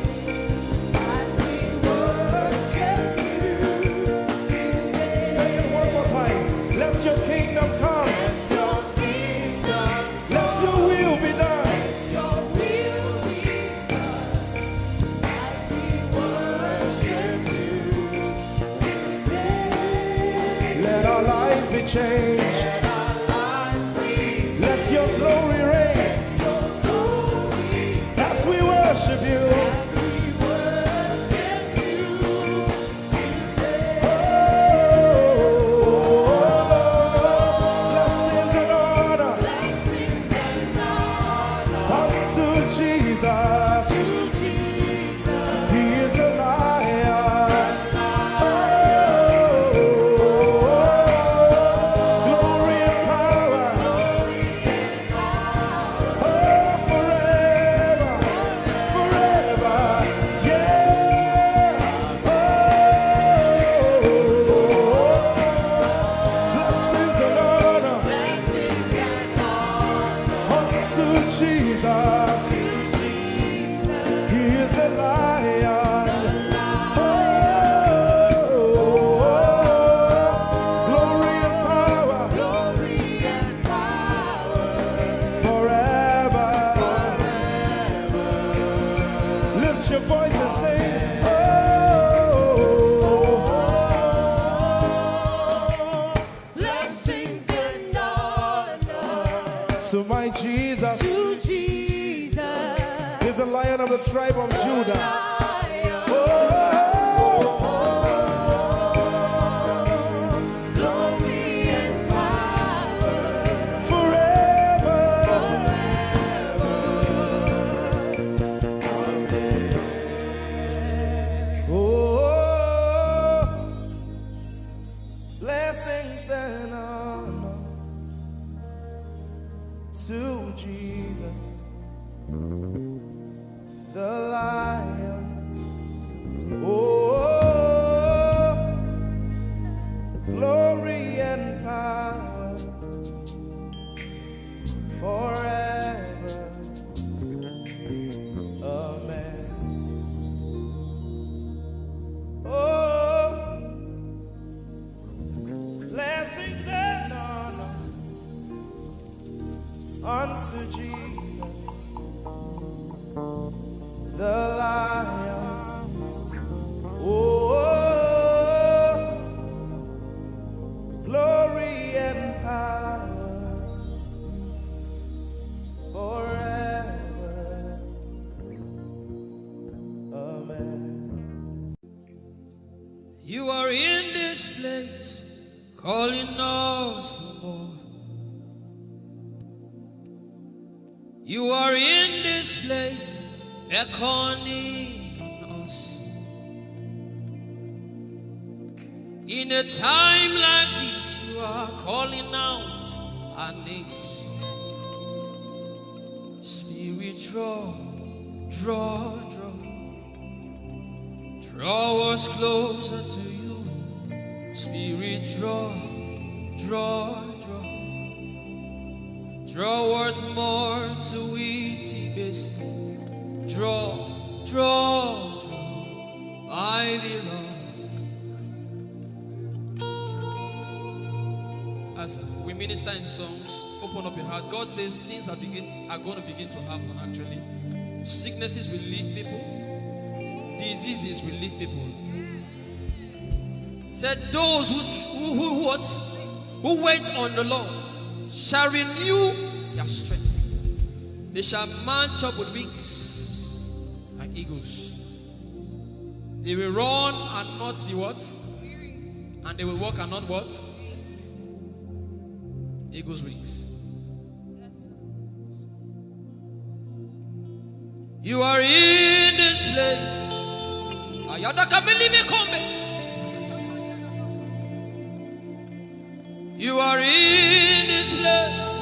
As we worship you today. Say it one more time. Let your kingdom come. Let your kingdom. Let your will be done. Let your will be done. As we worship you today. Let our lives be changed. Let our lives be Let your glory reign. your glory. As we worship you. We worship you today. Blessings and honor Blessings and honor unto Jesus. to Jesus. He is the Lion. Glory and power. Forever. Forever. Yeah. Blessings and honor Blessings and honor unto Jesus. He is the Lion. Glory and power glory and power forever. Lift your voice and sing. blessings and honor To my Jesus to Jesus. is the Lion of the tribe of Judah. Glory and power Forever. Oh, blessings and honor to Jesus, the Lion. Oh, glory and power forever. Amen. Oh, blessings and honor unto Jesus, the Lion. Oh, glory and power forever. Amen. You are in this place, calling us for more. You are in this place, beckoning on us. In a time like this, you are calling out our names. Spirit, draw, draw, draw. Draw us closer to you. Spirit, draw, draw, draw. Draw us more to Itibes. Draw, draw, draw. I belong. As we minister in songs, open up your heart. God says things are going to begin to happen actually. Sicknesses will leave people. Diseases will leave people. Said those who wait on the Lord shall renew their strength. They shall mount up with wings like eagles. They will run and not be what? And they will walk and not what? Eagles' wings. You are in this place. You are in this nameless,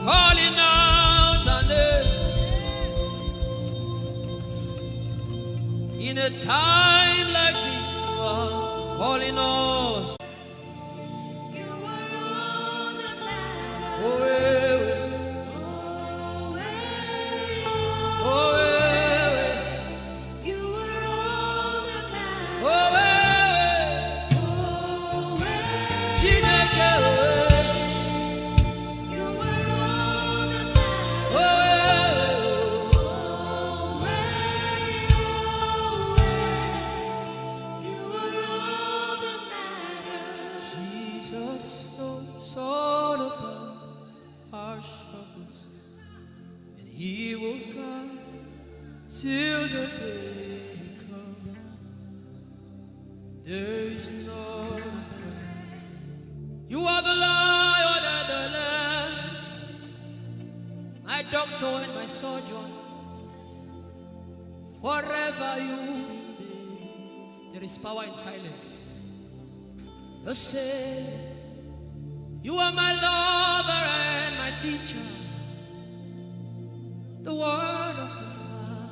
calling out our names. In a time like this, you are calling us. You are all that matters. Oh, You are all that matters. You are all that matters. Jesus knows all about our struggles, and He will guide till the day comes. There is no fear. You are the Lion and the Lamb, my doctor and my surgeon. Forever you remain. There is power in silence. You say, you are my lover and my teacher, the word of the Father.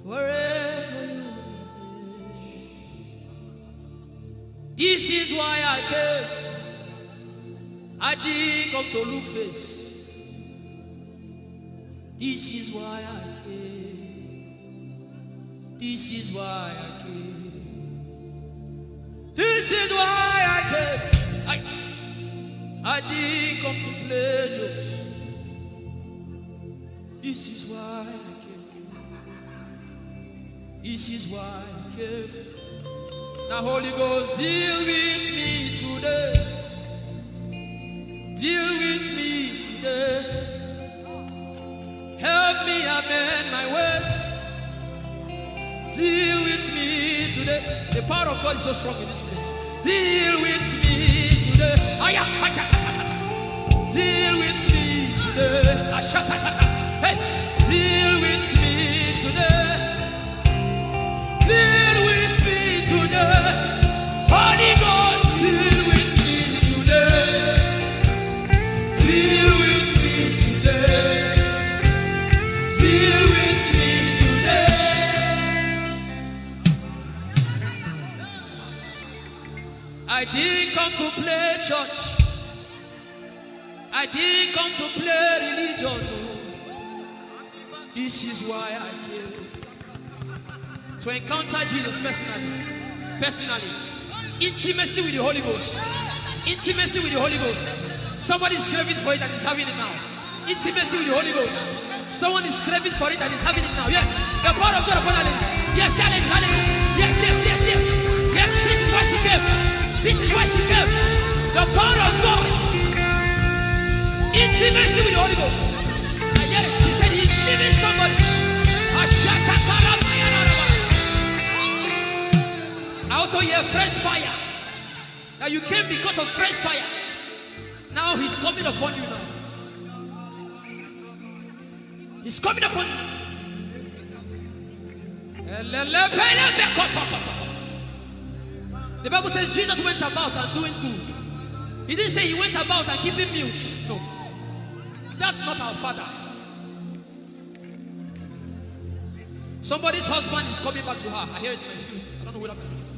Forever you remain. This is why I came. I didn't come to look face. This is why I came. This is why I came. This is why I came. I didn't come to play jokes. This is why I came. This is why I came. Now Holy Ghost, deal with me today. Deal with me today. Help me amend my words. Deal with me today. The power of God is so strong in this place. Deal with me today. Deal with me today. Hey, deal with me today. Deal with me today. Holy Ghost, deal with me today. Deal with me today. Deal with me today. I didn't come to play church. I didn't come to play religion. No. This is why I came. To encounter Jesus personally. Intimacy with the Holy Ghost. Intimacy with the Holy Ghost. Somebody is craving for it and is having it now. Intimacy with the Holy Ghost. Someone is craving for it and is having it now. Yes. The power of God upon her. Yes, hallelujah. Yes. Yes, this is why she came. This is why she came. The power of God. Intimacy with the Holy Ghost. I get it. She said he's living somebody. I also hear fresh fire. Now you came because of fresh fire. Now he's coming upon you now. He's coming upon you. The Bible says Jesus went about and doing good. He didn't say he went about and keeping mute. No. That's not our Father. Somebody's husband is coming back to her. I hear it in my spirit. I don't know who that person is.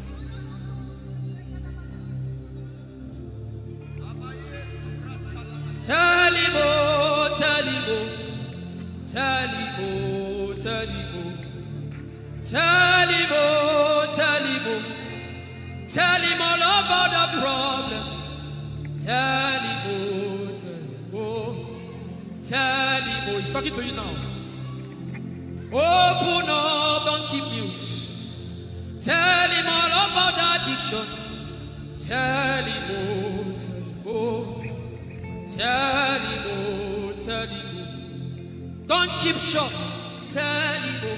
Tell him, oh, tell him, oh, tell him, oh, tell him, oh, tell him, oh, tell him, oh, tell him all about the problem. Tell him, oh, tell him, oh, tell him, oh, he's talking to you now. Open up, don't keep mute. Tell him all about the addiction. Tell him, oh, tell him, oh. Tell him, oh, tell him, oh. Don't keep short. Tell him, oh.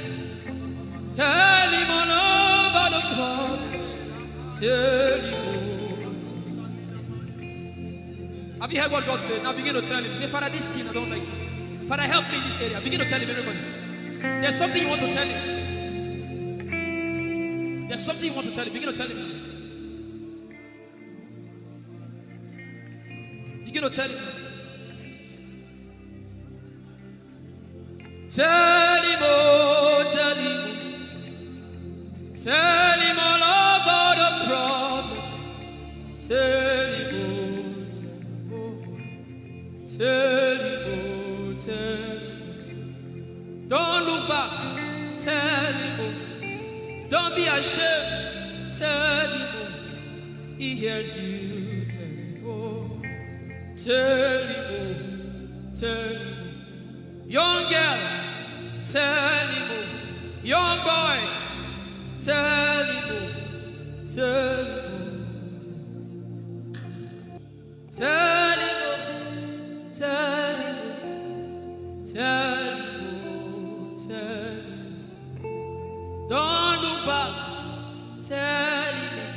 Tell him all about the problems. Tell him, oh. Have you heard what God said? Now begin to tell him. Say, Father, this thing I don't like it. Father, help me in this area. Begin to tell him, everybody. There's something you want to tell him. There's something you want to tell him. Begin to tell him. Begin to tell him. Tell him, oh, tell him. Tell him all about the problem. Tell him, oh, tell him, oh, tell him. Don't look back. Tell him, oh. Don't be ashamed. Tell him, oh. He hears you. Tell him, oh. Tell him, oh. Tell him, oh. Young girl, tell him, oh. Young boy, tell him, oh. Tell him, oh. Tell him, oh. Tell him, oh. Tell him, oh. Tell him. Don't look back. Tell him.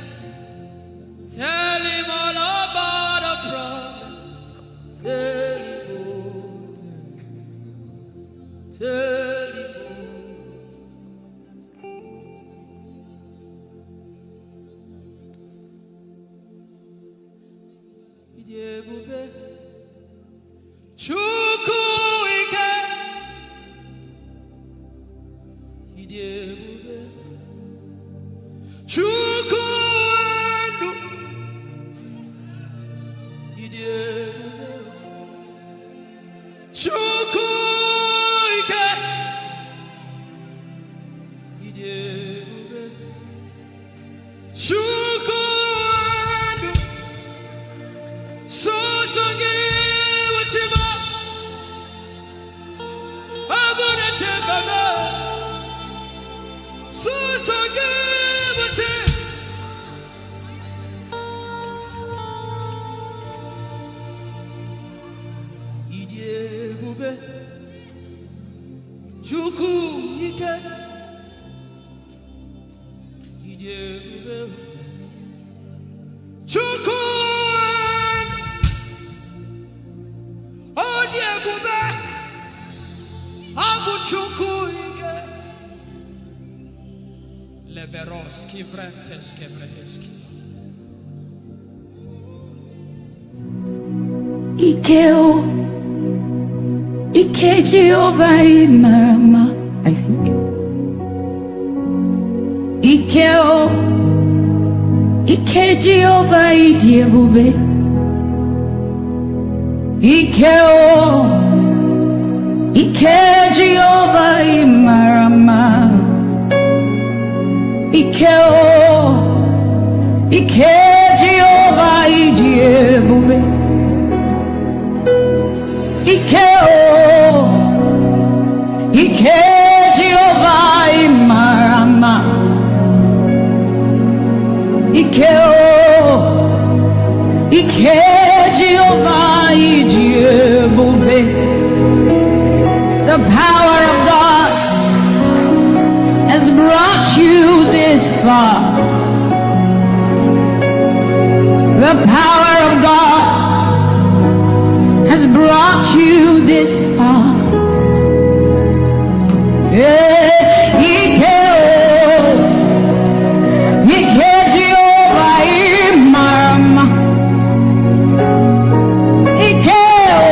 Tell him all about the problem. Tell him, oh. Tell him, oh. Idebube. Chukwu ike. Idebube. Chukwu ndu. Idebube. Chukwu ike. Idebube. Chukwu ndu. Sosange wachima. Agone chembaba. Sosange wachima. Idebube. Chukwu ike. Idebube. Chukwu. Idebube. Abu Chukwu ike. Leberoski vrenteski vrenteski. Ikeo, Ike Jehovah Imarama, I think. Ikeo, Ike Jehovah Idebube. Ikeo, Ike Jehovah Imarama. Ikeo, Ike Jehovah Idebube. Ikeo, Ike Jehovah Imarama. Ikeo, Ike Jehovah Idebube. The power of God has brought you this far. The power of God has brought you this far. Yeah, Ikeo, Ike Jehovah Imarama. Ikeo,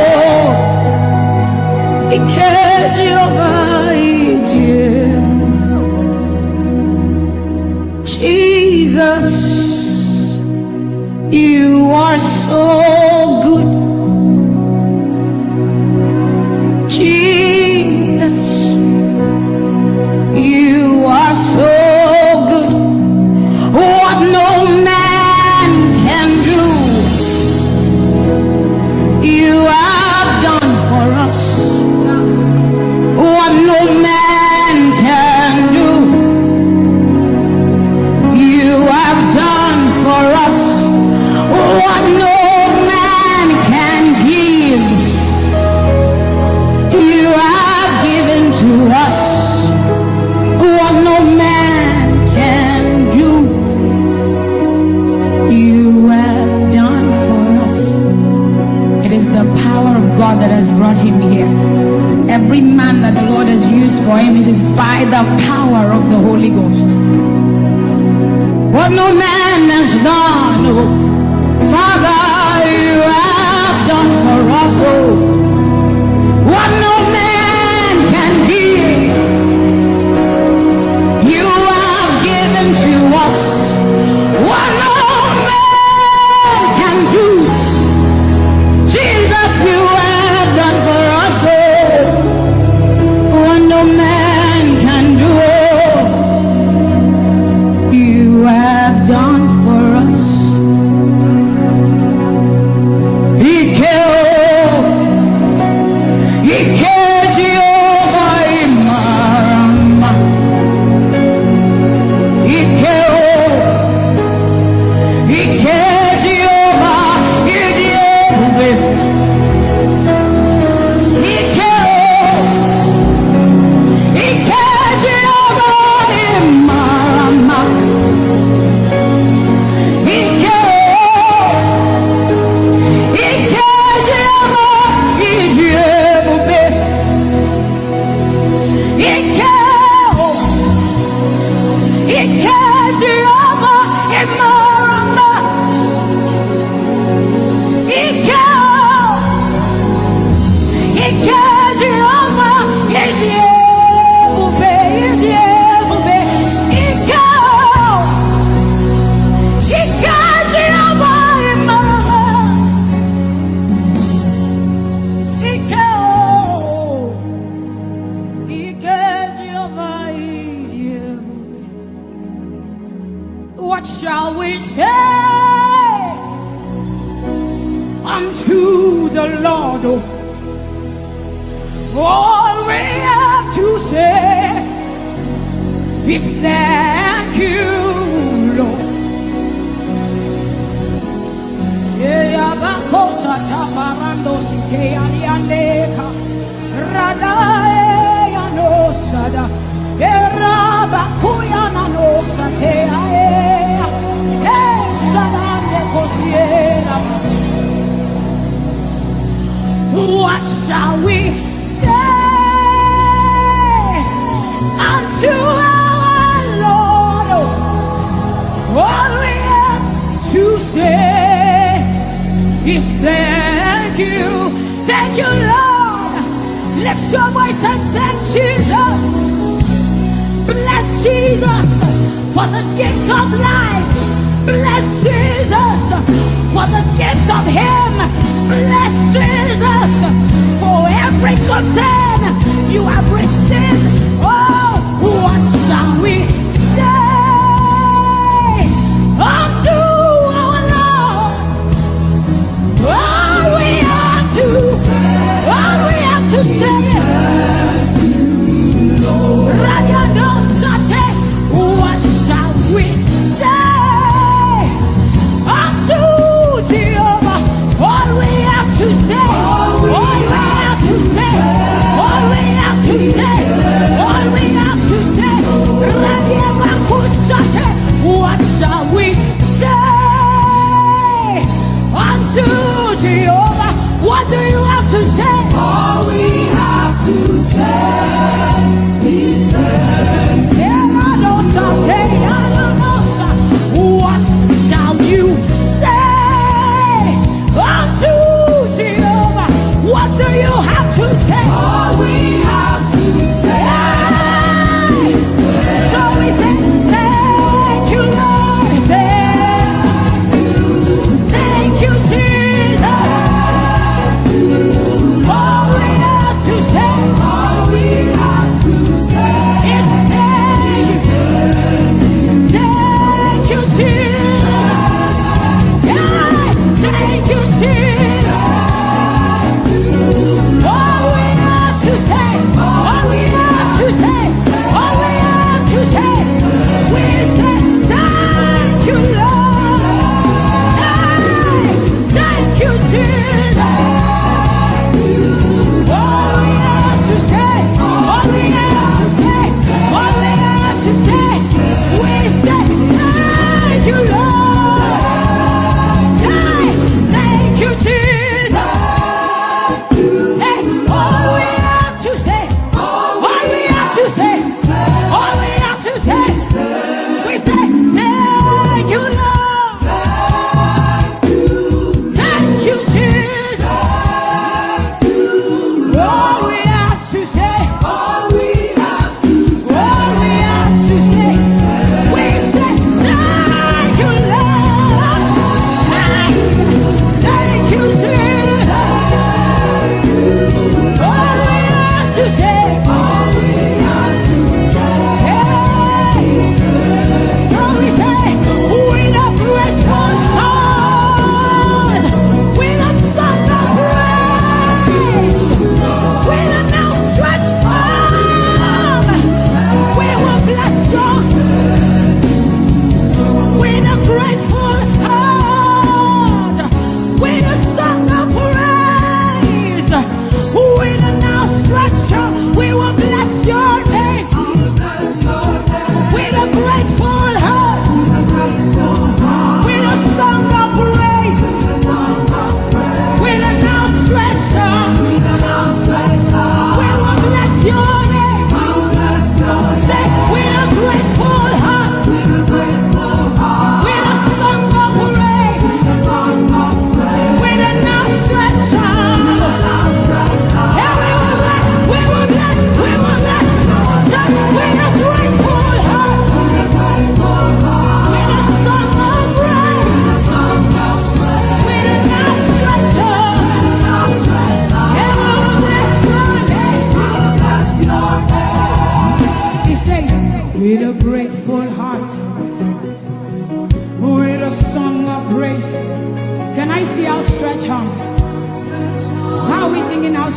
Ike Jehovah Idebube. Jesus, you are so good. Jesus, you are so good. What no man can do, you have done for us. What no man can do, you have done for us. What no man can give, you have given to us. What no man can do, you have done for us. It is the power of God that has brought him here. Every man that the Lord has used for him, it is by the power of the Holy Ghost. What no man has done, oh, Father, you have done. we say unto the Lord? All we have to say is thank you, Lord. Bakosa taparando site alianeka radae anosada era bakuyana nosate ae sadane kosiera. What shall we say unto our Lord? All we have to say is thank you, Lord. Lift your voice and thank Jesus. Bless Jesus for the gift of life. Bless Jesus for the gift of Him. Bless Jesus for every good thing you have received. Oh, what shall we say unto our Lord? All we have to say what shall we say unto Jehovah? All we have to say, all we have to say, all we have to say, all we have to say, what shall we say unto Jehovah? What do you have to say? All we have to say is thank you. What shall you say unto Jehovah? What do you have to say? All we have to say is thank So we say, thank you, Lord. Thank you, Jesus.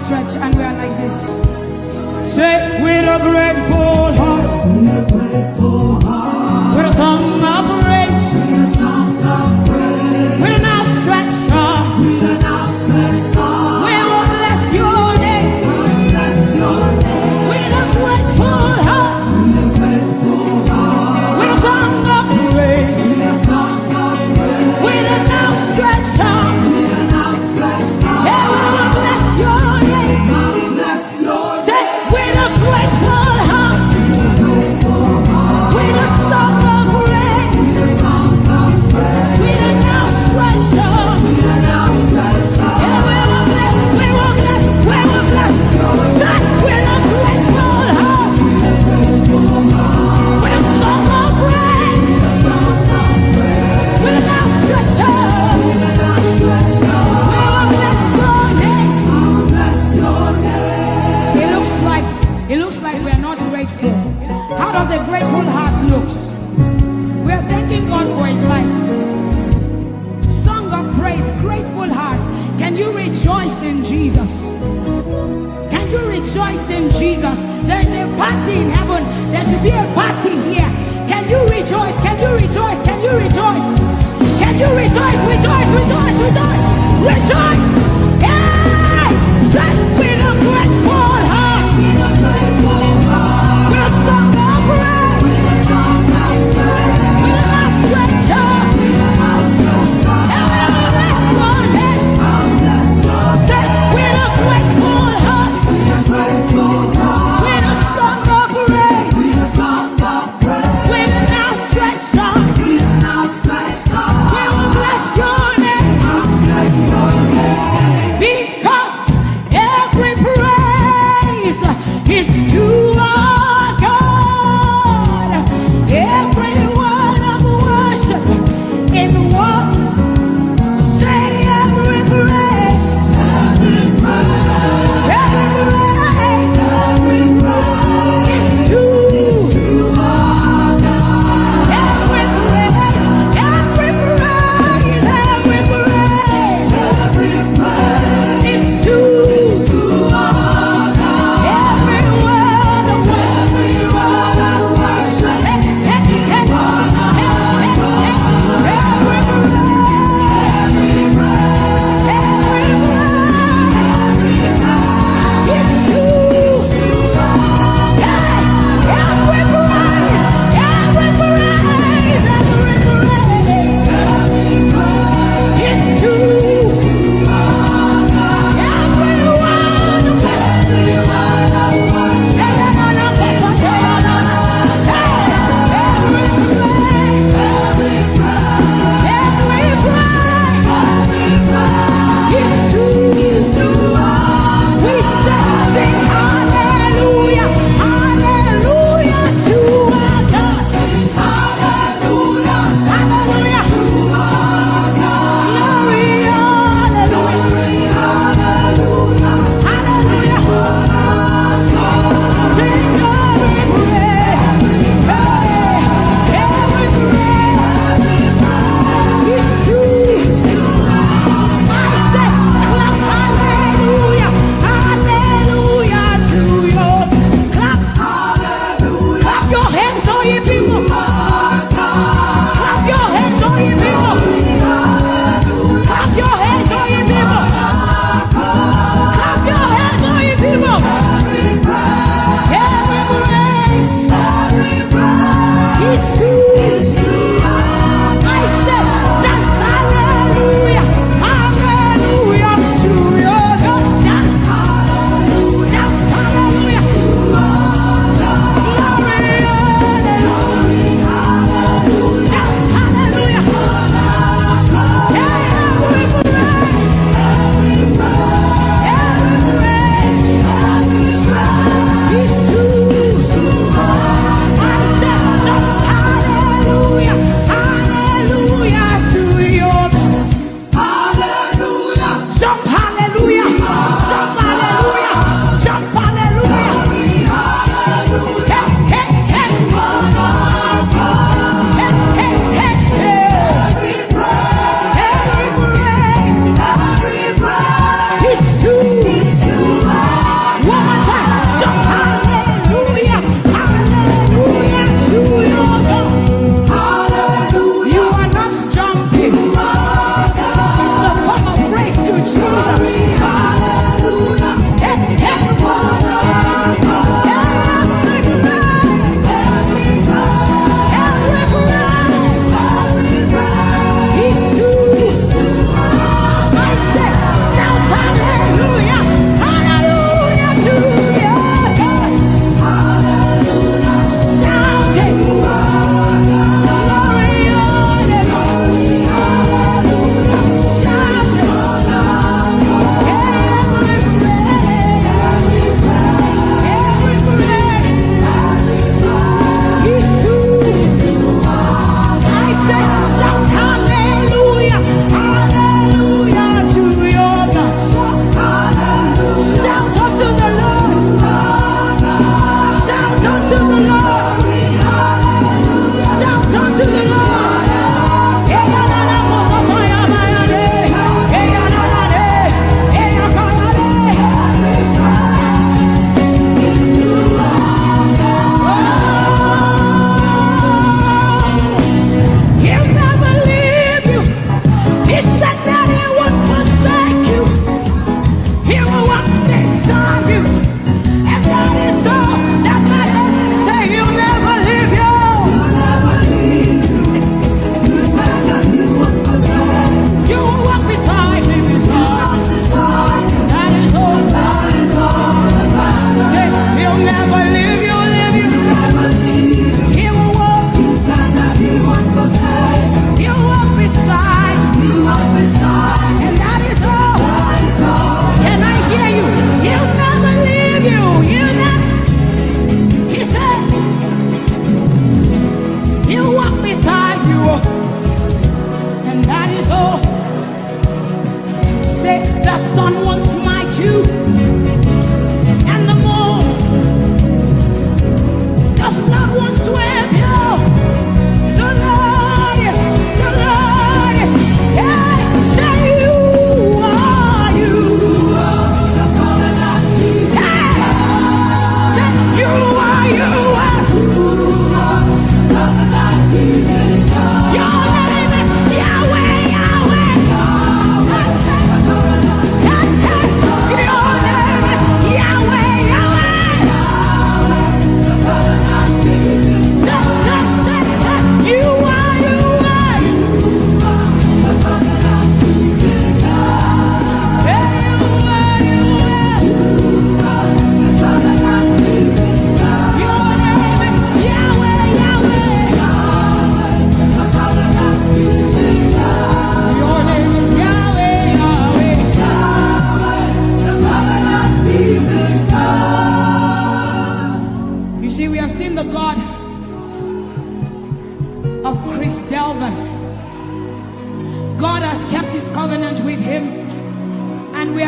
stretched and we are like this. Say, with a grateful heart, with a song of praise, with an outstretched arm, we will bless your name. With a grateful heart, with a song of praise, with an outstretched arm, yeah, we will bless your name. Say, with a grateful heart, with a song of praise, with an outstretched arm, yeah, we will bless, we will bless, we will bless. Say, with a grateful heart, with a song of praise, with an outstretched arm, we will bless your name. It looks like we are not grateful. How does a grateful heart look? We are thanking God for his life. Song of praise, grateful heart. Can you rejoice in Jesus? Can you rejoice in Jesus? There is a party in heaven. There should be a party here. Can you rejoice? Can you rejoice? Can you rejoice? Can you rejoice? Rejoice, rejoice, rejoice, rejoice! Yeah! Just with a grateful heart, with a song of praise, with an outstretched arm, and we will bless your name. Say, with a grateful heart, with a song of praise, with an outstretched arm, we will bless your name.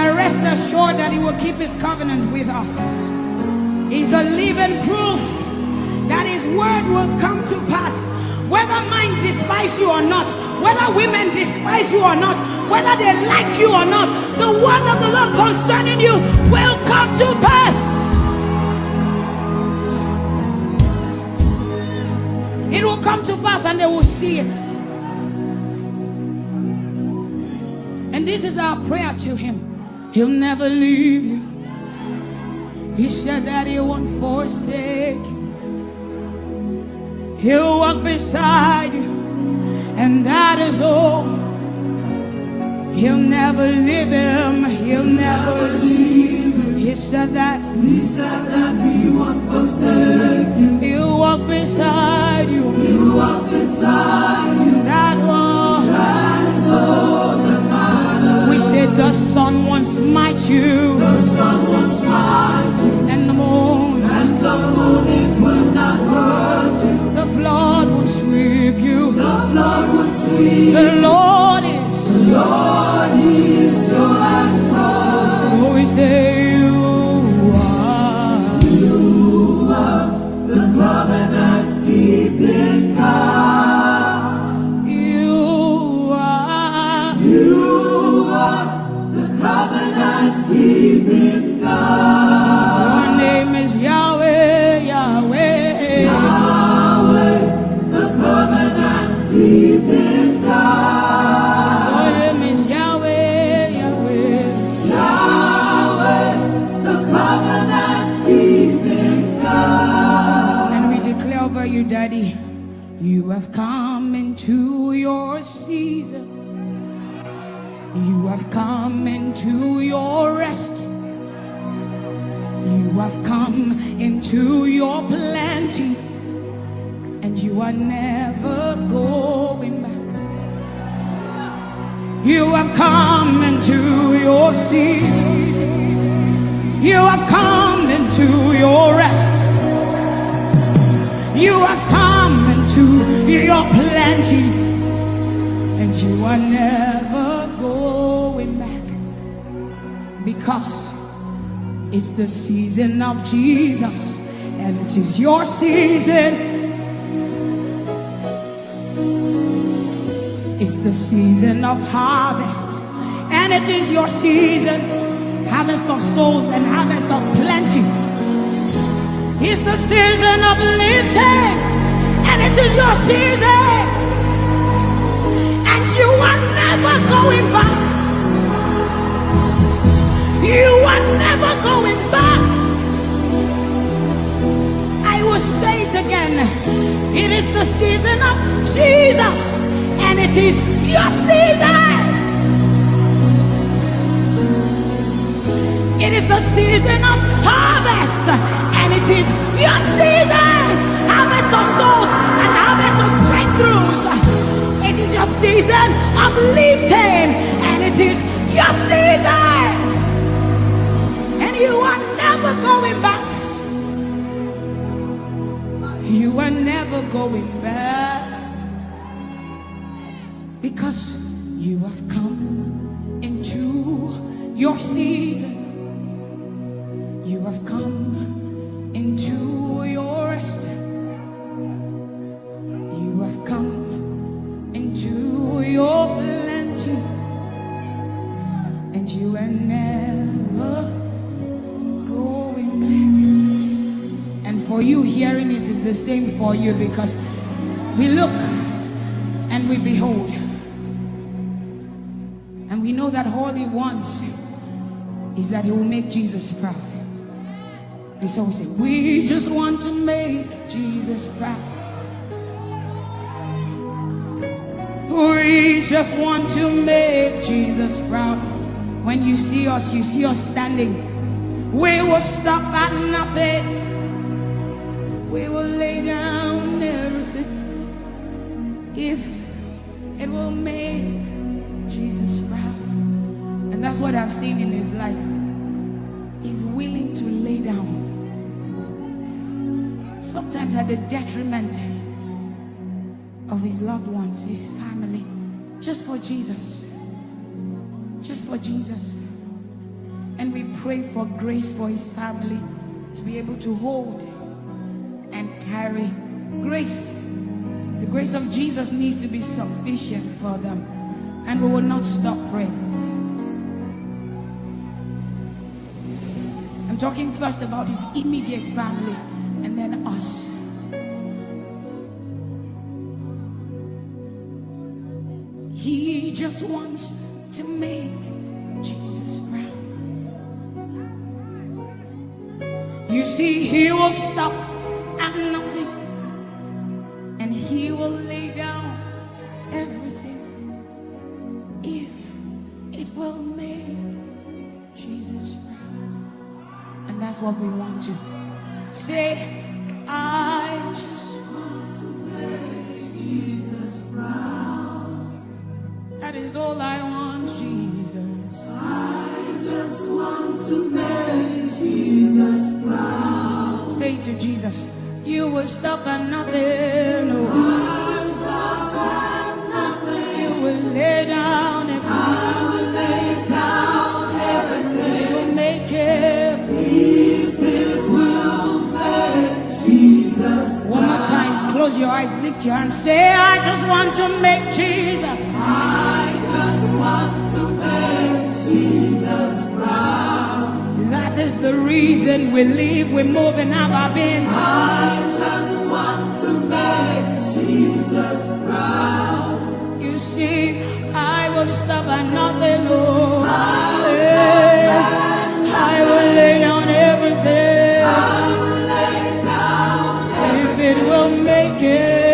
are rest assured that He will keep His covenant with us. He's a living proof that His word will come to pass. Whether men despise you or not, whether women despise you or not, whether they like you or not, the word of the Lord concerning you will come to pass. It will come to pass and they will see it. And this is our prayer to Him. He'll never leave you. He said that He won't forsake you. He'll walk beside you, and that is all. He'll never leave him. He'll never leave him. He said that He won't forsake you. He'll walk beside you. He'll walk beside you. That is all that matters. We said the sun won't smite you. The sun won't smite you. And the moon. And the moon it will not hurt you. The flood will sweep you. The flood will sweep. The Lord is your anchor. So we say you are the covenant keeping God. You are the covenant keeping God. Your name is Yahweh, Yahweh. The covenant keeping God. Your name is Yahweh, Yahweh. Yahweh, the covenant keeping God. And we declare over you, Daddy, you have come into your season. You have come into your rest. You have come into your plenty. And you are never going back. You have come into your season. You have come into your rest. You have come into your plenty. And you are never going back. Because it's the season of Jesus. And it is your season. It's the season of harvest, and it is your season. Harvest of souls and harvest of plenty. It's the season of lifting, and it is your season. And you are never going back. You are never going back. I will say it again. It is the season of Jesus. And it is your season. It is the season of harvest. And it is your season. Harvest of souls and harvest of breakthroughs. It is your season of lifting. And it is your season. And you are never going back. You are never going back. Because you have come into your season. You have come into your rest. You have come into your plenty. And you are never going back. And for you hearing it is the same for you, because we look and we behold. And we know that all He wants is that He will make Jesus proud. And so we say, we just want to make Jesus proud. We just want to make Jesus proud. When you see us standing. We will stop at nothing. We will lay down everything if it will make Jesus proud. And that's what I've seen in His life. He's willing to lay down, sometimes at the detriment of His loved ones, His family, just for Jesus. Just for Jesus. And we pray for grace for his family to be able to hold and carry grace. The grace of Jesus needs to be sufficient for them. And we will not stop praying. I'm talking first about his immediate family and then us. He just wants to make Jesus proud. You see, he will stop at nothing, and he will lay down everything if it will make Jesus proud. And that's what we want to say. I just want to make Jesus proud. That is all I want, Jesus. I just want to make Jesus proud. Say to Jesus, you will stop at nothing. No. I will stop at nothing. You will lay down everything. I will lay down everything. You will make it. If it will make Jesus proud. One more time, close your eyes, lift your hands, say, I just want to make Jesus. I just want to make Jesus proud. That is the reason we live, we move, and have our being. I just want to make Jesus proud. You see, I will stop at nothing, Lord. I will lay down everything. I will lay down everything. If it will make it.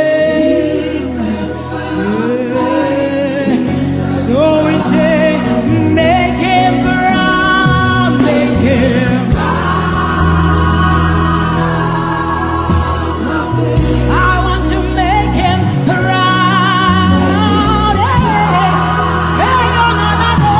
So we say, make him proud, make him proud. I want to make him proud. Hey, no, no, no, no,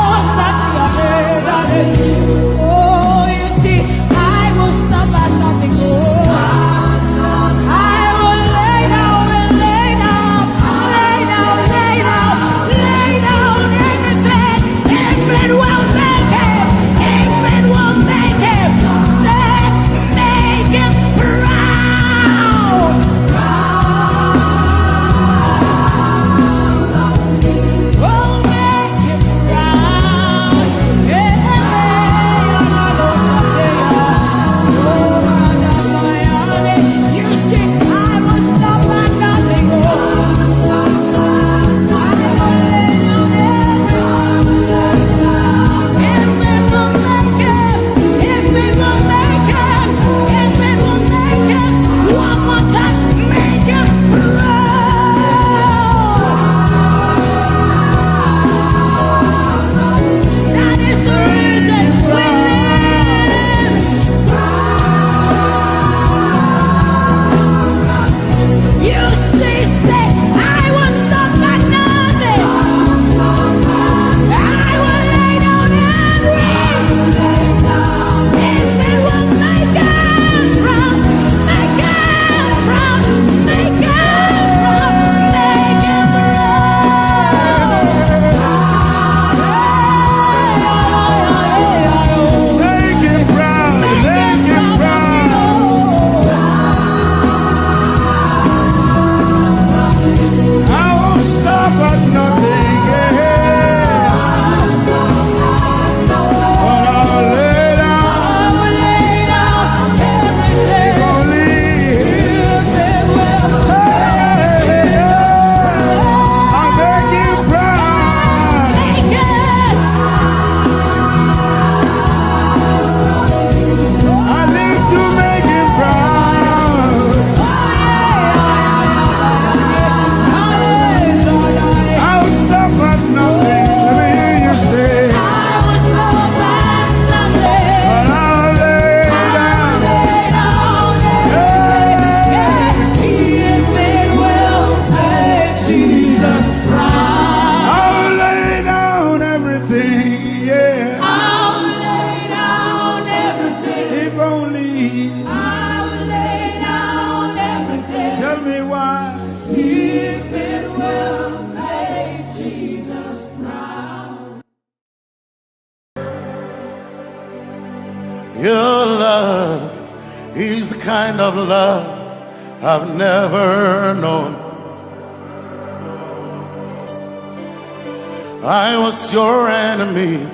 Your love is the kind of love I've never known. I was your enemy,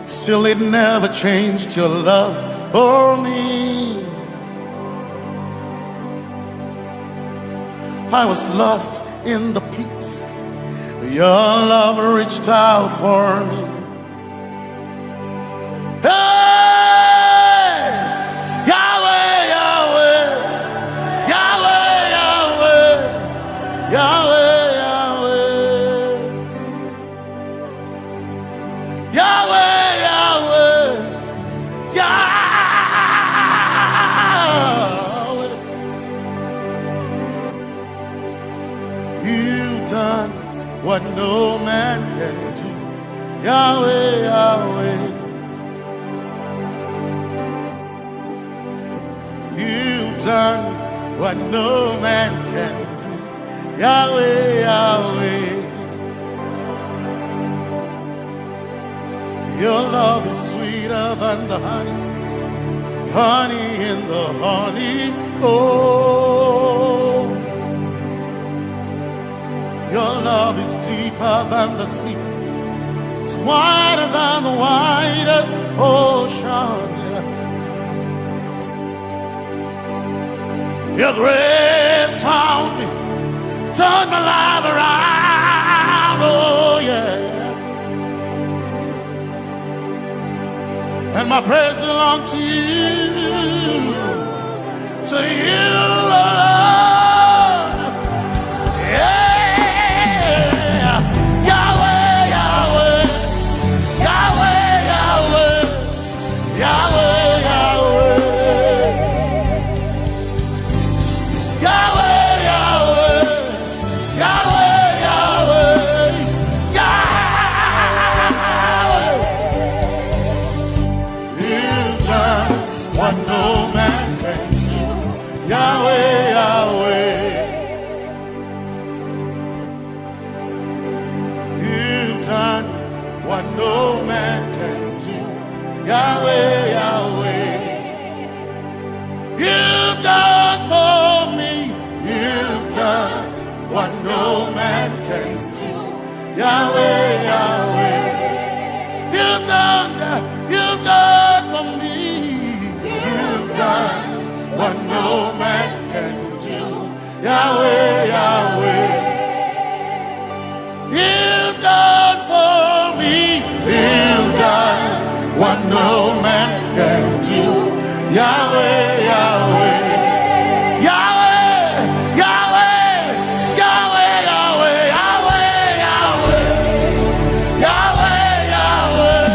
still it never changed your love for me. I was lost in the pits, but your love reached out for me. Hey, Yahweh, Yahweh, Yahweh, Yahweh, Yahweh, Yahweh, Yahweh, Yahweh, Yahweh. You've done what no man can do. Yahweh, Yahweh. You've done what no man can do. Yahweh, Yahweh. Your love is sweeter than the honey, honey in the honey. Oh, your love is deeper than the sea. It's wider than the widest ocean. Your grace found me, turned my life around. Oh yeah. And my praise belongs to you, alone. Yeah, Yahweh, Yahweh, Yahweh, Yahweh, Yahweh, Yahweh, Yahweh, Yahweh, Yahweh, Yahweh, Yahweh. What no man can do. Yahweh, Yahweh. You've done what no man can do. Yahweh, Yahweh. You've done for me. You've done what no man can do. Yahweh, Yahweh. You've done for me. What no man can do. Yahweh, Yahweh. You've done for me. You've done what no man can do. Yahweh, Yahweh. Yahweh, Yahweh, Yahweh, Yahweh, Yahweh, Yahweh, Yahweh, Yahweh.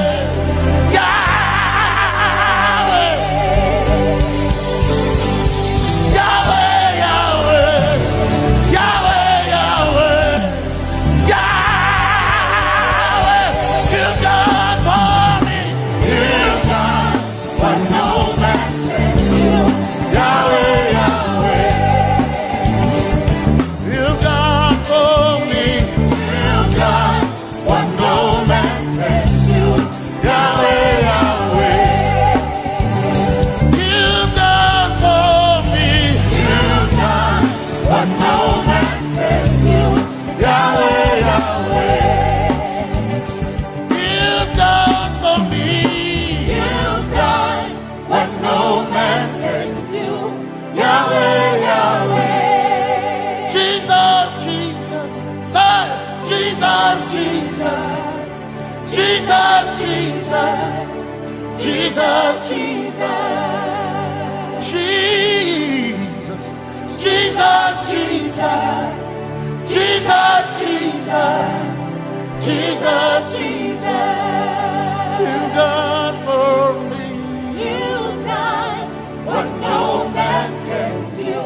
Jesus, Jesus, Jesus, Jesus, Jesus, Jesus, Jesus, Jesus. You've done for me. You've done what no man can do.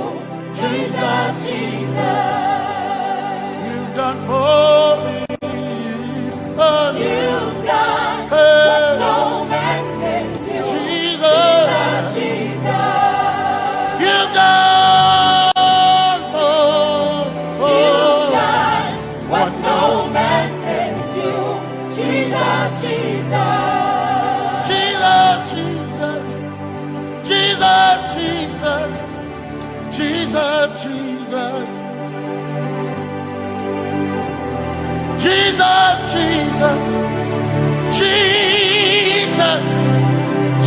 Jesus, Jesus. You've done for me. You've done what no man can do. Jesus, Jesus. You've done what no man can do. Jesus, Jesus. Jesus, Jesus. Jesus, Jesus, Jesus,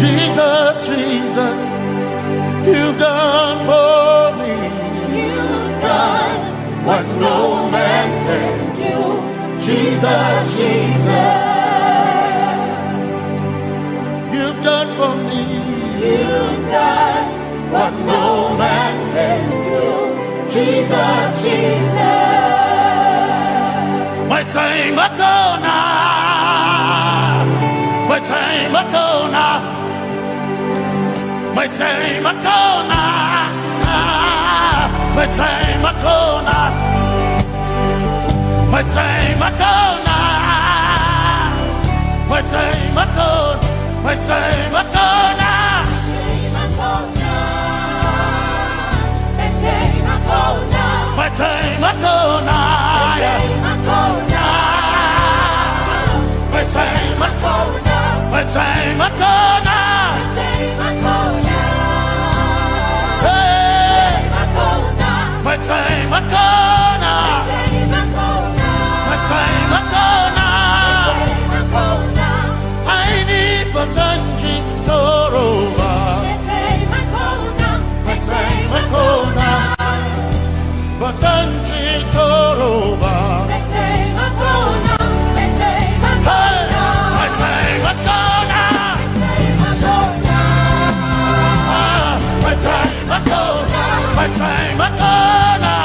Jesus, Jesus, you've done for me. You've done What no man can do. Jesus, Jesus, you've done for me. You've done What no man can do. Jesus, Jesus. My time ago now. My time ago now. My time ago now. My time ago now. My time ago now. My time ago. My time ago now. My time ago now. My time ago. My time ago now. Hey. My time ago now. My time ago now. I need Basanji Toroba. My time ago now. Basanji Toroba. Hey. My time ago now. My time ago. My time ago now.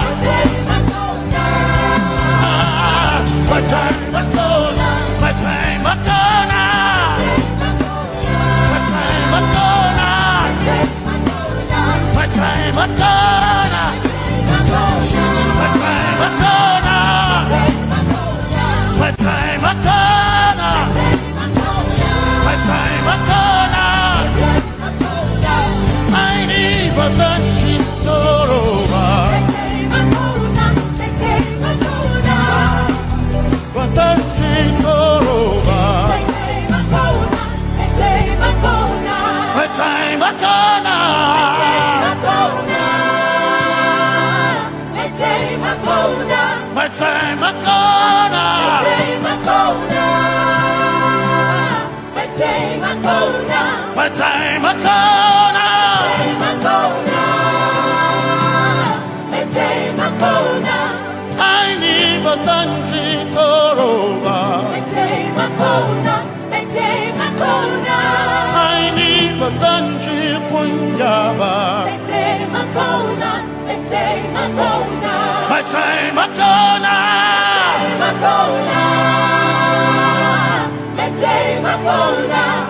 My time ago. My time ago now. My time ago now. My time ago now. My time ago now. My time ago now. My time ago now. I need Basanji Toroba. Basanji Toroba. My time ago now. My time ago now. My time ago now. I need Basanji Toroba. I need Basanji Punjaba. My time ago now.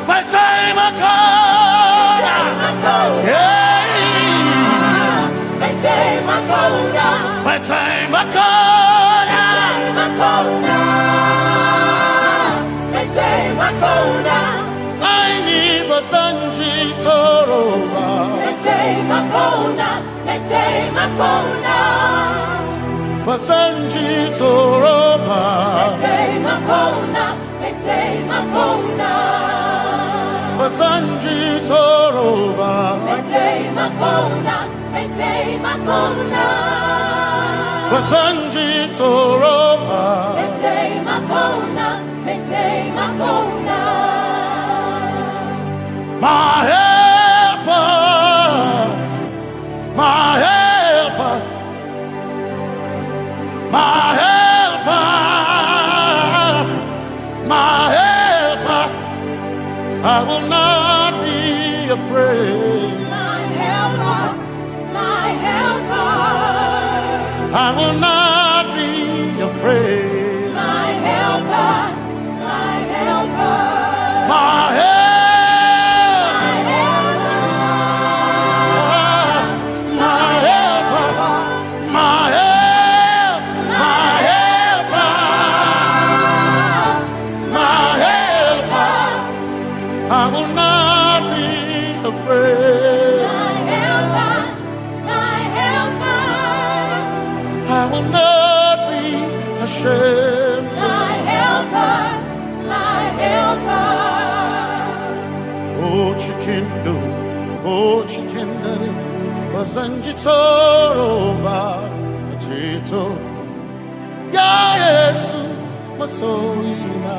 My time ago now. Yeah. My time ago now. I need Basanji Toroba. Basanji Toroba. Basanji Toroba. Basanji Toroba. My helper, my helper, my helper, my helper. I will not be afraid. I will not be afraid. My helper, my helper. My helper. I will not be afraid. My helper, my helper. I will not be ashamed. My helper, my helper. Oh, Chikindo, Basanji Toroba. Chito ya Yesu masoina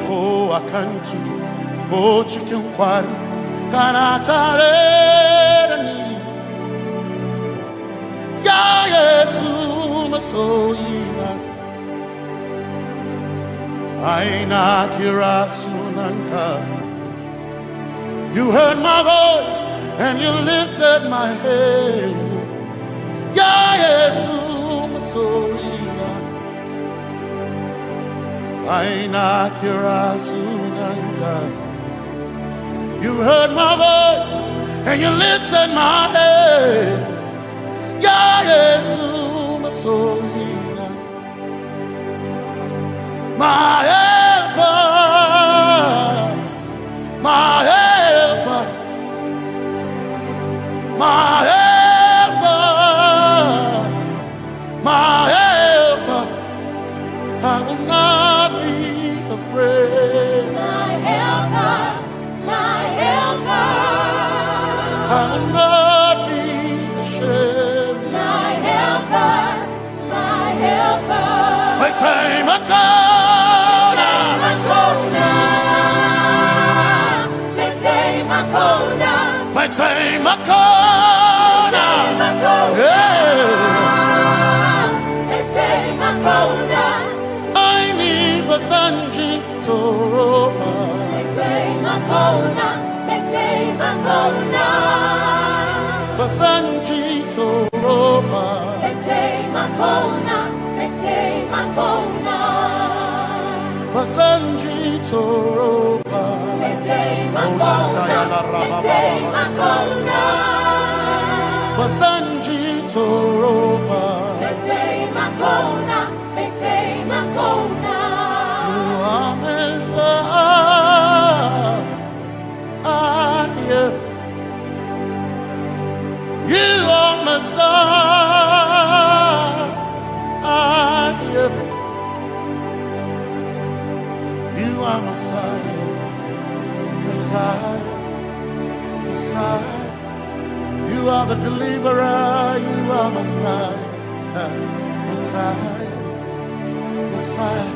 o akantu o chicken kwari kanatareni ya Yesu masoina aina kirasunanka. You heard my voice and you lifted my head. Ya Yesu masoina aina kirasunanka. You heard my voice and you lifted my head. Ya Yesu masoina my helper, my helper, my helper, my helper. I will not be afraid. My helper, my helper. I will not be ashamed. My helper, my helper. My time I come. My time I come. I need Basanji Toroba. Basanji Toroba. Basanji Toroba. Basanji Toroba. You are Messiah. You are Messiah. You are Messiah. Messiah, Messiah, you are the deliverer, you are Messiah, Messiah, Messiah,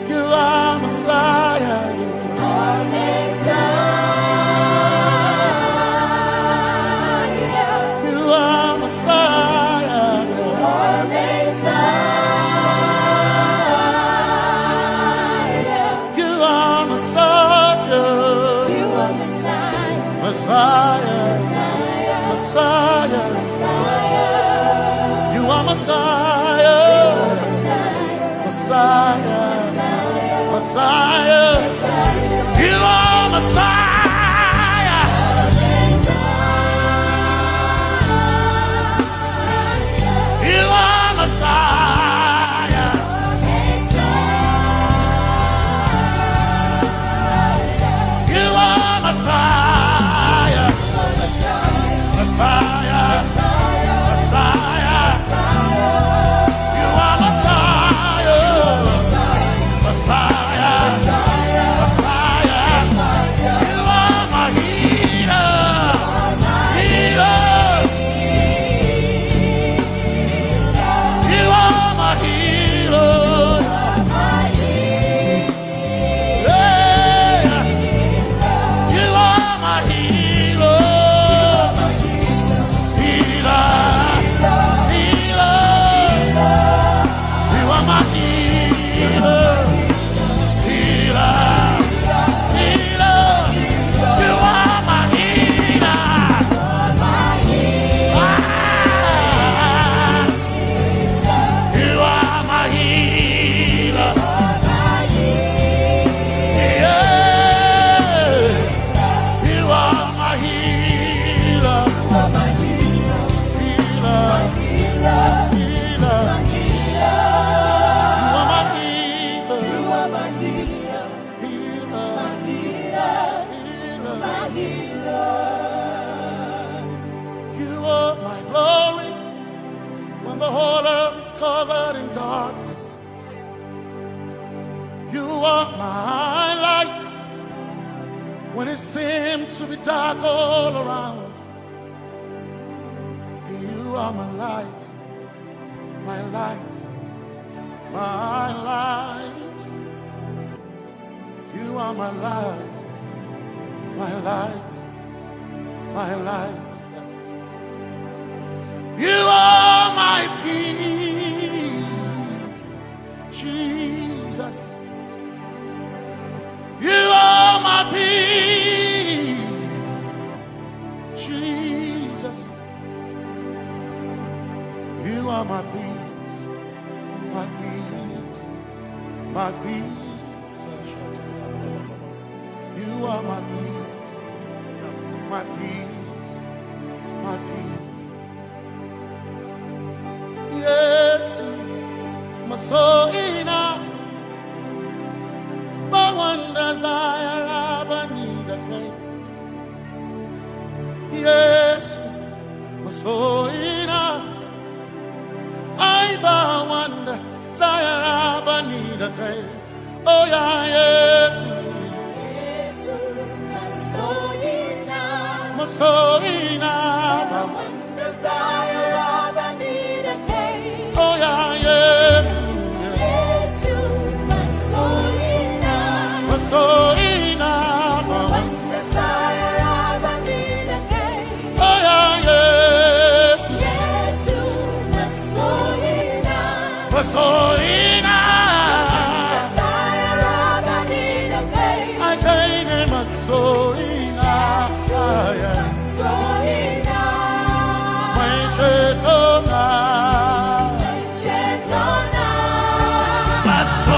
you are Messiah, you are Messiah, you are Messiah, you are Messiah, Messiah, you are Messiah, Messiah, Messiah, you are Messiah, you are Messiah, you are Messiah. Messiah, Messiah, you are Messiah, Messiah, Messiah, you are my healer, healer, you are my healer, yeah, you are my healer. The whole earth is covered in darkness. You are my light when it seemed to be dark all around. are my light, my light, my light. You are my light, my light, my light. You are my peace, Jesus. You are my peace, Jesus. You are my peace, my peace, my peace. You are my peace, my peace, my peace. Yes, my soul enough. But one desire I need a day. Yes, my soul enough. I but one desire I need a day. Oh yeah, yes. My soul enough. One desire I need a day. Oh yeah, yes. So enough, one desire I need again. Oh yeah, yes, yes, so enough, desire I need again. I can't name a so enough, yeah. So enough, my chetona, but so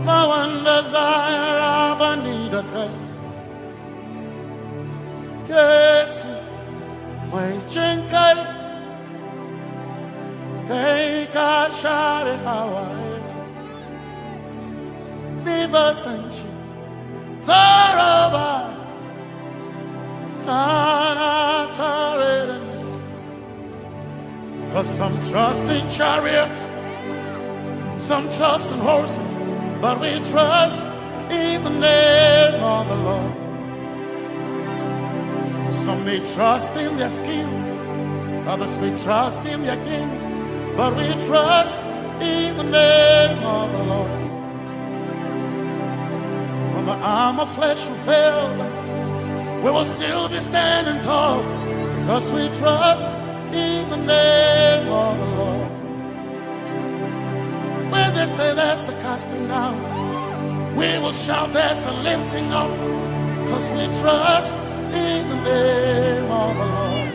my one desire I need a day. Yes, my chenkai, hey, God, shot it how I leave us and she, Zaraba, cause some trust in chariots, some trust in horses, but we trust in the name of the Lord. Some may trust in their skills, others may trust in their gifts, but we trust in the name of the Lord. When the arm of flesh will fail, we will still be standing tall, because we trust in the name of the Lord. When they say there's a casting down, we will shout there's a lifting up, because we trust in the name of the Lord.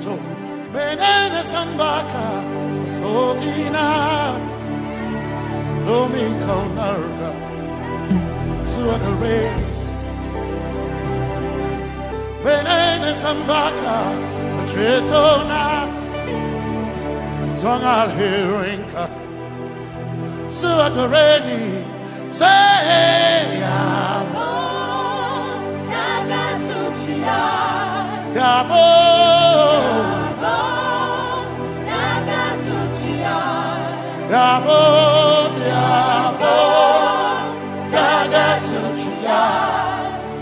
So, Benene Sambaka, so ina, Domingo Narga, Suakare, Benene Sambaka, Chetona, Tongal Hirinka, Suakareni, Say Yabo, Yabo, Yabo, Yabo, Yagasuchiya.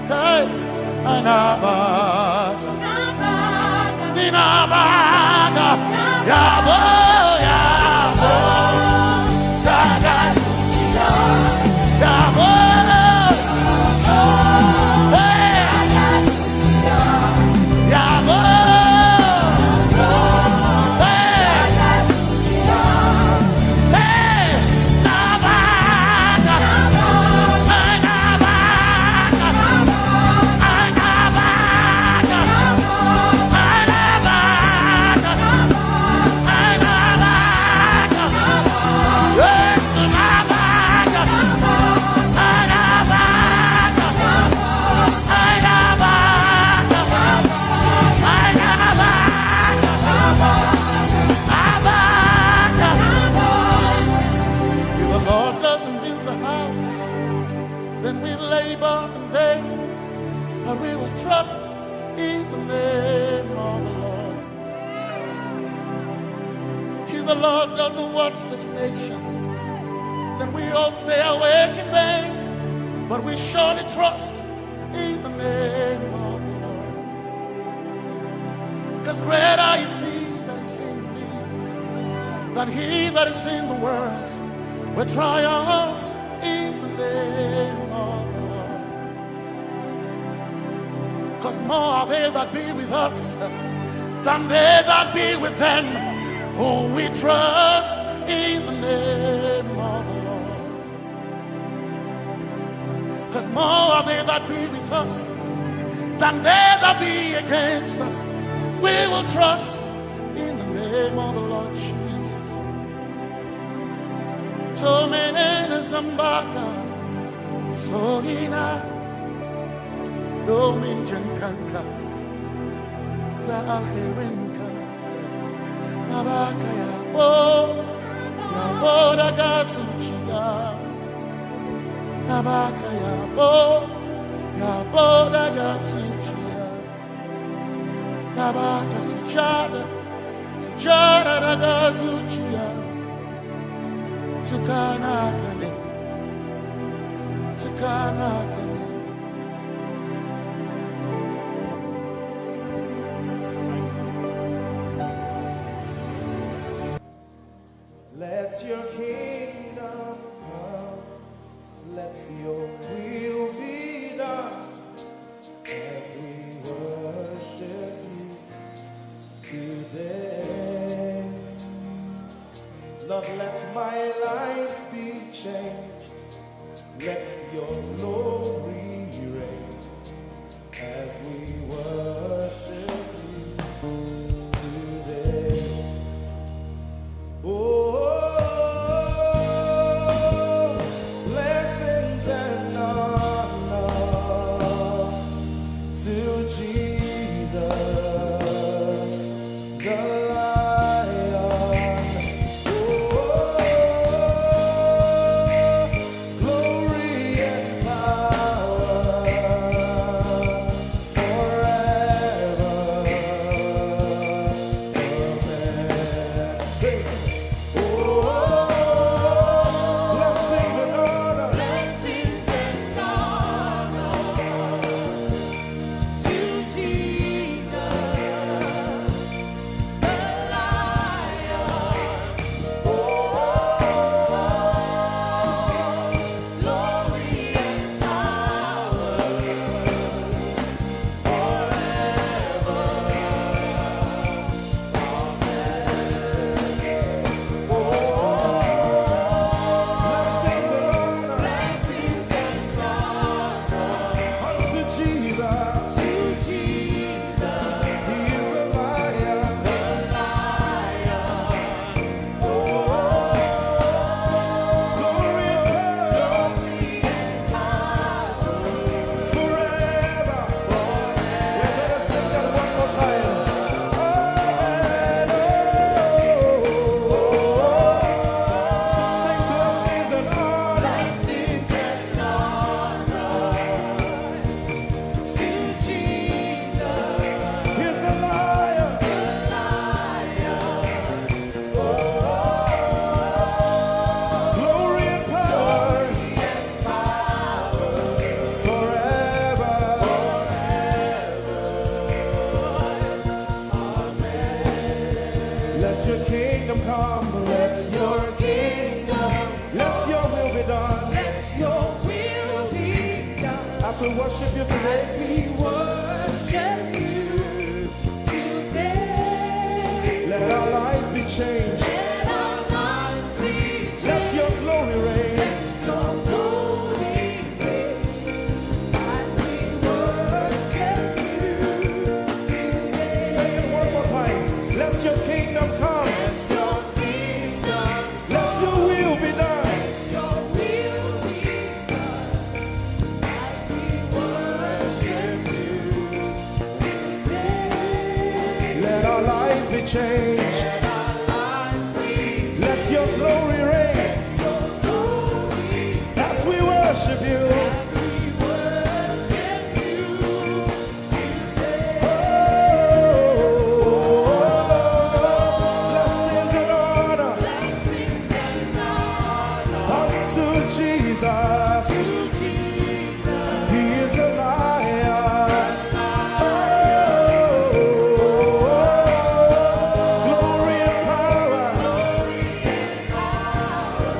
Hey, Anabaga, Ninabaga, Yabo, Yabo, Yagasuchiya. Yabo, hey, Yabo, hey, Nabaga, Anabaga, Anabaga, Anabaga, yes, Nabaga, Anabaga, if the Lord doesn't build the house, then we labor in vain, but we will trust in the name of the Lord. If the Lord doesn't watch this nation, then we all stay awake in vain, but we surely trust in the name of the Lord. Because greater is He that is in me than he that is in the world. We triumph in the name of the Lord. Because more are they that be with us than they that be with them who we trust in the name of the Lord. Because more are they that be with us than they that be against us. We will trust in the name of the Lord Jesus. Tomenene Zambaka, Sogina, Dominjan Kanka, Za Alherinka, Nabaka Yabo, Yabo Dagasuchia, Nabaka Yabo, Yabo Dagasuchia, Nabaka Sujada, Sujada Dagasuchia. Tukanakane, Tukanakane. Let your kingdom come, let your will be done, as we worship you today. Lord, let my life be changed, let your glory reign, as we worship you today. Oh, blessings and honor to Jesus, the Lion. Oh, glory and power forever. come, let your kingdom, let your will be done. Let your will be done. As we worship you today, We worship you today. let our lives be changed. Let our lives be changed. Let your glory reign. Let your glory reign. As we worship you today. Say it one more time. Let your kingdom come. Let your kingdom, Let your will be done. your will be done. As we worship you today. Let our lives be changed. Let our lives be Let your glory reign. your glory. As we worship you. We worship you today. Blessings and honor Blessings and honor unto Jesus. to Jesus. He is a lion. Glory and power.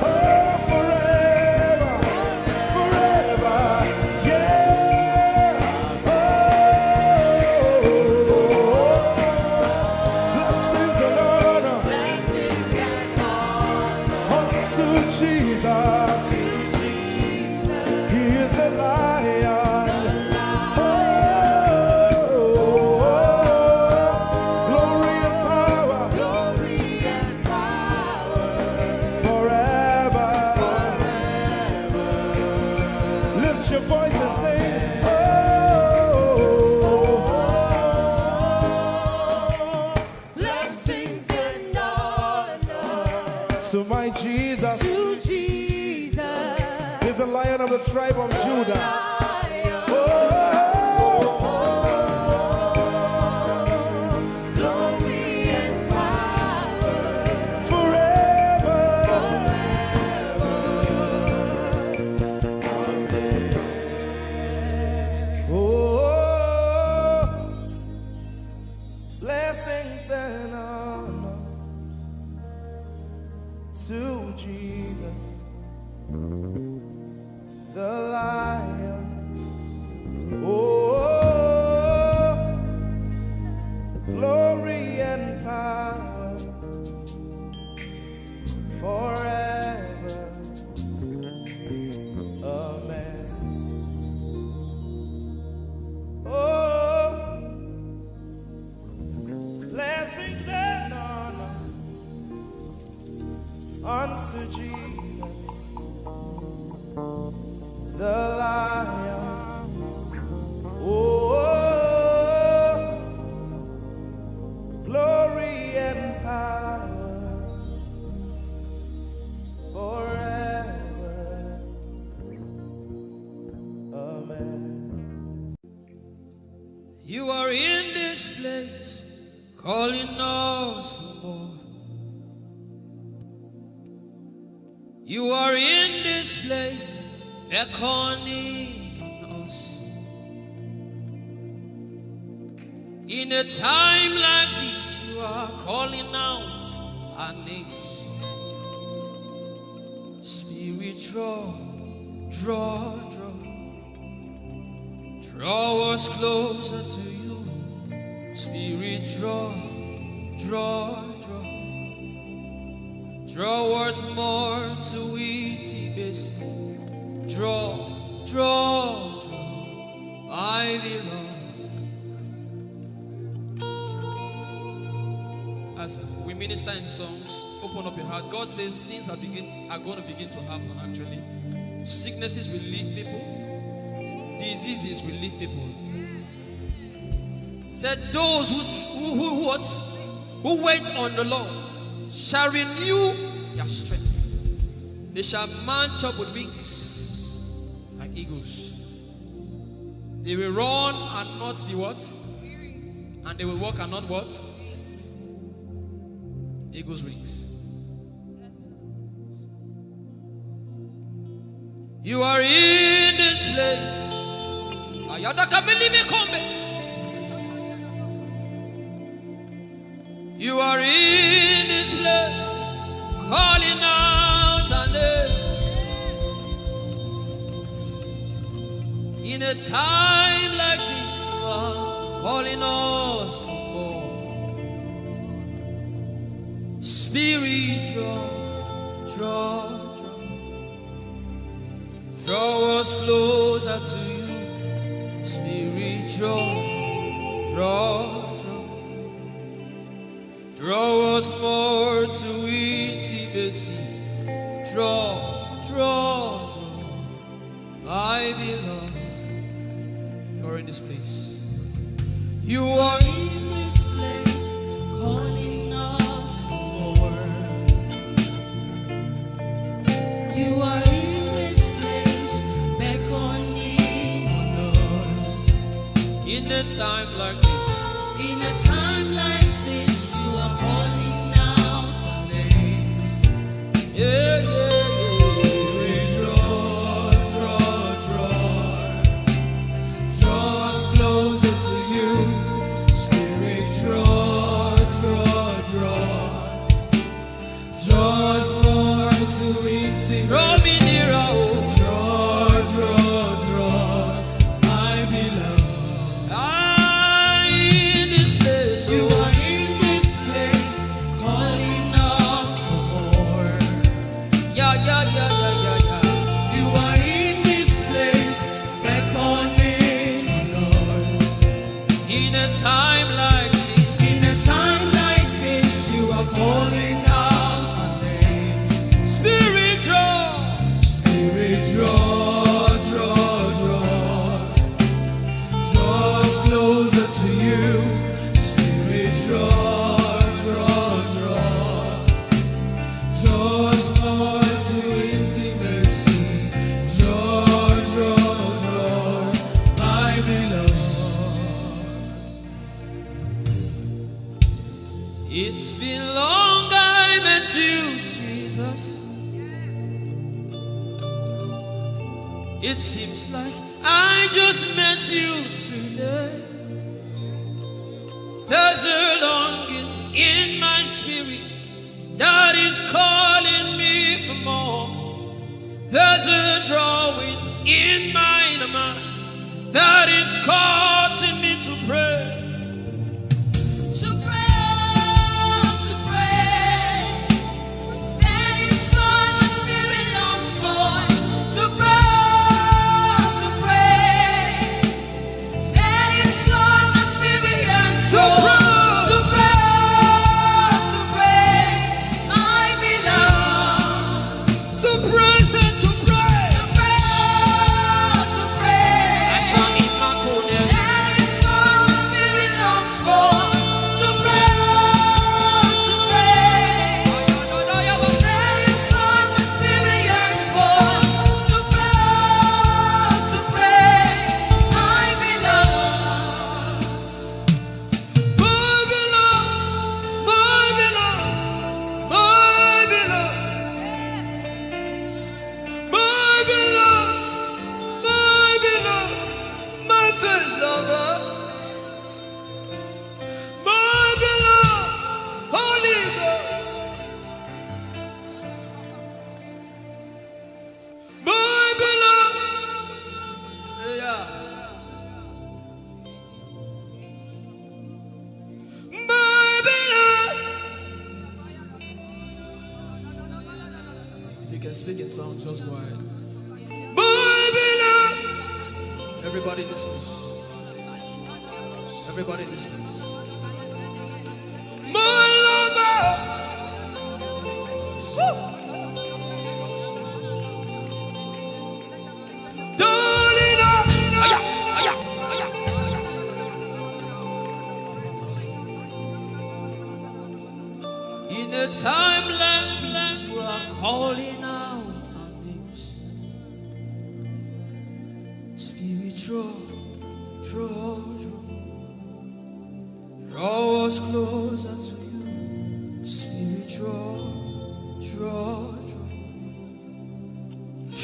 Oh, forever, forever. Yeah. Blessings and honor Blessings and honor unto Jesus. He is a lion. Glory and power forever. Lift your voice and sing. blessings and honor So my Jesus to Jesus. is the Lion of the tribe of Judah. Glory and power Forever. Oh, blessings and honor to Jesus, the Lion. Oh, glory and power forever. Amen. Oh, blessings and honor unto Jesus, the Lion. Oh, glory and power forever. Amen. You are in this place, calling us for more. You are in this place, beckoning us. In a time like this, you are calling out our names. Spirit, draw, draw, draw. Draw us closer to you. Spirit, draw, draw, draw. Draw us more to intimacy. Draw, draw, draw. My beloved. As we minister in songs, open up your heart. God says things are going to begin to happen actually. Sicknesses will leave people. Diseases will leave people. Said those who wait on the Lord shall renew their strength. They shall mount up with wings like eagles. They will run and not be what? And they will walk and not what? Eagle's wings. You are in this place. You are in this place. In a time like this, you are calling us for more. Spirit, draw us closer to you. Spirit, draw us more to intimacy. Draw. I belong. You're in this place. You are in this place, calling us for more. You are in this place, beckoning on us. In a time like this, In a time like this, you are calling out our names. yeah. Spirit, draw us closer to you. Spirit, draw us more to intimacy. Draw me nearer, oh. Draw, I belong. In this place, You are in this place, calling us for more. yeah. You are in this place, beckoning on us. In a time like this, In a time like this, you are calling out our names. Spirit, Spirit, draw us closer to you. Spirit, draw us more to intimacy. Draw, I belong. it's been long I met you, Jesus. It seems like I just met you today. There's a longing in my spirit that is calling me for more. There's a drawing in my mind that is causing me to pray. To pray. That is what my spirit longs for. To pray. That is what my spirit yearns for. To pray. I belong. To praise and to pray. To pray. I shall need my code. That is what my spirit longs for. To pray. That is what my spirit yearns for. To pray. I belong. If you can speak in tongues, just go ahead. Everybody in this place. Everybody in this place. In a time like this, you are calling out our names. Spirit, draw us closer to you. Spirit,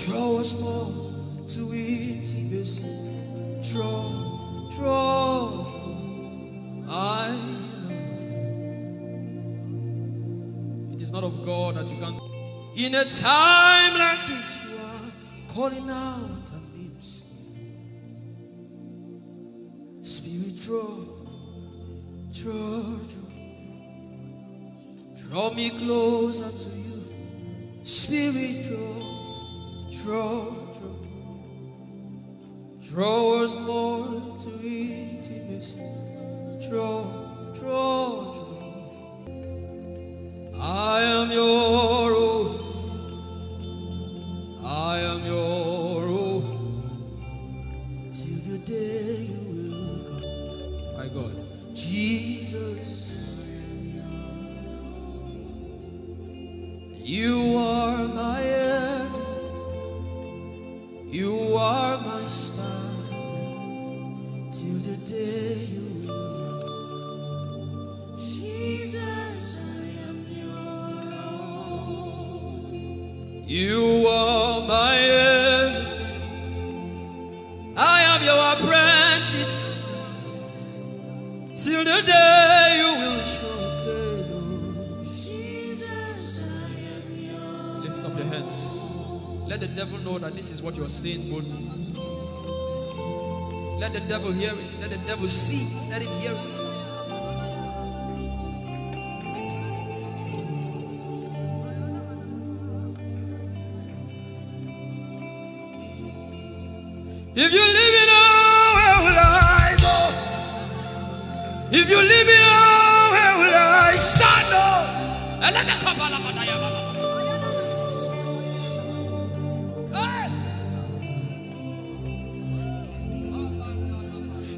draw us more to intimacy. Draw, I know. It is not of God that you can. In a time like this, you are calling out our names. Spirit, draw me closer to you. Spirit, draw us more to intimacy. Draw. I am your own. I am your own. Till the day you will come. My God. Jesus. You are my everything. You are my star. Till the day you will come. Jesus, I am your own. You are my everything. I am your apprentice. Till the day you will show. Lift up your hands. Let the devil know that this is what you're saying boldly. Let the devil hear it. Let the devil see it. Let him hear it. If you leave me now, where will I go? If you leave me now, where will I stand up?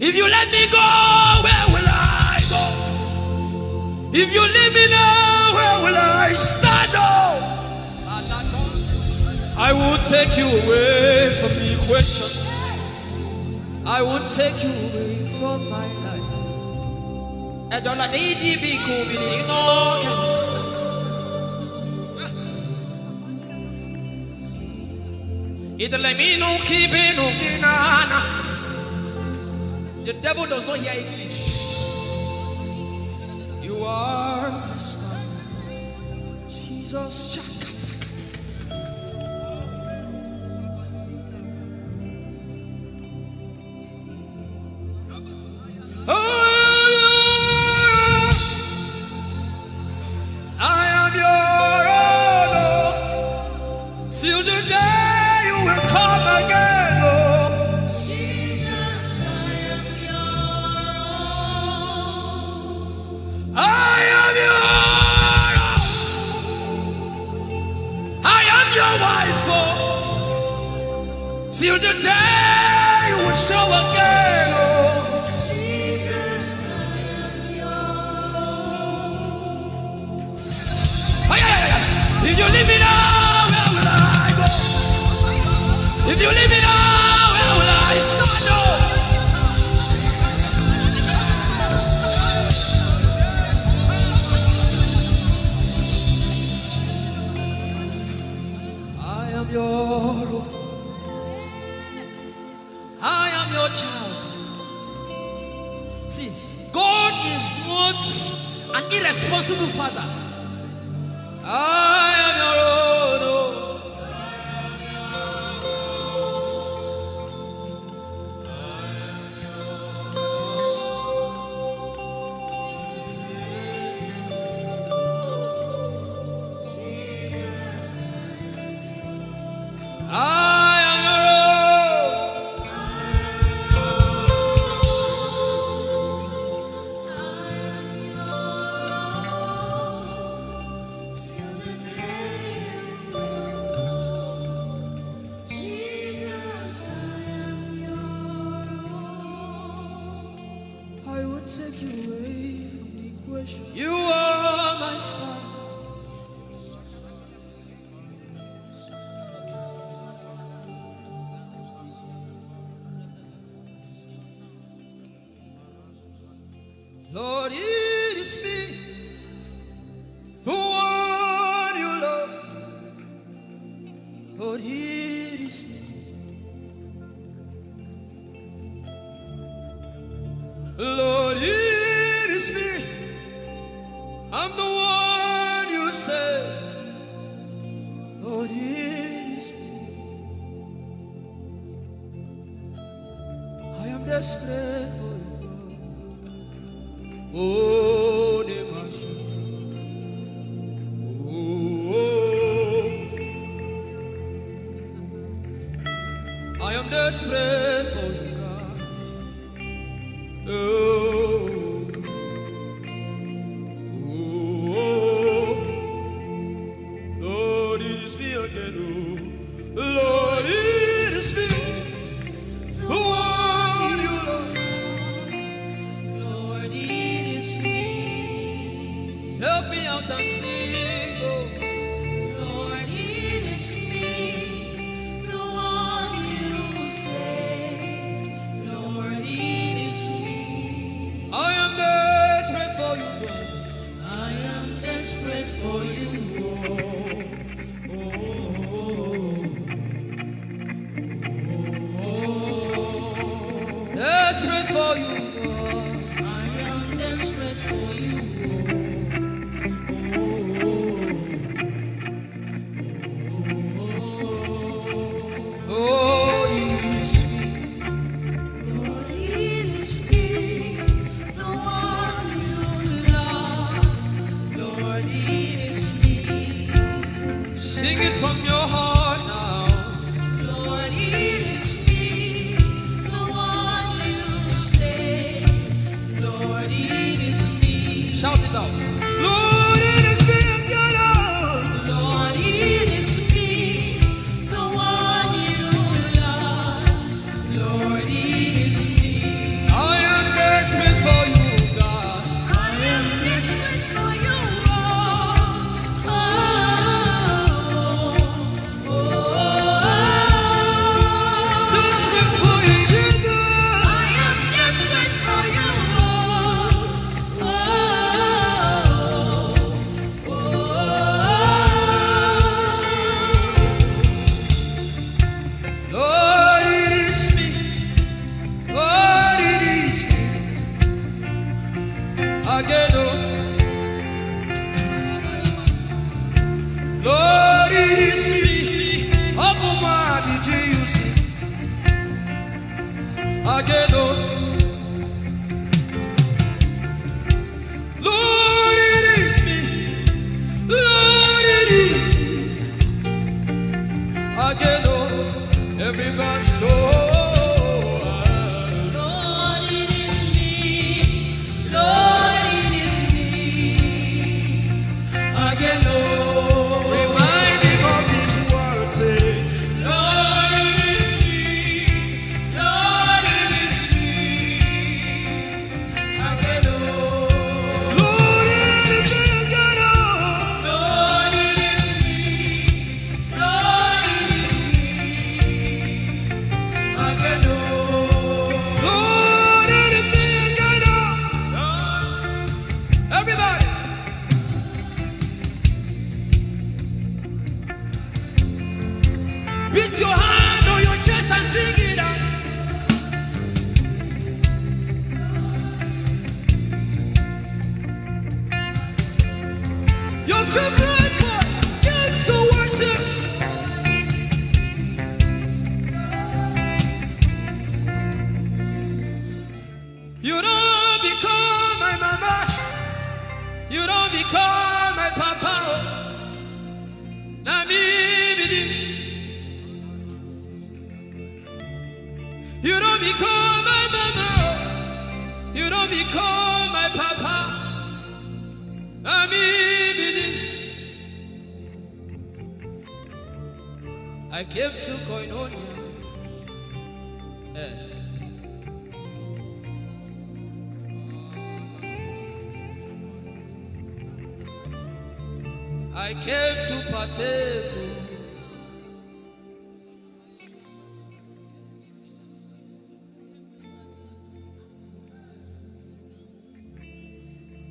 If you let me go, where will I go? If you leave me now, where will I stand up? I will take you away from the equation. I will take you away from my life. The devil does not hear English. You are my star, Jesus. Till the day you will come again, oh Jesus, I am your own. I am your own. I am your wife, oh. Till the day you will show again, oh Jesus, I am your own. If you leave me now, if you leave me now, where will I stand up? I am your own. I am your child. See, God is not an irresponsible father. I am your own. Take you away from the equation. You are my star. Lord, it is me, the one you love. Lord, it is me. Lord, it is me. I'm the one you say. Lord, it is me. I am desperate for you. Oh, Demasha. Oh, I am desperate for you, God. Oh, oh, Lord, it is me again. Oh, Lord, it is me. The one you love. Lord, it is me. Help me out and sing. Oh, Lord, it is me. The one you say. Lord, it is me. I am desperate for you, God. I am desperate for you. Desperate for you, God. I am desperate for you. Oh, it is me. Lord, it is me, the one you love. Lord, it is me. Sing it from your heart now. Lord, it is me, the one you say. Lord, it is me. Shout it out. Lord, it is me again. Lord, it is me, the one you love. Lord, it is me. I am desperate for you, God. I am desperate for you. Desperate for you, Jesus. I am desperate for you. Lord, it is me. Lord, it is me. Again, oh. Lord, it is me. Abuma, did you see? Again, oh. Lord, it is me. Lord, it is me. Again, oh. Everybody, Lord. Lord, it is me. Lord, it is me. Again, oh. Reminding of his word, say, Lord, it is me. Lord, it is me. Again, oh. Lord, it is me again, oh. Lord, it is me. Lord, it is me. Again, oh. Lord, it is me again, oh. Everybody. Beat your hand on your chest and sing it out. Your favorite part, came to worship. You don't become my mama. You don't become my papa. Na me be this. You don't become my mama. You don't become my papa. Na me be this. I came to Koinonia. I came to partake.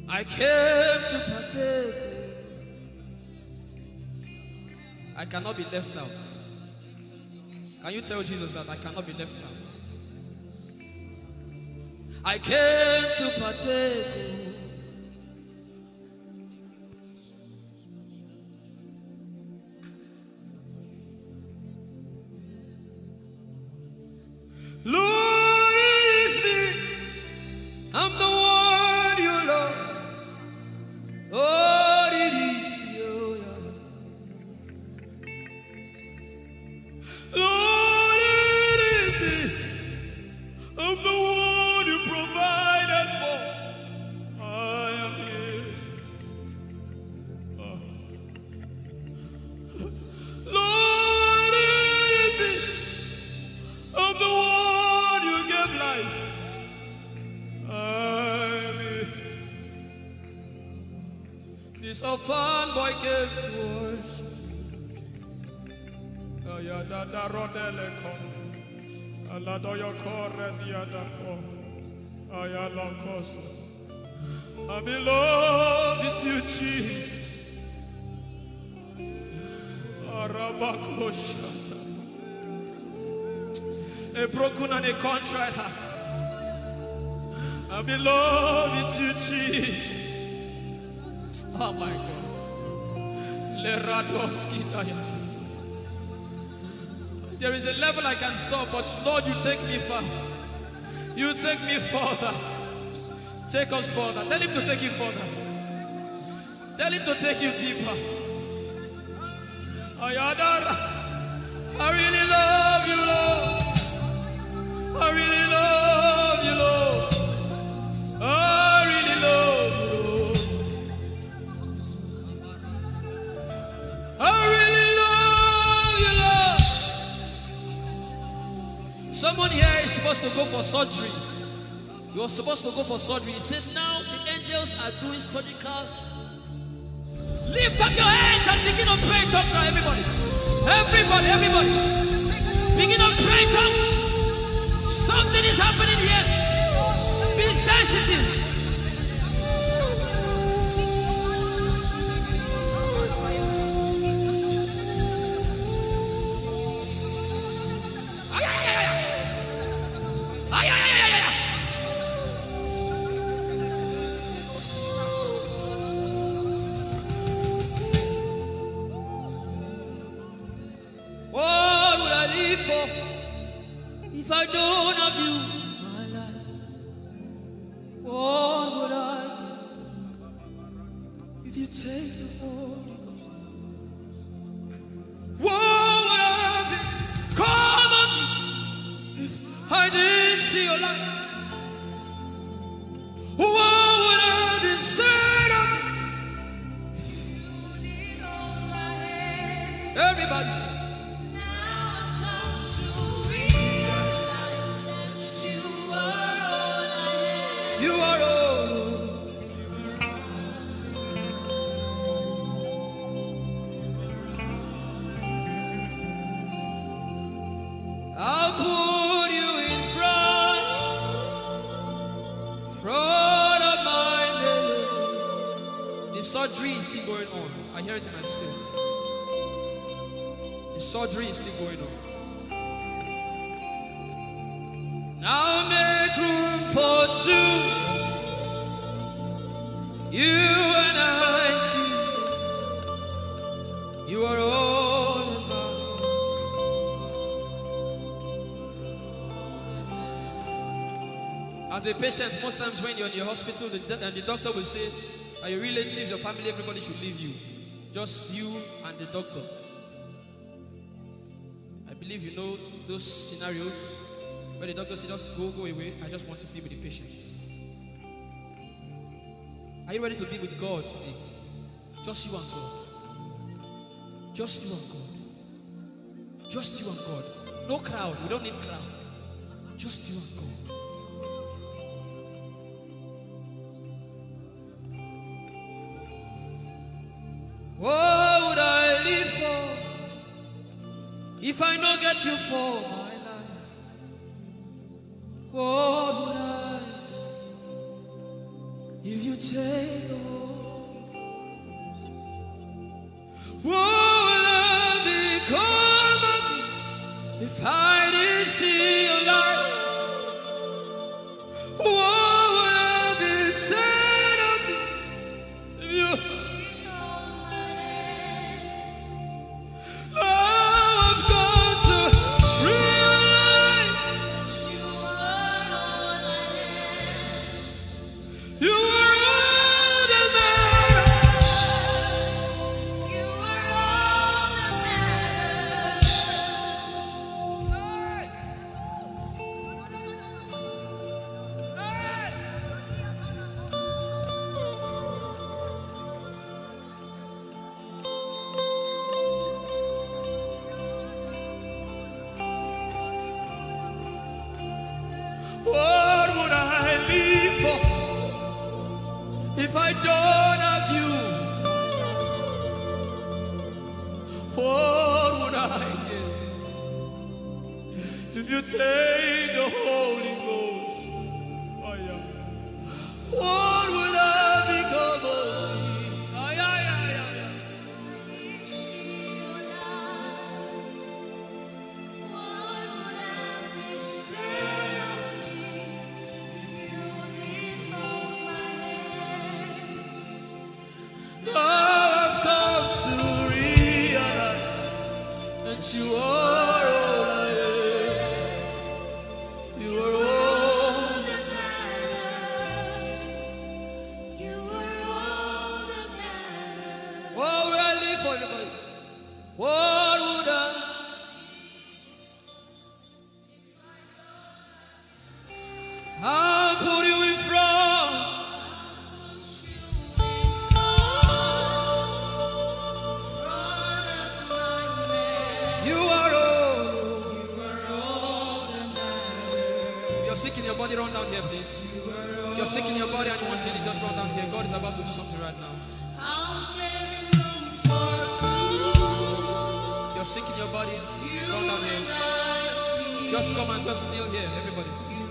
I came to partake. I cannot be left out. Can you tell Jesus that I cannot be left out? I came to partake. Lord, it is me. I'm the one you love. So fun boy came to worship. I'm in love with you, Jesus. A broken and a contrite heart. I'm in love with you, Jesus. Oh my God. There is a level I can stop, but Lord, you take me far. You take me further. Take us further. Tell him to take you further. Tell him to take you deeper. I really love you, Lord. I really love you, Lord. I really love you, Lord. I really love you, Lord. Someone here is supposed to go for surgery. You are supposed to go for surgery. He said, now the angels are doing surgical. Lift up your hands and begin to pray in tongues now, everybody. Everybody. Begin to pray in tongues. Something is happening here. Be sensitive. If I don't have you, my life, what would I give if you take the Holy Ghost? What would I give? Come on me if I didn't see your light. What would I be said of me if you need all my hand? Everybody sing. You are all. I'll put you in front of my melody. The surgery is still going on. I hear it in my spirit. The surgery is still going on. Now make room for two. You and I, Jesus. You are all about. As a patient, most times when you're in your hospital, the doctor will say, are your relatives, your family, everybody should leave you. Just you and the doctor. I believe you know those scenarios. But the doctor said, just go away. I just want to be with the patient. Are you ready to be with God today? Just you and God. Just you and God. Just you and God. No crowd. We don't need crowd. Just you and God. What would I live for if I don't get you for my life? What would I if you take the Holy Ghost? What will I become of me if I didn't see your light? What would I be said of me if you I've got to realize you are all that matters. You are all that What would I live for if I don't have you? What would I give if you take the Holy Ghost? Oh, yeah. What would I become of me? Oh, yeah, yeah, yeah, yeah. Now I've come to realize that you are all I am. You are all that matters. What would I live for anybody? What would I? I'll put you in front. You are all. If you're sick in your body, run down here, please. If you're sick in your body and you want healing, just run down here. God is about to do something right now. If you're sick in your body, run down here. Just come and just kneel here, everybody.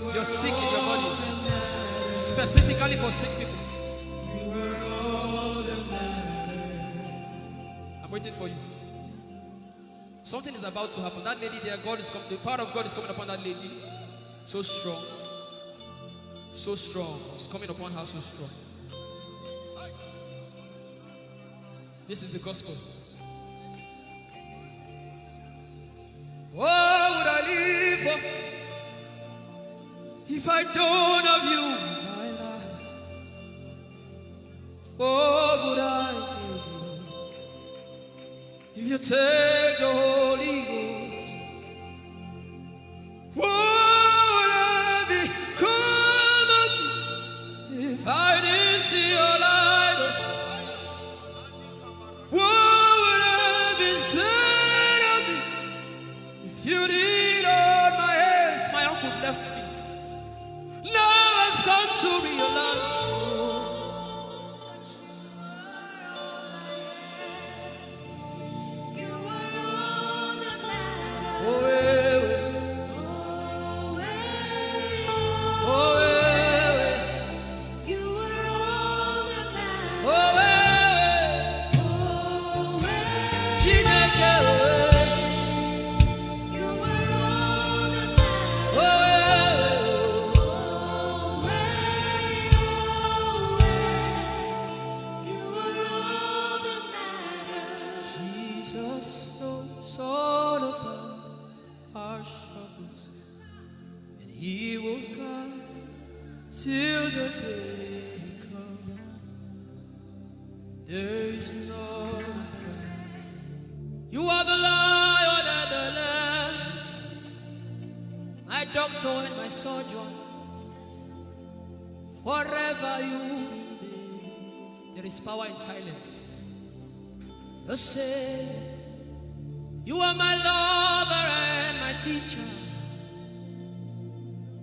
If you're sick in your body, specifically for sick people. I'm waiting for you. Something is about to happen. That lady there, God is coming. The power of God is coming upon that lady. So strong. So strong. It's coming upon her so strong. This is the gospel. What would I live for if I don't have you in my life? What would I give if you take the Holy Ghost? What would I become of me if I didn't see your light? What would I be said of me if you did hold my hands? My uncles left me. Now I've come to realize. Jesus knows all about our struggles, and He will guide till the day comes. There is no friend. You are the Lion and the Lamb, my doctor and my surgeon. Forever you remain. There is power in silence. You say, you are my lover and my teacher,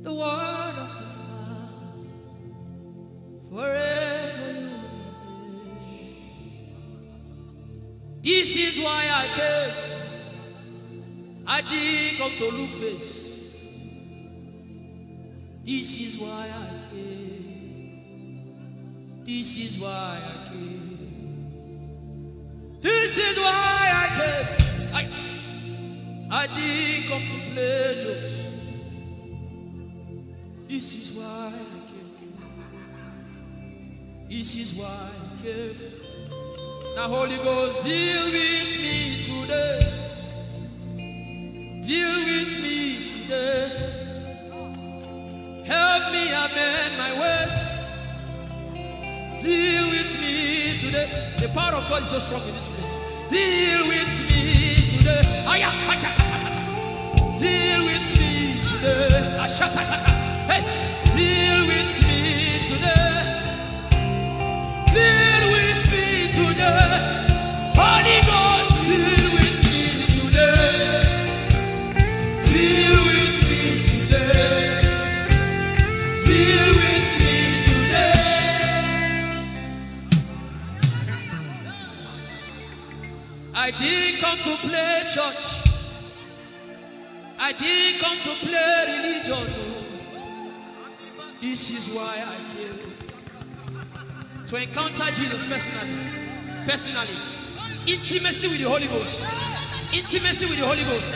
the word of the Father, forever you remain. This is why I came. I didn't come to look face. This is why I came. This is why I came. This is why I came. I didn't come to play jokes. This is why I came. This is why I came. Now Holy Ghost, deal with me today. Deal with me today. Help me amend my ways. Deal with me today. The power of God is so strong in this place. Deal with me today. Deal with me today. Hey, deal with me today. Deal with me today. Holy Ghost, deal with me today. Deal with me today. Deal with me today. I didn't come to play church. I didn't come to play religion. This is why I came. To encounter Jesus personally. Intimacy with the Holy Ghost. Intimacy with the Holy Ghost.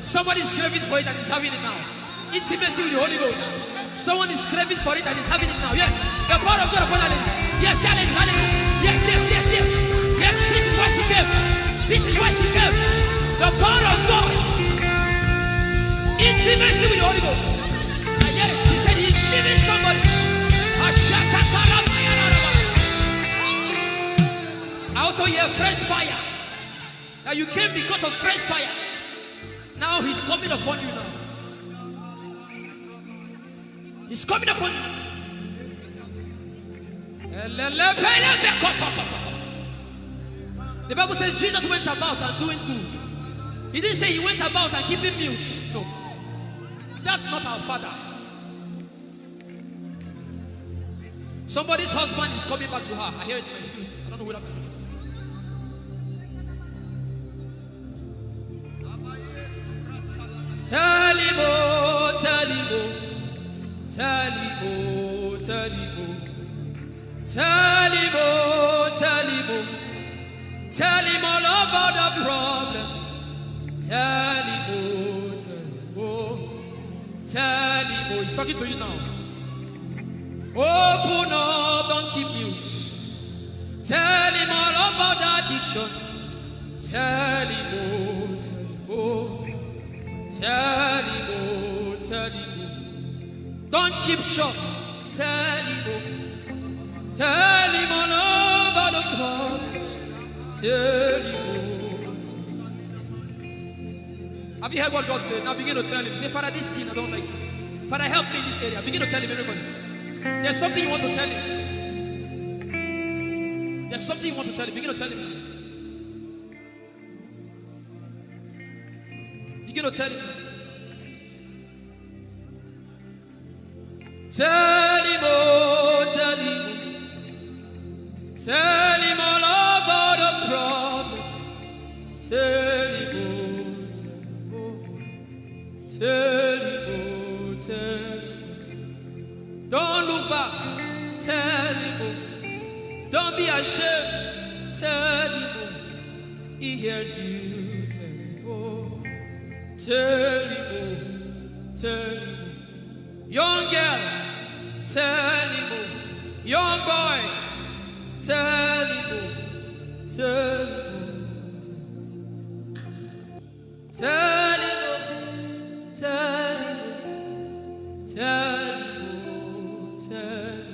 Somebody is craving for it and is having it now. Intimacy with the Holy Ghost. Someone is craving for it and is having it now. Yes. The power of God upon her. Yes, hallelujah. Yes. Yes, this is why she came. This is why she came. The power of God. Intimacy with the Holy Ghost. I get it. She said he's giving somebody. I also hear fresh fire. Now you came because of fresh fire. Now he's coming upon you now. He's coming upon you. The Bible says Jesus went about and doing good. He didn't say he went about and keeping mute. No. That's not our Father. Somebody's husband is coming back to her. I hear it in my spirit. I don't know who that person is. Tell him, oh, tell him, oh. Tell him, oh, tell him, oh. Tell him, oh, tell him, oh. Tell him all about the problem. Tell him, oh, tell him, oh. Tell him, oh. He's talking to you now. Open up, don't keep mute. Tell him all about the addiction. Tell him, oh, tell him, oh. Tell him, oh, tell him, oh. Don't keep short. Tell him, oh. Tell him all about the problems. Tell him, oh. Have you heard what God said? Now begin to tell him. Say, Father, this thing I don't like it. Father, help me in this area. Begin to tell him, everybody. There's something you want to tell him. There's something you want to tell him. Begin to tell him. Begin to tell him. Tell him, oh, tell him. Tell him all about the problem. Tell him, oh, tell him, oh, tell him. Don't look back. Tell him, oh. Don't be ashamed. Tell him, oh. He hears you. Tell him, oh. Tell him, oh. Tell him, oh. Young girl, tell him, oh. Young boy, tell him, oh. Tell him, oh. Tell him, oh. Tell him, oh. Tell him, oh. Tell him.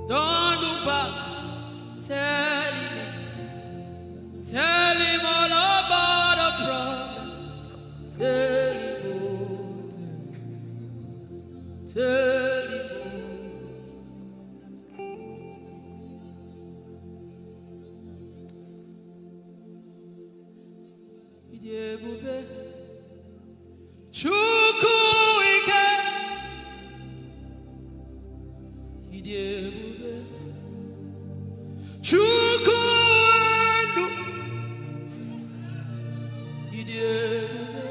Don't look back. Tell him. Tell him all about the problem. Tell him, oh. Tell him, oh. Idebube Chukwu ike. Idebube Chukwu enu. Idebube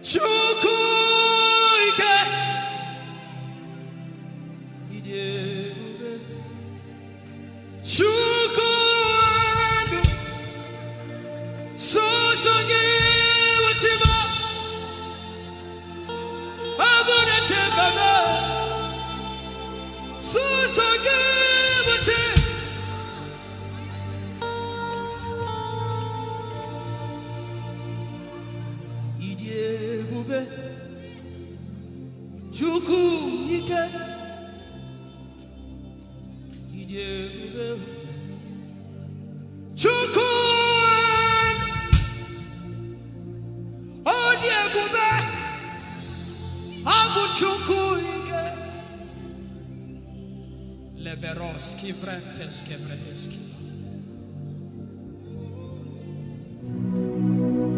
Chukwu ike. Idebube Chukwu enu. Sosogi uchima Agune chembaba Sosogi uchima Idebube Chukwu ike. Idebube Chukwu Odebube Abu Chukwu ike. Leberoski Vrenteski Vredeski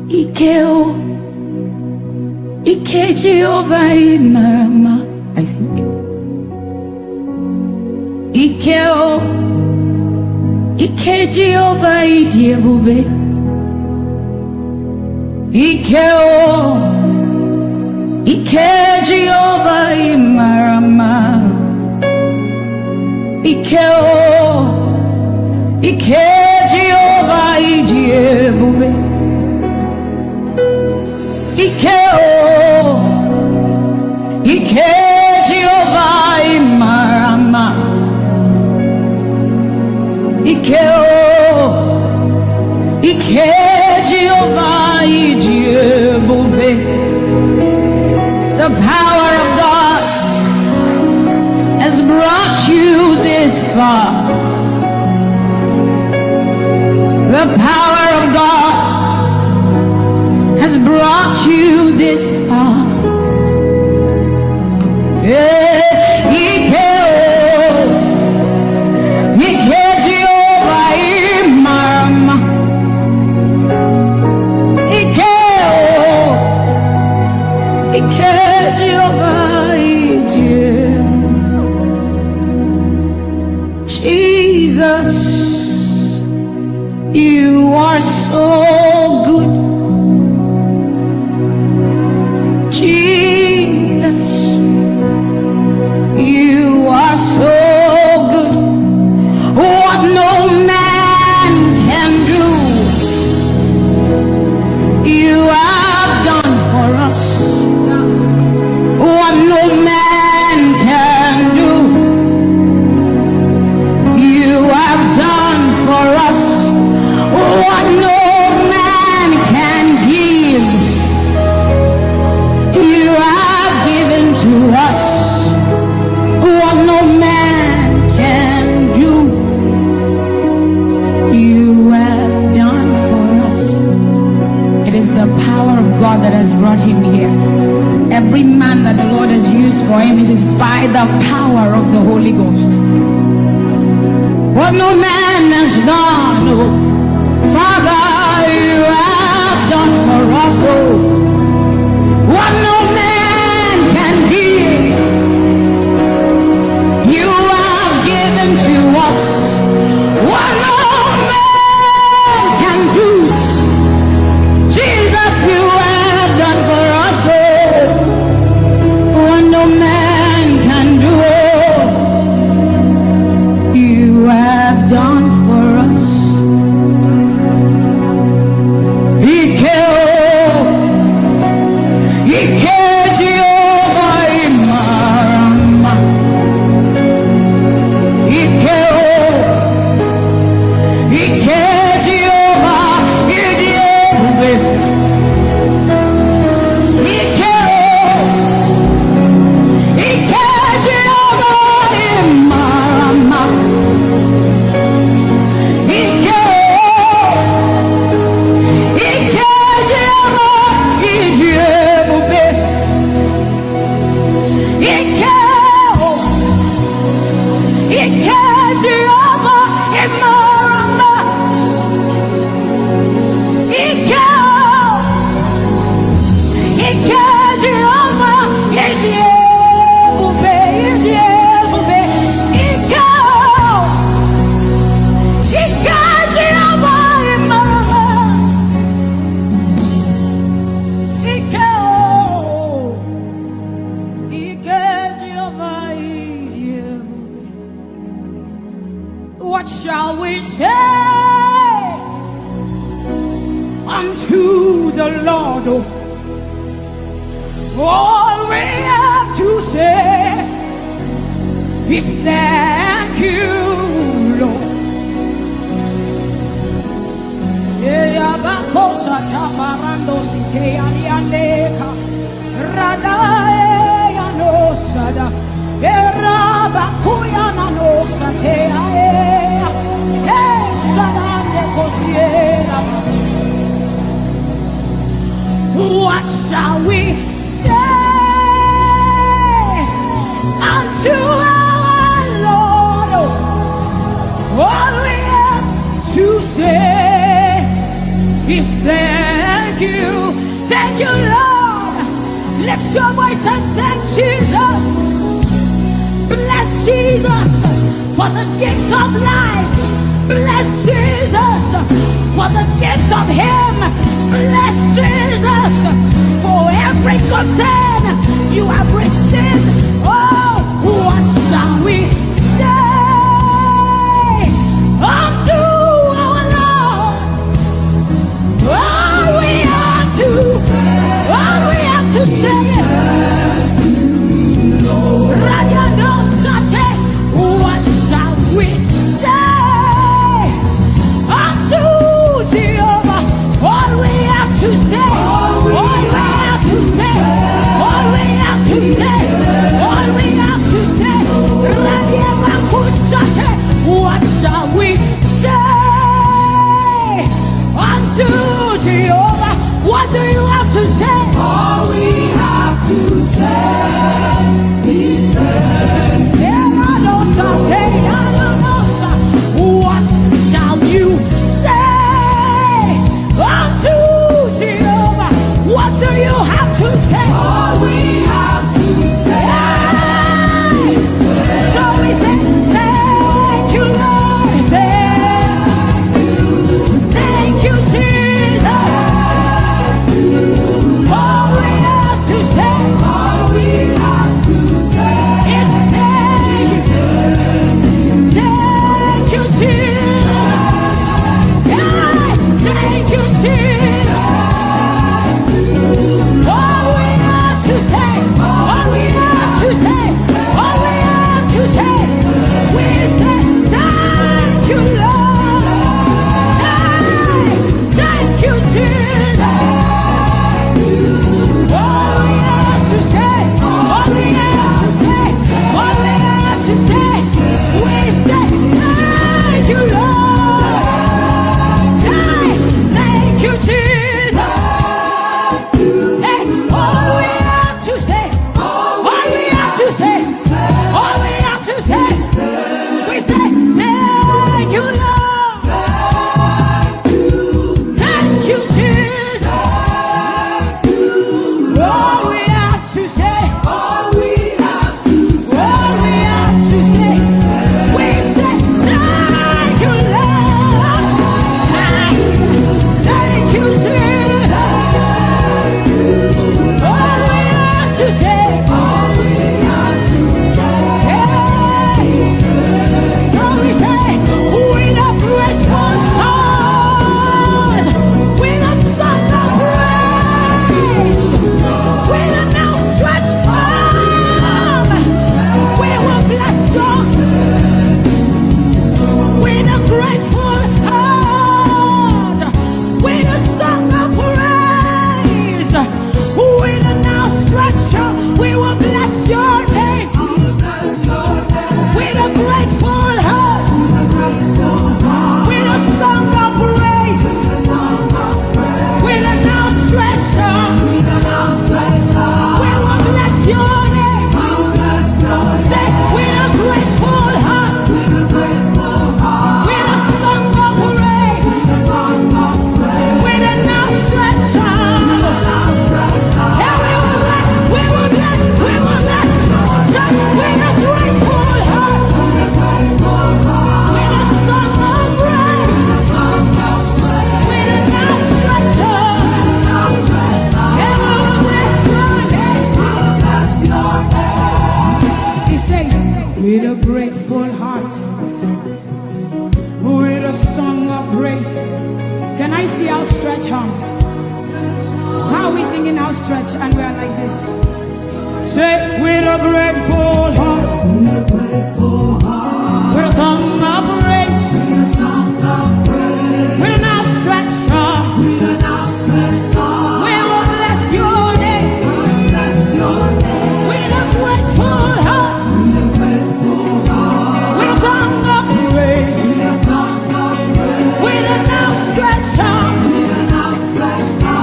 Ikeo, Ike Jehovah Marama, I think. Ikeo, Ike Jehovah Idiebube. Ike o. Ike Jehovah Imarama. Ike o. Ike Jehovah Idiebube. Ike o. Ike Jehovah Imarama. Ike o. Ike Jehovah Idiebube. The power of God has brought you this far. The power of God has brought you this far. Jesus, you are so good. Jesus, you are so good. What no man can do, you have done for us. What no man can do, you have done for us. What no man can give, you have given to us. What no man can do, you have done for us. It is the power of God that has brought him here. Every man that the Lord has used for him, it is by the power of the Holy Ghost. What no man has done, oh, Father, you have done for us, oh. What no man can give, you have given to us. What no man can do, Jesus, you have done for us, oh. What no man can do, oh, you have done for us. Ike o, Ike Jehovah Imarama. Ike o, Ike Jehovah Idiebube. Ike o, Ike Jehovah Imarama. Ike o, Ike Jehovah Idiebube. Ike o, Ike Jehovah Imarama. Ike o, Ike Jehovah Idiebube. Idiebube. Ike o, Ike Jehovah Imarama. Ike o, Ike Jehovah Idiebube. What shall we say unto the Lord? All we have to say is thank you, Lord. Yabakosa taparando site alianeka radae anosada erabakuya nanosa te aea sadande kosiera. What shall we say unto our Lord? All we have to say is thank you. Thank you, Lord. Lift your voice and thank Jesus. Bless Jesus for the gift of life. Bless Jesus for the gift of him. Bless Jesus for every good thing you have received. Oh, what shall we say unto our Lord? All we have to say is, what shall we say unto Jehovah? All we have to say, all we have to say, all we have to say, all we have to say. What shall we say unto Jehovah? What do you have to say? All we have to say is what shall you say unto Jehovah? What do you have to say? all we have to say. So we say, thank you, Lord. Thank you, Jesus. All we have to say, All we have to say. is thank you, Jesus. Yeah, thank you, Jesus. All we have to say, all we have to say, all we have to say, we say thank you, Lord. Hey, thank you, Jesus. All we have to say, all we have to say, all we have to say, we say thank you, Lord. Hey, thank you, Jesus. Hey, all we have to say, all we have to say, all we have to say, we say thank you, Lord. Thank you, Jesus. All we have to say, All we have to all we have to say, we say thank you, Lord. Thank you, Jesus. All we have to say, all we have to hey. So we say, with a grateful heart, with a song of praise, with an outstretched arm, we will bless God. With a grateful heart, with a song of praise, with an outstretched arm, we will bless your name. With a grateful heart, with a song of praise, with an outstretched arm, we will bless your name. Say, with a grateful heart, with a song of praise, with an outstretched arm, yeah, we will bless, we will bless. Say, with a grateful heart, with a song of praise, with an outstretched arm, yeah, we will bless your name. He says, with a grateful heart, with a song of praise. Can I see outstretched arm? How are we singing outstretched and we are like this? Say, with a grateful heart, with a song of praise, with an outstretched arm, we will bless your name. With a grateful heart, with a song of praise, with an outstretched arm,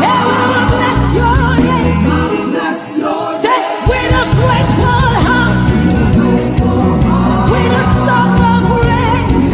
yeah, we will bless your name. Say, with a grateful heart, with a song of praise,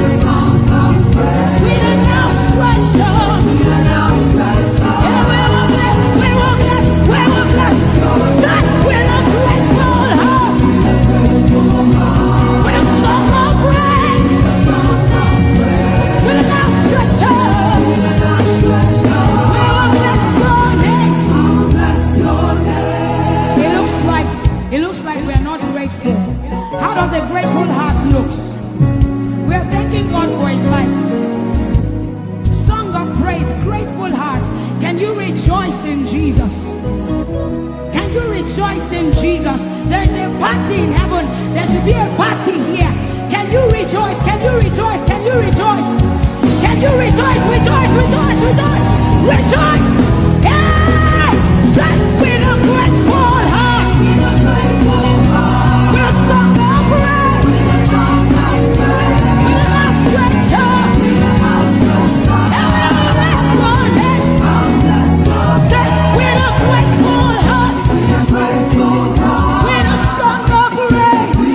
rejoice in Jesus? Can you rejoice in Jesus? There is a party in heaven. There should be a party here. Can you rejoice? Can you rejoice? Can you rejoice? Can you rejoice? Rejoice, rejoice, rejoice, rejoice! Yeah! Just with a grateful heart. With a song of praise. With a outstretched arm. And we'll bless your name. Say, with a grateful heart. With a song of praise.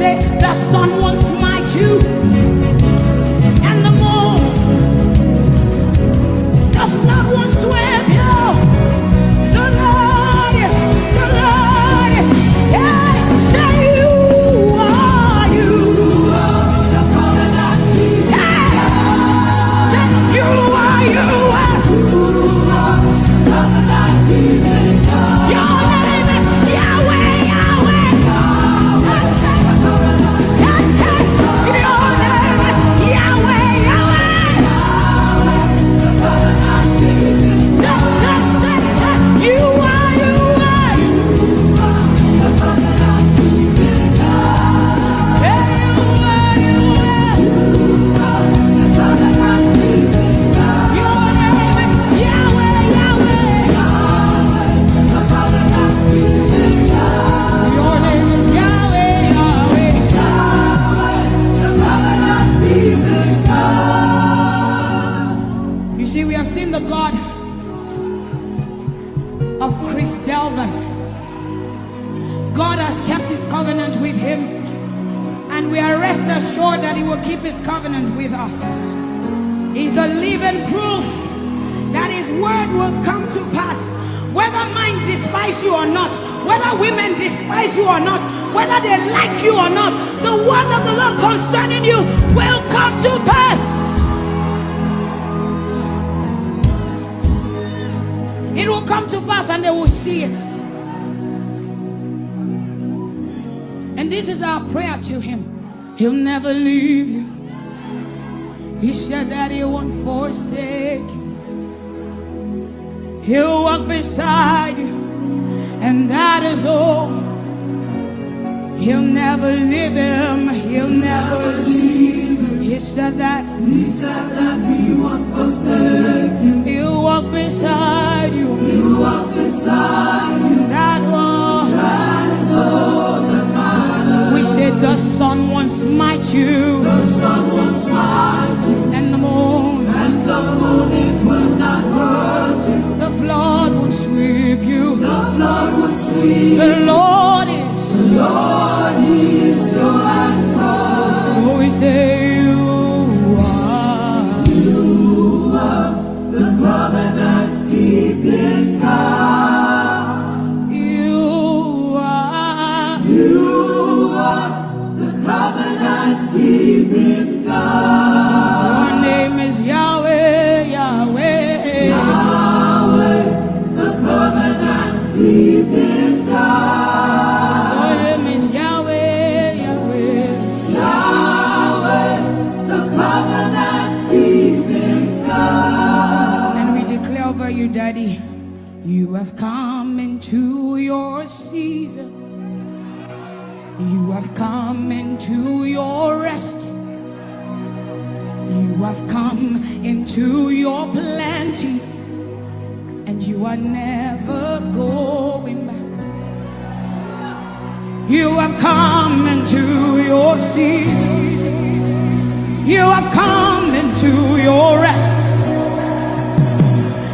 say the sun will smite you, and the moon, the flood will swim you. The Lord, yeah, say you are you. Yeah, say you are you. Your name is Yahweh, Yahweh. Your name is Yahweh, Yahweh. You are, you are. Your name is Yahweh, Yahweh. Your name is Yahweh, Yahweh. You see, we have seen the God of Chris Delvin. God has kept his covenant with him, and we are rest assured that he will keep his covenant with us. He's a living proof that his word will come to pass. Whether men despise you or not, whether women despise you or not, whether they like you or not, the word of the Lord concerning you will come to pass. It will come to pass and they will see it. And this is our prayer to him. He'll never leave you. He said that he won't forsake you. He'll walk beside you, and that is all. He'll never leave him. He'll never leave him. He said that he won't forsake you. He'll walk beside you. He'll walk beside you. That is all that matters. We said the sun won't smite you. The sun won't smite you. And the moon. And the moon, it will not hurt you. The flood will sweep you. The flood will sweep. The Lord is your anchor. So we say you are the covenant keeping God. You are the covenant keeping God. Your name is Yahweh, Yahweh. Yahweh, the covenant keeping God. Your name is Yahweh, Yahweh. Yahweh, the covenant keeping God. And we declare over you, Daddy, you have come into your season. You have come into your rest. You have come into your plenty, and you are never going back. You have come into your season. You have come into your rest.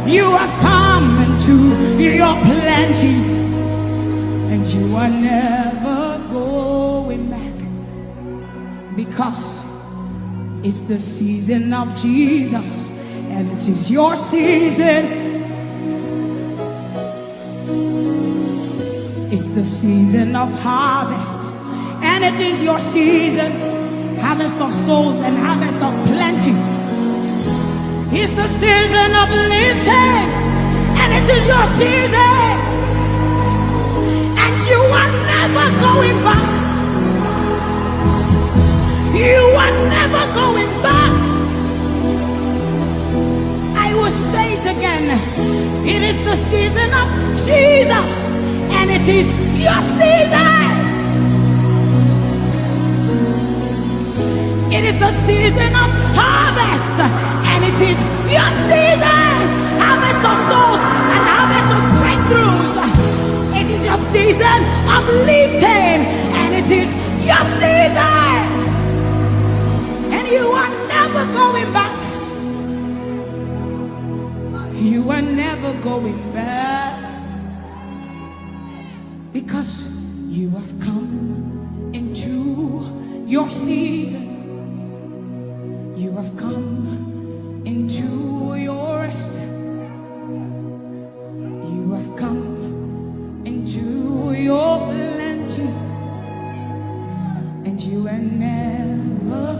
You have come into your plenty, and you are never going back, because it's the season of Jesus, and it is your season. It's the season of harvest, and it is your season. Harvest of souls and harvest of plenty. It's the season of lifting, and it is your season. And you are never going back. You are never going back. I will say it again. It is the season of Jesus, and it is your season. It is the season of harvest, and it is your season. Harvest of souls and harvest of breakthroughs. It is your season of lifting, and it is your season. And you are never going back. You are never going back, because you have come into your season. You have come into your rest. You have come into your plenty, and you are never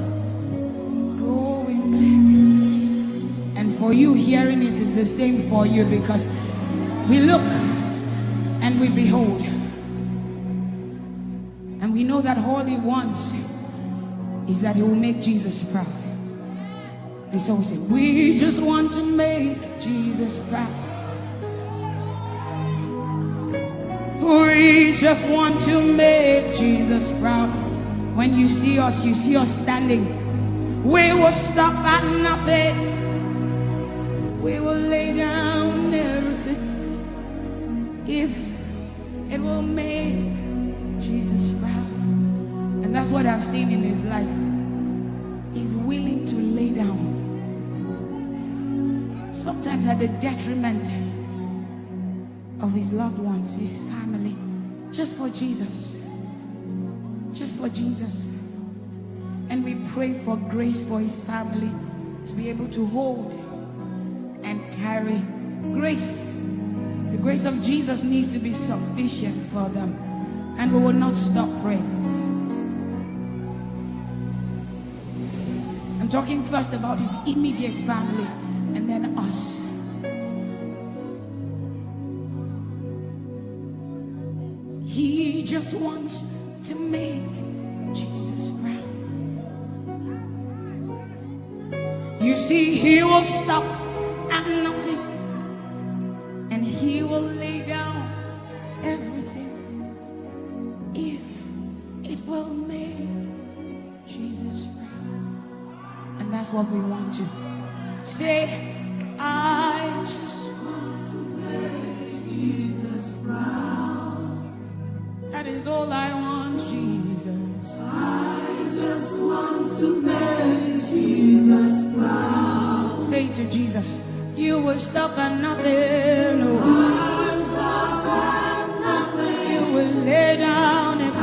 going back. And for you hearing it is the same for you, because we look and we behold, and we know that all he wants is that he will make Jesus proud. And so we say, we just want to make Jesus proud. We just want to make Jesus proud. When you see us standing. We will stop at nothing. We will lay down everything if it will make Jesus proud. And that's what I've seen in his life. He's willing to lay down, sometimes at the detriment of his loved ones, his family, just for Jesus. Just for Jesus. And we pray for grace for his family to be able to hold and carry grace. The grace of Jesus needs to be sufficient for them, and we will not stop praying. I'm talking first about his immediate family and then us. He just wants to make Jesus proud. You see, he will stop at nothing, and he will lay down everything if it will make Jesus proud. And that's what we want to say. I just want to make Jesus proud. That is all I want, Jesus. I just want to make Jesus proud. Say to Jesus, you will stop at nothing. No. I will stop at nothing. You will lay down and I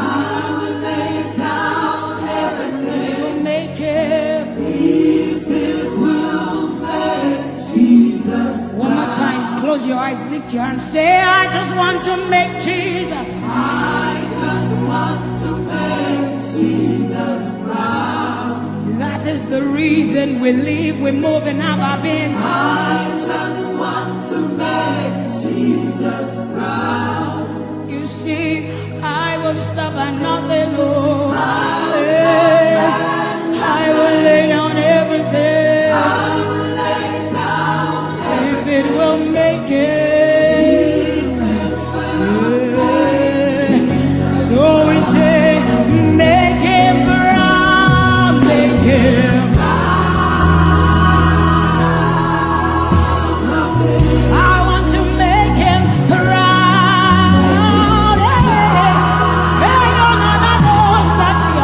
will lay down everything. You will make it. If it will make Jesus. One more time, close your eyes, lift your hands, say, I just want to make Jesus. I just want to make Jesus proud. That is the reason we live, we move, and have our being. I just want to make Jesus proud. You see, I will stop at nothing. Oh, I will lay down everything. I will lay down if it will make it. So we say, make him proud, make him proud. I want to make him proud. Hey, no, no, no, no, such a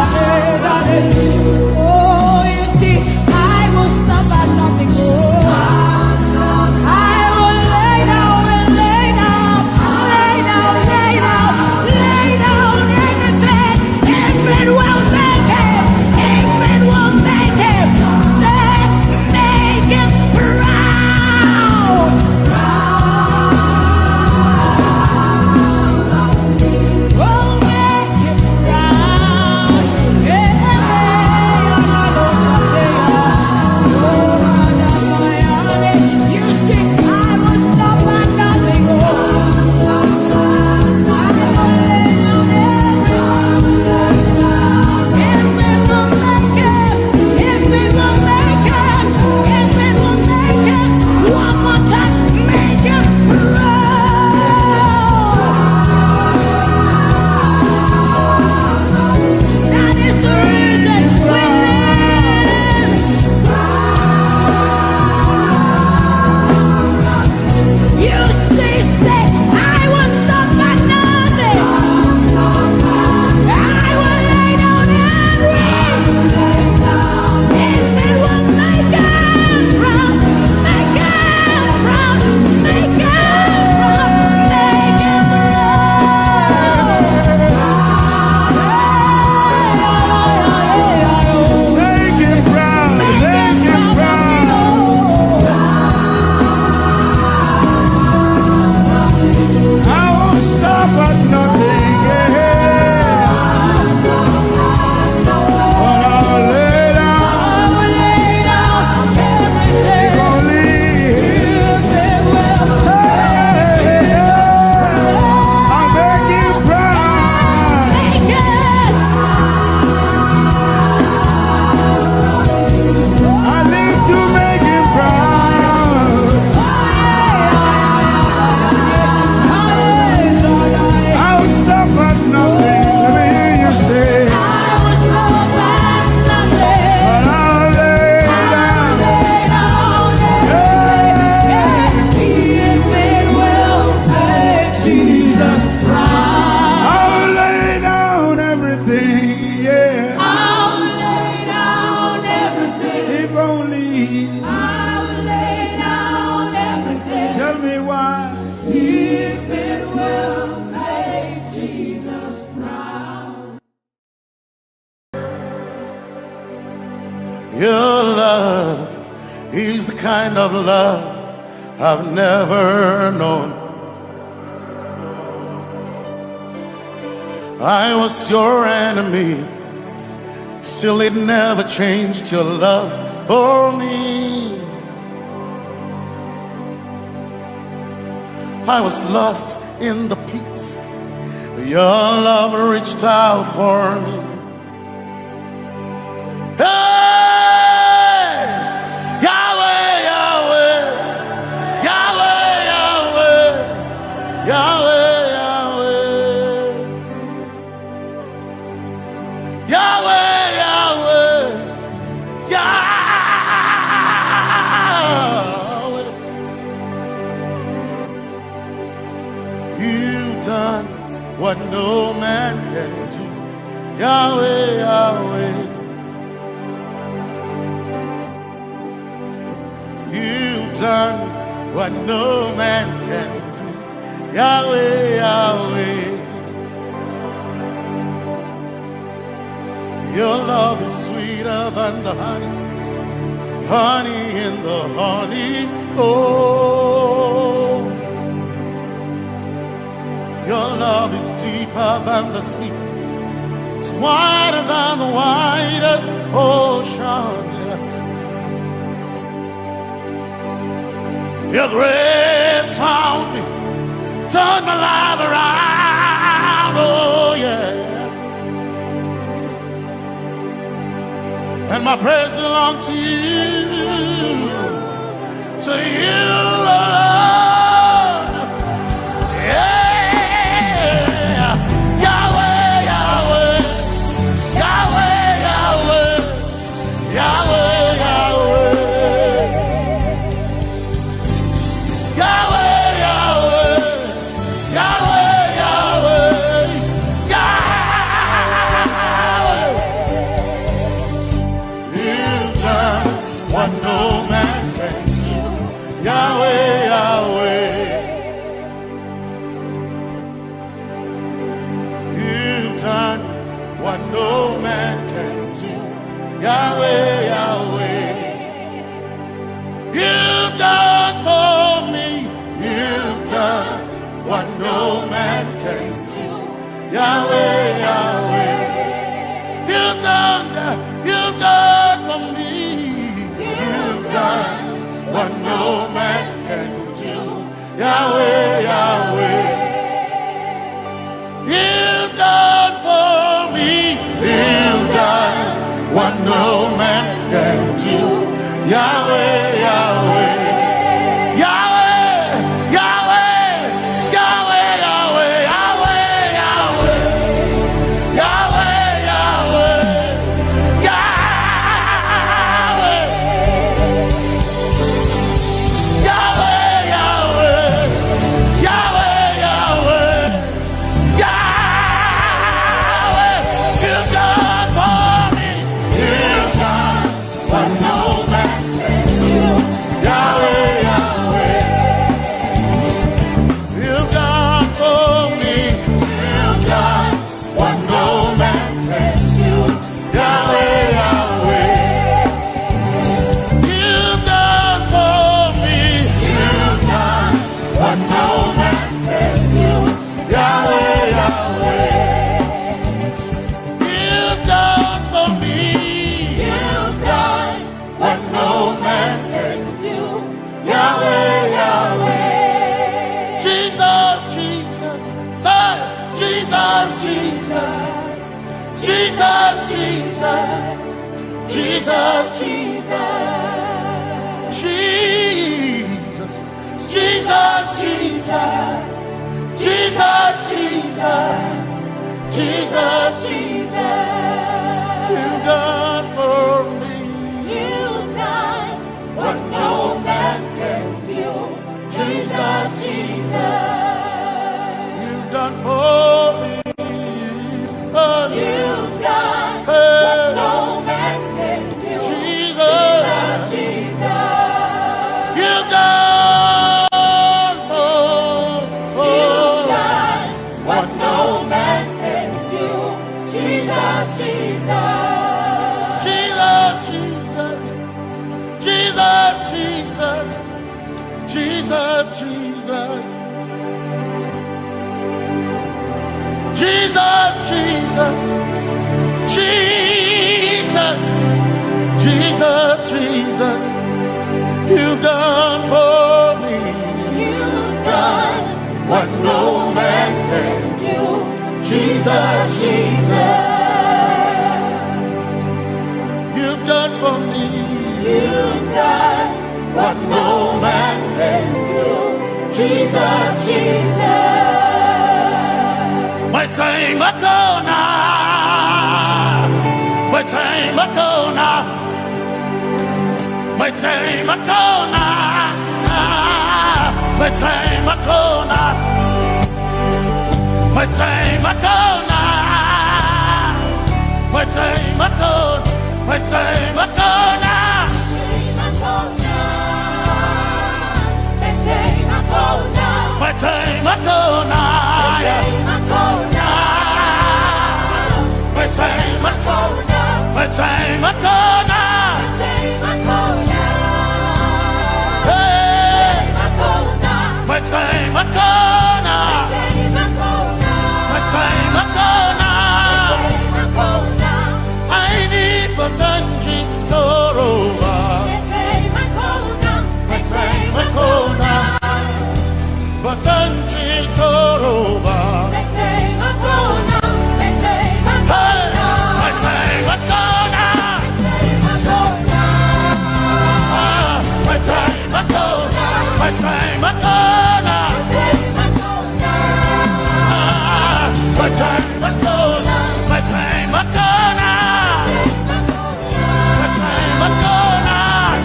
Your love is the kind of love I've never known. I was your enemy, still it never changed your love for me. I was lost in the pits, but your love reached out for me. Hey! Yahweh, Yahweh, Yahweh, Yahweh, Yahweh, Yahweh, Yahweh, Yahweh, Yahweh. You've done what no man can do. Yahweh, Yahweh. You've done what no man can do. Yahweh, Yahweh. Your love is sweeter than the honey, honey in the honey. Oh, your love is deeper than the sea. It's wider than the widest ocean. Your grace found me, turned my life around. Oh yeah. And my praise belongs to you, Lord. Yeah. Yahweh, Yahweh, Yahweh, Yahweh, Yahweh, Yahweh, Yahweh, Yahweh, Yahweh, Yahweh, what no man can do. Yahweh, Yahweh. You've done what no man can do. Yahweh, Yahweh. You've done for me. You've done what no man can do. Yahweh, Yahweh. You've done for me. What no man can do. Yahweh, Yahweh. You've done for me. You've done what no man can do. Yahweh, Yahweh. Yahweh, Yahweh, Yahweh, Yahweh, Yahweh, Yahweh, Yahweh, Yahweh. Jesus, Jesus, Jesus, Jesus, Jesus, Jesus, Jesus, Jesus. You've done for me. You've done what no man can do. Jesus, Jesus. You've done for me. You've done what no man can do. Jesus, Jesus. You've done what no man can do. Jesus, Jesus. Jesus, Jesus. Jesus, Jesus. Jesus. Jesus, Jesus. You've done for me. You've done what no man can do. Jesus, Jesus. You've done for me. You've done what no man can do. Jesus, Jesus. My time ago now. My time ago now. My time ago now. My time ago now. My time ago now. My time ago. My time ago now. My time ago now. My time ago. My time ago now. Hey. My time ago now. My time ago now. I need Basanji Toroba. My time ago now. Basanji Toroba. Hey. My time ago now. My time ago. My time ago now. My time ago. My time ago now. My time ago now.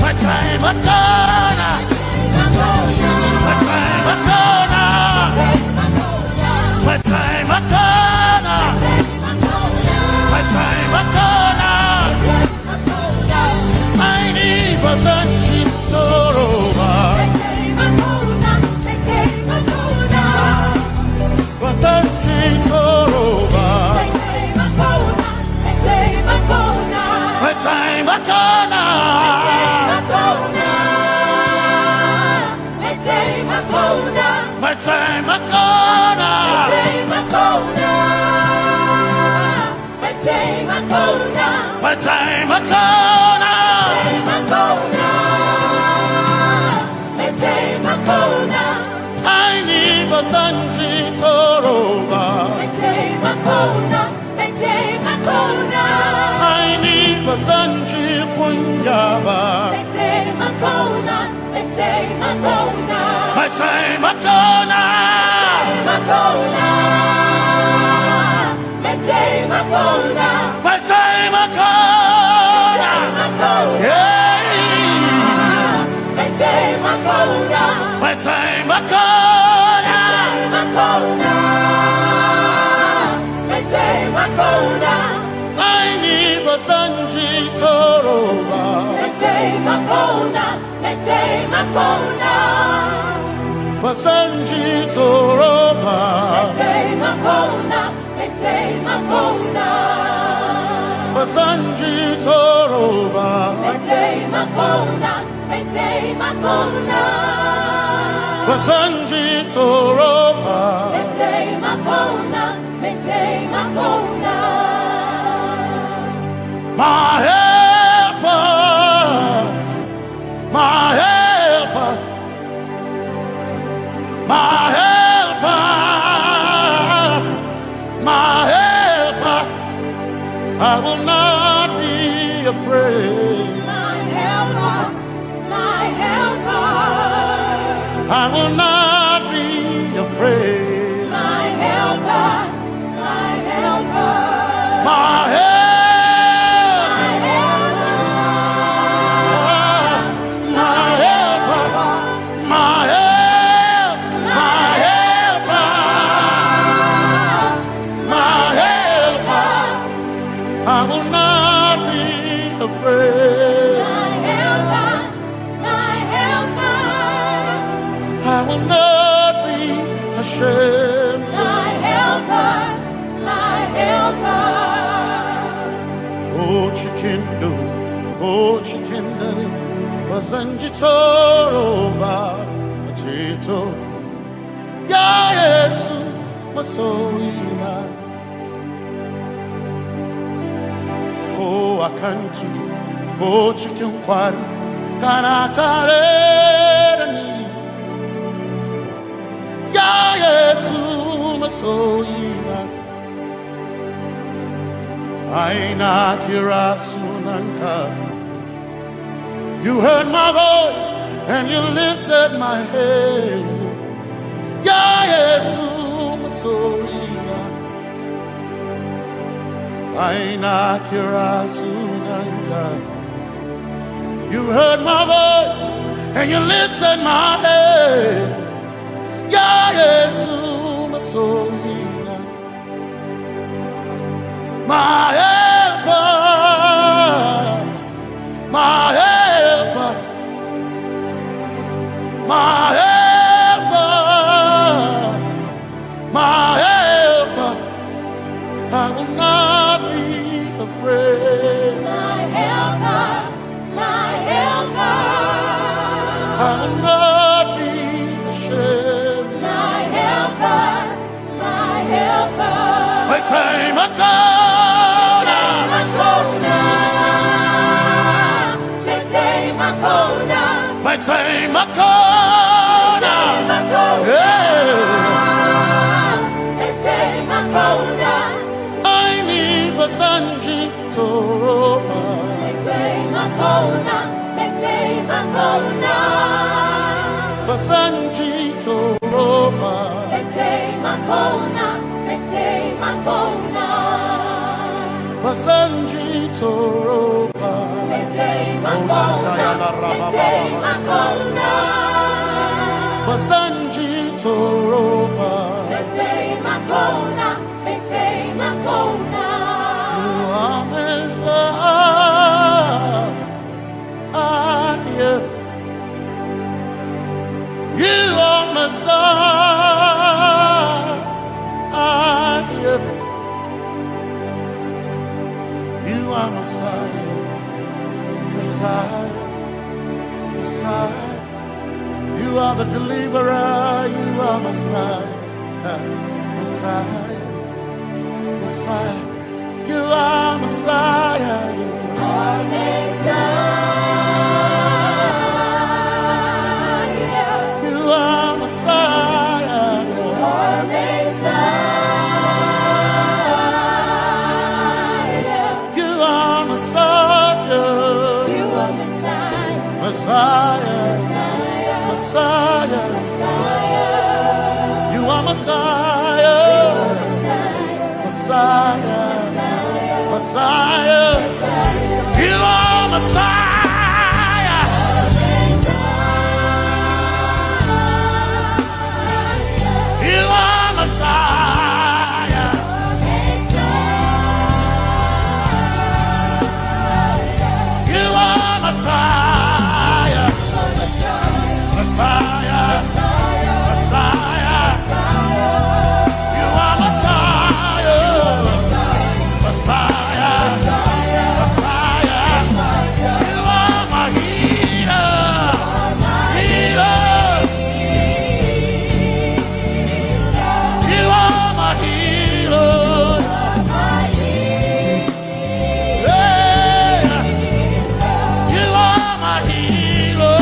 My time ago now. My time ago now. My time ago now. My time ago now. I need Basanji Toroba. Basanji Toroba. My time ago now. My time ago now. My time ago now. I need Basanji Toroba. I need Basanji Punjaba. My time ago now. My time ago now. Yeah. My time ago now. I need Basanji Toroba. Basanji Toroba. Basanji Toroba. Basanji Toroba. My helper, my helper, my helper, my helper. I will not be afraid. My helper, my helper. I will not be afraid. My helper, my helper. My helper. I will not be afraid. My helper, my helper. I will not be ashamed. My helper, my helper. Oh, chicken do, oh, chicken daddy, Wasanjitoroba Machito Ya Yesu Masoima O Akantu O Chicken Quarry Kanatareni Ya Yesu Masoima Aina Kirasunanka. You heard my voice and you lifted my head. Ya Yesu Masoina Aina Kirasunanka. You heard my voice and you lifted my head. Ya Yesu Masoina my helper, my helper, my helper, my helper. I will not be afraid. My helper, my helper. I will not be ashamed. My helper, my helper. My time I my time I I need Basanji Toroba. Basanji Toroba. Basanji Toroba. Basanji Toroba. You are Messiah. You are Messiah. You are Messiah. Messiah, Messiah, you are the deliverer, you are Messiah, Messiah, Messiah, you are Messiah, you are Messiah, you are Messiah, you are Messiah, you are Messiah. Messiah, Messiah, you are Messiah, Messiah, Messiah, you are Messiah, you are Messiah, you are Messiah. Messiah, Messiah, you are Messiah, Messiah, Messiah, you are my healer, healer, you are my healer, yeah, you are my healer.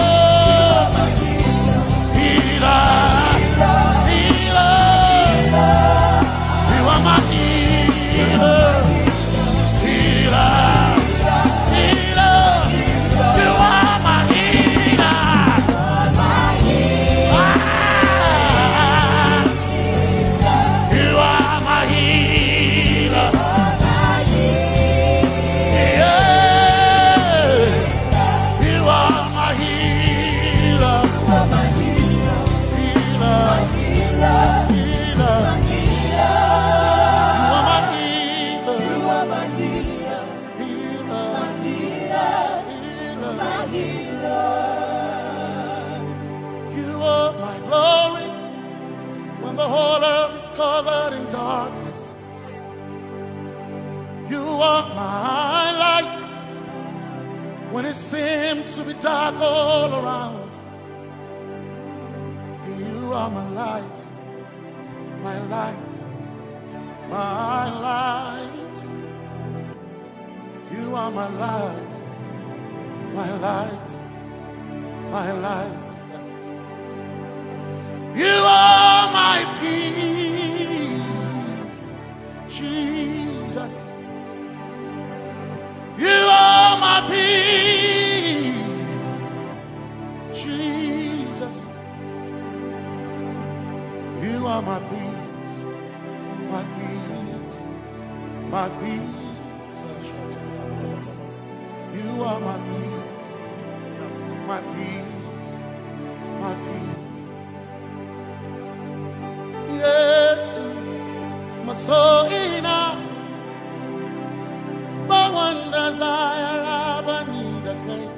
When the whole earth is covered in darkness, you are my light. when it seems to be dark all around. You are my light, my light, my light. You are my light, my light, my light. You are my peace, Jesus. You are my peace, Jesus. You are my peace, my peace, my peace. You are my peace, my peace, my peace. Yes, my soul in my one desire, I need a king.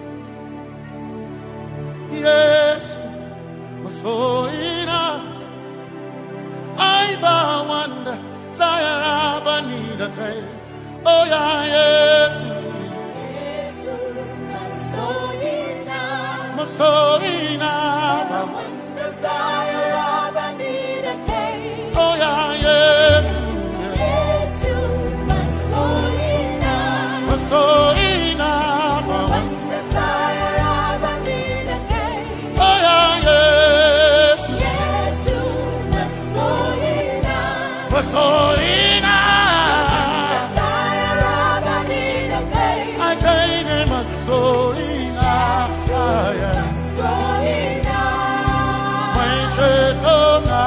Yes, my soul in I one desire, I need a king. Oh yeah, yes. My soul in my one desire, I need a king. Oh yeah, yes. Soina, one desire, I need a king. Oh yeah, yes. Yes, my soina, my soina. Desire, I need a king. I can't name my soina. Yeah. Soina, my chetona,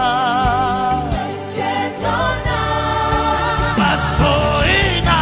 my soina.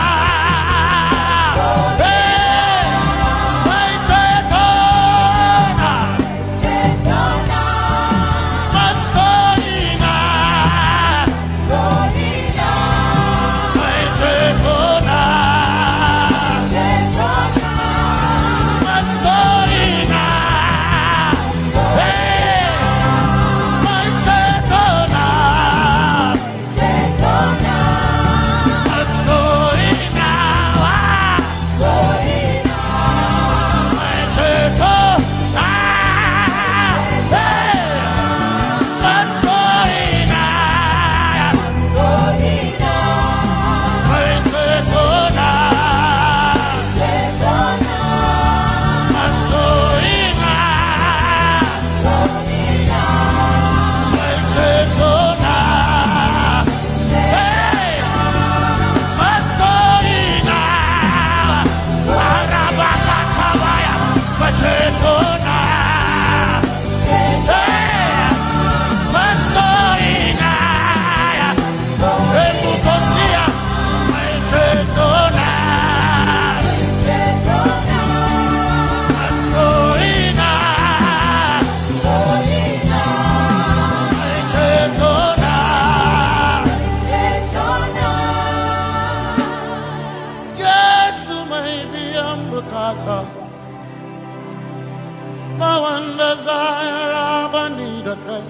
My one desire, I need a king.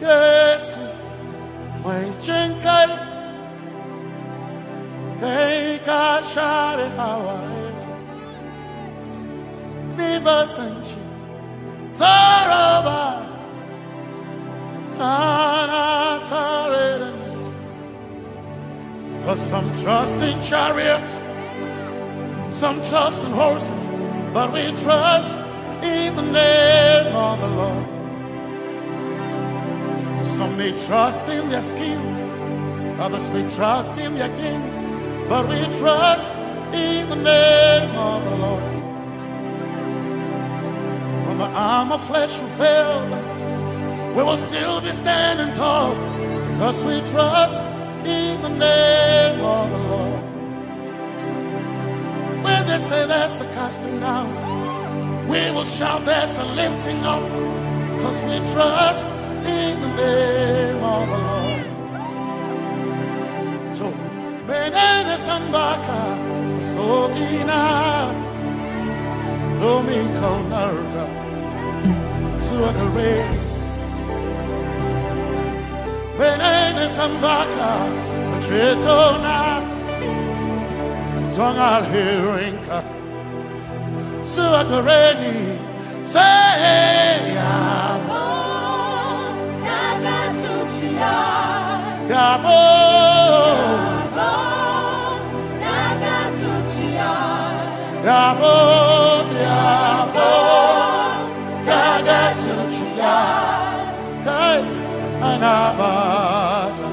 Yes, my chinkai, take a shot at Hawaii. Never sent you, Zaraba, cause some trust in chariots, some trust in horses, but we trust in the name of the Lord. Some may trust in their skills, others may trust in their gains, but we trust in the name of the Lord. When the arm of flesh will fail, we will still be standing tall, because we trust in the name of the Lord. When they say there's a casting down, we will shout there's a lifting up, because we trust in the name of the Lord. So, Benene Sambaka, so ina, Domingo Narca, Suakare, Benene Sambaka, Chetona, Tongal Hirinka Suakareni say Yabo Nagasuchia Yabo Nagasuchia Yabo Yabo Nagasuchia Hey Anabaga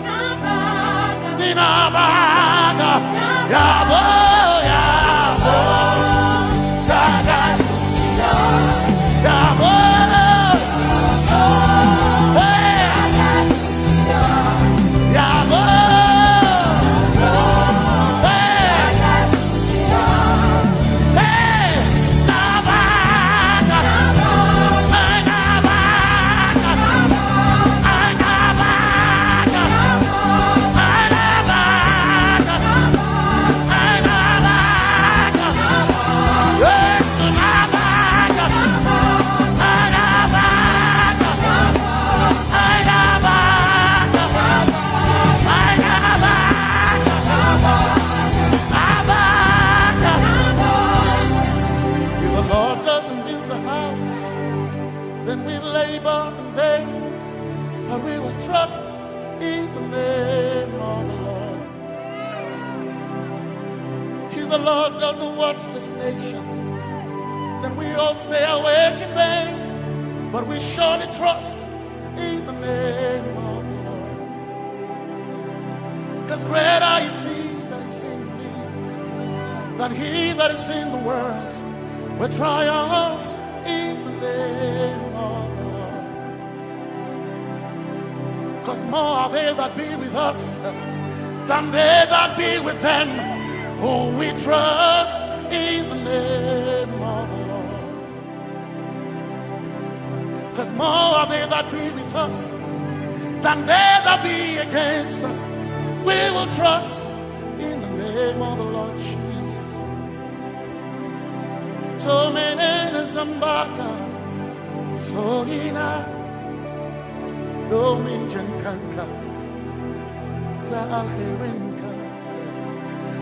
Ninabaga Yabo Yabo Nagasuchia Yabo Yabo trust in the name of the Lord. If the Lord doesn't watch this nation, then we all stay awake in vain. But we surely trust in the name of the Lord. Because greater is He that is in me than he that is in the world. We triumph in the name of the Lord. Because more are they that be with us than they that be with them. Who we trust in the name of the Lord. Because more are they that be with us than they that be against us. We will trust in the name of the Lord Jesus. Tomenene Zambaka Sogina Dominjan Kanka Ta Alherinka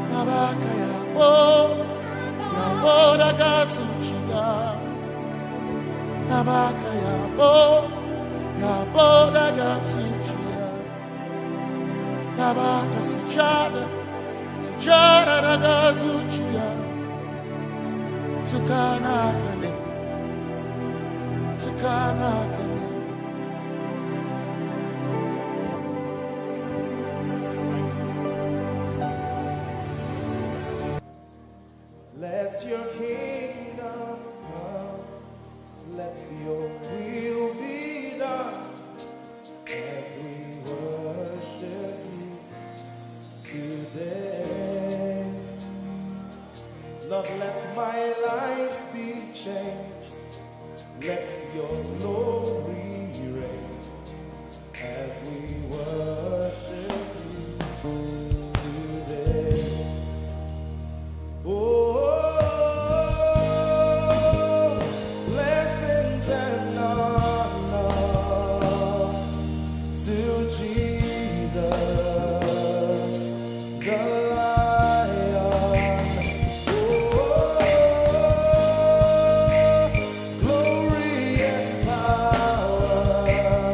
Nabaka Yabo Yabo Dagasuchia Nabaka Yabo Yabo Dagasuchia Nabaka Sujada Sujada Dagasuchia Tukanakane Tukanakane. Let your kingdom come, let your will be done, as we worship you today. Lord, let my life be changed, let your glory reign, as we worship you today. Oh, blessings and honor to Jesus, the Lion. Oh, glory and power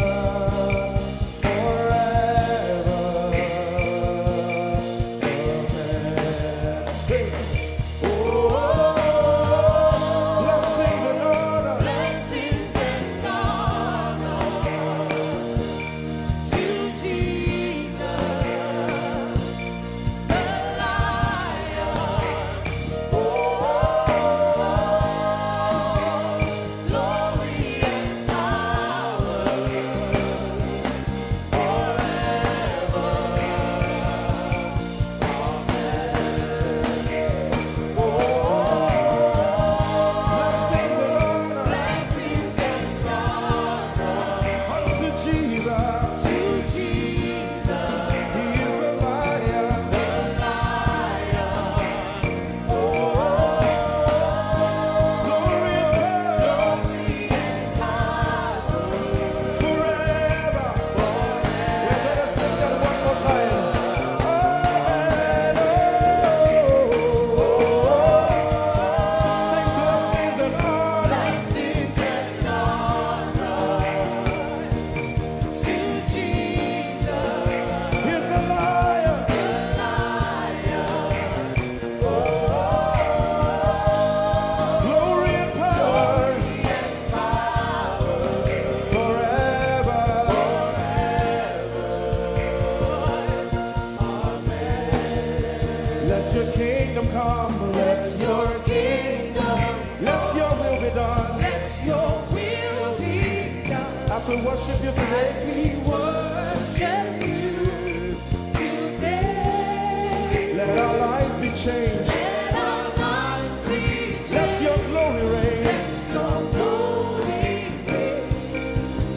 Let your kingdom come. Let your kingdom. Let your will be done. Let your will be done. As we worship you today. We worship you today. Let our lives be changed. Let our lives be changed. Let your glory reign. Let your glory reign.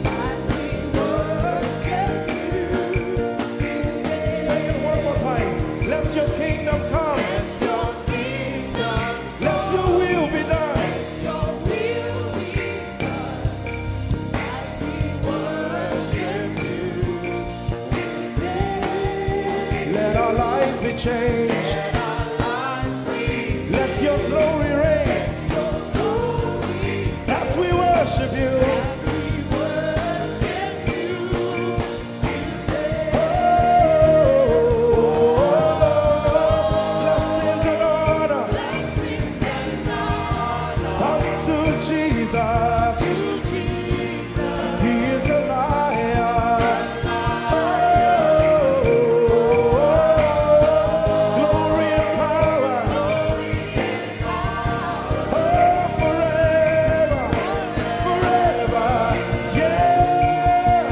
As we worship you today. Say it one more time. Let your kingdom come. Let your kingdom. Let your will be done. Your will be done. As we worship you today. Let our lives be changed. Let our lives be Let your glory reign. your glory. As we worship you. We worship you today. Blessings and honor Blessings and honor unto Jesus. to Jesus. He is the lion. Glory and power. Forever. Forever. Yeah.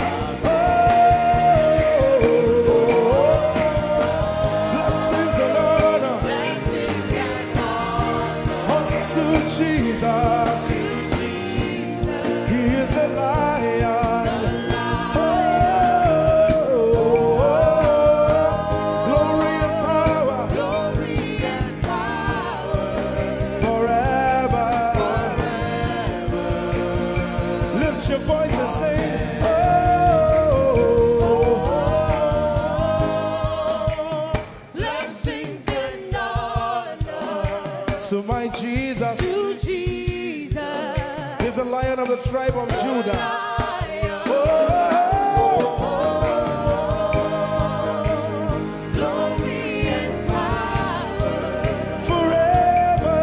Blessings and honor Blessings and honor unto Jesus. He is a lion. Glory and power glory and power forever. Lift your voice and sing. blessings and honor So my Jesus to Jesus. is the lion of the tribe of Judah. Glory and power Forever.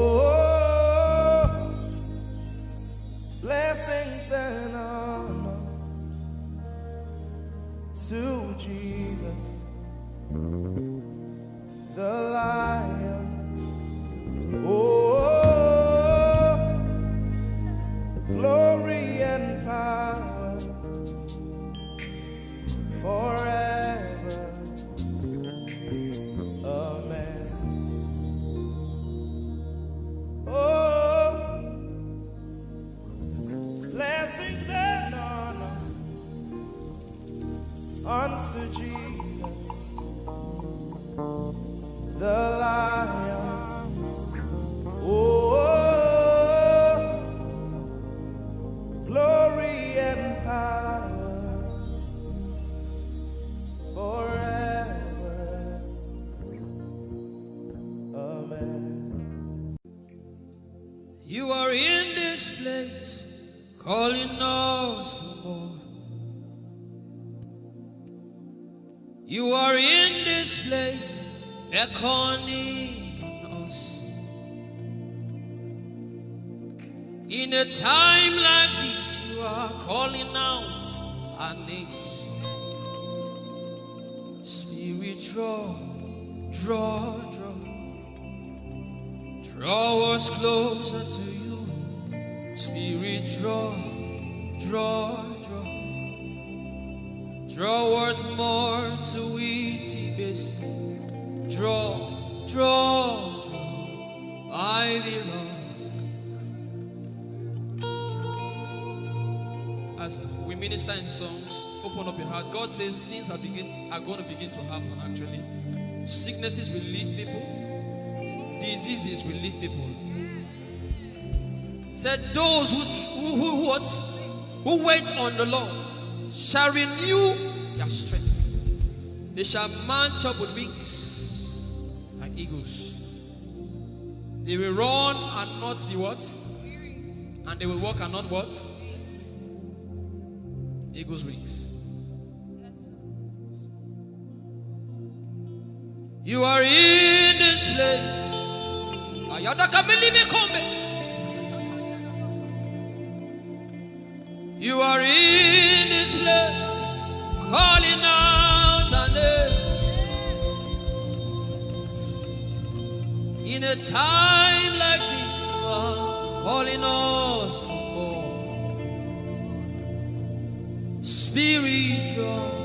Oh, blessings and honor to Jesus, the lion. Oh, glory and power forever. Amen. Oh, blessings and honor unto Jesus, the lion. Oh, glory and power forever. Amen. You are in this place, calling us for more. You are in this place, beckoning us. In a time like this, you are calling out our names. Spirit, draw, draw, draw. Draw us closer to you. Spirit, draw, draw, draw. Draw us more to it, basin. Draw, draw, draw. I belong. As we minister in songs, open up your heart. God says things are going to begin to happen actually. Sicknesses will leave people. Diseases will leave people. Said those who wait on the Lord shall renew their strength. They shall mount up with wings like eagles. They will run and not be what? And they will walk and not what? Eagle's wings. You are in this place. You are in this place, calling out our names. In a time like this, you are calling us for more. Spirit, draw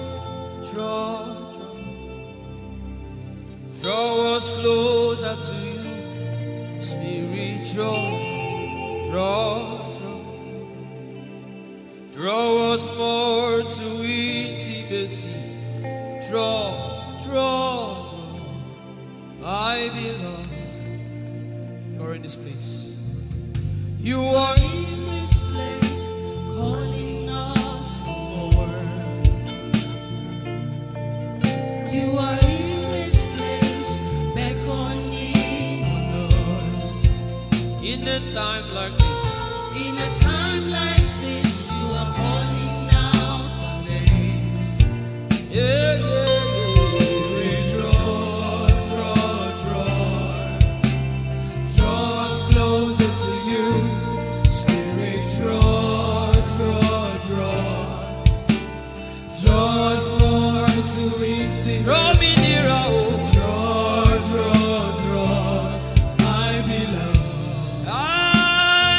us closer to you. Spirit, draw us more to intimacy. Draw, my beloved. You're in this place. You are in this place, calling us for more. You are in this place, beckoning on us. In a time like this, In a time like this, you are calling out our names. yeah. Spirit, draw us closer to you. Spirit, draw us more to intimacy. Draw me nearer, oh. Draw, my beloved.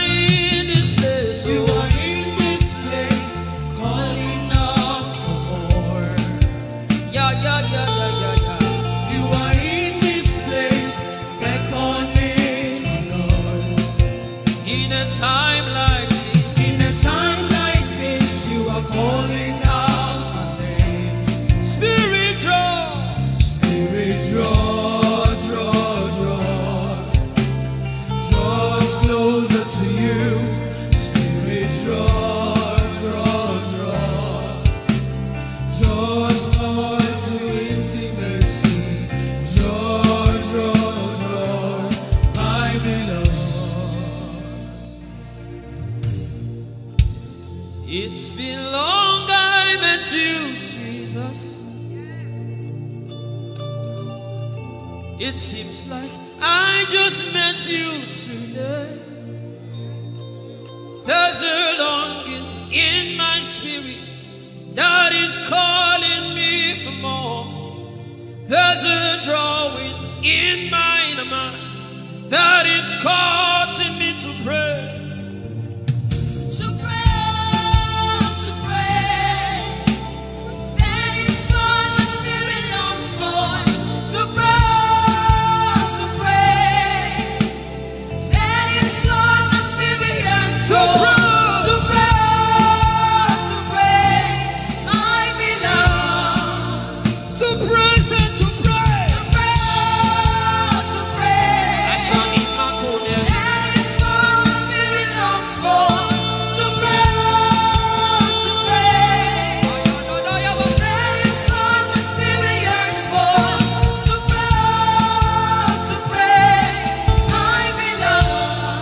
In this place, You oh. are in this place, calling us for more. Yeah. You are in this place, beckoning on us. In a time like this, In a time like this, you are calling out our names. Spirit, draw. Spirit, draw us closer to you. Spirit, draw us more to intimacy. Draw, my beloved. It's been long I met you, Jesus. It seems like I just met you today. There's a longing in my spirit that is calling me for more. There's a drawing in my mind that is causing me to pray. To pray. That is what my spirit longs for. To pray. That is what my spirit yearns for. To pray, my beloved. To praise and to pray. To pray. I shall need my code. That is what my spirit longs for. To pray. That is what my spirit yearns for. To pray, my beloved.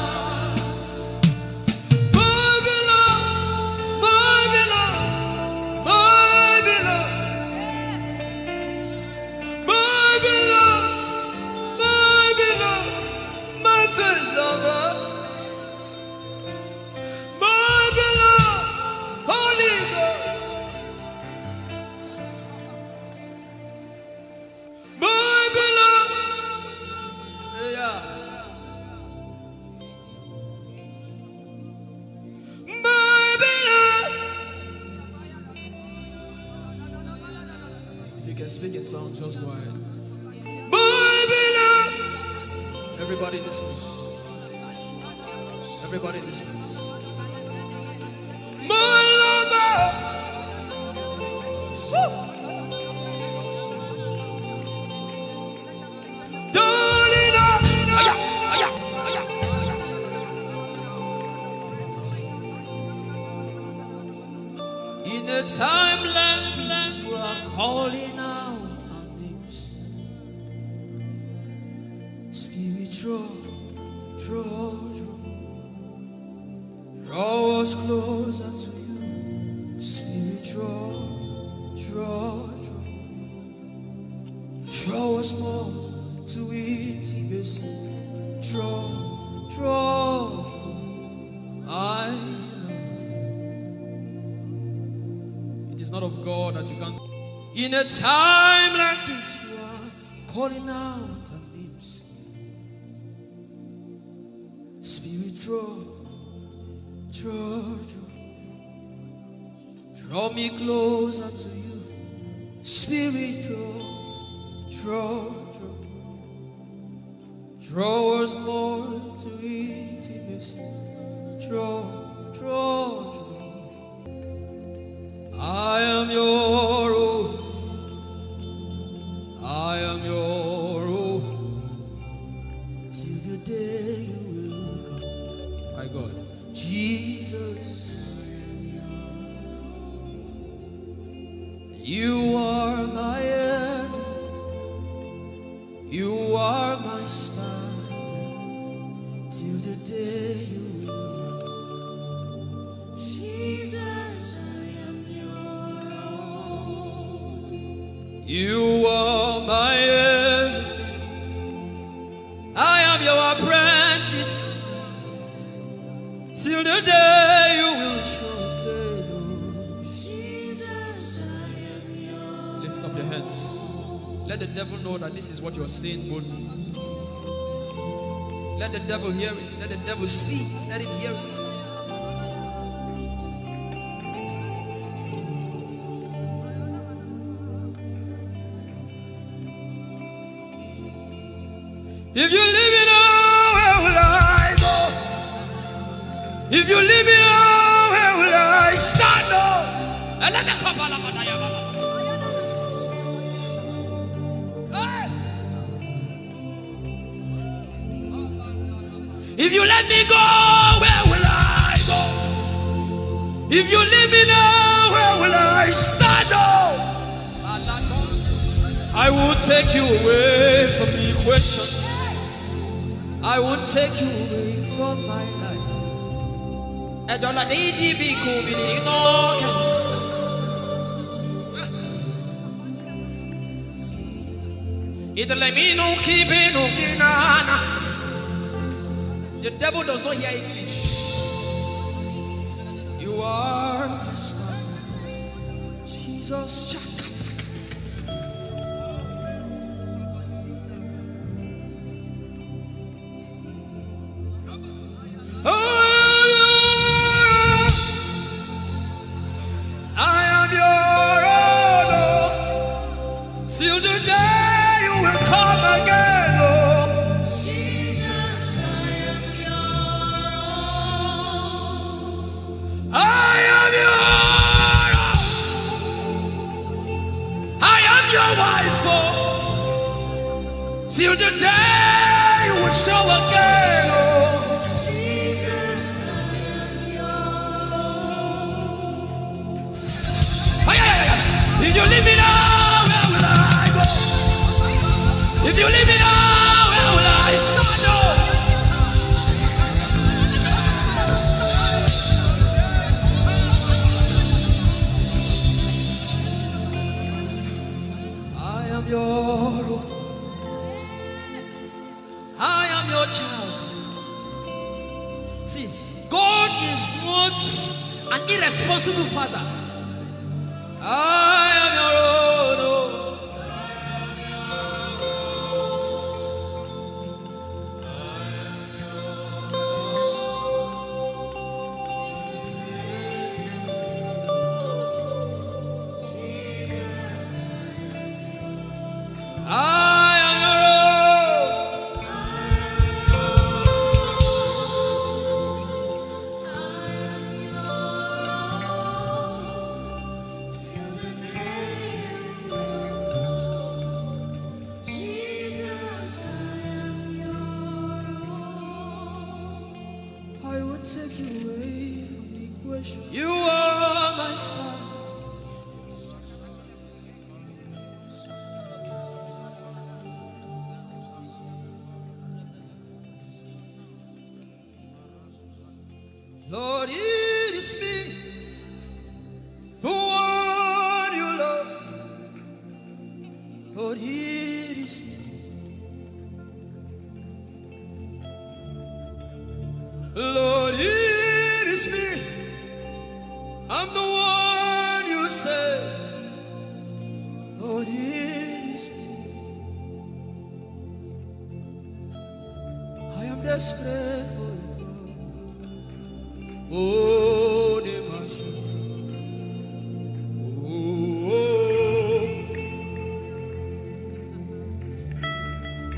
If you can speak in tongues, just go ahead. Everybody in this place. Everybody in this place. In a time like this, you are calling out our names. Spirit, draw us closer to you. Spirit, draw us more to intimacy. Draw, I is not of God that you can't. In a time like this, you are calling out our names. Spirit, draw me closer to you. Spirit, draw us more to intimacy. Draw. I am your own. I am your own. Till the day you will come. My God, Jesus, you are my everything. You are my star. Till the day you will come. Jesus, you are my everything. I am your apprentice. Till the day you will show. Jesus, I am yours. Lift up your hands. Let the devil know that this is what you're saying boldly. Let the devil hear it. Let the devil see it. Let him hear it. If you leave me now, where will I go? If you leave me now, where will I stand up? If you let me go, where will I go? If you leave me now, where will I stand up? I will take you away from the equation. I will take you away from my life. The devil does not hear English. You are my star, Jesus. Till the day you will come again, oh Jesus, I am your own. I am your own. I am your wife, oh. Till the day you will show again, oh Jesus, I am your own. If you leave me now, if you leave me now, where will I stand up? I am your own. I am your child. See, God is not an irresponsible father. I am your own. Oh. Take you away from the equation. You are my star. Lord, it is me, the one you love. Lord, it is me. Lord, it is me. I'm the one you say. desperate for you. Oh, the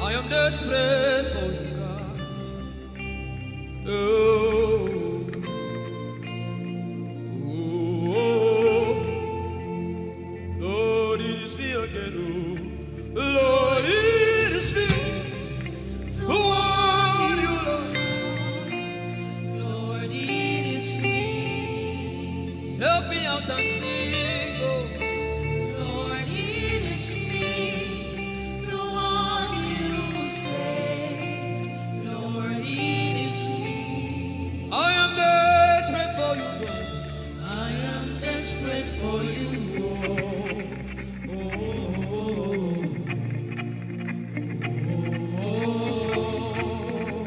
I am desperate for you, God. Oh, Lord, it is me again. Oh, Lord, it is me. The one you love. Lord, it is me. Help me out and sing. Oh, Lord, it is me. The one you say. Lord, it is me. I am desperate for you, God. I am desperate for you.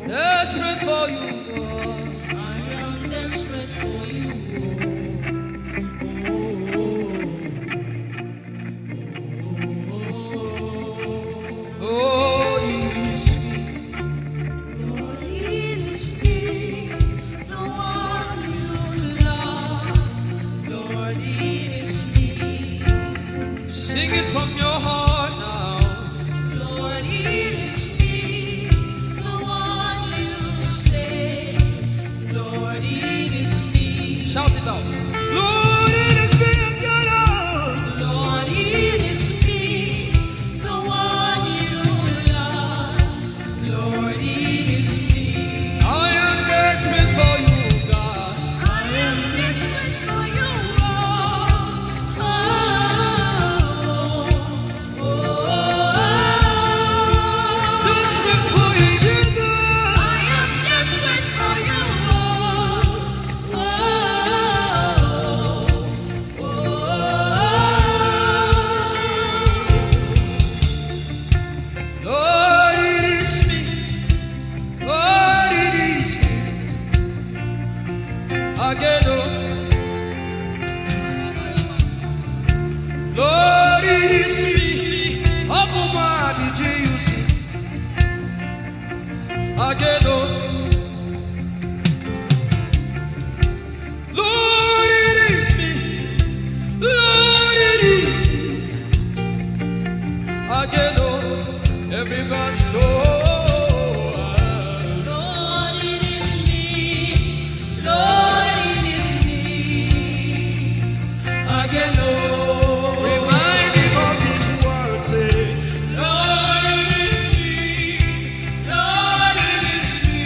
Desperate for you, God. I am desperate for you. Oh, it is me. Lord, it is me, the one you love. Lord, it is me. Sing it from your heart now. Lord, it is me, the one you say. Lord, it is me. Shout it out. Lord, it is me again. Lord, it is me, the one you love. Lord, it is me. I am desperate for you, God. I am desperate for you, oh, oh, Desperate for you, Jesus. I am desperate for you, Lord, it is me. Lord, it is me. Again, oh. Lord, it is me. Abuma, did you see? Again, oh. Lord, it is me. Lord, it is me. Again, oh. Everybody, Lord. Lord, it is me. Lord, it is me. Again, Lord. Remind him of his word, say, Lord, it is me. Lord, it is me.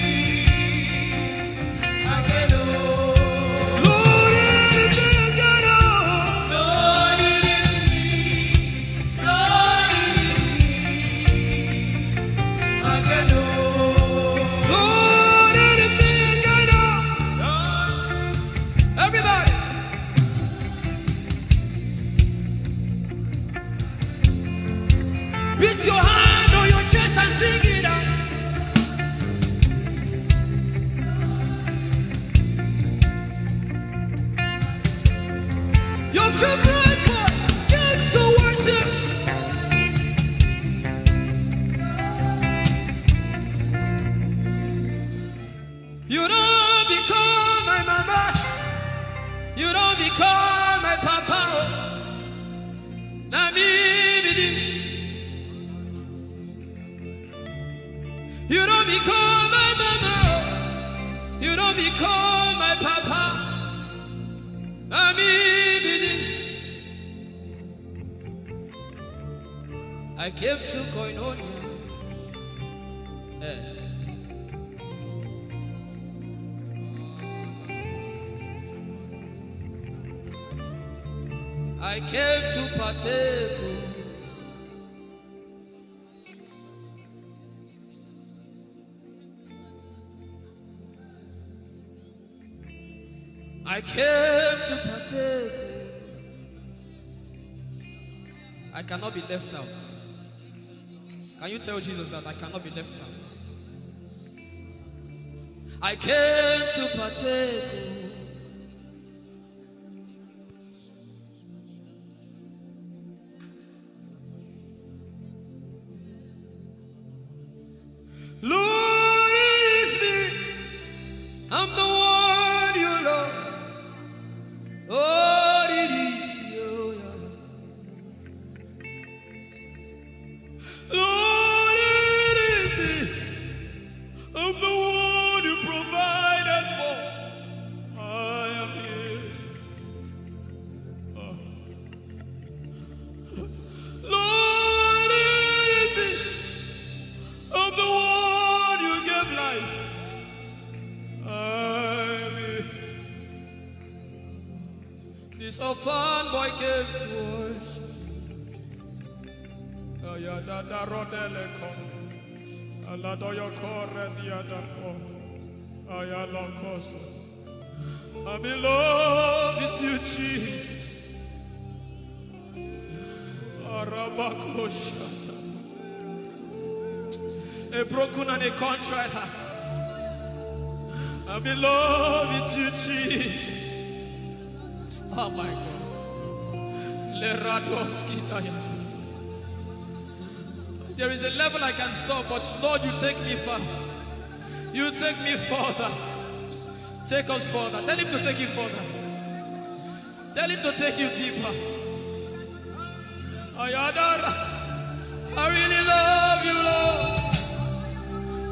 Again, Lord. Lord, it is me again, oh. Lord, it is me. Lord, it is me. Again, Lord. Lord, it is me again, oh. Everybody. Beat your hand on your chest and sing it out. Your favorite part, get to worship. You don't become my mama. You don't become my papa. Na me be this. You don't become my mama. You don't become my papa. Na me be this. I came to Koinonia. I came to partake. I came to partake. I cannot be left out. Can you tell Jesus that I cannot be left out? I came to partake. Lord, it's This orphan boy came to worship. I'm in love with you, Jesus. A broken and a contrite heart. I'm in love with you, Jesus. Oh my God. There is a level I can stop, but Lord, you take me far. You take me further. Take us further. Tell him to take you further. Tell him to take you deeper. I really love you, Lord.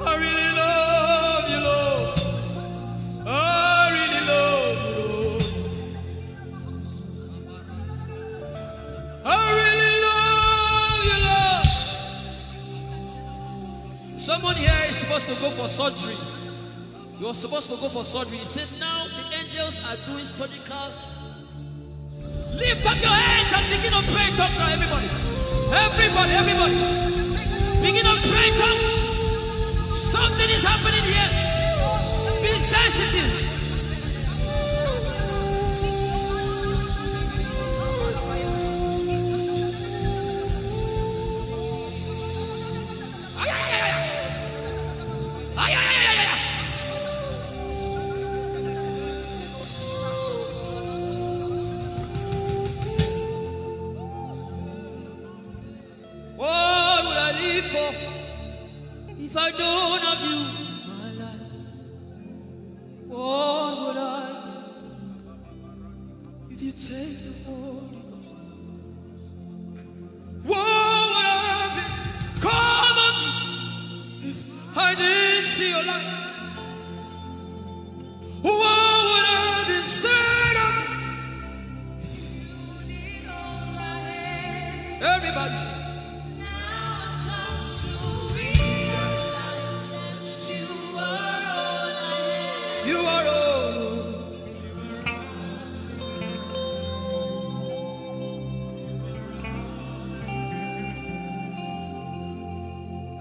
I really love you, Lord. I really love you, Lord. I really love you, Lord. Someone here is supposed to go for surgery. You're supposed to go for surgery. He said, now the angels are doing surgical. Lift up your hands and begin to pray in tongues now, everybody. Everybody. Begin to pray in tongues. Something is happening here. Be sensitive. What would I live for if I don't have you in my life? What would I do if you take the Holy Ghost? What would I become of me if I didn't see your light? What would I be said of me if you need all my hand? Everybody sing. You are all.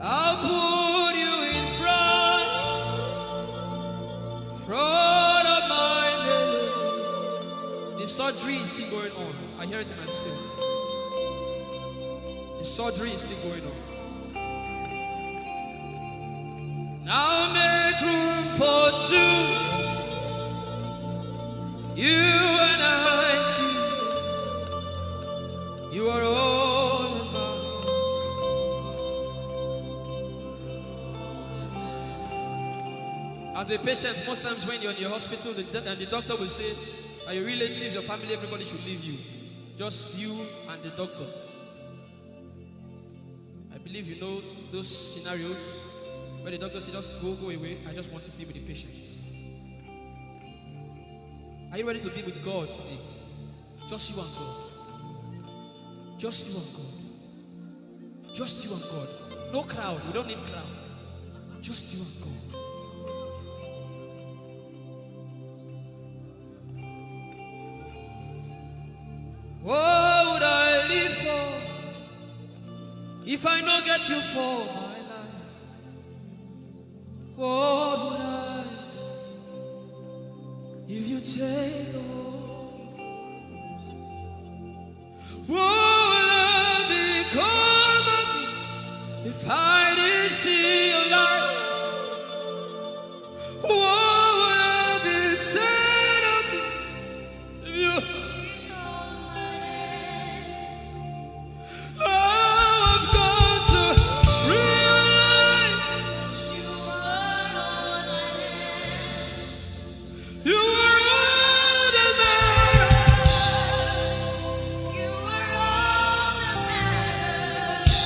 I'll put you in front of my belly. The surgery is still going on. I hear it in my spirit. The surgery is still going on. Now make room for two. You and I, Jesus. You are all about. As a patient, most times when you're in your hospital, the doctor will say, are your relatives, your family, everybody should leave you. Just you and the doctor. I believe you know those scenarios. Where the doctor said, just go away. I just want to be with the patient. Are you ready to be with God today? Just you and God. Just you and God. Just you and God. No crowd. We don't need crowd. Just you and God. What would I live for if I don't get you for my life? What would I if you take the Holy Ghost? What will I become of me if I didn't see your light? What would I be said of me if you I've got to realize you are all that matters. You are all that matters.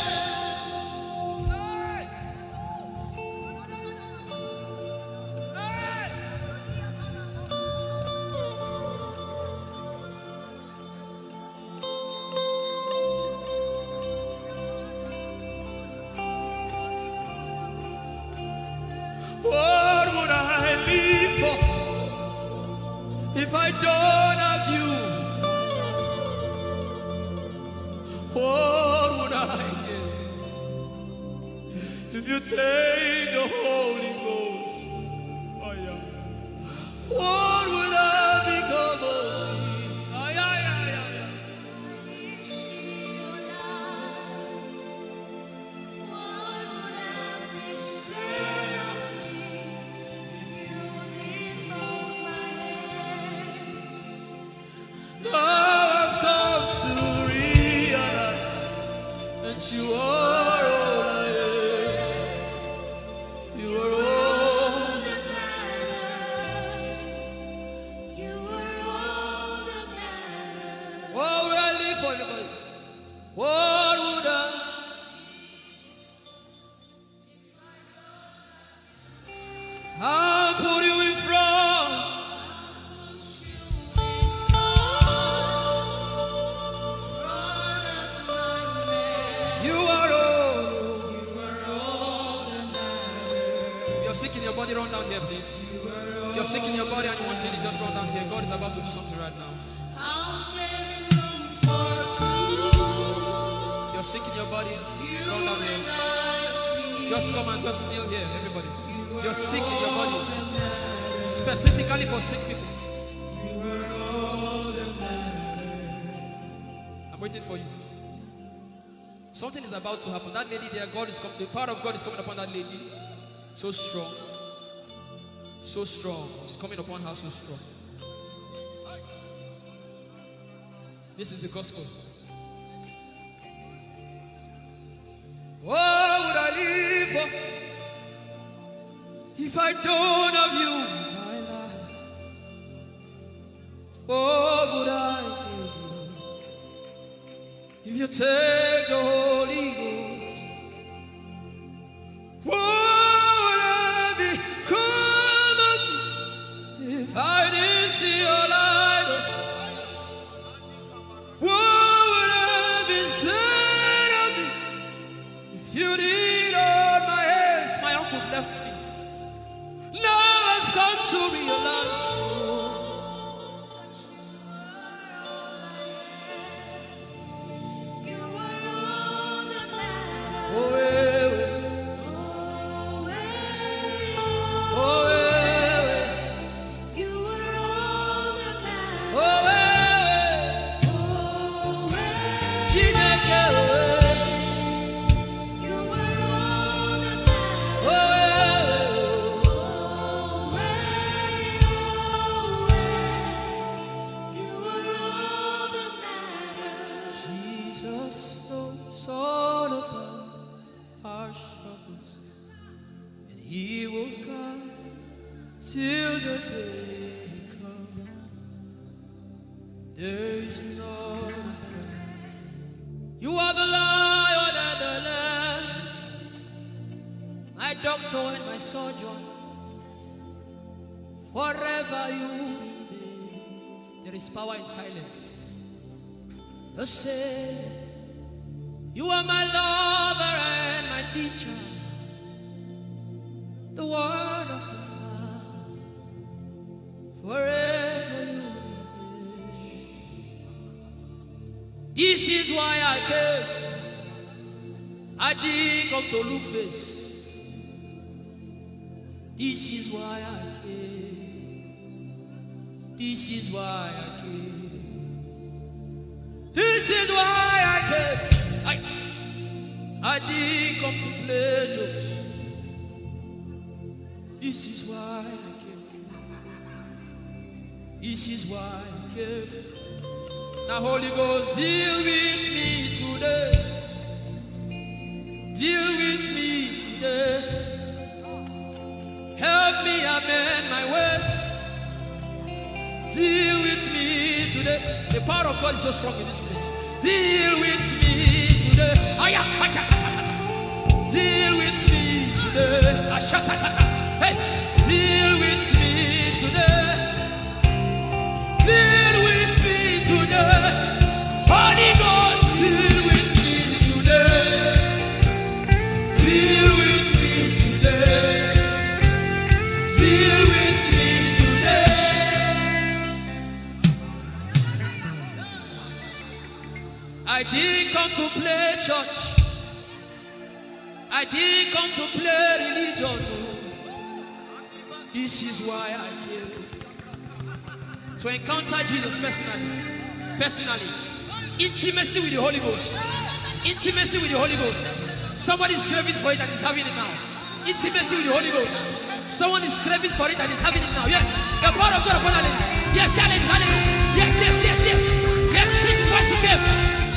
What would I live for if I don't have you? take the Holy Ghost, oh yeah, what would I become of me? Oh yeah, yeah, yeah, yeah. Now I've come to realize that you are all I am. You are all that matters. You are all that matters. What would I live for anybody? What would I? I'll put you in front. You are all that matters. If you're sick in your body, run down here, please. If you're sick in your body and you want healing, just run down here. God is about to do something right now. If you're sick in your body, run down here. Just come and just kneel here, everybody. If you're sick in your body, specifically for sick people, I'm waiting for you. Something is about to happen. That lady there, God is coming. The power of God is coming upon that lady. So strong. So strong. It's coming upon her so strong. This is the gospel. What would I live for if I don't have you in my life? What would I do if you take the Holy Ghost? What would I become of me if I didn't see your light? What would I be said of me if you didn't hold my hands? My uncles left me. Now I've come to realize. Jesus knows all about our struggles, and He will guide till the day comes. There is no friend. You are the Lion and the Lamb, my doctor and my surgeon. Forever you remain. There is power in silence. You say, you are my lover and my teacher, the word of the Father. Forever you remain. This is why I came. I didn't come to look face. This is why I came. This is why I came. This is why I came. I didn't come to play jokes. This is why I came. This is why I came. Now Holy Ghost, deal with me today. Deal with me today. Help me amend my ways. Deal with me today. The power of God is so strong in this place. Deal with me today. Deal with me today. Hey, deal with me today. Deal with me today. Holy Ghost, deal with me today. Deal with me today. Deal with me today. I didn't come to play church. I I didn't come to play religion. This is why I came. To encounter Jesus personally. Intimacy with the Holy Ghost. Intimacy with the Holy Ghost. Somebody is craving for it and is having it now. Intimacy with the Holy Ghost. Someone is craving for it and is having it now. Yes. The power of God upon her. Yes, hallelujah. Yes. Yes, this is why she came.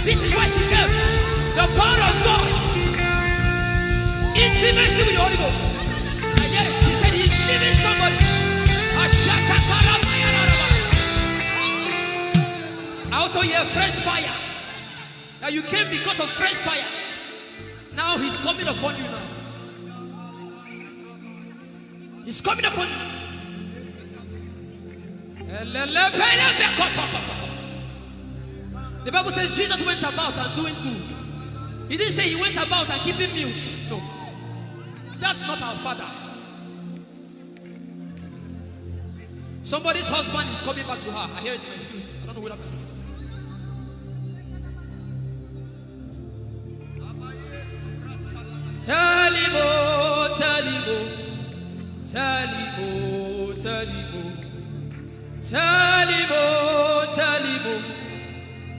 This is why she came. The power of God. Intimacy with the Holy Ghost. I get it. She said he's giving somebody. I also hear fresh fire. Now you came because of fresh fire. Now he's coming upon you now. He's coming upon you. The Bible says Jesus went about and doing good. He didn't say he went about and keeping mute. No. That's not our Father. Somebody's husband is coming back to her. I hear it in my spirit. I don't know who that person is. Tell him, oh, tell him, oh, tell him, oh, tell him, oh, tell him, oh, tell him, oh,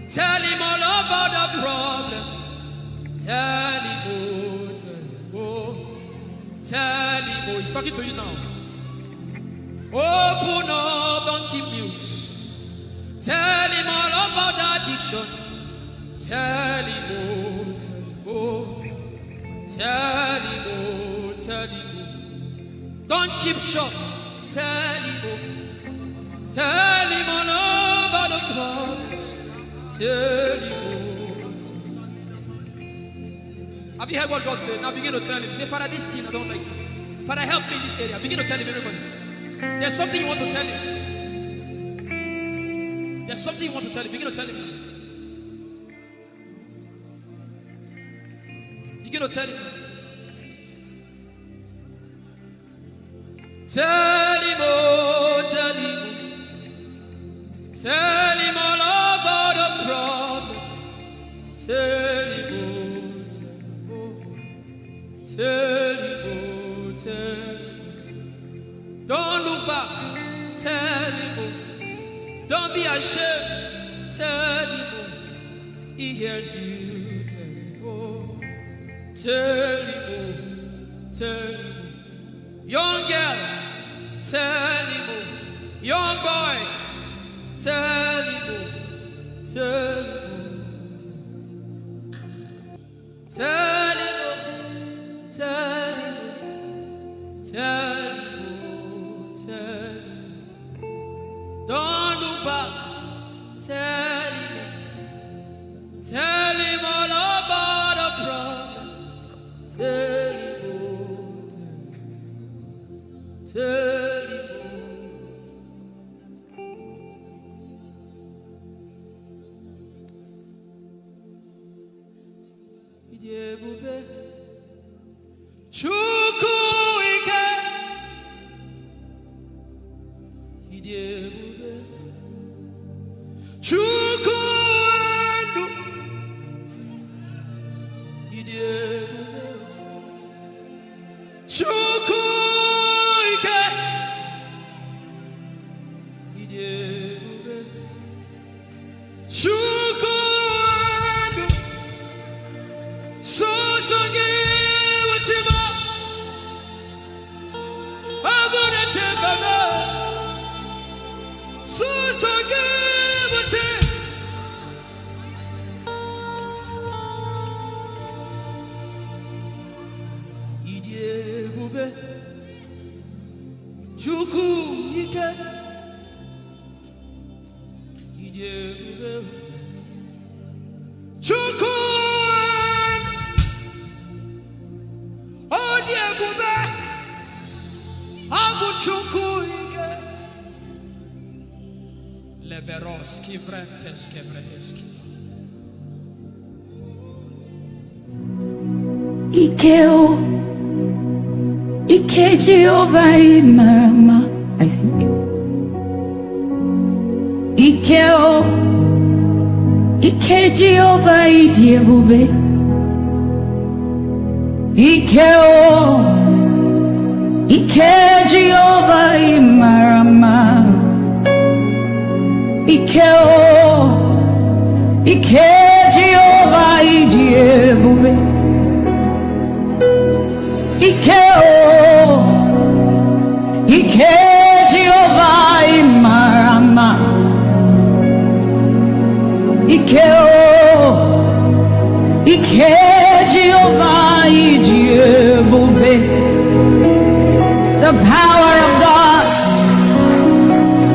tell him all about the problem. Tell him, oh, tell him, oh, tell him, oh. He's talking to you now. Open up, don't keep mute. Tell him all about the addiction. Tell him, oh, tell him, oh. Tell him, oh, tell him, oh. Don't keep short. Tell him, oh. Tell him all about the problems. Tell him, oh. Have you heard what God said? Now begin to tell him. Say, Father, this thing I don't like it. Father, help me in this area. Begin to tell him, everybody. There's something you want to tell him. There's something you want to tell him. Begin to tell him. Begin to tell him. Tell him, oh, tell him. Tell him all about the problem. Tell him, oh, tell him, oh, tell him. Don't look back. Tell him, oh. Don't be ashamed. Tell him, oh. He hears you. Tell him, oh. Tell him, oh. Tell him, oh. Young girl. Tell him, oh. Young boy. Tell him, oh. Tell him, oh. Tell him, oh. Tell him, oh. Tell him. Don't look back. Tell him all about the problem. Tell him, oh, tell him, Ikeo, Ike Jehovah Imarama, I think. Ikeo, Ike Jehovah Idiebube. Ikeo, Ike Jehovah Imarama. Ikeo, Ike Jehovah Idiebube. Ikeo, Ike Jehovah Imarama. Ikeo, Ike Jehovah Idiebube. The power of God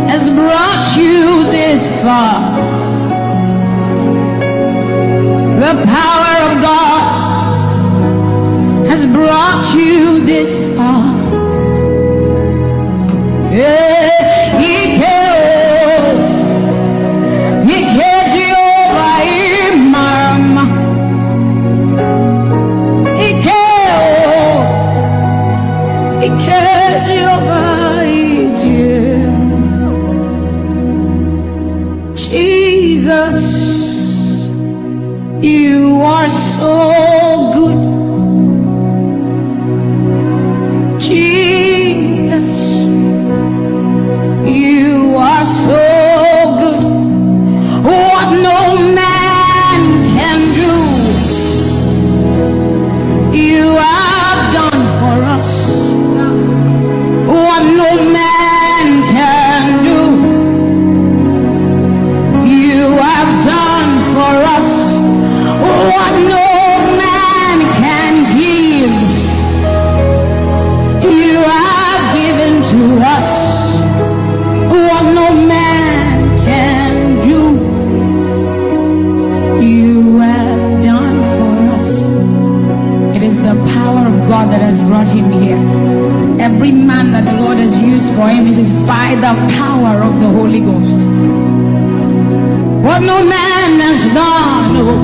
has brought you this far. The power of God has brought you this far. Yeah, Ike Jehovah Imarama. Ike Jehovah Jesus, you are so good. Jesus, you are so good. What no man can do, you have done for us. What no man can do, you have done for us. What no man can give, you have given to us. What no man can do, you have done for us. It is the power of God that has brought him here. Every man that the Lord has used for him, it is by the power of the Holy Ghost. What no man has done, oh,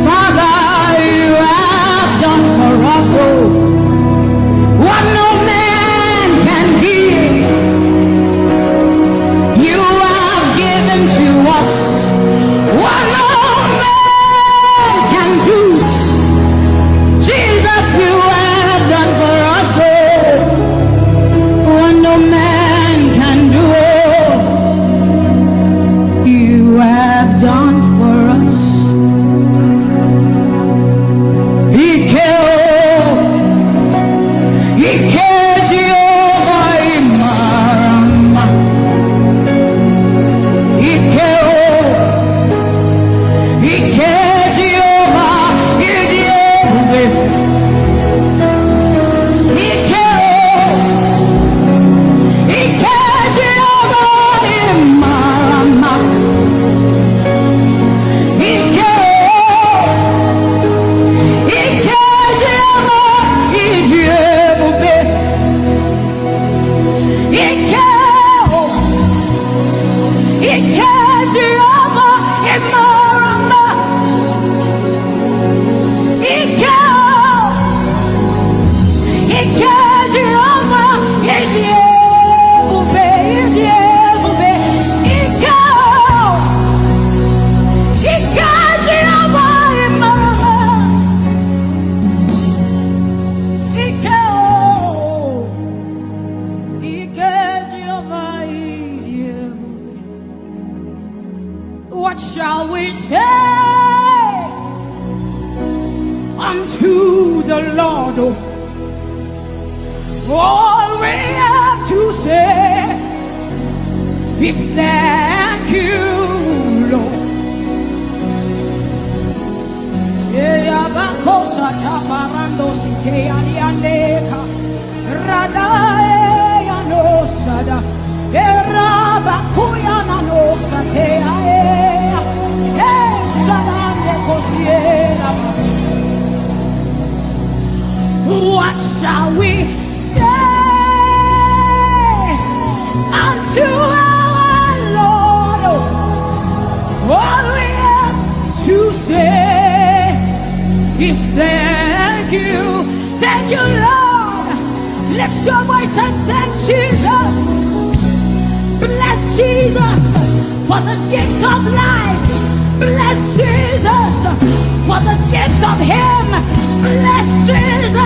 Father, you have done for us, oh. What no man can give, you have given to us. What no man can do, Jesus, you have done for us, oh. What no man can do, you have done for us. Ike Jehovah Imarama. Ike Jehovah Idiebube. Ike Jehovah Imarama. Ike Jehovah Idiebube. Ike Jehovah Imarama. Ike Jehovah Idiebube. Ike Jehovah Imarama. Ike Jehovah Idiebube. What shall we say unto the Lord? All we have to say is thank you, Lord. Yabakosa taparando site aliandeka radae anosada erabakuya nanosate ae sadane kosiera. What shall we say unto our Lord? All we have to say is thank you, Lord. Lift your voice and thank Jesus. Bless Jesus for the gift of life. Bless Jesus for the gift of Him. Bless Jesus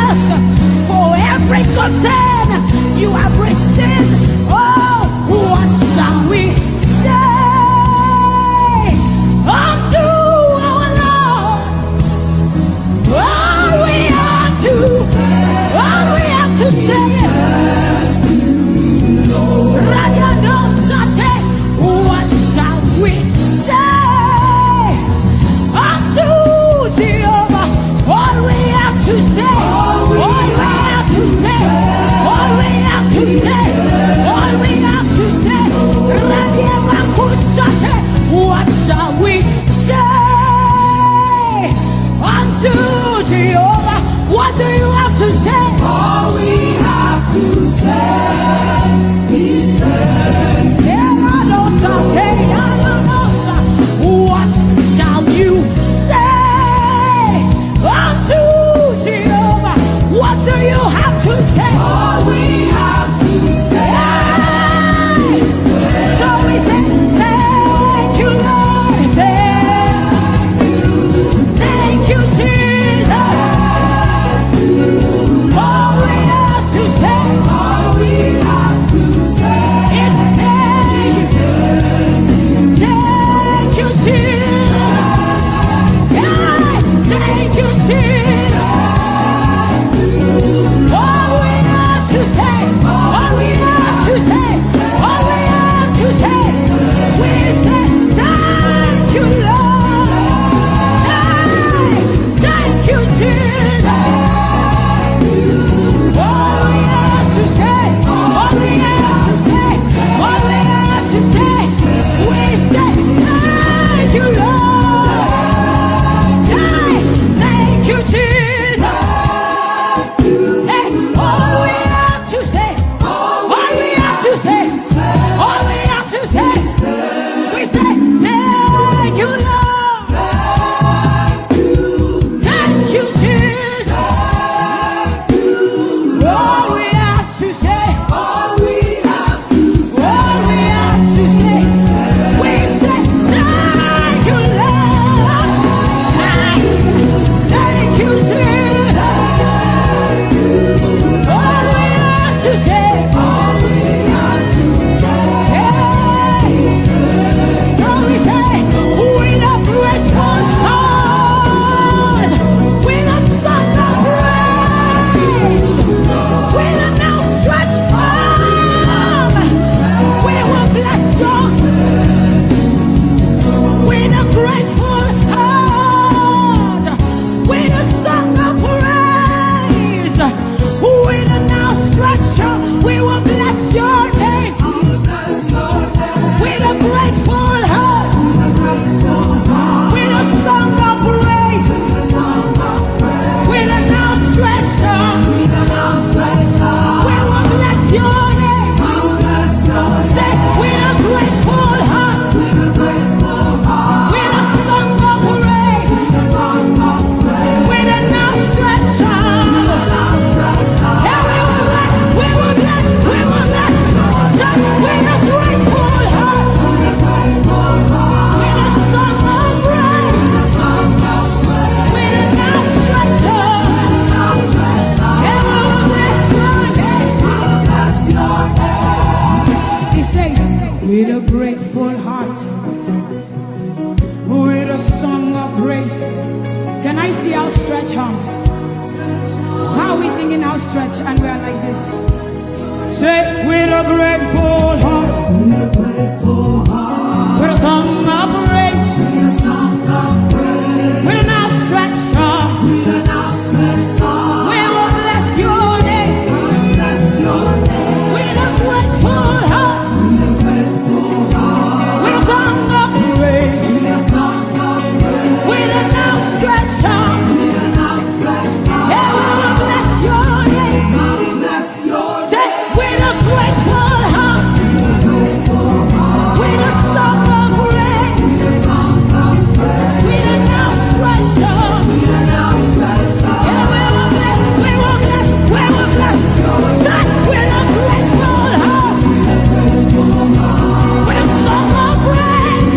praise. Can I see outstretched arm? How are we singing outstretched and we are like this? Say, with a grateful heart, with a song of praise, with an outstretched arm, we will bless your name. With a grateful heart, with a song of praise, with an outstretched arm, yeah, we will bless your name. Say, with a grateful heart, with a song of praise, with an outstretched arm, yeah, we will bless, we will bless, we will bless. Say, with a grateful heart, with a song of praise,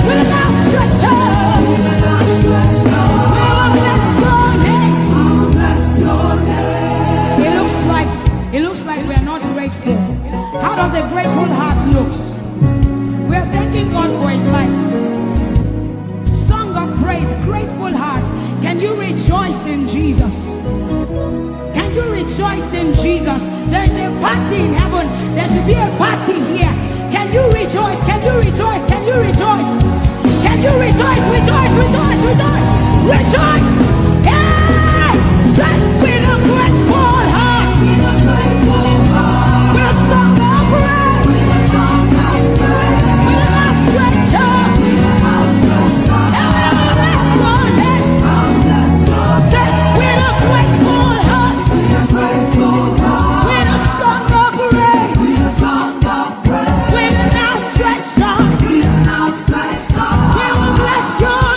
with an outstretched arm, we will bless your name. It looks like we are not grateful. How does a grateful heart look? We are thanking God for his life. Song of praise, grateful heart. Can you rejoice in Jesus? Can you rejoice in Jesus? There is a party in heaven. There should be a party here. Can you rejoice? Can you rejoice? Can you rejoice? Can you rejoice? Rejoice, rejoice, rejoice, rejoice. Yeah! Say, with a grateful heart, with a song of praise, with an outstretched arm, and we will bless your name. Say, with a grateful heart, with a song of praise, with an outstretched arm, we will bless your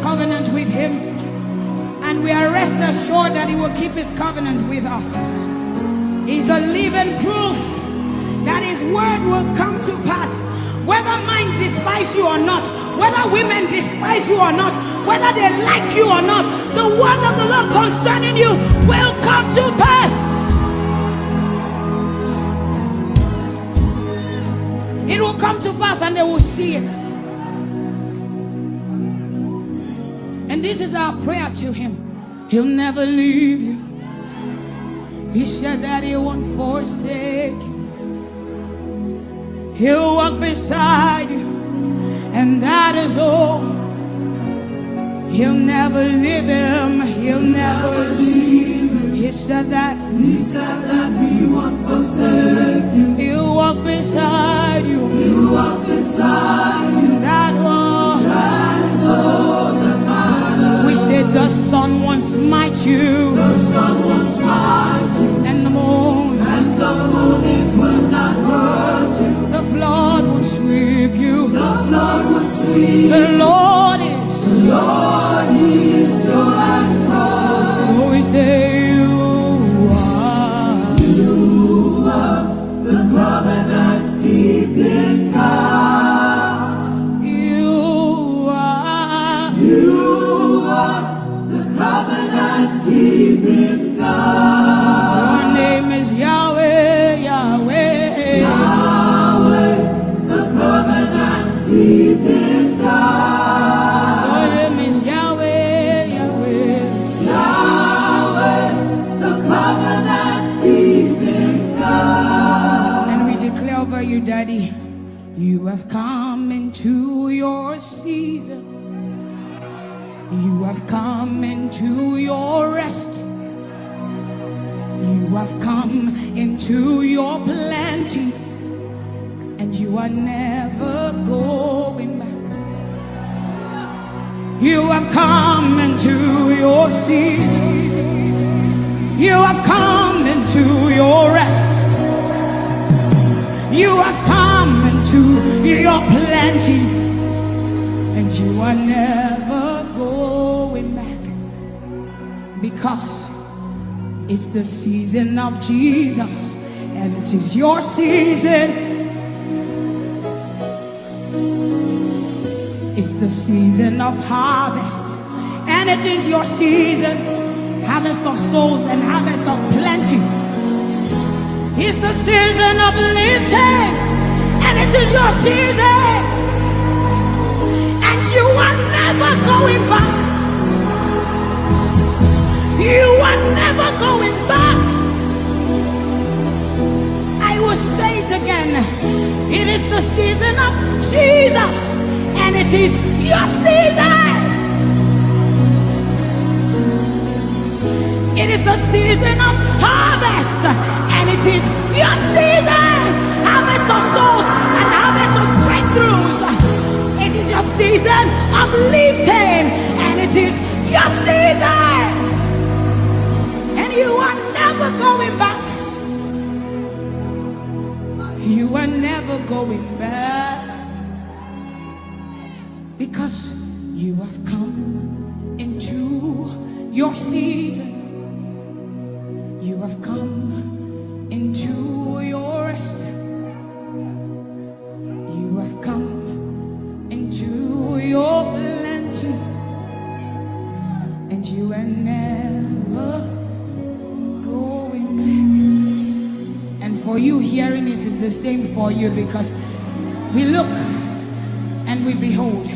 covenant with him, and we are rest assured that he will keep his covenant with us. He's a living proof that his word will come to pass. Whether men despise you or not, whether women despise you or not, whether they like you or not, the word of the Lord concerning you will come to pass. It will come to pass and they will see it. And this is our prayer to him. He'll never leave you. He said that he won't forsake you. He'll walk beside you, and that is all. He'll never leave him. He'll never leave him. He said that he won't forsake you. He'll walk beside you. He'll walk beside you. That one. That is all that matters. We said the sun won't smite you. The sun won't smite you. And the moon. And the moon it will not hurt you. The flood will sweep you. The flood will sweep. The Lord is your anchor. So we say you are the covenant keeping God. You are the covenant keeping God. Your name is Yahweh, Yahweh. The covenant keeping God. Your name is Yahweh, Yahweh. Yahweh, the covenant keeping God. And we declare over you, Daddy, you have come into your season. You have come into your rest. You have come into your plenty. And you are never going back. You have come into your season. You have come into your rest. You have come into your plenty. And you are never going back. Because it's the season of Jesus. And it is your season. It's the season of harvest, and it is your season. Harvest of souls and harvest of plenty. It's the season of lifting, and it is your season. And you are never going back. You are never going back. I will say it again. It is the season of Jesus. And it is your season. It is the season of harvest. And it is your season. Harvest of souls and harvest of breakthroughs. It is your season of lifting. And it is your season. And you are never going back. You are never going back. Because you have come into your season. You have come into your rest. You have come into your plenty. And you are never going back. And for you hearing it is the same for you, because we look and we behold.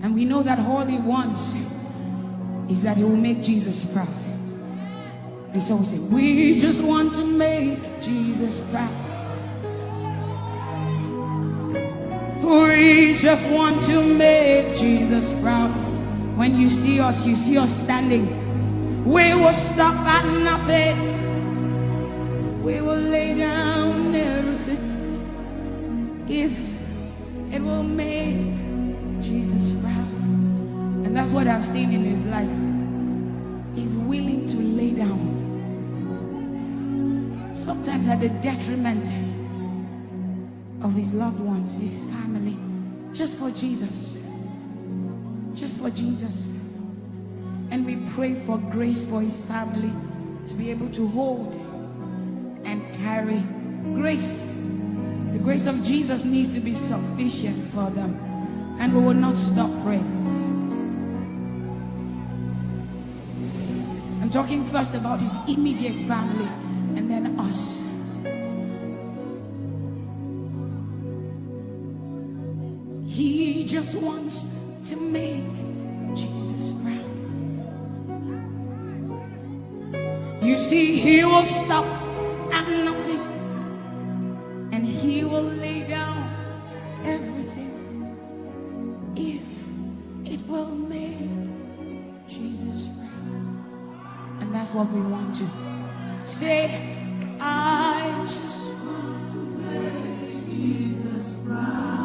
And we know that all he wants is that he will make Jesus proud. And so we say, we just want to make Jesus proud. We just want to make Jesus proud. When you see us standing. We will stop at nothing. We will lay down everything if it will make Jesus proud. And that's what I've seen in his life. He's willing to lay down, sometimes at the detriment of his loved ones, his family, just for Jesus. just for Jesus. And we pray for grace for his family to be able to hold and carry grace. The grace of Jesus needs to be sufficient for them. And we will not stop praying. I'm talking first about his immediate family and then us. He just wants to make Jesus proud. You see, he will stop at nothing, and he will lay down everything if it will make Jesus proud. And that's what we want to say. I just want to make Jesus proud.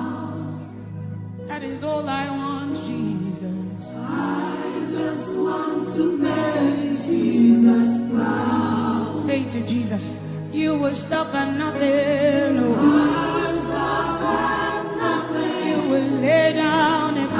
That is all I want, Jesus. I just want to make Jesus proud. Say to Jesus, you will stop at nothing. No. I will stop at nothing. You will lay down everything. I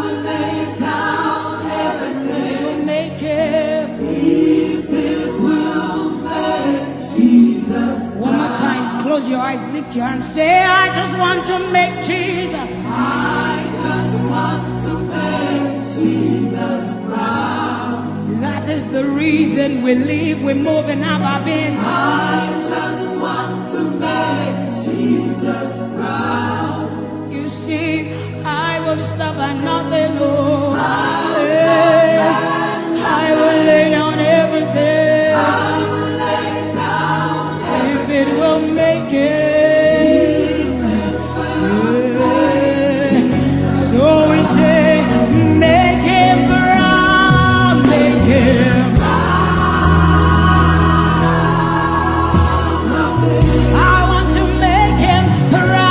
will lay down everything. You will make it. If it will make Jesus. One more time, close your eyes, lift your hands, say, I just want to make Jesus. I just want to make Jesus proud. That is the reason we live, we move, and have our being. I just want to make Jesus proud. You see, I will stop at nothing, Lord. I will lay down everything. I will lay down if it will make it. So we say, make him proud, make him proud. I want to make him proud.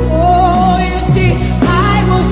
Oh, you see, I will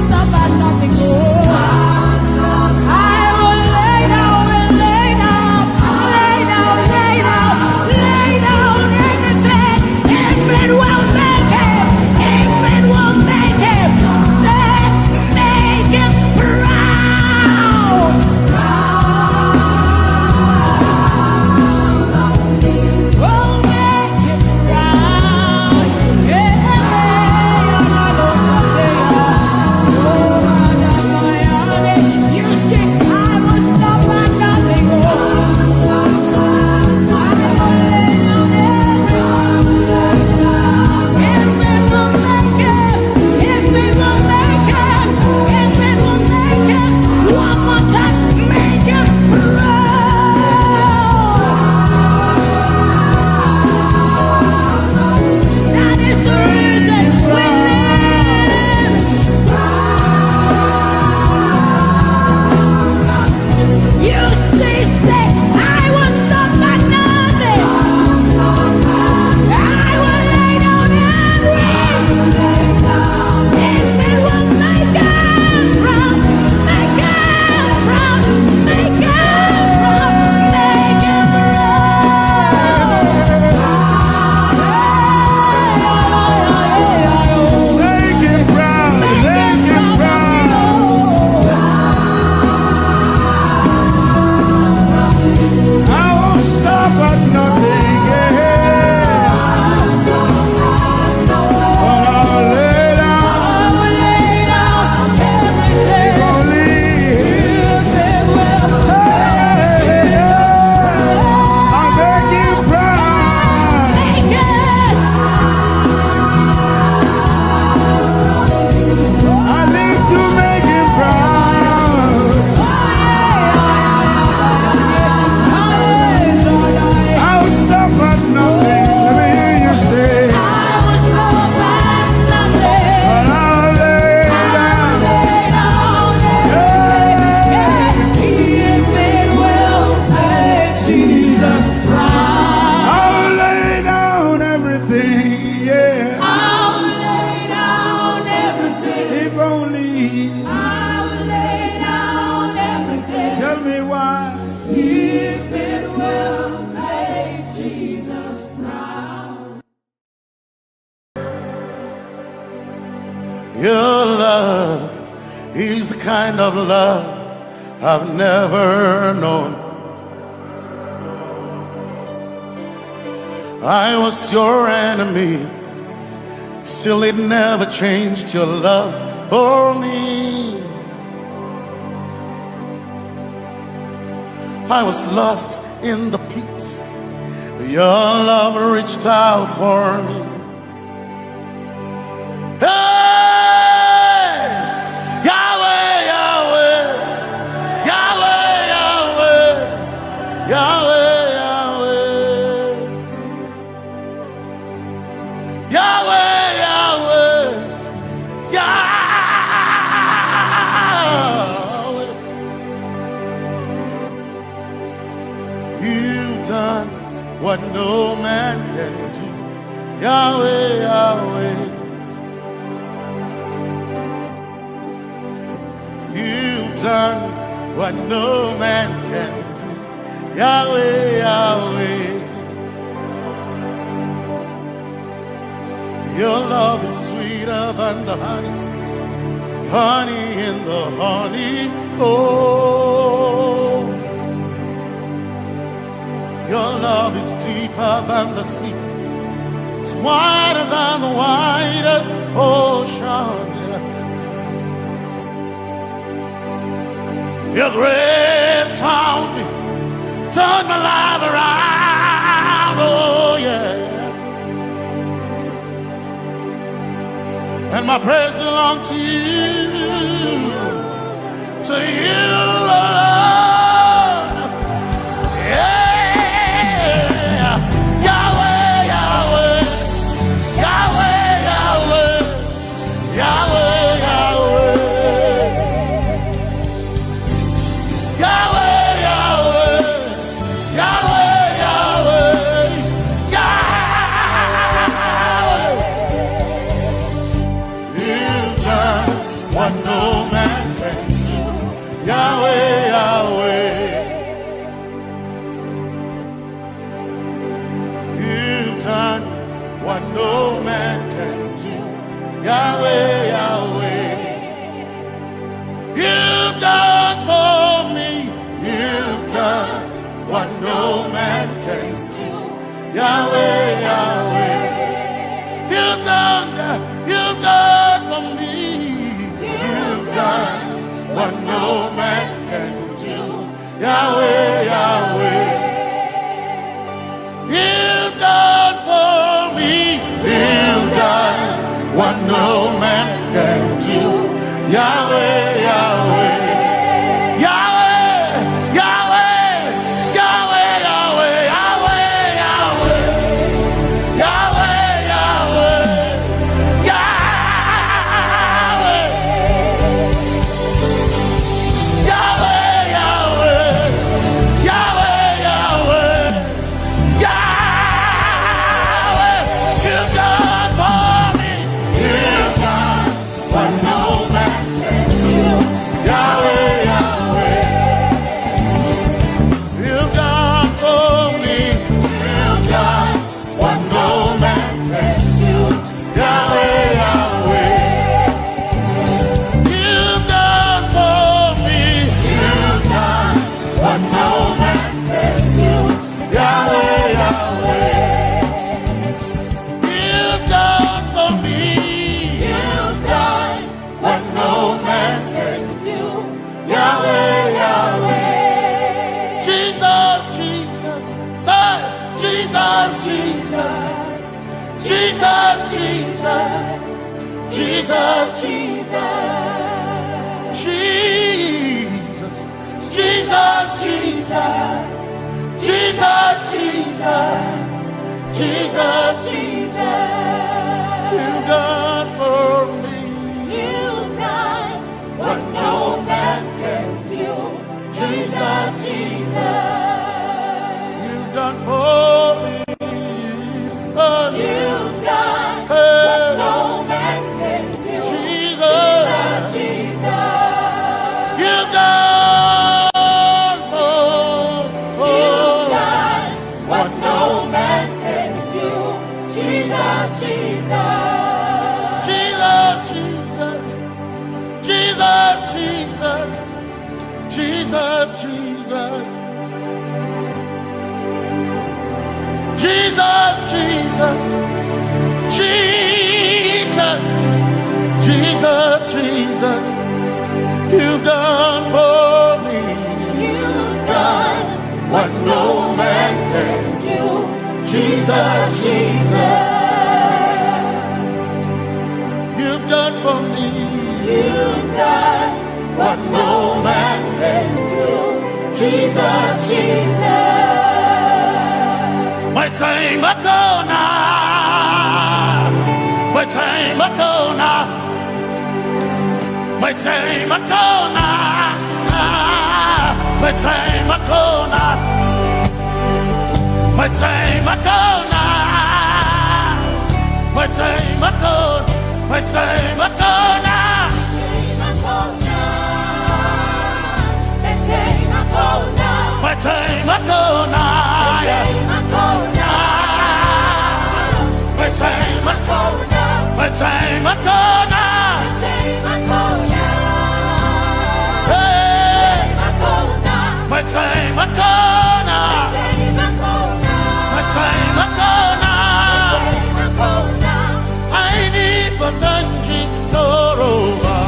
Your love is the kind of love I've never known. I was your enemy, still it never changed your love for me. I was lost in the pits, but your love reached out for me. Hey! Yahweh, Yahweh, Yahweh, Yahweh, Yahweh, Yahweh, Yahweh, Yahweh, Yahweh. You've done what no man can do. Yahweh, Yahweh. You've done what no man can do. Yahweh, Yahweh. Your love is sweeter than the honey, honey in the honey. Oh, your love is deeper than the sea. It's wider than the widest ocean. Your grace found me, turned my life around. Oh yeah. And my praise belongs to you, alone. Yeah. Yahweh, Yahweh, Yahweh, Yahweh, Yahweh, Yahweh, Yahweh, Yahweh, Yahweh, what no man can do. Yahweh, Yahweh. You've done what no man can do. Yahweh, Yahweh. You've done for me. You've done what no man can do. Yahweh, Yahweh. You've done for me. Done what no man can do. Yahweh, Yahweh. You've done for me. You've done what no man can do. Yahweh, Yahweh. Yahweh, Yahweh, Yahweh, Yahweh, Yahweh, Yahweh, Yahweh, Jesus, Jesus, Jesus, Jesus, Jesus, Jesus. You've done for me. You've done what no man can do. Jesus, Jesus. You've done for me. Oh, you've done what no man can do. Jesus, Jesus. You've done what no man can do. Jesus, Jesus. Jesus, Jesus. Jesus, Jesus. Jesus, Jesus. Jesus. Jesus, Jesus. You've done for me. You've done what no man can do. Jesus, Jesus. You've done for me. You've done what no man can do. Jesus, Jesus. My time ago now. My time ago now. My time ago now. My time ago now. My time ago now. My time ago. My time ago now. My time ago now. My time ago. My time ago now. Hey. My time ago now. My time ago now. I need Basanji Toroba.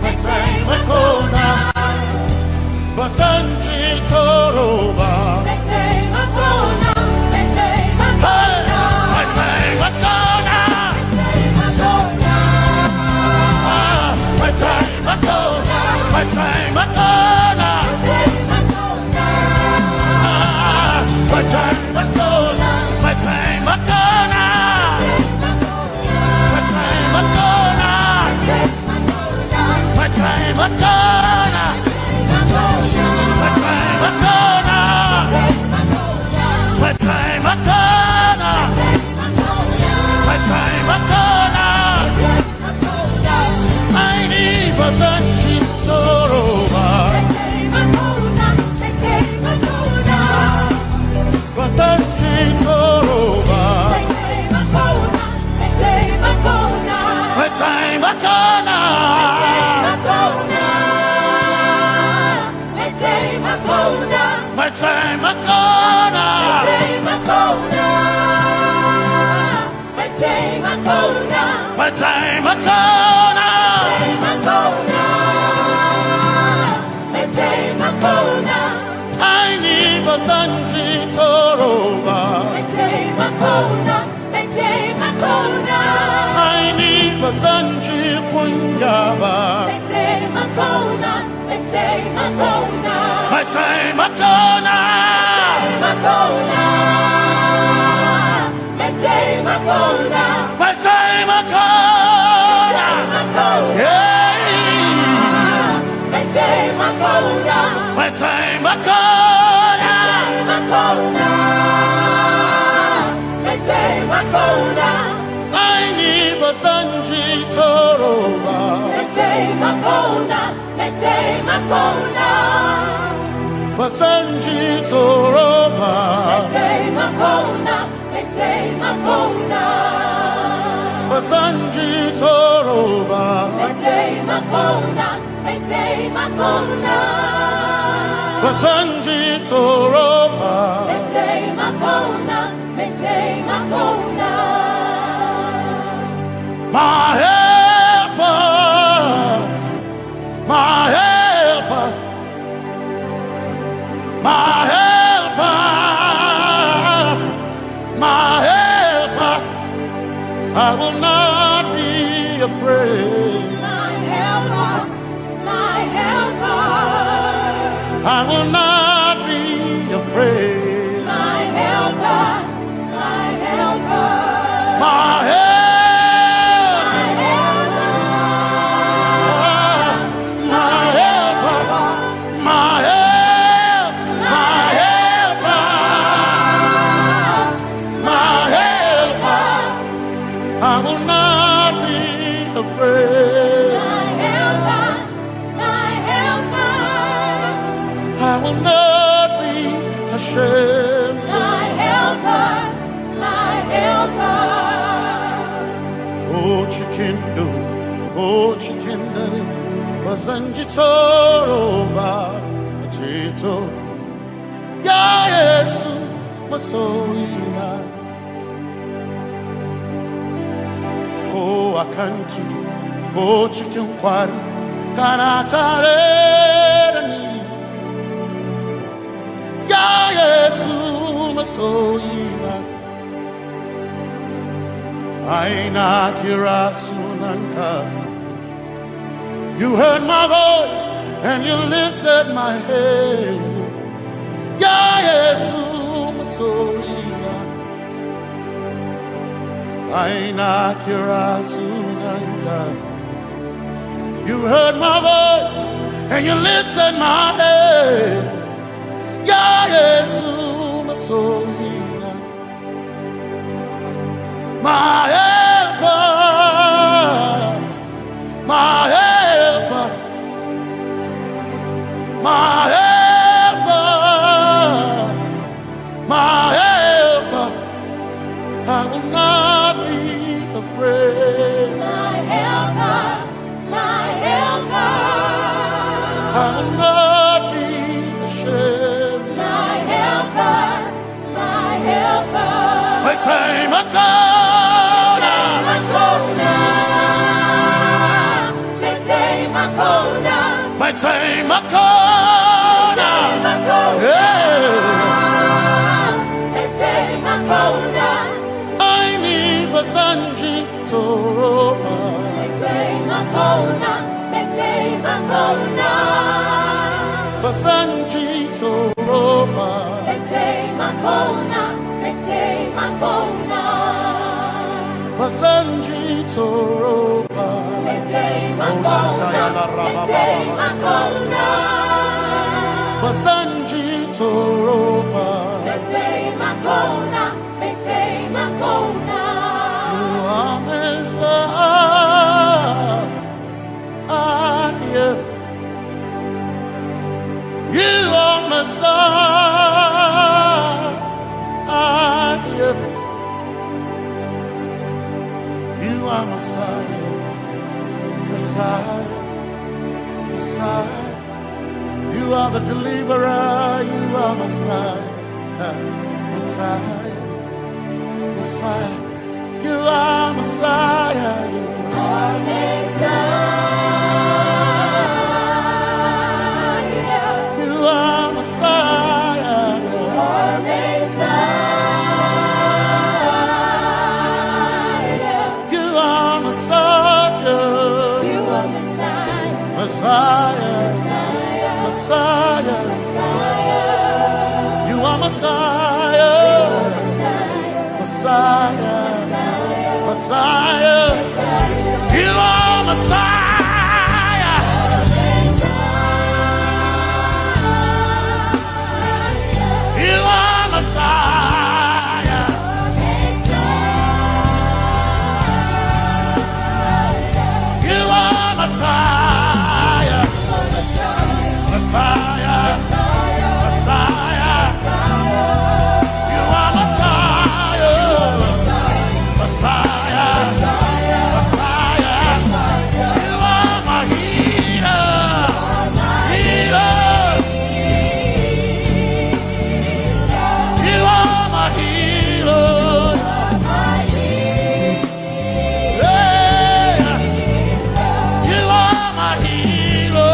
My time ago now. Basanji Toroba. Hey. My time ago now. My time ago. My time ago now. My time ago. My time ago now. My time ago now. My time ago now. My time ago now. My time ago now. My time ago now. I need Basanji Toroba. Basanji Toroba. My time ago now. My time ago now. My time ago now. I need Basanji Toroba. I need Basanji Punjaba. My time ago now. My time ago now. Yeah. My time ago now. I need Basanji Toroba. Basanji Toroba. Basanji Toroba. Basanji Toroba. My helper, my helper, my helper, my helper. I will not be afraid. My helper, my helper. I will not be afraid. My helper, my helper. My helper. I will not be afraid. My helper, my helper. I will not be ashamed. My helper, my helper. Oh, chicken do, oh, chicken daddy, Wasanjitoroba Chito Ya Yesu Masoina Oh akantu Oh chicken kwari Kanatareni Ya Yesu Masoina Aina Kirasunanka You heard my voice and you lifted my head. Ya Yesu Masorina Aina Kirasunanka You heard my voice and you lifted my head. Ya Yesu Masorina My helper My helper, my helper, my helper, I will not be afraid. My helper, my helper, I will not be ashamed. my helper, my helper. My time I My time I I need Basanji Toroba Basanji Toroba Basanji Toroba Basanji Toroba You are Messiah You are Messiah You are Messiah Messiah Messiah You are the deliverer, you are Messiah, Messiah, Messiah. You are Messiah, you are Messiah. You are Messiah, you are Messiah. You are Messiah, you are Messiah, Messiah. Messiah, you are Messiah, Messiah, Messiah, you are Messiah, you are Messiah, you are Messiah. Messiah, Messiah, you are Messiah, Messiah, Messiah, you are my healer, healer, you are my healer, yeah, you are my healer.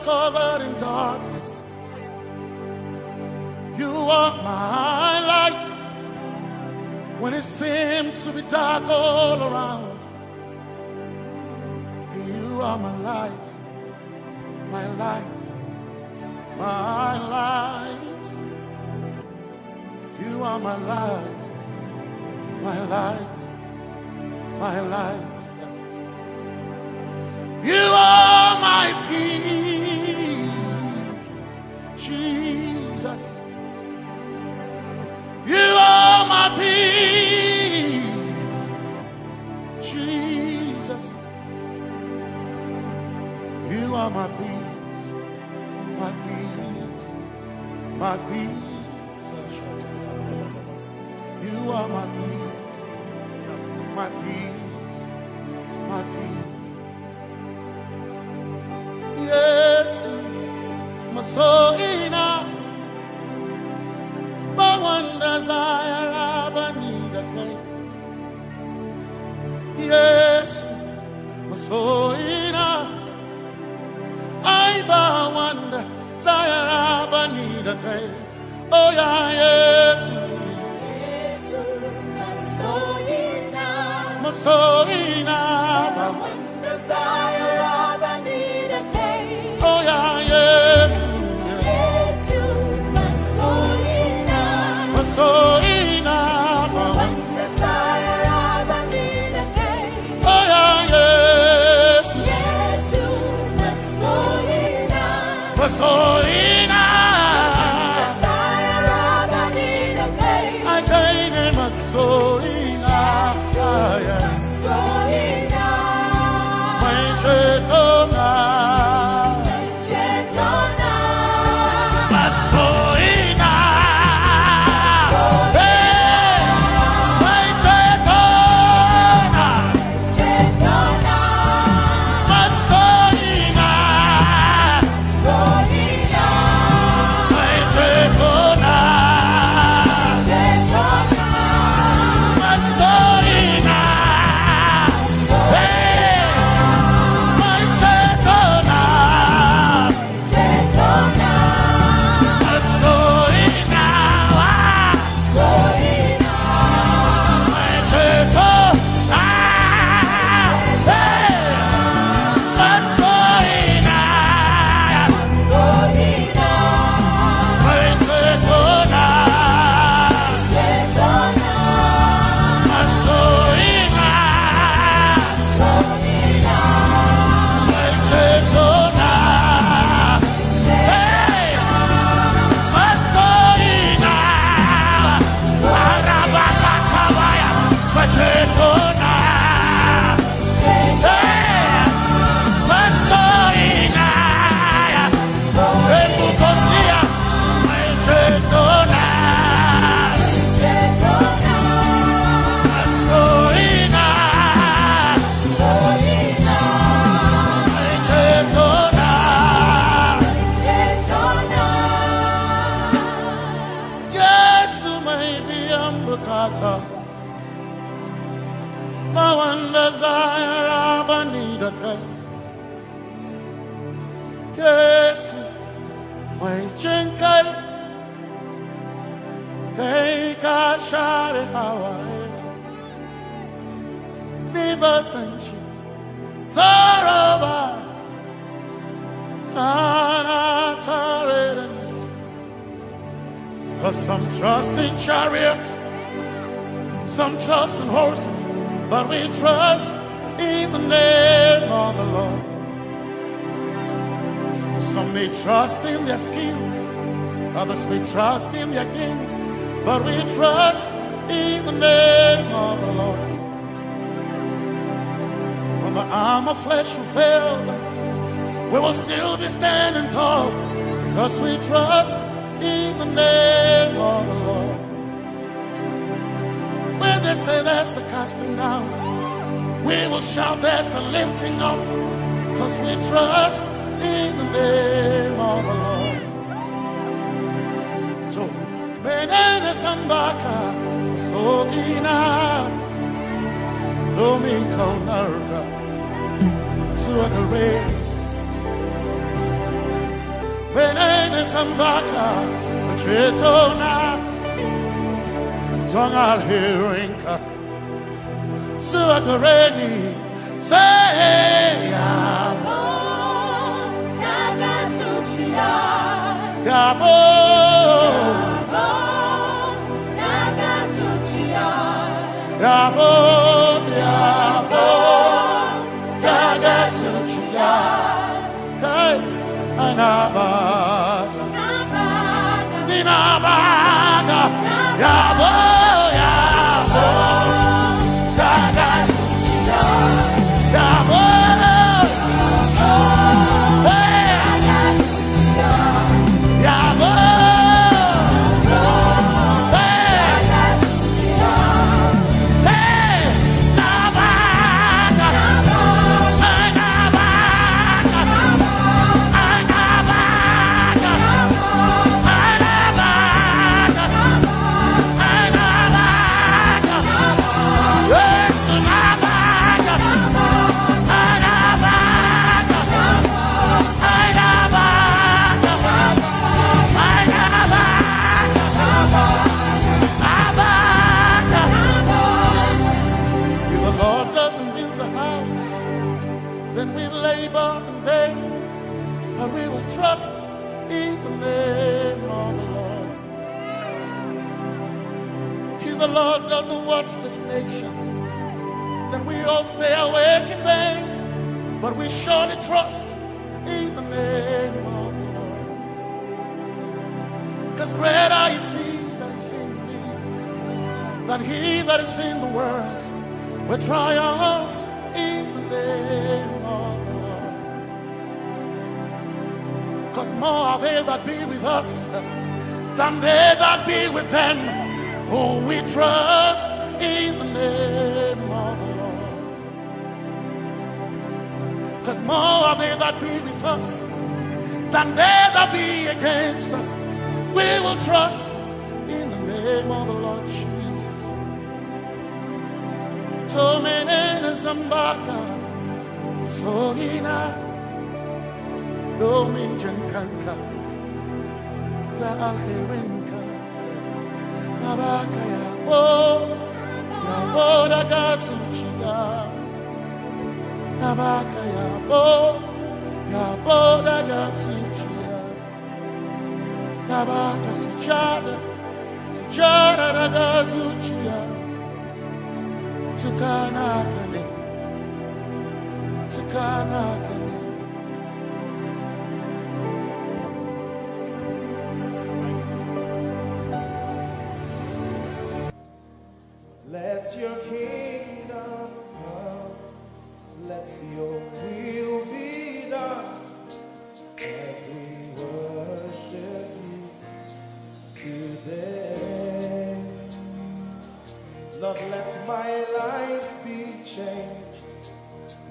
Covered in darkness, you are my light. when it seems to be dark all around. You are my light, my light, my light. You are my light, my light, my light. You are my peace, Jesus. You are my peace, Jesus. You are my peace, my peace, my peace. You are my peace, my peace, my peace. Yes, my soul enough. But one desire I need a thing. Yes, my soul enough. I but one desire I need a thing. Oh yeah, yes. My soul enough. One desire I need a thing. Oh yeah, yes. So enough. One desire I need a day. Oh yeah, yes. Yes, my soul enough. Desire I need a day. I gain my soul enough. Yeah. Soul enough. My chetona. My one desire I need a day. Yes, my chenkai, they can share how I never sent you. Zaraba, cause some trust in chariots, some trust in horses, but we trust in the name of the Lord. Some may trust in their skills, others may trust in their gifts, but we trust in the name of the Lord. When the arm of flesh will fail, we will still be standing tall, because we trust in the name of the Lord. When they say there's a casting down, we will shout there's a lifting up, because we trust in the name of the Lord. So, Benene Sambaka, Sogina, Domingo Narca, Suakare, Benene Sambaka, Chetona, song I'll hearing so akareni say yabo Nagasuchia. yabo yabo yabo tagasuchia hey anabaga ninabaga yabo yabo tagasuchia yabo hey yabo then we labor in vain, but we will trust in the name of the Lord. If the Lord doesn't watch this nation, then we all stay awake in vain, but we surely trust in the name of the Lord. Because greater is He that is in me than he that is in the world. We triumph in the name of the Lord. Because more are they that be with us than they that be with them. Oh, we trust in the name of the Lord. Because more are they that be with us than they that be against us. We will trust in the name of the Lord Jesus. Tomenene Zambaka, Sohina, Dominjan Kanka, Ta Alherinka, Nabaka Yabo, Yaboda Gatsuchia, Nabaka Yabo, Yaboda Gatsuchia, Nabaka Sujada, Sujada Gatsuchia. Tukanakane, Tukanakane. Let your kingdom come, let your will be done, as we worship you today. Lord, let my life be changed.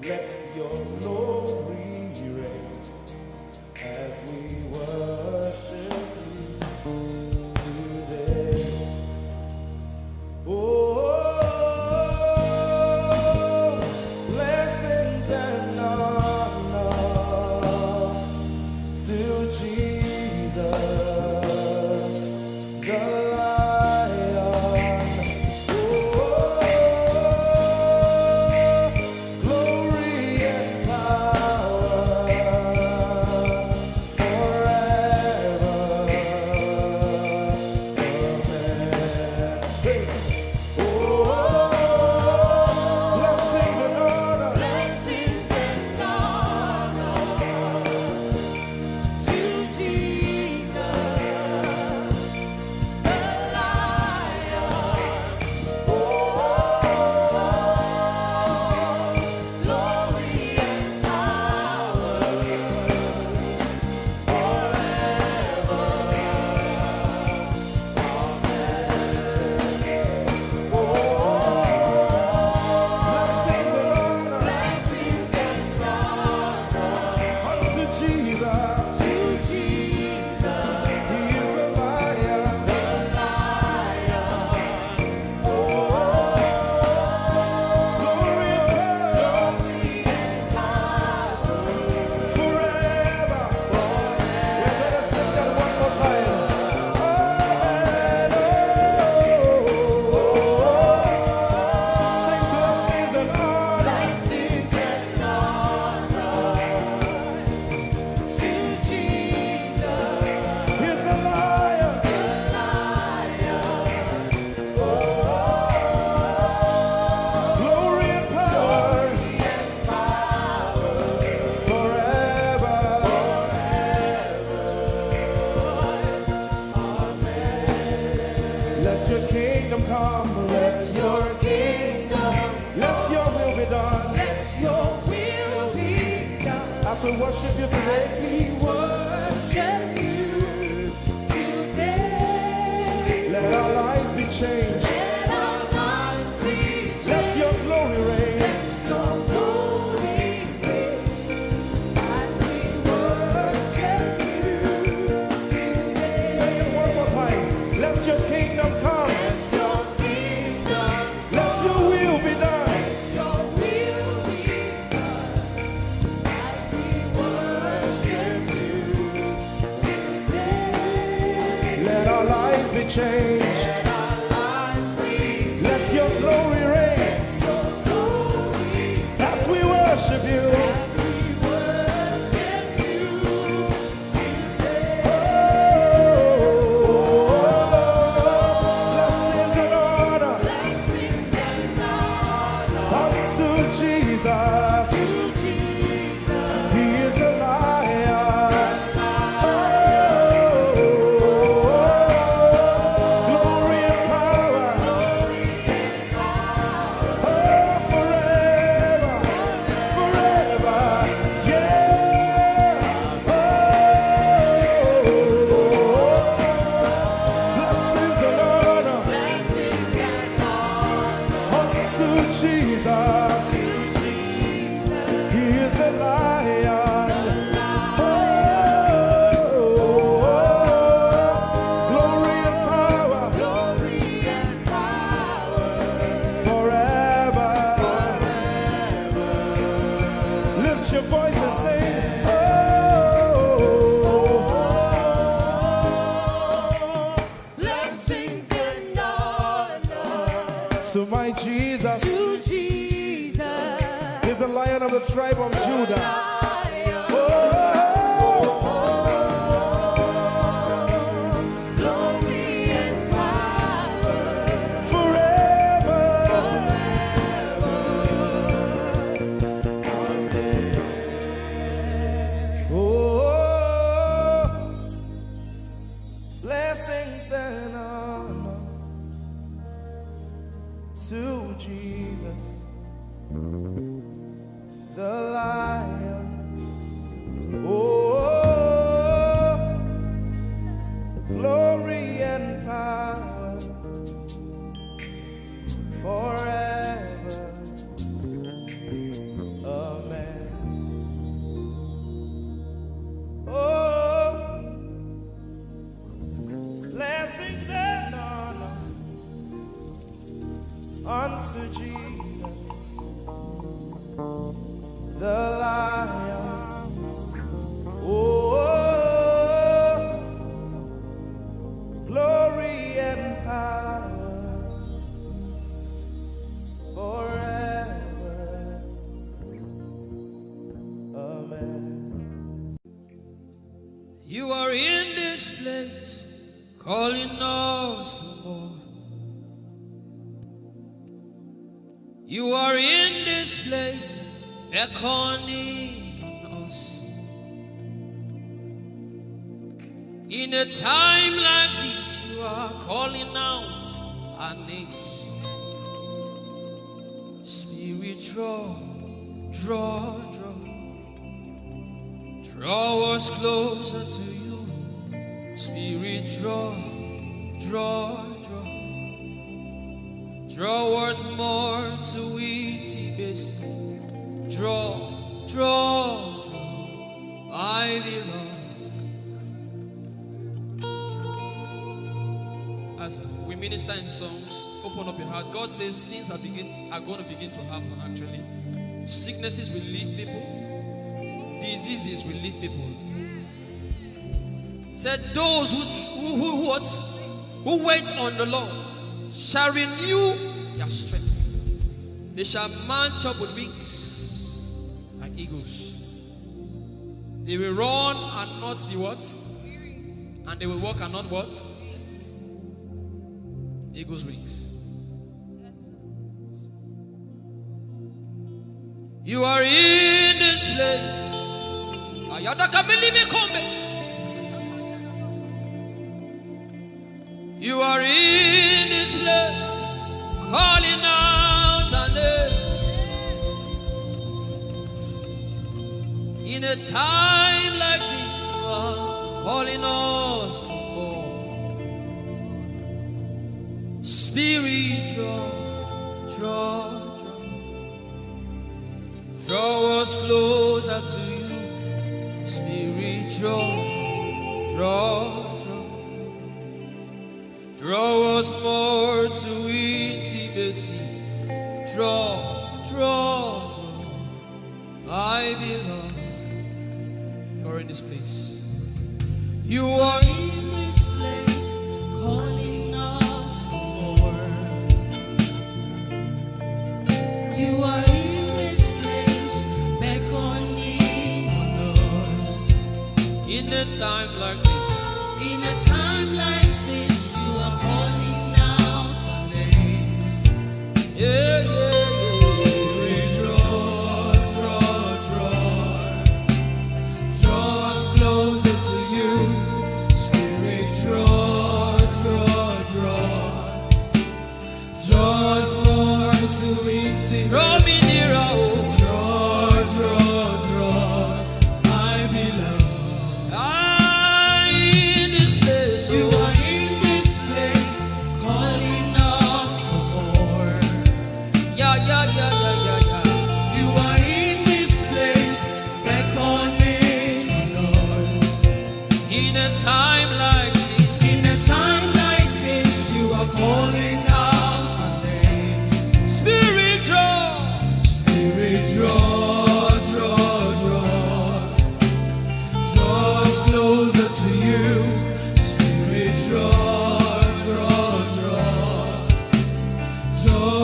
Let your glory reign as we worship you today. Oh, blessings and honor to Jesus, the come. Let your kingdom, let your will be done. Let your will be done. As we worship you today, We worship you today. let our lives be changed. Let our lives be changed. Let your glory reign. Let your glory reign. As we worship you today. Say it one more time. Let your kingdom come. Let your kingdom, Let your will be done. your will be done. As we worship you today. Let our lives be changed. Let our lives be Let your glory reign. your glory. As we worship you. We worship you today. Blessings and honor Blessings and honor unto Jesus. to Jesus. He is a lion. Glory and power. Forever. Forever. Yeah. Blessings and honor Blessings and honor unto Jesus. He is a lion. Glory and power glory and power forever. Lift your voice and sing. blessings and honor To my Jesus to Jesus. is a lion of the tribe of Judah. Lion, glory and power Forever. Oh, blessings and honor to Jesus, the Lion. Oh, glory and power forever. Amen. Oh, blessings and honor unto Jesus, the Lion. Oh, glory and power forever. Amen. You are in this place, calling us for more. You are in this place, beckoning us. In a time like this, you are calling out our names. Spirit, draw, draw, draw. Draw us closer to you. Spirit, draw, draw, draw. Draw us more to intimacy. Draw, draw, draw. I belong. As we minister in songs, open up your heart. God says things are going to begin to happen actually. Sicknesses will leave people. Diseases will leave people. Said those who wait on the Lord shall renew their strength. They shall mount up with wings like eagles. They will run and not be what? And they will walk and not what? Eagle's wings. You are in this place. You are in this place. calling out our names. In a time like this, you are calling us for more. Spirit, draw us closer to you. Spirit, draw us more to intimacy. Draw, I belong. You're in this place. You are in this place, calling us for more. You are in this place, beckoning on us. In a time like this, In a time like this, you are calling out our names. yeah. Spirit, draw us closer to you. Spirit, draw us more to intimacy. Draw me nearer, oh. Draw, I belong. I in this place, You oh. are in this place, calling us for more. Yeah. You are in this place, beckoning on us. In a time like this, In a time like this, you are calling out our names. Spirit, Spirit, draw us closer to you. Spirit, draw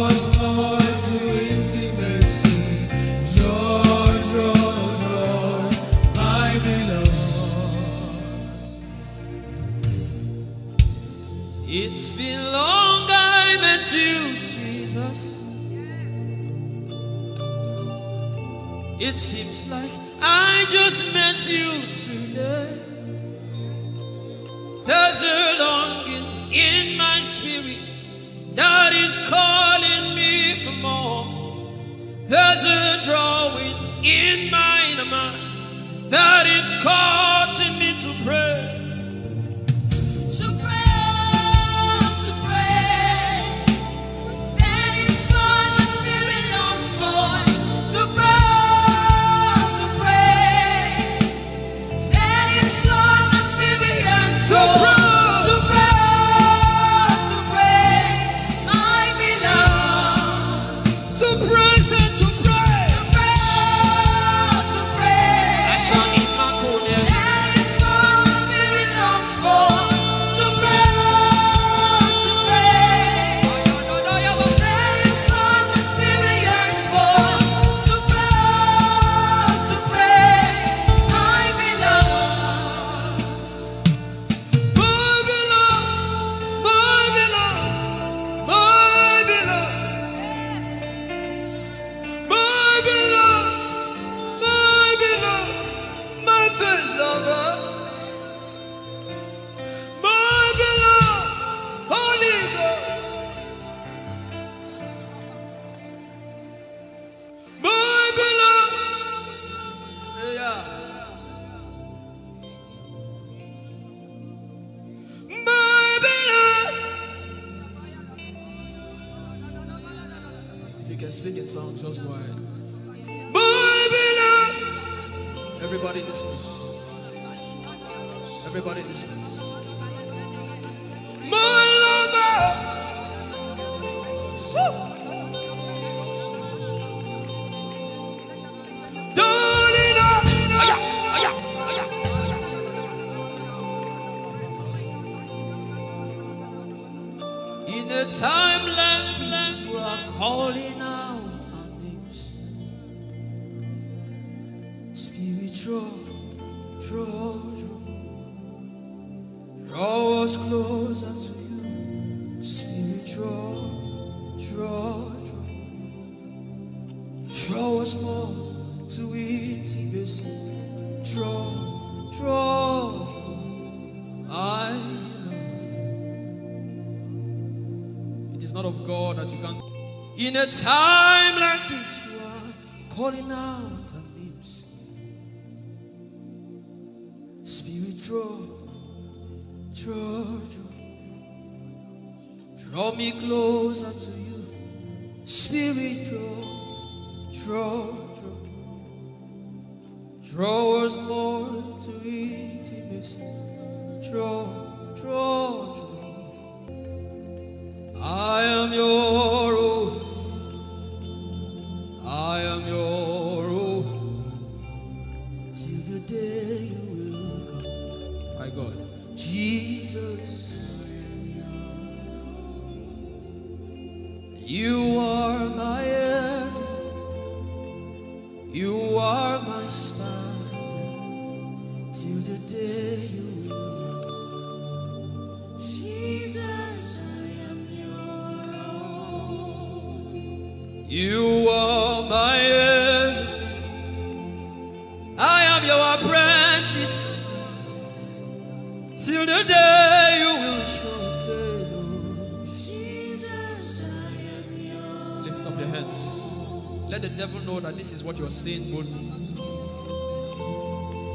us more to intimacy. Draw, I belong. it's been long I met you, Jesus. It seems like I just met you today. There's a longing in my spirit that is calling me for more. There's a drawing in my inner mind that is causing me to pray. To pray. That is what my spirit longs for. To pray. That is what my spirit yearns for. To pray. I belong. To praise and to pray. To pray. I shall eat my corner. That is what my spirit longs for. To pray. That is what my spirit yearns for. To pray. I belong. If you can speak in tongues, just go ahead. Everybody in this place. Everybody in this place. In a time like this, you are calling out our names. Spirit, draw us closer to you. Spirit, draw us more to intimacy. Draw, I love. It is is not of God that you can't. In a time like this, you are calling out our names. Spirit, draw me closer to you. Spirit, draw us more to intimacy. Draw. I am your own. I am your own. Till the day you will come. My God, Jesus, you are my everything. You are my standard. Till the day you will come. Jesus, you are my everything. I am your apprentice. Till the day you will show me. Jesus, I am yours. Lift up your hands. Let the devil know that this is what you're saying boldly.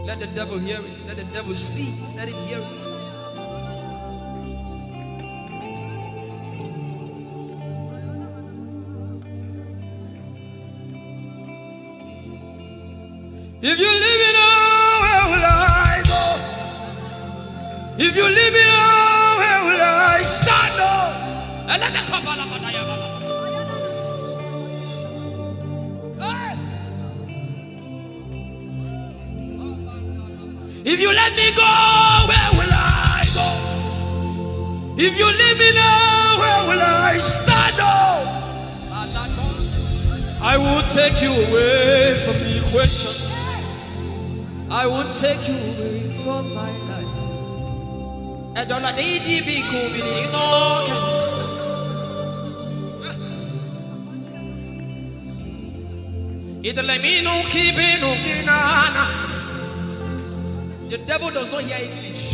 Let the devil hear it. Let the devil see it. Let him hear it. If you leave me now, where will I go? If you leave me now, where will I stand? If you let me go, where will I go? If you leave me now, where will I stand? I will take you away from the equation. I won't take you away from my life. The devil does not hear English.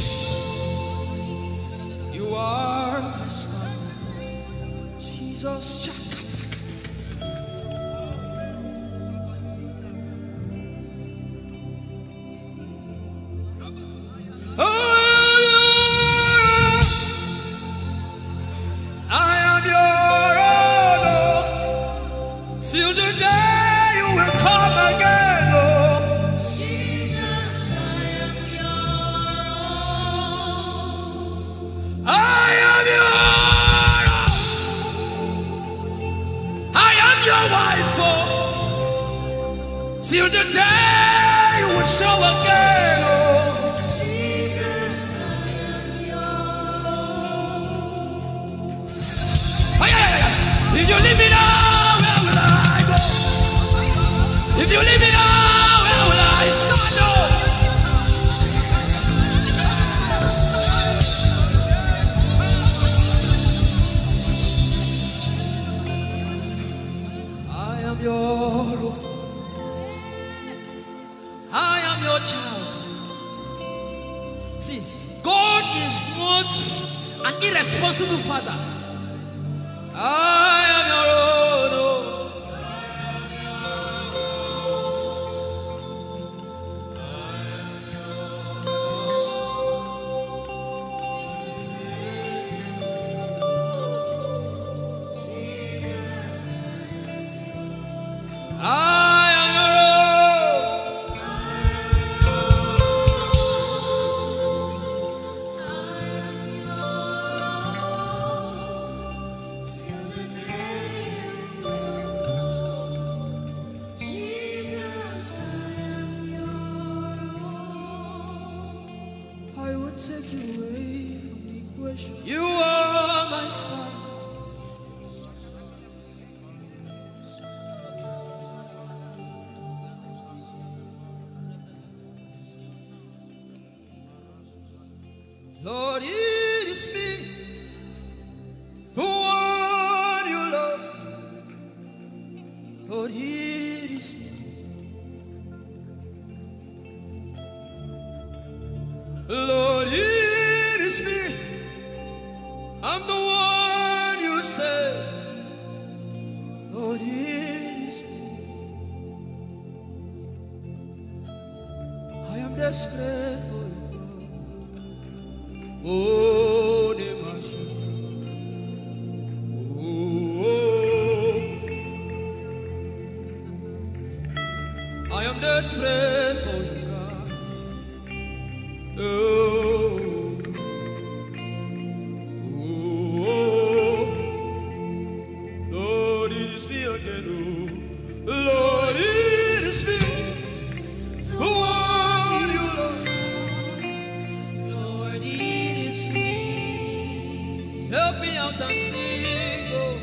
You are my star, Jesus. Till the day you will show again, oh Jesus, I am yours. If you leave me now, where will I go? If you leave me now, where will I stand? I am your own. I am your child. See, God is not an irresponsible father. I am your own. Take you away from the equation. You are my star. Lord, it is me, the one you love. Lord, it is me. Lord, it is me. I'm the one you said. desperate for you. Oh, Demasha. Oh, I am desperate for you, God. Oh, Lord, it is me again. Oh, Lord, it is me. Who are you, Lord? Lord, it is me. Help me out and sing. Oh,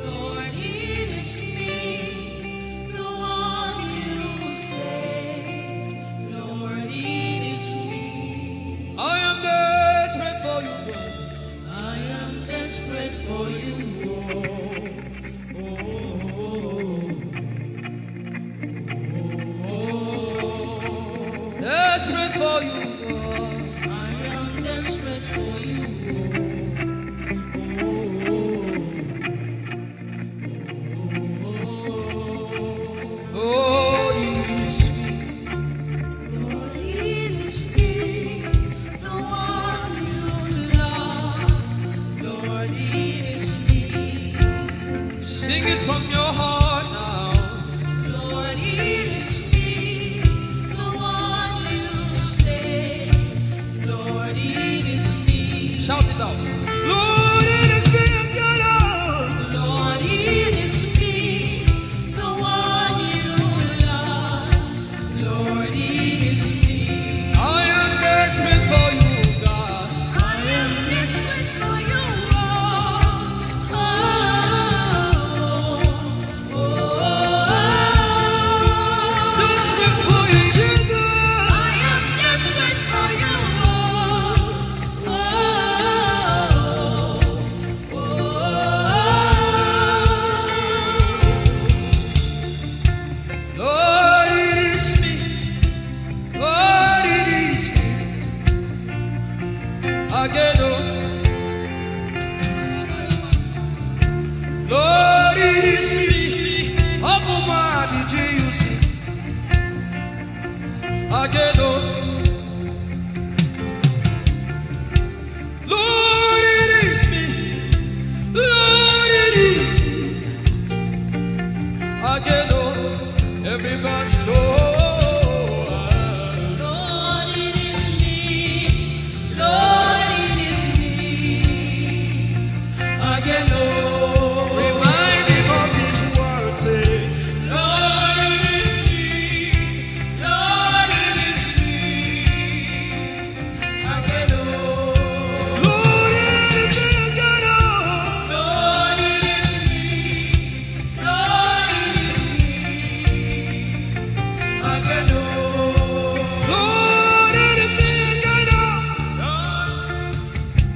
Lord, it is me, the one you say. Lord, it is me. I am desperate for you, God. I am desperate for you. Desperate for you, God. I am desperate for you. Oh, it is me. Lord, it is me, the one you love. Lord, it is me. Sing it from your heart now. Lord, it is me, the one you say. Lord, it is me. Shout it out. Lord, it is me again. Lord, it is me, the one you love. Lord, it is me. I am desperate for you, God. I am desperate for you. Desperate for you, Jesus. I am desperate for you. Lord, it is me. Lord, it is me. Again, oh. Lord, it is me. Abuma, did you see? Again, oh. Lord, it is me. Lord, it is me. Again, oh. Everybody, Lord. Lord, it is me. Lord, it is me. Again, oh. Remind him of his word, say. Lord, it is me. Lord, it is me. Again, oh. Lord, it is me again, oh. Lord, it is me. Lord, it is me. Again, oh. Lord, it is me again, oh.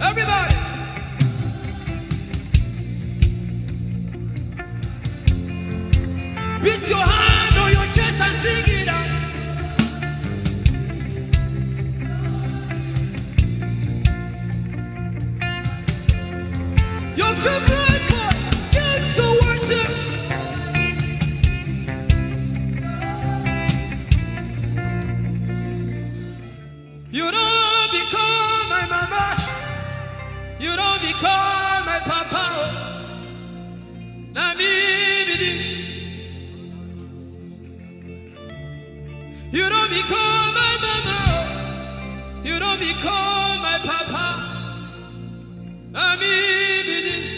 Everybody. Beat your hand on your chest and sing it out. Your favorite part, get to worship. You don't become my mama. You don't become my papa. Na me be this. You don't become my mama. You don't become my papa. Na me be this.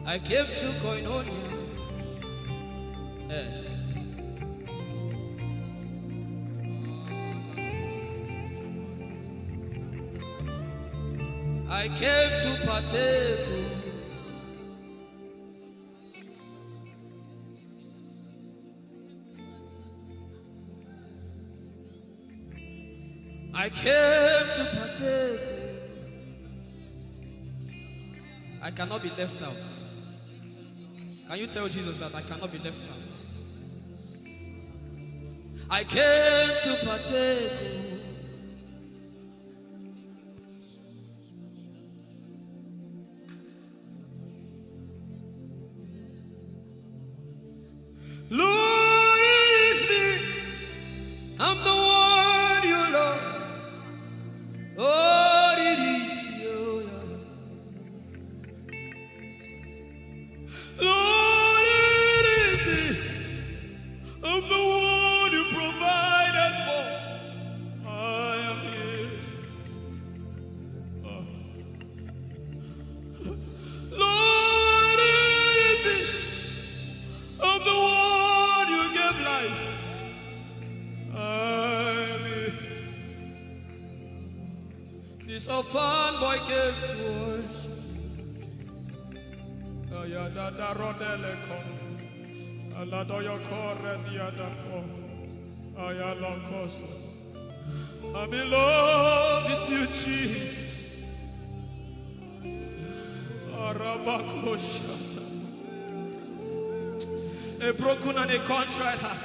I came to Koinonia. I came to partake. I came to partake. I cannot be left out. Can you tell Jesus that I cannot be left out? I came to partake. Lord, it is me This orphan boy came to worship. Ayadada rodele kom. Aladoyo kore diada kom. Ayalokoso. I'm in love with you, Jesus. Arabakoshata. A broken and a contrite heart.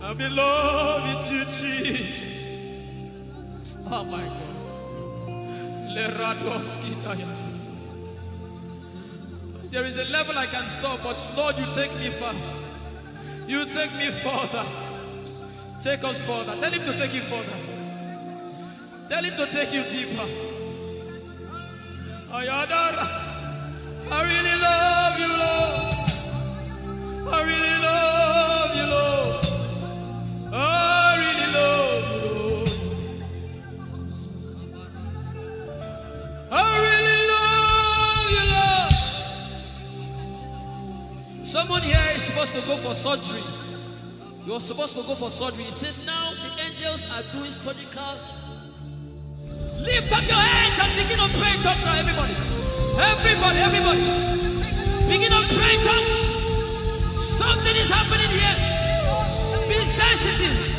I'm in love with you, Jesus. Oh my God. There is a level I can stop, but Lord, you take me far. You take me further. Take us further. Tell him to take you further. Tell him to take you deeper. I really love you, Lord. I really love you, Lord. I really love you, Lord. I really love you, Lord. Someone here is supposed to go for surgery. You're supposed to go for surgery. He said, now the angels are doing surgical. Lift up your hands and begin to pray in tongues now, everybody. Everybody. Begin to pray in tongues. Something is happening here. Be sensitive.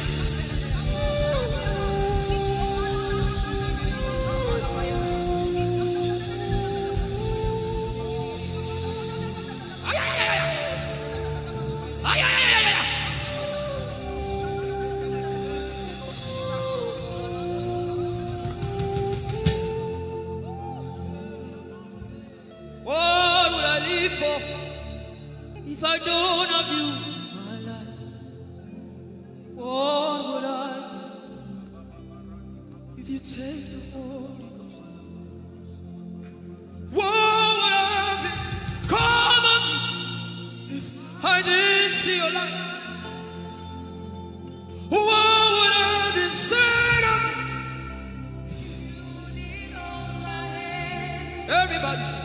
If I don't have you, my life, what would I do? If you take the Holy Ghost, what would I be? Come on, if I didn't see your light, what would I be said of me? Everybody sing.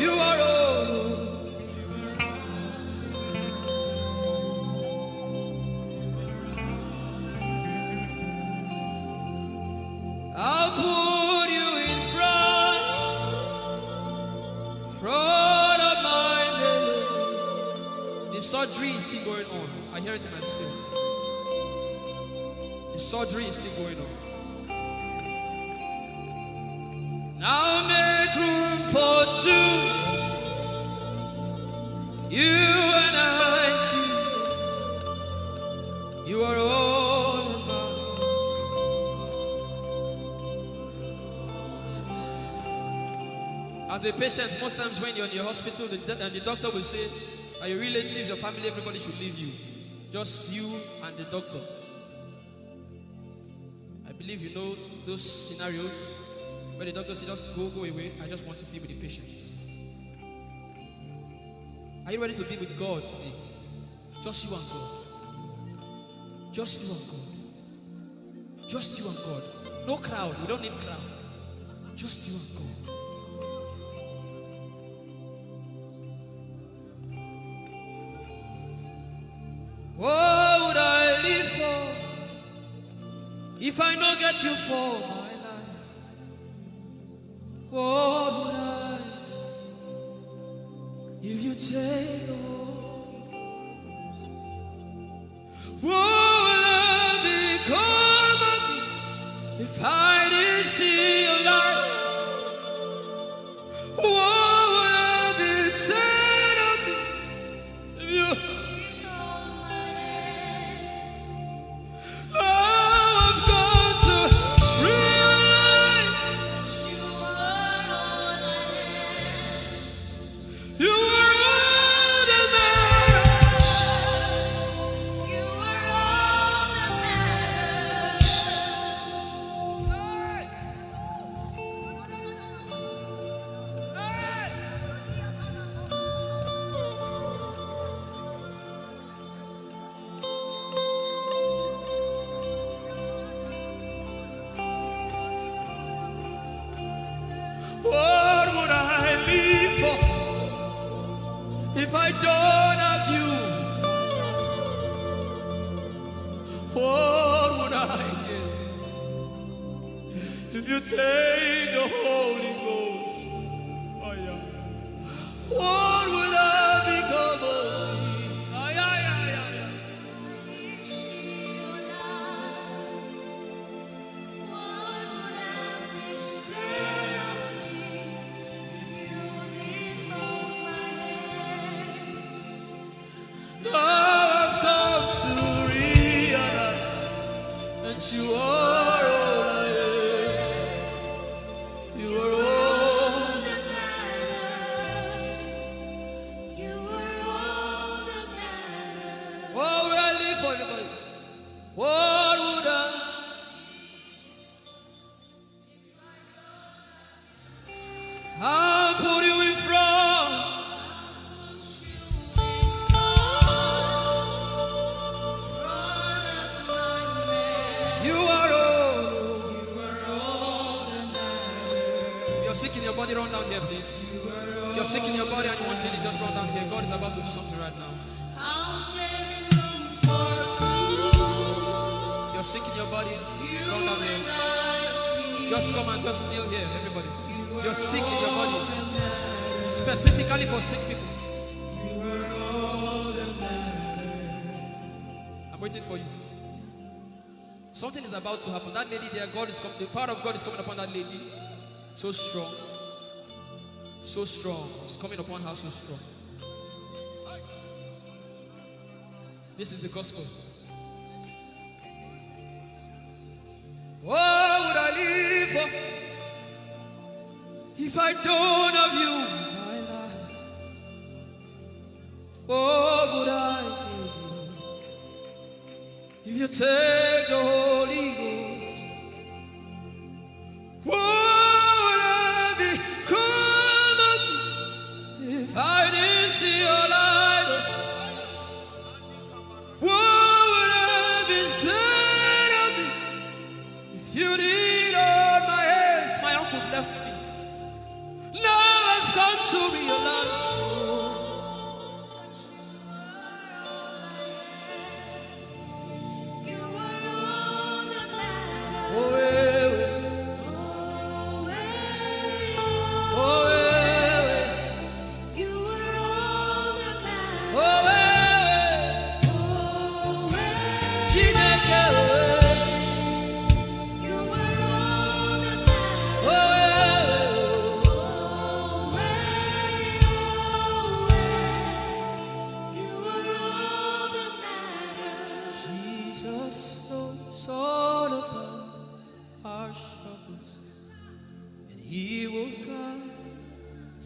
You are all. I'll put you in front of my belly. The surgery is still going on. I hear it in my spirit. The surgery is still going on. Now make room for two. You and I, Jesus. You are all about. As a patient, most times when you're in your hospital, and the doctor will say, are your relatives, your family, everybody should leave you. Just you and the doctor. I believe you know those scenarios. But the doctor said, just go away. I just want to be with the patient. Are you ready to be with God today? Just you and God. Just you and God. Just you and God. No crowd. We don't need crowd. Just you and God. What would I live for if I don't get you for my life? What would I if you take the Holy Ghost? What would I become of me if I didn't see your light? What would I be said of me if you? I've got to realize you are all that matters. You are all you take the Holy Ghost, oh yeah, what would I become of me? Oh yeah, yeah, yeah, yeah. Now I've come to realize that you are all I am. You are all that matters. You are all that matters. What would I live for, everybody? What would I? I'll put you in front. You are all that matters. You're sick in your body, run down here, please. If you're sick in your body and you want healing, just run down here. God is about to do something right now. If you're sick in your body, run down here. Just come and just kneel here, everybody. If you're sick in your body, specifically for sick people. I'm waiting for you. Something is about to happen. That lady there, God is coming. The power of God is coming upon that lady. So strong. So strong. It's coming upon her so strong. This is the gospel. What would I live for if I don't have you in my life? What would I do if you take the Holy Ghost? What would I become of me if I didn't see your light? What would I be said of me if you didn't hold my hands? My uncles left me. Now I've come to realize.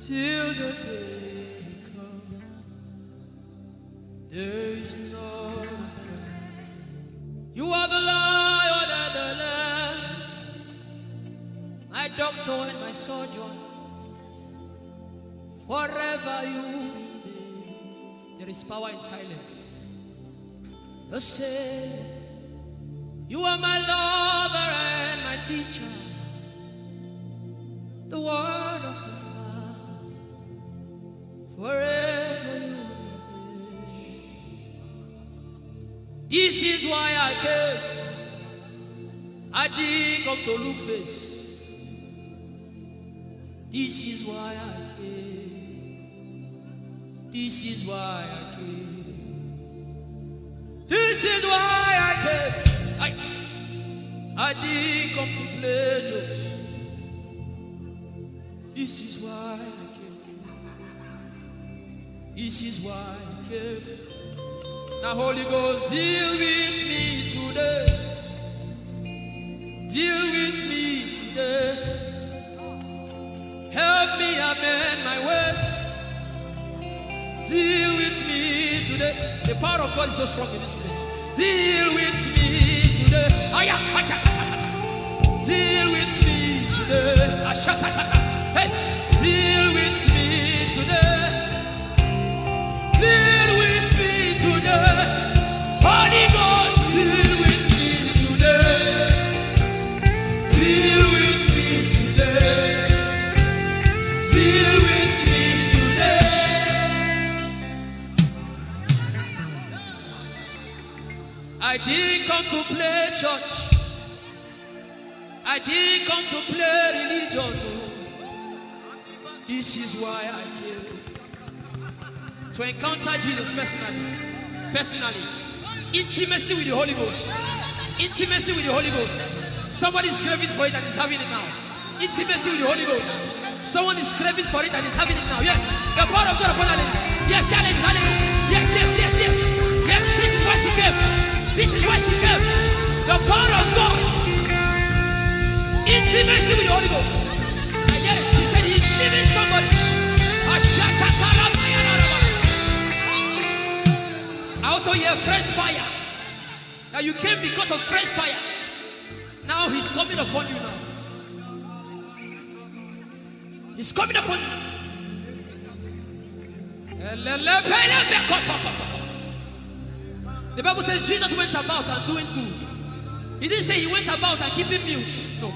Till the day comes, there is no friend. You are the lion and the lamb, my doctor and my surgeon. Forever you remain. There is power in silence. The same. You are my lover and my teacher. The word of the forever you remain. This is why I came. I didn't come to look face. This is why I came. This is why I came. This is why I came. I didn't come to play jokes. This is why I came. This is why I came. Now Holy Ghost, deal with me today. Deal with me today. Help me amend my ways. Deal with me today. The power of God is so strong in this place. Deal with me today. Deal with me today. Hey, deal with me today. Deal with me today. Holy Ghost, deal with me today. Deal with me today. Deal with me today. I didn't come to play church. I I didn't come to play religion. This is why I came. To encounter Jesus personally. Intimacy with the Holy Ghost. Intimacy with the Holy Ghost. Somebody is craving for it and is having it now. Intimacy with the Holy Ghost. Someone is craving for it and is having it now. Yes. The power of God upon her. Yes, hallelujah. Yes. Yes, this is why she came. This is why she came. The power of God. Intimacy with the Holy Ghost. I get it. She said he's living somebody. I also hear fresh fire. Now you came because of fresh fire. Now he's coming upon you now. He's coming upon you. The Bible says Jesus went about and doing good. He didn't say he went about and keeping mute. No.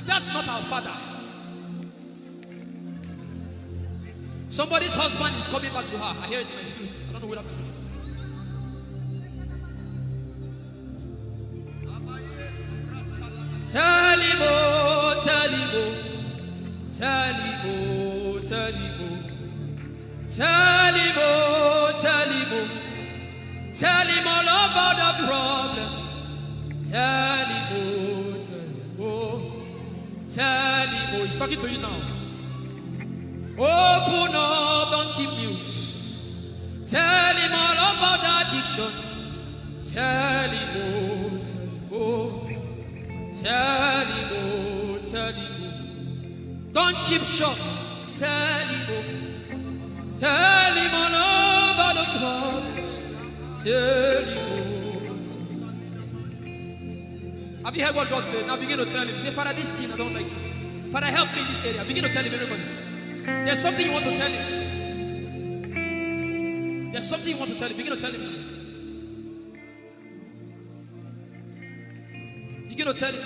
That's not our Father. Somebody's husband is coming back to her. I hear it in my spirit. I don't know who that person is. Tell him, oh, tell him, oh. Tell him, oh, tell him, oh. Tell him, oh, tell him, oh. Tell him all about the problem. Tell him, oh, tell him, oh. Tell him, oh. He's talking to you now. Open up, don't keep mute. Tell him all about the addiction. Tell him, oh, tell him, oh. Tell him, oh, tell him, oh. Don't keep short. Tell him, oh. Tell him all about the problems. Tell him, oh. Have you heard what God said? Now begin to tell him. Say, Father, this thing I don't like it. Father, help me in this area. Begin to tell him, everybody. There's something you want to tell him. There's something you want to tell him. Begin to tell him. Begin to tell him.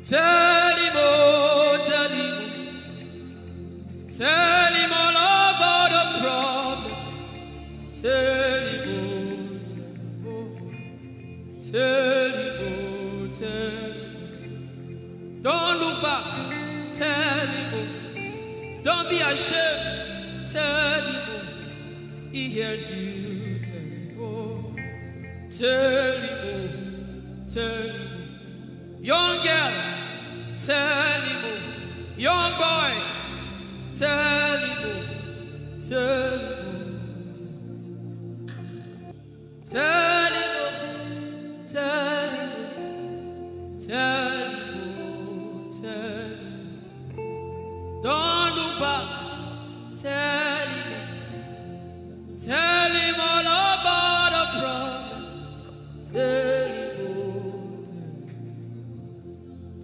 Tell him, oh, tell him. Tell him all about the problem. Tell him, oh, tell him, oh, tell him. Don't look back. Tell him, oh. Don't be ashamed. Tell him, oh. He hears you. Tell him, oh. Tell him, oh. Tell him. Young girl, tell him, oh. Young boy, tell him, oh. Tell him, oh. Tell him, oh. Tell him, oh. Tell him, oh. Tell him. Don't look back. Tell him, oh. Tell him all about the problem. Tell him, oh.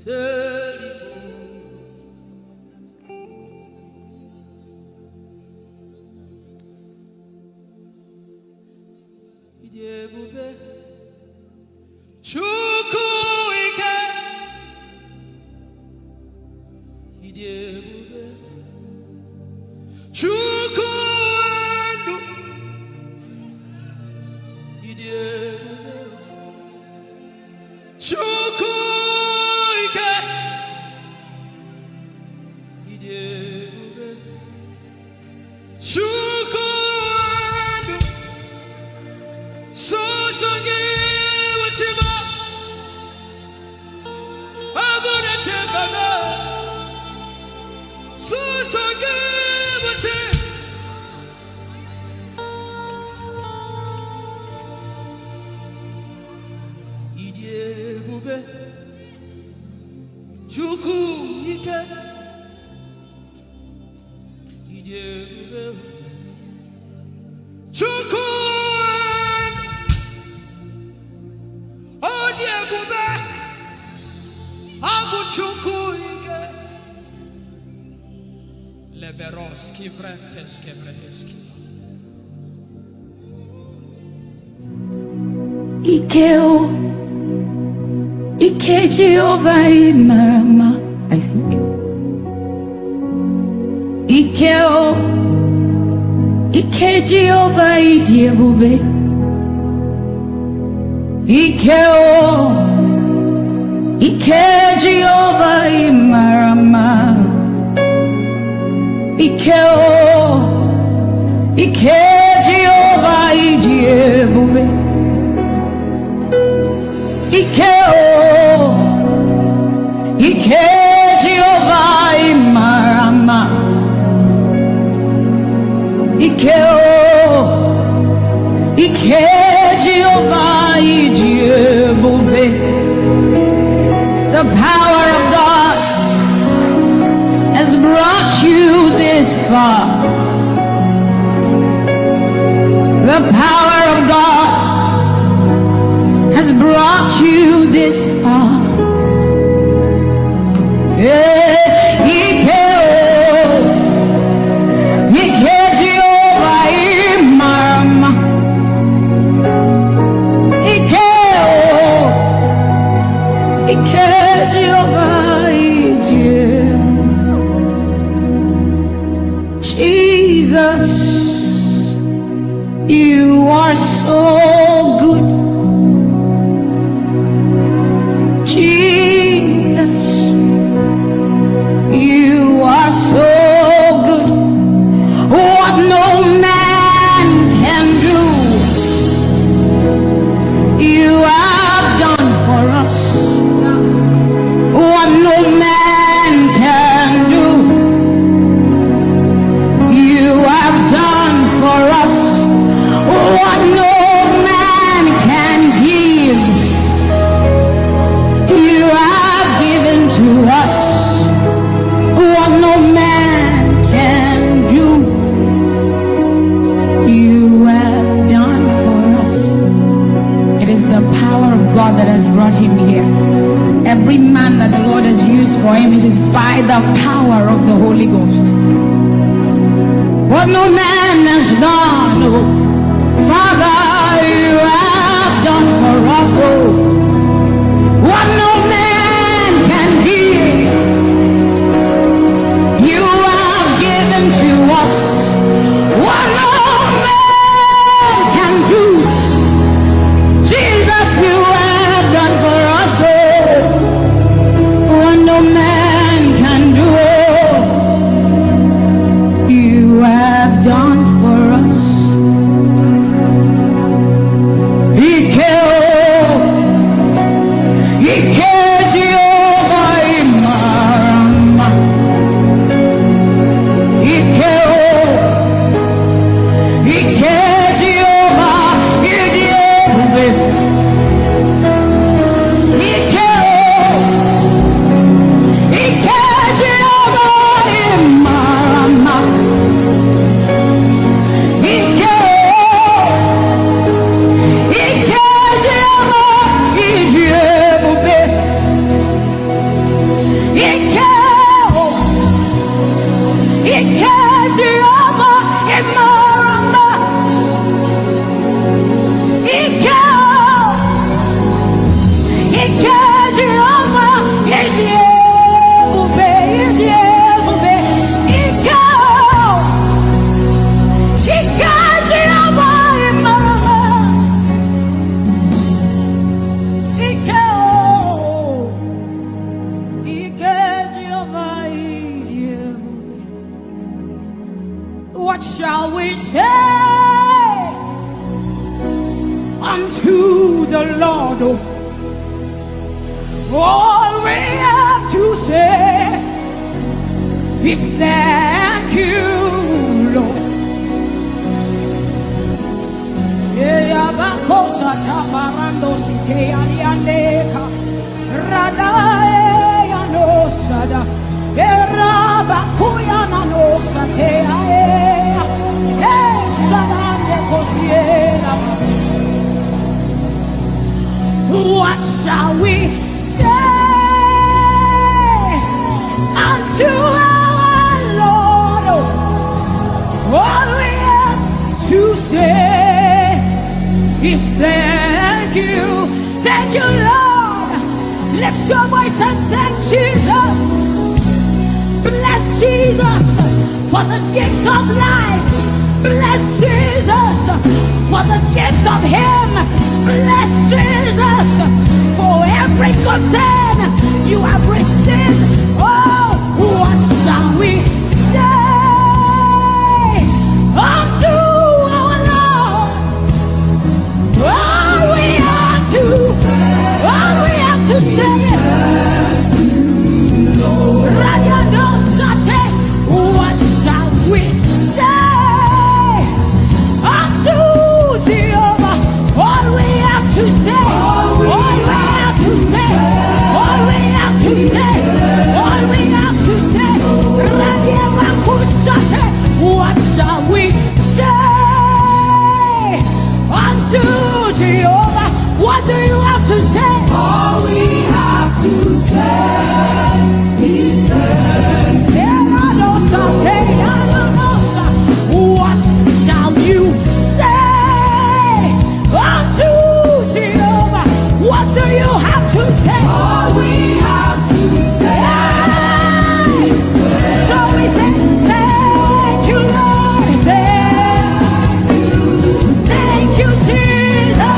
Tell him, oh. Idebube Chukwuike Idebube Chukwuendu Idebube Chukwuike Idebube Chukwuendu Sosangi Wachima Agune Chembana Sosangi Wachima Idebube Chukwuike Idebube Chukwuendu Odebube Abu Chukwuike Leberoski Vrenteski Vrenteski Ikeo Ike Jehovah Marama, I think. Ikeo Ike Jehovah Idiebube Ike Jehovah Imarama. Ike Jehovah Ijebube. Ike Jehovah Imarama. Ike Jehovah Ijebube. The power of God has brought you this far. The power of God has brought you this far. Jesus, you are so good. Jesus, you are so good. What no man can do, you have done for us. What no man can do, you have done for us. What no man can give, you have given to us. What no man can do, you have done for us. It is the power of God that has brought him here. Every man that the Lord has used for him, it is by the power of the Holy Ghost. What no man has done, oh, Father, you have done for us, oh. What no man can give, you have given to us. What no man can do, Jesus, you have done for us, oh. What no man can do, oh, you have done for us. What shall we say unto the Lord? All we have to say is thank you, Lord. What shall we say unto our Lord? All we have to say is thank you, Lord. Lift your voice and thank Jesus. Bless Jesus for the gift of life. Bless Jesus for the gift of him. Bless Jesus for every good thing you have received. Oh, what shall we say unto our Lord? All we have to say what shall we say unto Jehovah? All we have to say, all we have to say, all we have to say, all we have to say. What shall we say unto Jehovah? What do you have to say? All we have to say is what shall you say unto Jehovah? What do you have to say? all we have to say. So we say, thank you, Lord. Thank you, Jesus.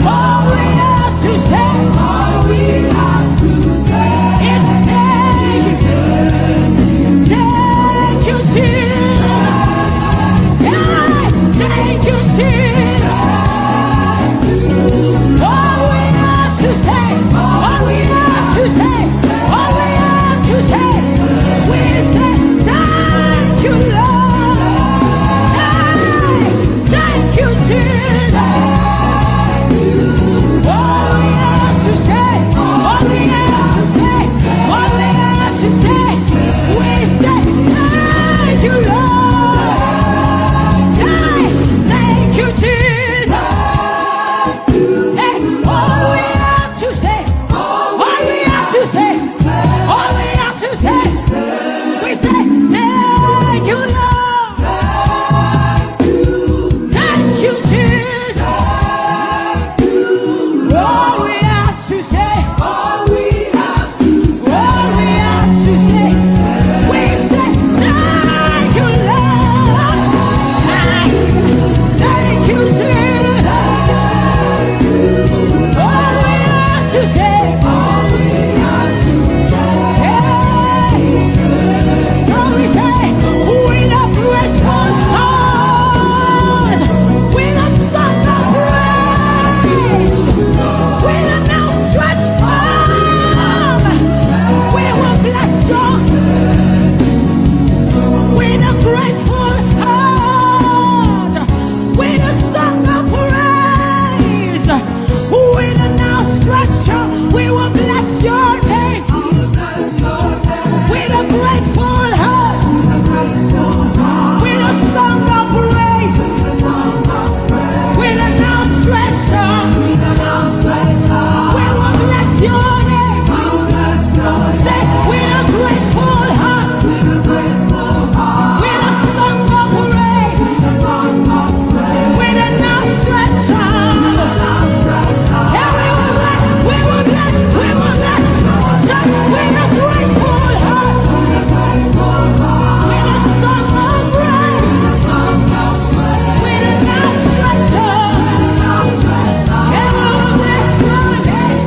All we have to say, All we have to say is thank you. Thank you, Jesus. Yeah, thank you, Jesus. All we have to say, all we have to say, all we have to say, we say, thank you, Lord. Hey, thank you, Jesus. All we have to say, all we have to say, all we have to say, we say, thank you, Lord. Hey, thank you, Jesus. Hey, all we have to say, all we have to say, all we have to say, we say, thank you, Lord. Thank you, Jesus. All we have to say, all we have to all we have to say, we say, thank you, Lord. Thank you, Jesus. All we have to say, all we have to hey. So we say, with a grateful heart, with a song of praise, with an outstretched arm, we will bless you. With a grateful heart, with a song of praise, with an outstretched arm, we will bless your name. With a grateful heart, with a song of praise, with an outstretched arm, we will bless your name. Say, with a grateful heart, with a song of praise, with an outstretched arm, yeah, we will bless. Say, with a grateful heart, with a song of praise, with an outstretched arm, yeah, we will bless your name.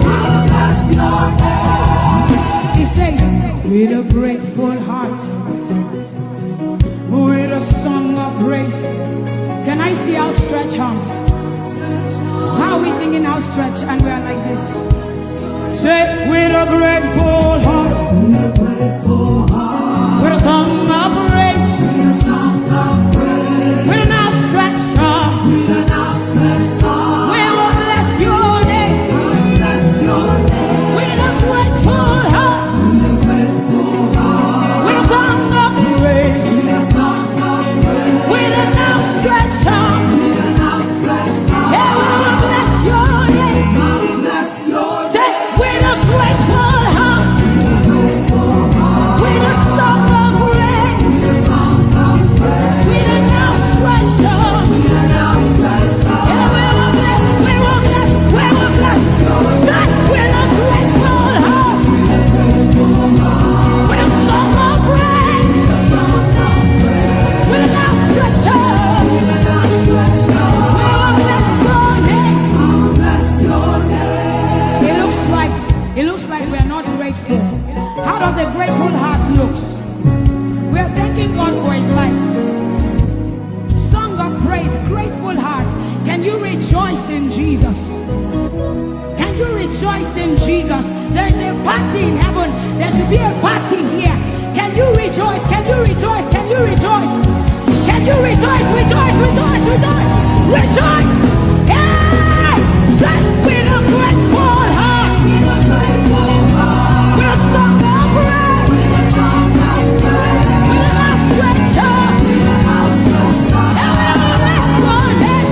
He says, with a grateful heart, with a song of praise. Can I see outstretched arm? How are we singing outstretched and we are like this? Say, with a grateful heart, with a song of praise, with an outstretched arm, we will bless your name. With a grateful heart, with a song of praise, with an outstretched arm, yeah, we will bless your name. Say, with a grateful heart, with a song of praise, rejoice in Jesus? Can you rejoice in Jesus? There is a party in heaven. There should be a party here. Can you rejoice? Can you rejoice? Can you rejoice? Can you rejoice? Rejoice, rejoice, rejoice, rejoice. Yeah! With a grateful heart. With a song of praise. With a outstretched arm. And we'll bless your name.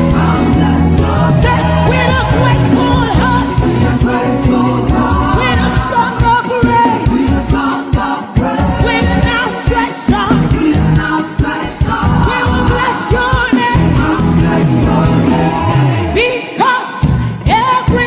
Say, with a grateful heart. With a song of praise. With an outstretched arm. We will bless your name. Because every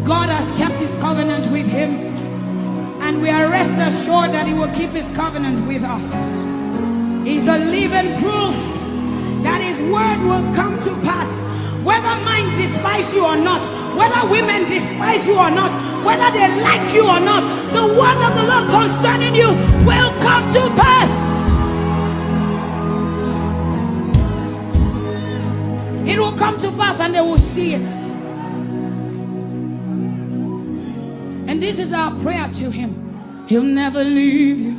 God has kept his covenant with him, and we are rest assured that he will keep his covenant with us. He's a living proof that his word will come to pass. Whether men despise you or not, whether women despise you or not, whether they like you or not, the word of the Lord concerning you will come to pass. It will come to pass and they will see it. And this is our prayer to him. He'll never leave you.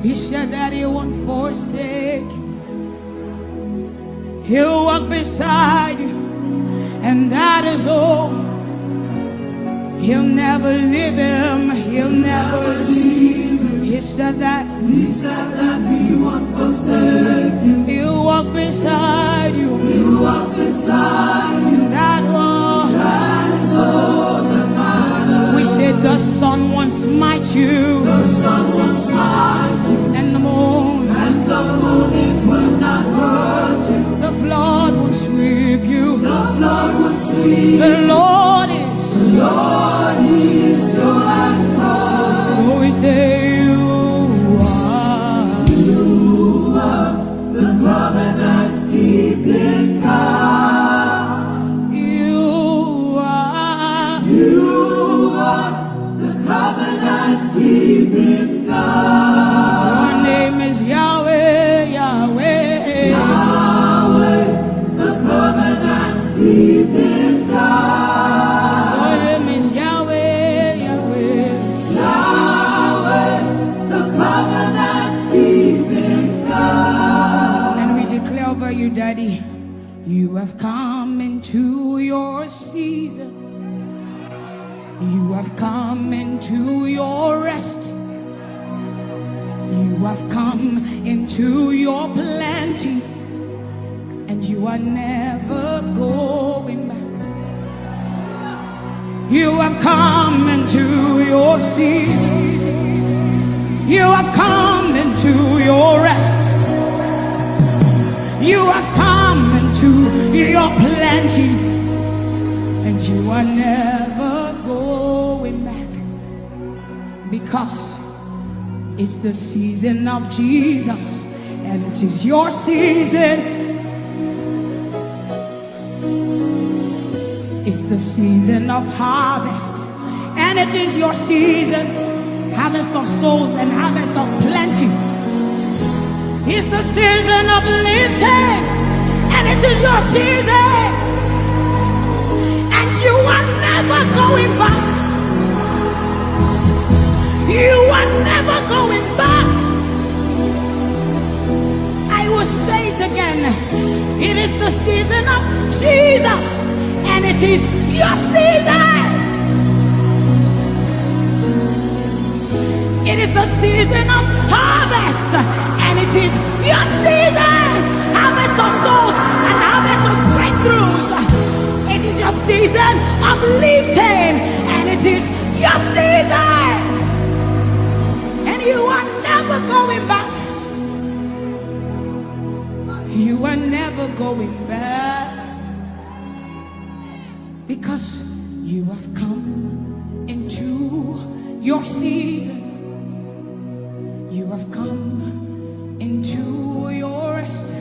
He said that he won't forsake you. He'll walk beside you, and that is all. He'll never leave him. He'll never leave him. He said that he won't forsake you. He'll walk beside you. He'll walk beside you. That one. That is all that matters. We said the sun won't smite you. The sun won't smite you. And the moon. And the moon it will not hurt you. The flood will sweep you. The flood will sweep. The Lord is your anchor. So we say you are the covenant keeping God. You are the covenant keeping God. Your name is Yahweh, Yahweh. Yahweh, the covenant keeping God. Your name is Yahweh, Yahweh. Yahweh, the covenant keeping God. And we declare over you, Daddy, you have come into your season. You have come into your rest. You have come into your plenty, and you are never going back. You have come into your season. You have come into your rest. You have come into your plenty, and you are never going back, because it's the season of Jesus, and it is your season. It's the season of harvest, and it is your season. Harvest of souls and harvest of plenty. It's the season of lifting, and it is your season. And you are never going back. You are never going back. I will say it again. It is the season of Jesus, and it is your season. It is the season of harvest, and it is your season. Harvest of souls and harvest of breakthroughs. It is your season of lifting, and it is your season. And you are never going back. You are never going back, because you have come into your season. You have come into your rest.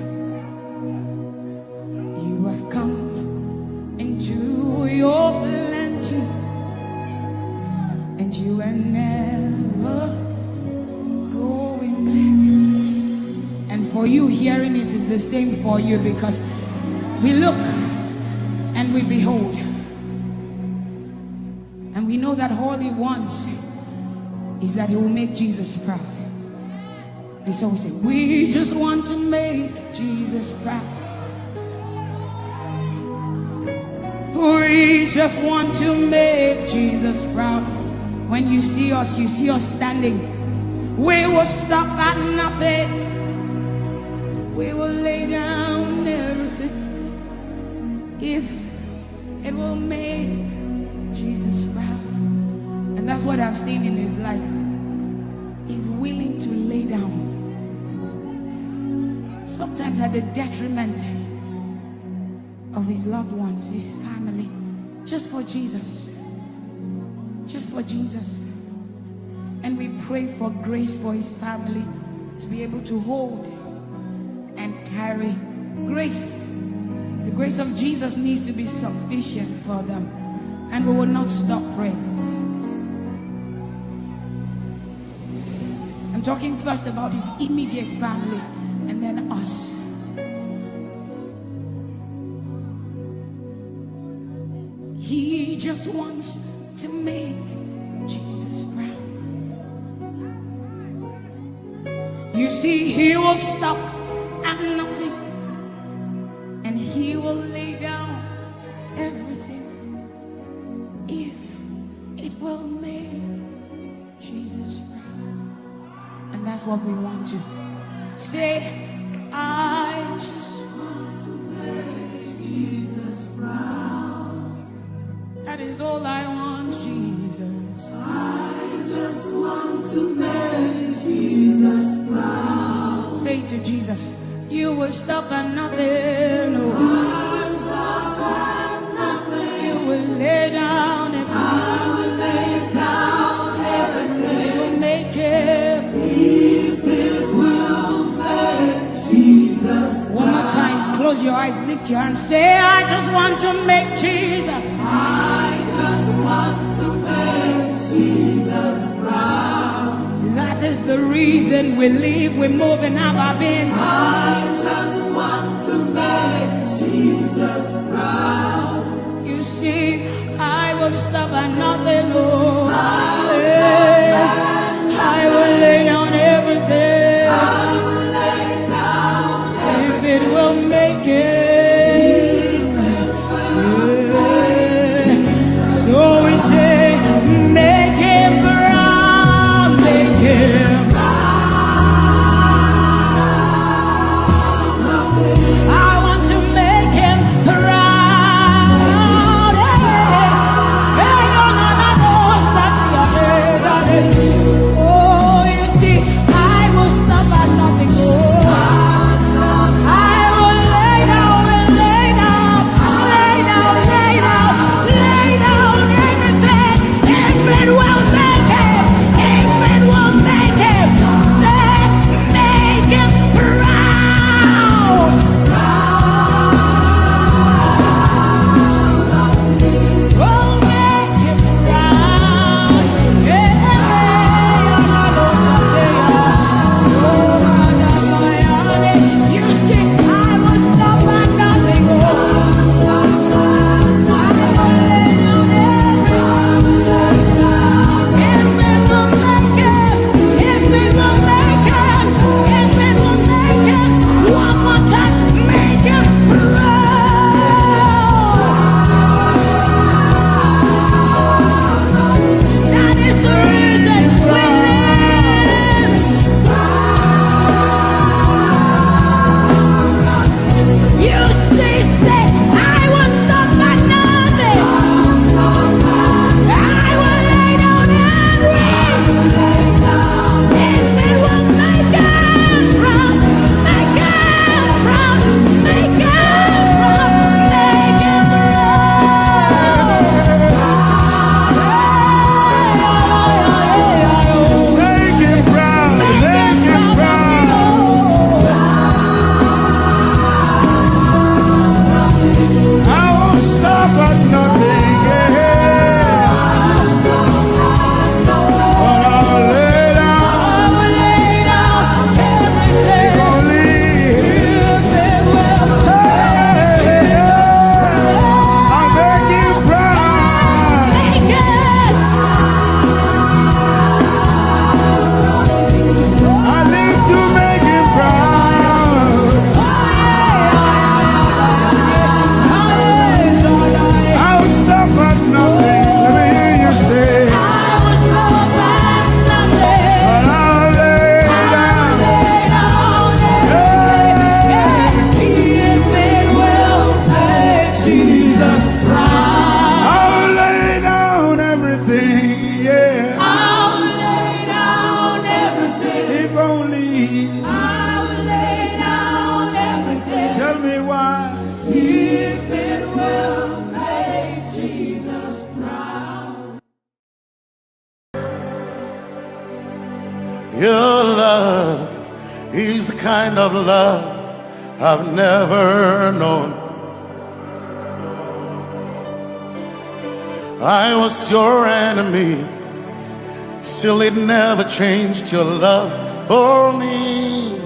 You have come into your plenty, and you are never going back. And for you hearing it is the same for you, because we look and we behold, and we know that all he wants is that he will make Jesus proud. And so we say, we just want to make Jesus proud. We just want to make Jesus proud. When you see us standing. We will stop at nothing. We will lay down everything if it will make Jesus proud. And that's what I've seen in his life. He's willing to lay down, sometimes at the detriment of his loved ones, his family, Just for Jesus. Just for Jesus. And we pray for grace for his family to be able to hold and carry grace. The grace of Jesus needs to be sufficient for them. And we will not stop praying. I'm talking first about his immediate family and then us. He just wants to make Jesus proud. You see, he will stop at nothing and he will lay down everything if it will make Jesus proud. And that's what we want to say. I just want to make Jesus proud. That is all I want, Jesus. I just want to make Jesus proud. Say to Jesus, you will stop at nothing. No. I will stop at nothing. You will lay down and I will lay down everything. You will make it. If it will make Jesus. One more time, close your eyes, lift your hands, say, I just want to make Jesus. I just want to make Jesus proud. That is the reason we live, we move, and have our being. I just want to make Jesus proud. You see, I will stop at nothing, Lord. I will lay down everything. I will lay down everything. If it will make it. So we say, make him proud, make him proud. I want to make him proud. Hey, no, no, no, no, Your love is the kind of love I've never known. I was your enemy, still it never changed your love for me.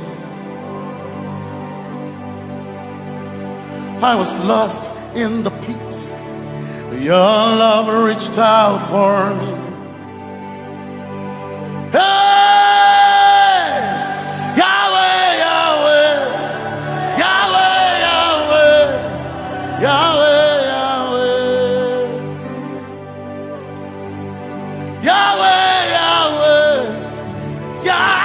I was lost in the pits, but your love reached out for me. Hey! Yahweh, Yahweh, Yahweh, Yahweh, Yahweh, Yahweh, Yahweh, Yahweh, Yahweh.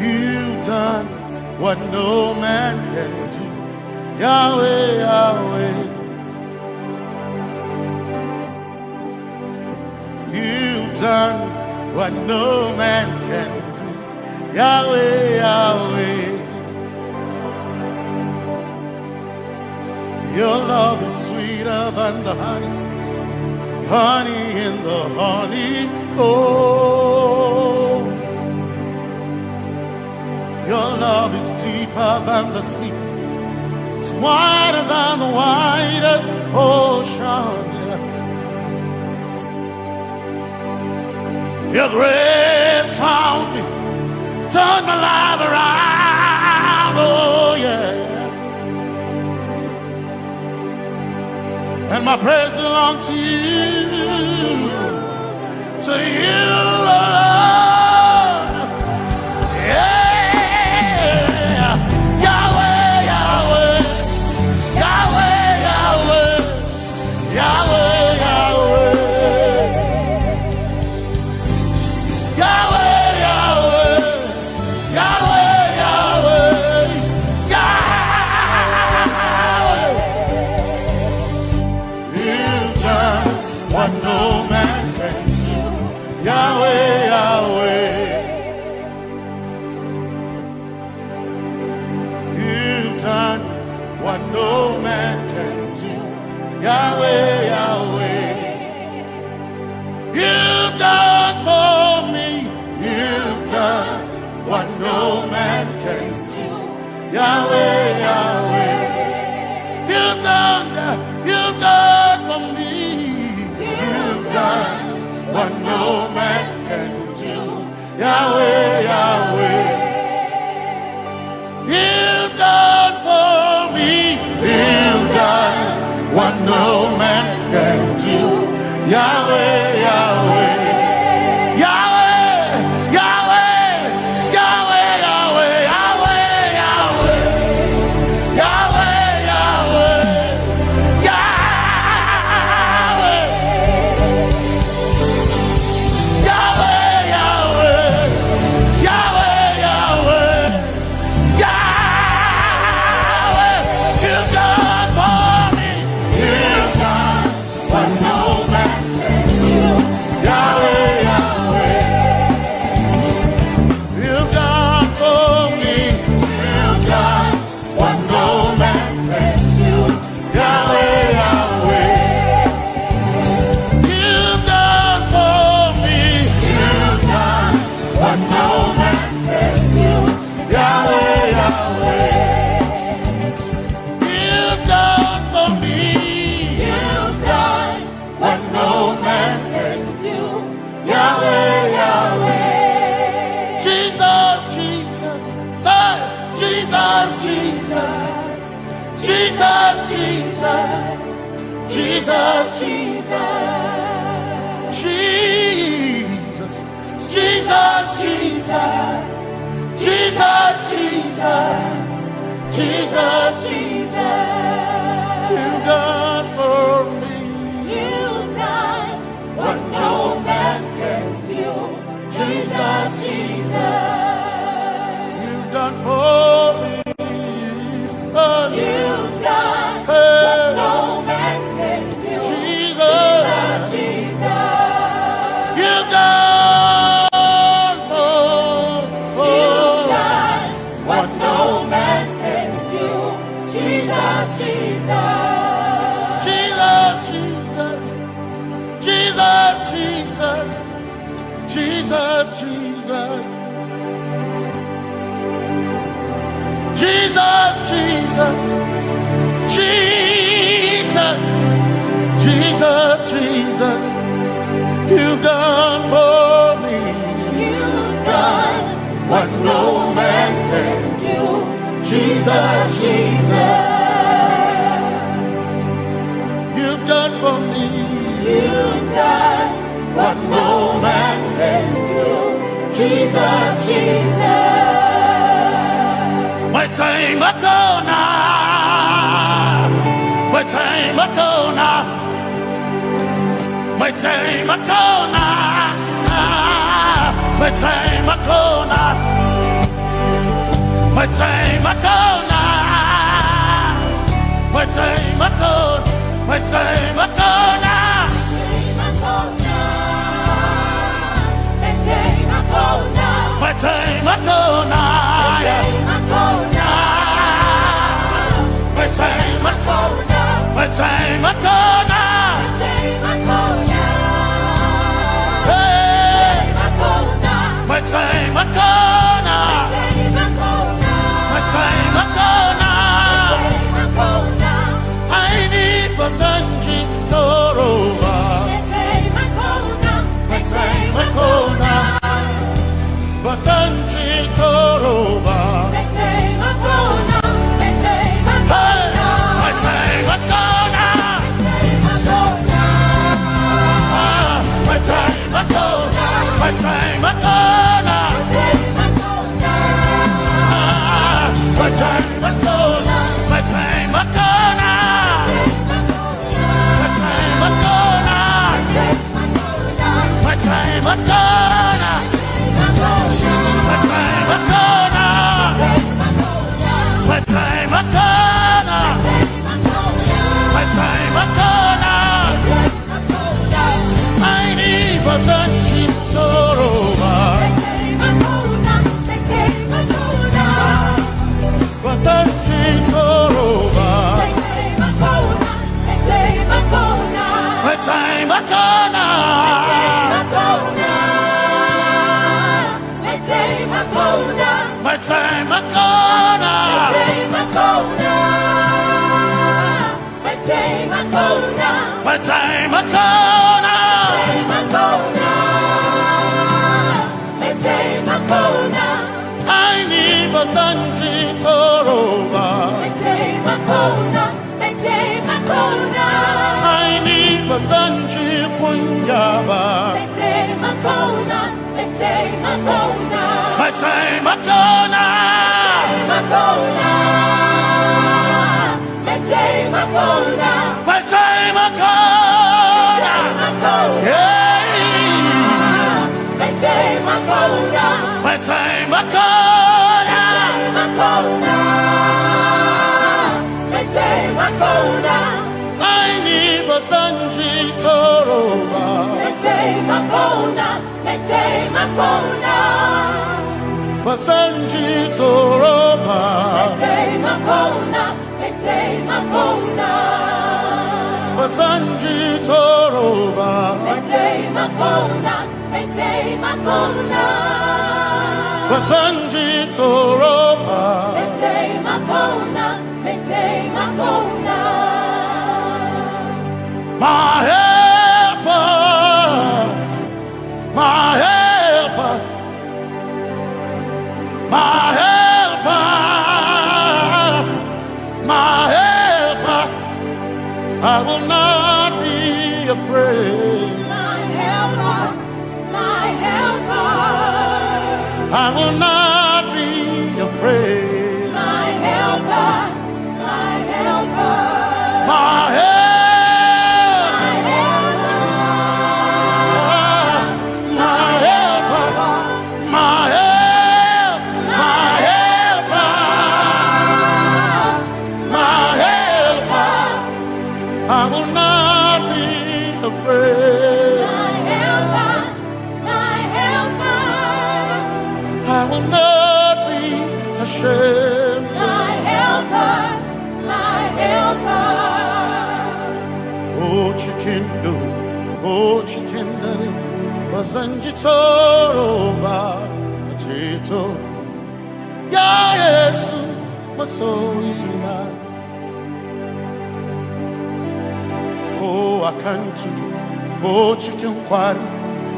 You've done what no man can do. Yahweh, Yahweh. You've done what no man can do. Yahweh, Yahweh. Your love is sweeter than the honey, honey in the honey. Oh, your love is deeper than the sea. It's wider than the widest ocean. Your grace found me, turned my life around. Oh yeah. And my praise belongs to you, Lord. Yeah. Yahweh, Yahweh, Yahweh, Yahweh, Yahweh, Yahweh, Yahweh, Yahweh, Yahweh, what no man can do. Yahweh, Yahweh. You've done what no man can do. Yahweh, Yahweh. You've done for me. You've done what no man can do. Yahweh, Yahweh. You've done for me. What no man can do. Yahweh, Yahweh. You've done for me. You've done what no man can do. Yahweh, Yahweh. You've done for me. You've done what no man can do. Jesus, Jesus. You've done for me. You've done what no man can do. Jesus, Jesus. You've done for me. What no man can do. Jesus. Jesus, Jesus, Jesus, Jesus, you've done for me. You've done What no man can do. Jesus, Jesus, you've done for me. you've done What no man can do. Jesus, Jesus. My time ago now. My time ago now. My time ago now. My time ago now. My time ago now. My time ago. My time ago now. My time ago now. My time ago. My time ago now. Hey. My time ago now. My time ago now. I need Basanji Toroba. My time ago now. Basanji Toroba. Hey. My time ago now. My time ago. My time ago now. My time ago. My time ago now. My time ago now. My time ago now. My time ago now. My time ago now. My time ago now. I need Basanji Toroba. Basanji Toroba. My time ago now. My time ago now. My time ago now. I need Basanji Toroba. I need Basanji Punjaba. My time ago now. My time ago now. Yeah. My time ago now. I need Basanji Toroba. Basanji Toroba. Basanji Toroba. Basanji Toroba. My helper, my helper, my helper, my helper. I will not be afraid. My helper, my helper. I will not be afraid. My helper, my helper. My helper. I will not be afraid. My helper, my helper. I will not be ashamed. My helper, my helper. Oh, chikindo, oh, chikindari, Basanji Toroba, Chito, Ya Yesu, masoina. Oh, akantu, oh, chicken quarry,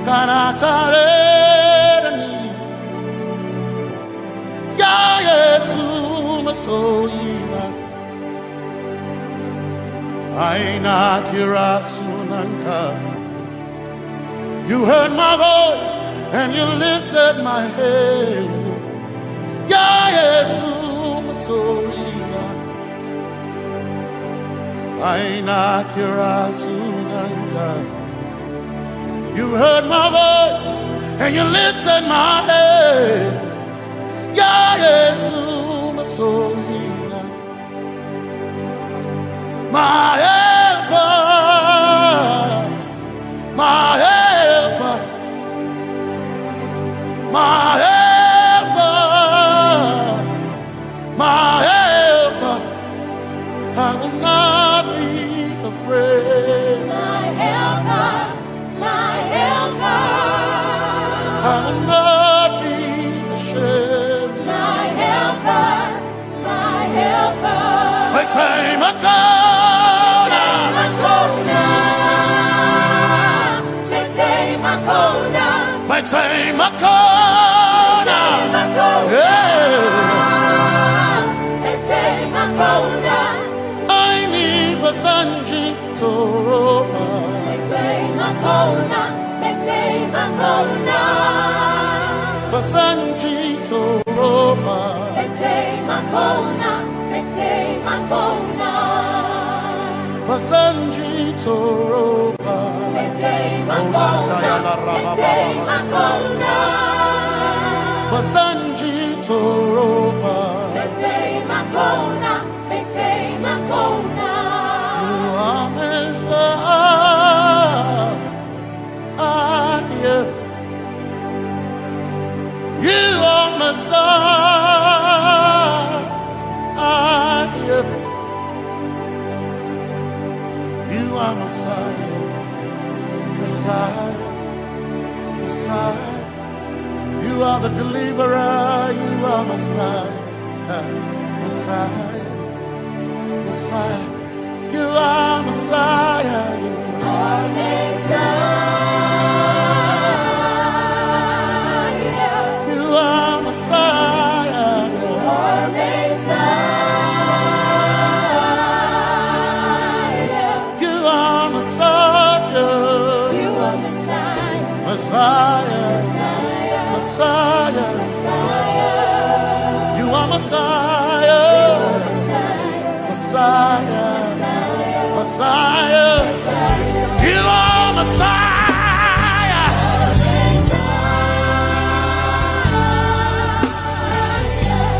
kanatareni. Ya Yesu masoina. Aina kirasunanka. You heard my voice and you lifted my head. Ya Yesu masoina. Aina kirasunanka. You heard my voice and you lifted my head. Ya Yesu masoina. My helper, my helper, my helper, my helper. I will not be afraid. My helper, my helper. I will not be ashamed. My helper, my helper. My time I come. My time I come. I need Basanji Toroba. Basanji Toroba. Basanji Toroba. Basanji Toroba. You are Messiah. You are Messiah. You are Messiah. Messiah, Messiah, you are the deliverer, you are Messiah, Messiah, Messiah, you are Messiah, you are Messiah, you are Messiah, you are Messiah, you are Messiah. Messiah, Messiah, you are Messiah, Messiah, Messiah, you are Messiah,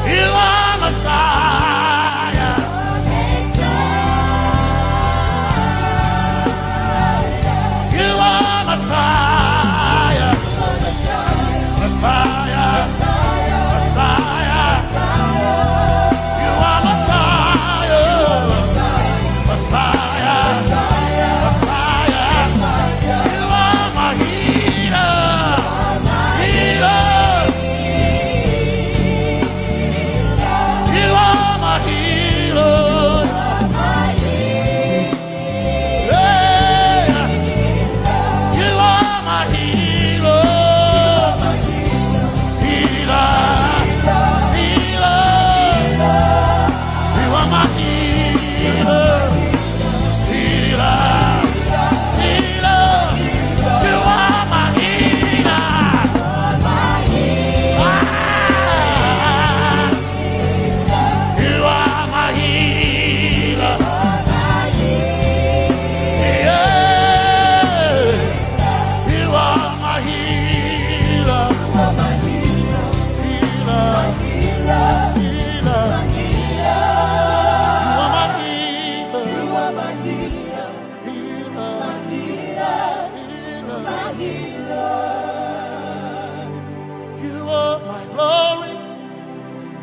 you are Messiah, you are Messiah. Messiah, Messiah, you are Messiah, Messiah, Messiah, you are my healer, healer, you are my healer, yeah, you are my healer.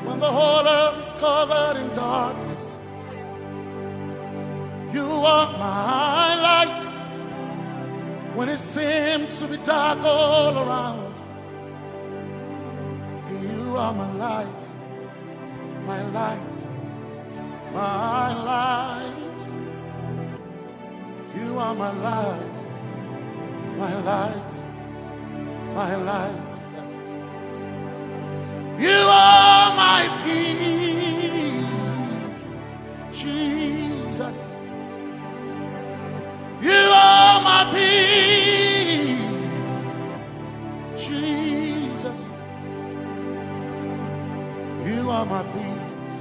When the whole earth is covered in darkness, you are my light. When it seems to be dark all around, you are my light, my light. my light. You are my light, my light, my light. You are my peace, Jesus. You are my peace, Jesus. You are my peace,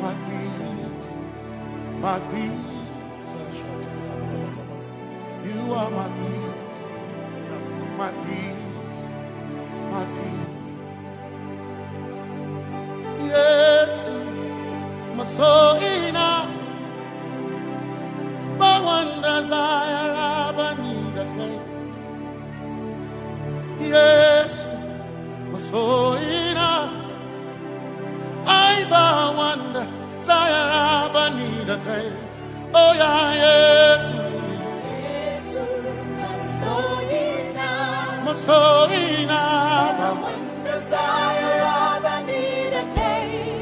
my peace, my peace. You are my peace, my peace, my peace. Yes, my soul in a but one desire I need a king. Yes, my soul in a I but one desire I need a king. Oh yeah, yes. Masolina,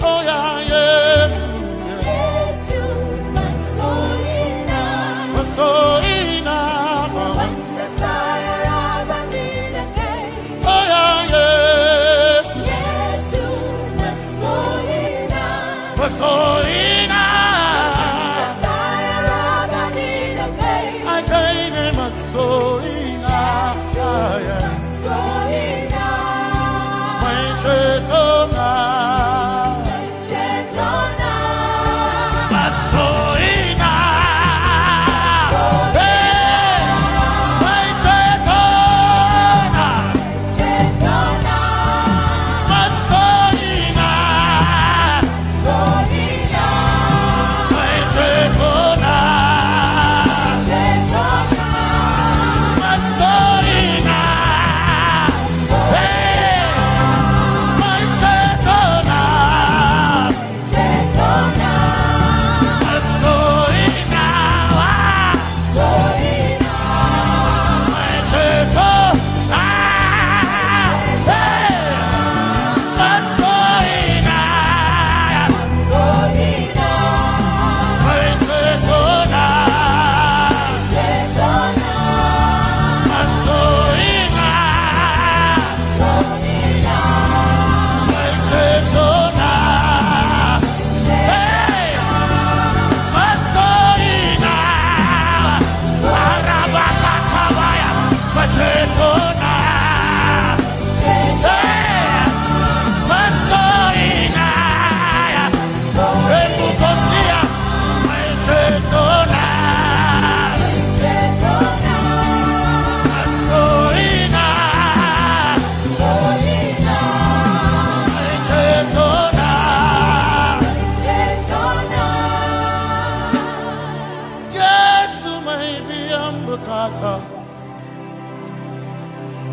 oh yeah, yes, Masolina, oh yeah, yes, Masolina, I came in Masolina, yeah.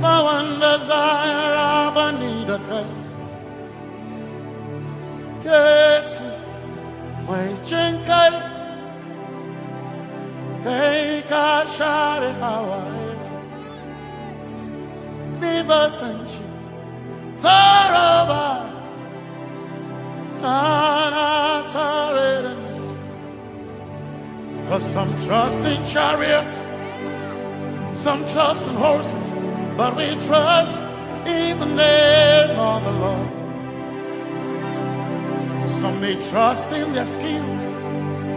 My one desire, I need a kind. Yes, my chenkai, hey, kashare Hawaii, Niba Sanchi, Zaroba, Kana Tareden. Cause some trust in chariots, some trust in horses, but we trust in the name of the Lord. Some may trust in their skills,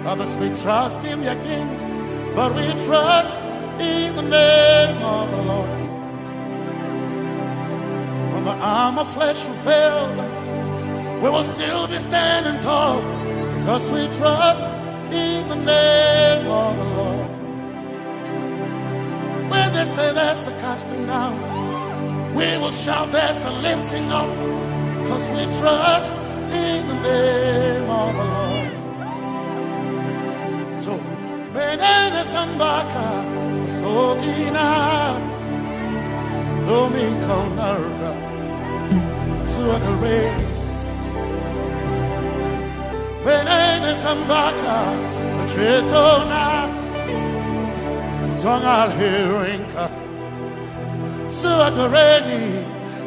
others may trust in their gifts, but we trust in the name of the Lord. When the arm of flesh will fail, we will still be standing tall, because we trust in the name of the Lord. When they say there's a casting down, we will shout there's a lifting up, because we trust in the name of the Lord. So, Benene Sambaka, so ina, Domingo Narga, Suakare, Benene Sambaka, Chetona, Zongal Hirinka, Suakareni,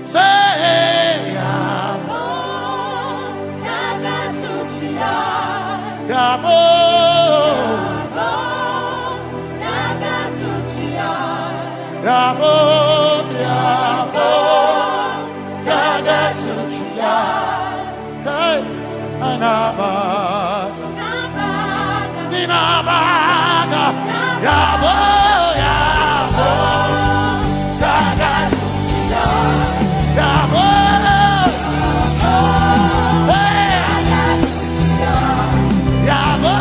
say, Yabo, Yabo, Yabo, Yagasuchiya, Kai, Anabaga, Ninabaga, Yabo, Yabo, Yagasuchiya, Yabo, Yabo.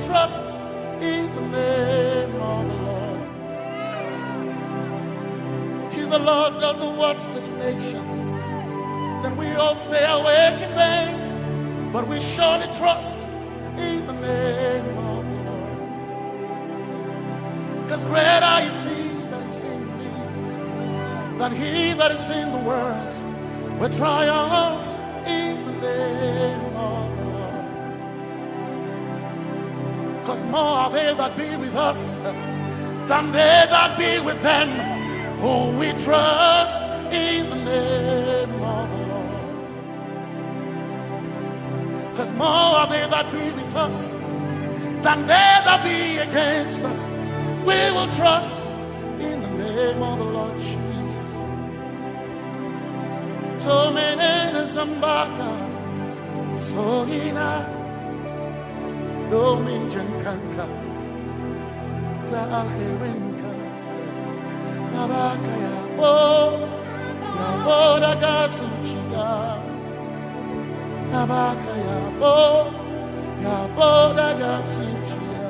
Trust in the name of the Lord. If the Lord doesn't watch this nation, then we all stay awake in vain. But we surely trust in the name of the Lord. Because greater is He that is in me than he that is in the world. We triumph in the name of the Lord. Because more are they that be with us than they that be with them. Oh, we trust in the name of the Lord. Because more are they that be with us than they that be against us. We will trust in the name of the Lord Jesus. Tomenene Zambaka Sogina Dominjankanka Ta'ahirinka Nabaka Yabo Yaboda Gatsuchiya Nabaka Yabo Yaboda Gatsuchiya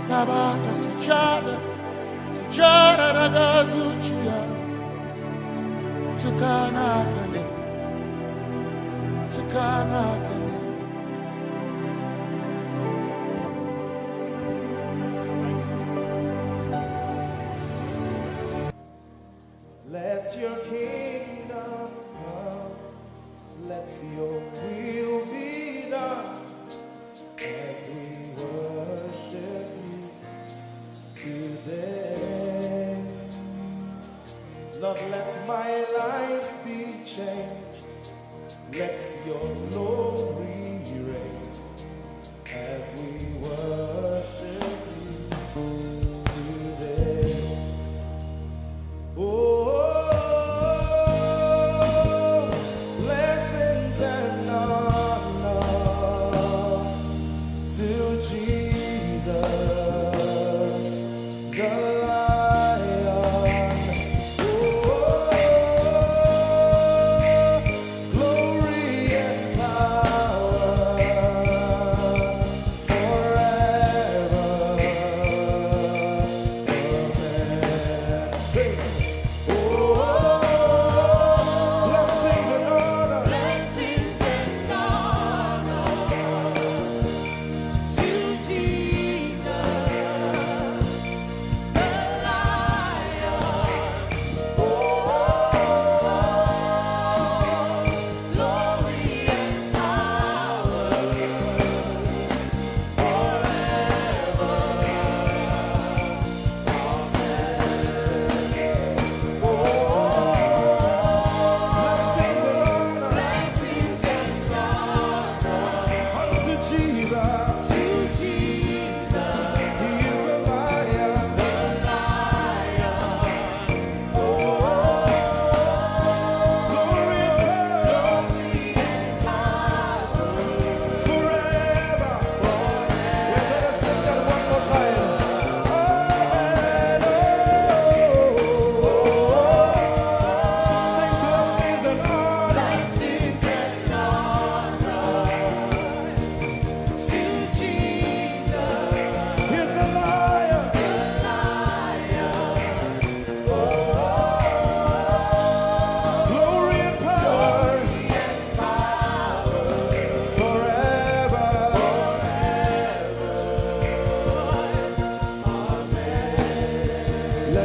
Nabaka Sujada Sujada Gatsuchiya Tukanakane Tukanakane. Let your kingdom come, let your will be done, as we worship you today. Lord, let my life be changed, let your glory reign, as we worship you today. Oh, blessings and honor to Jesus, the Lion. Oh, glory and power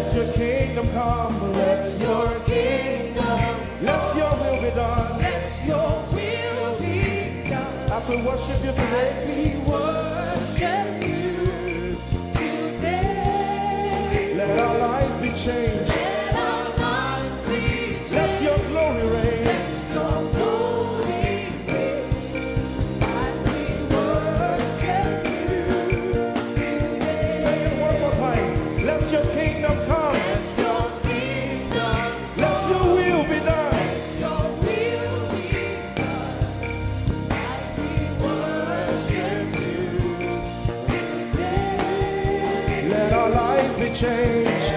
Let your kingdom come. Let your kingdom. Let your will be done. Let your will be done. As we worship you today. We worship you today. Let our lives be changed. Let our lives be changed. Let your glory reign. Let your glory reign. As we worship you today. Say it one more time. Let your kingdom come. Let your kingdom. Let your will be done. Let your will be done. As we worship you today. Let our lives be changed.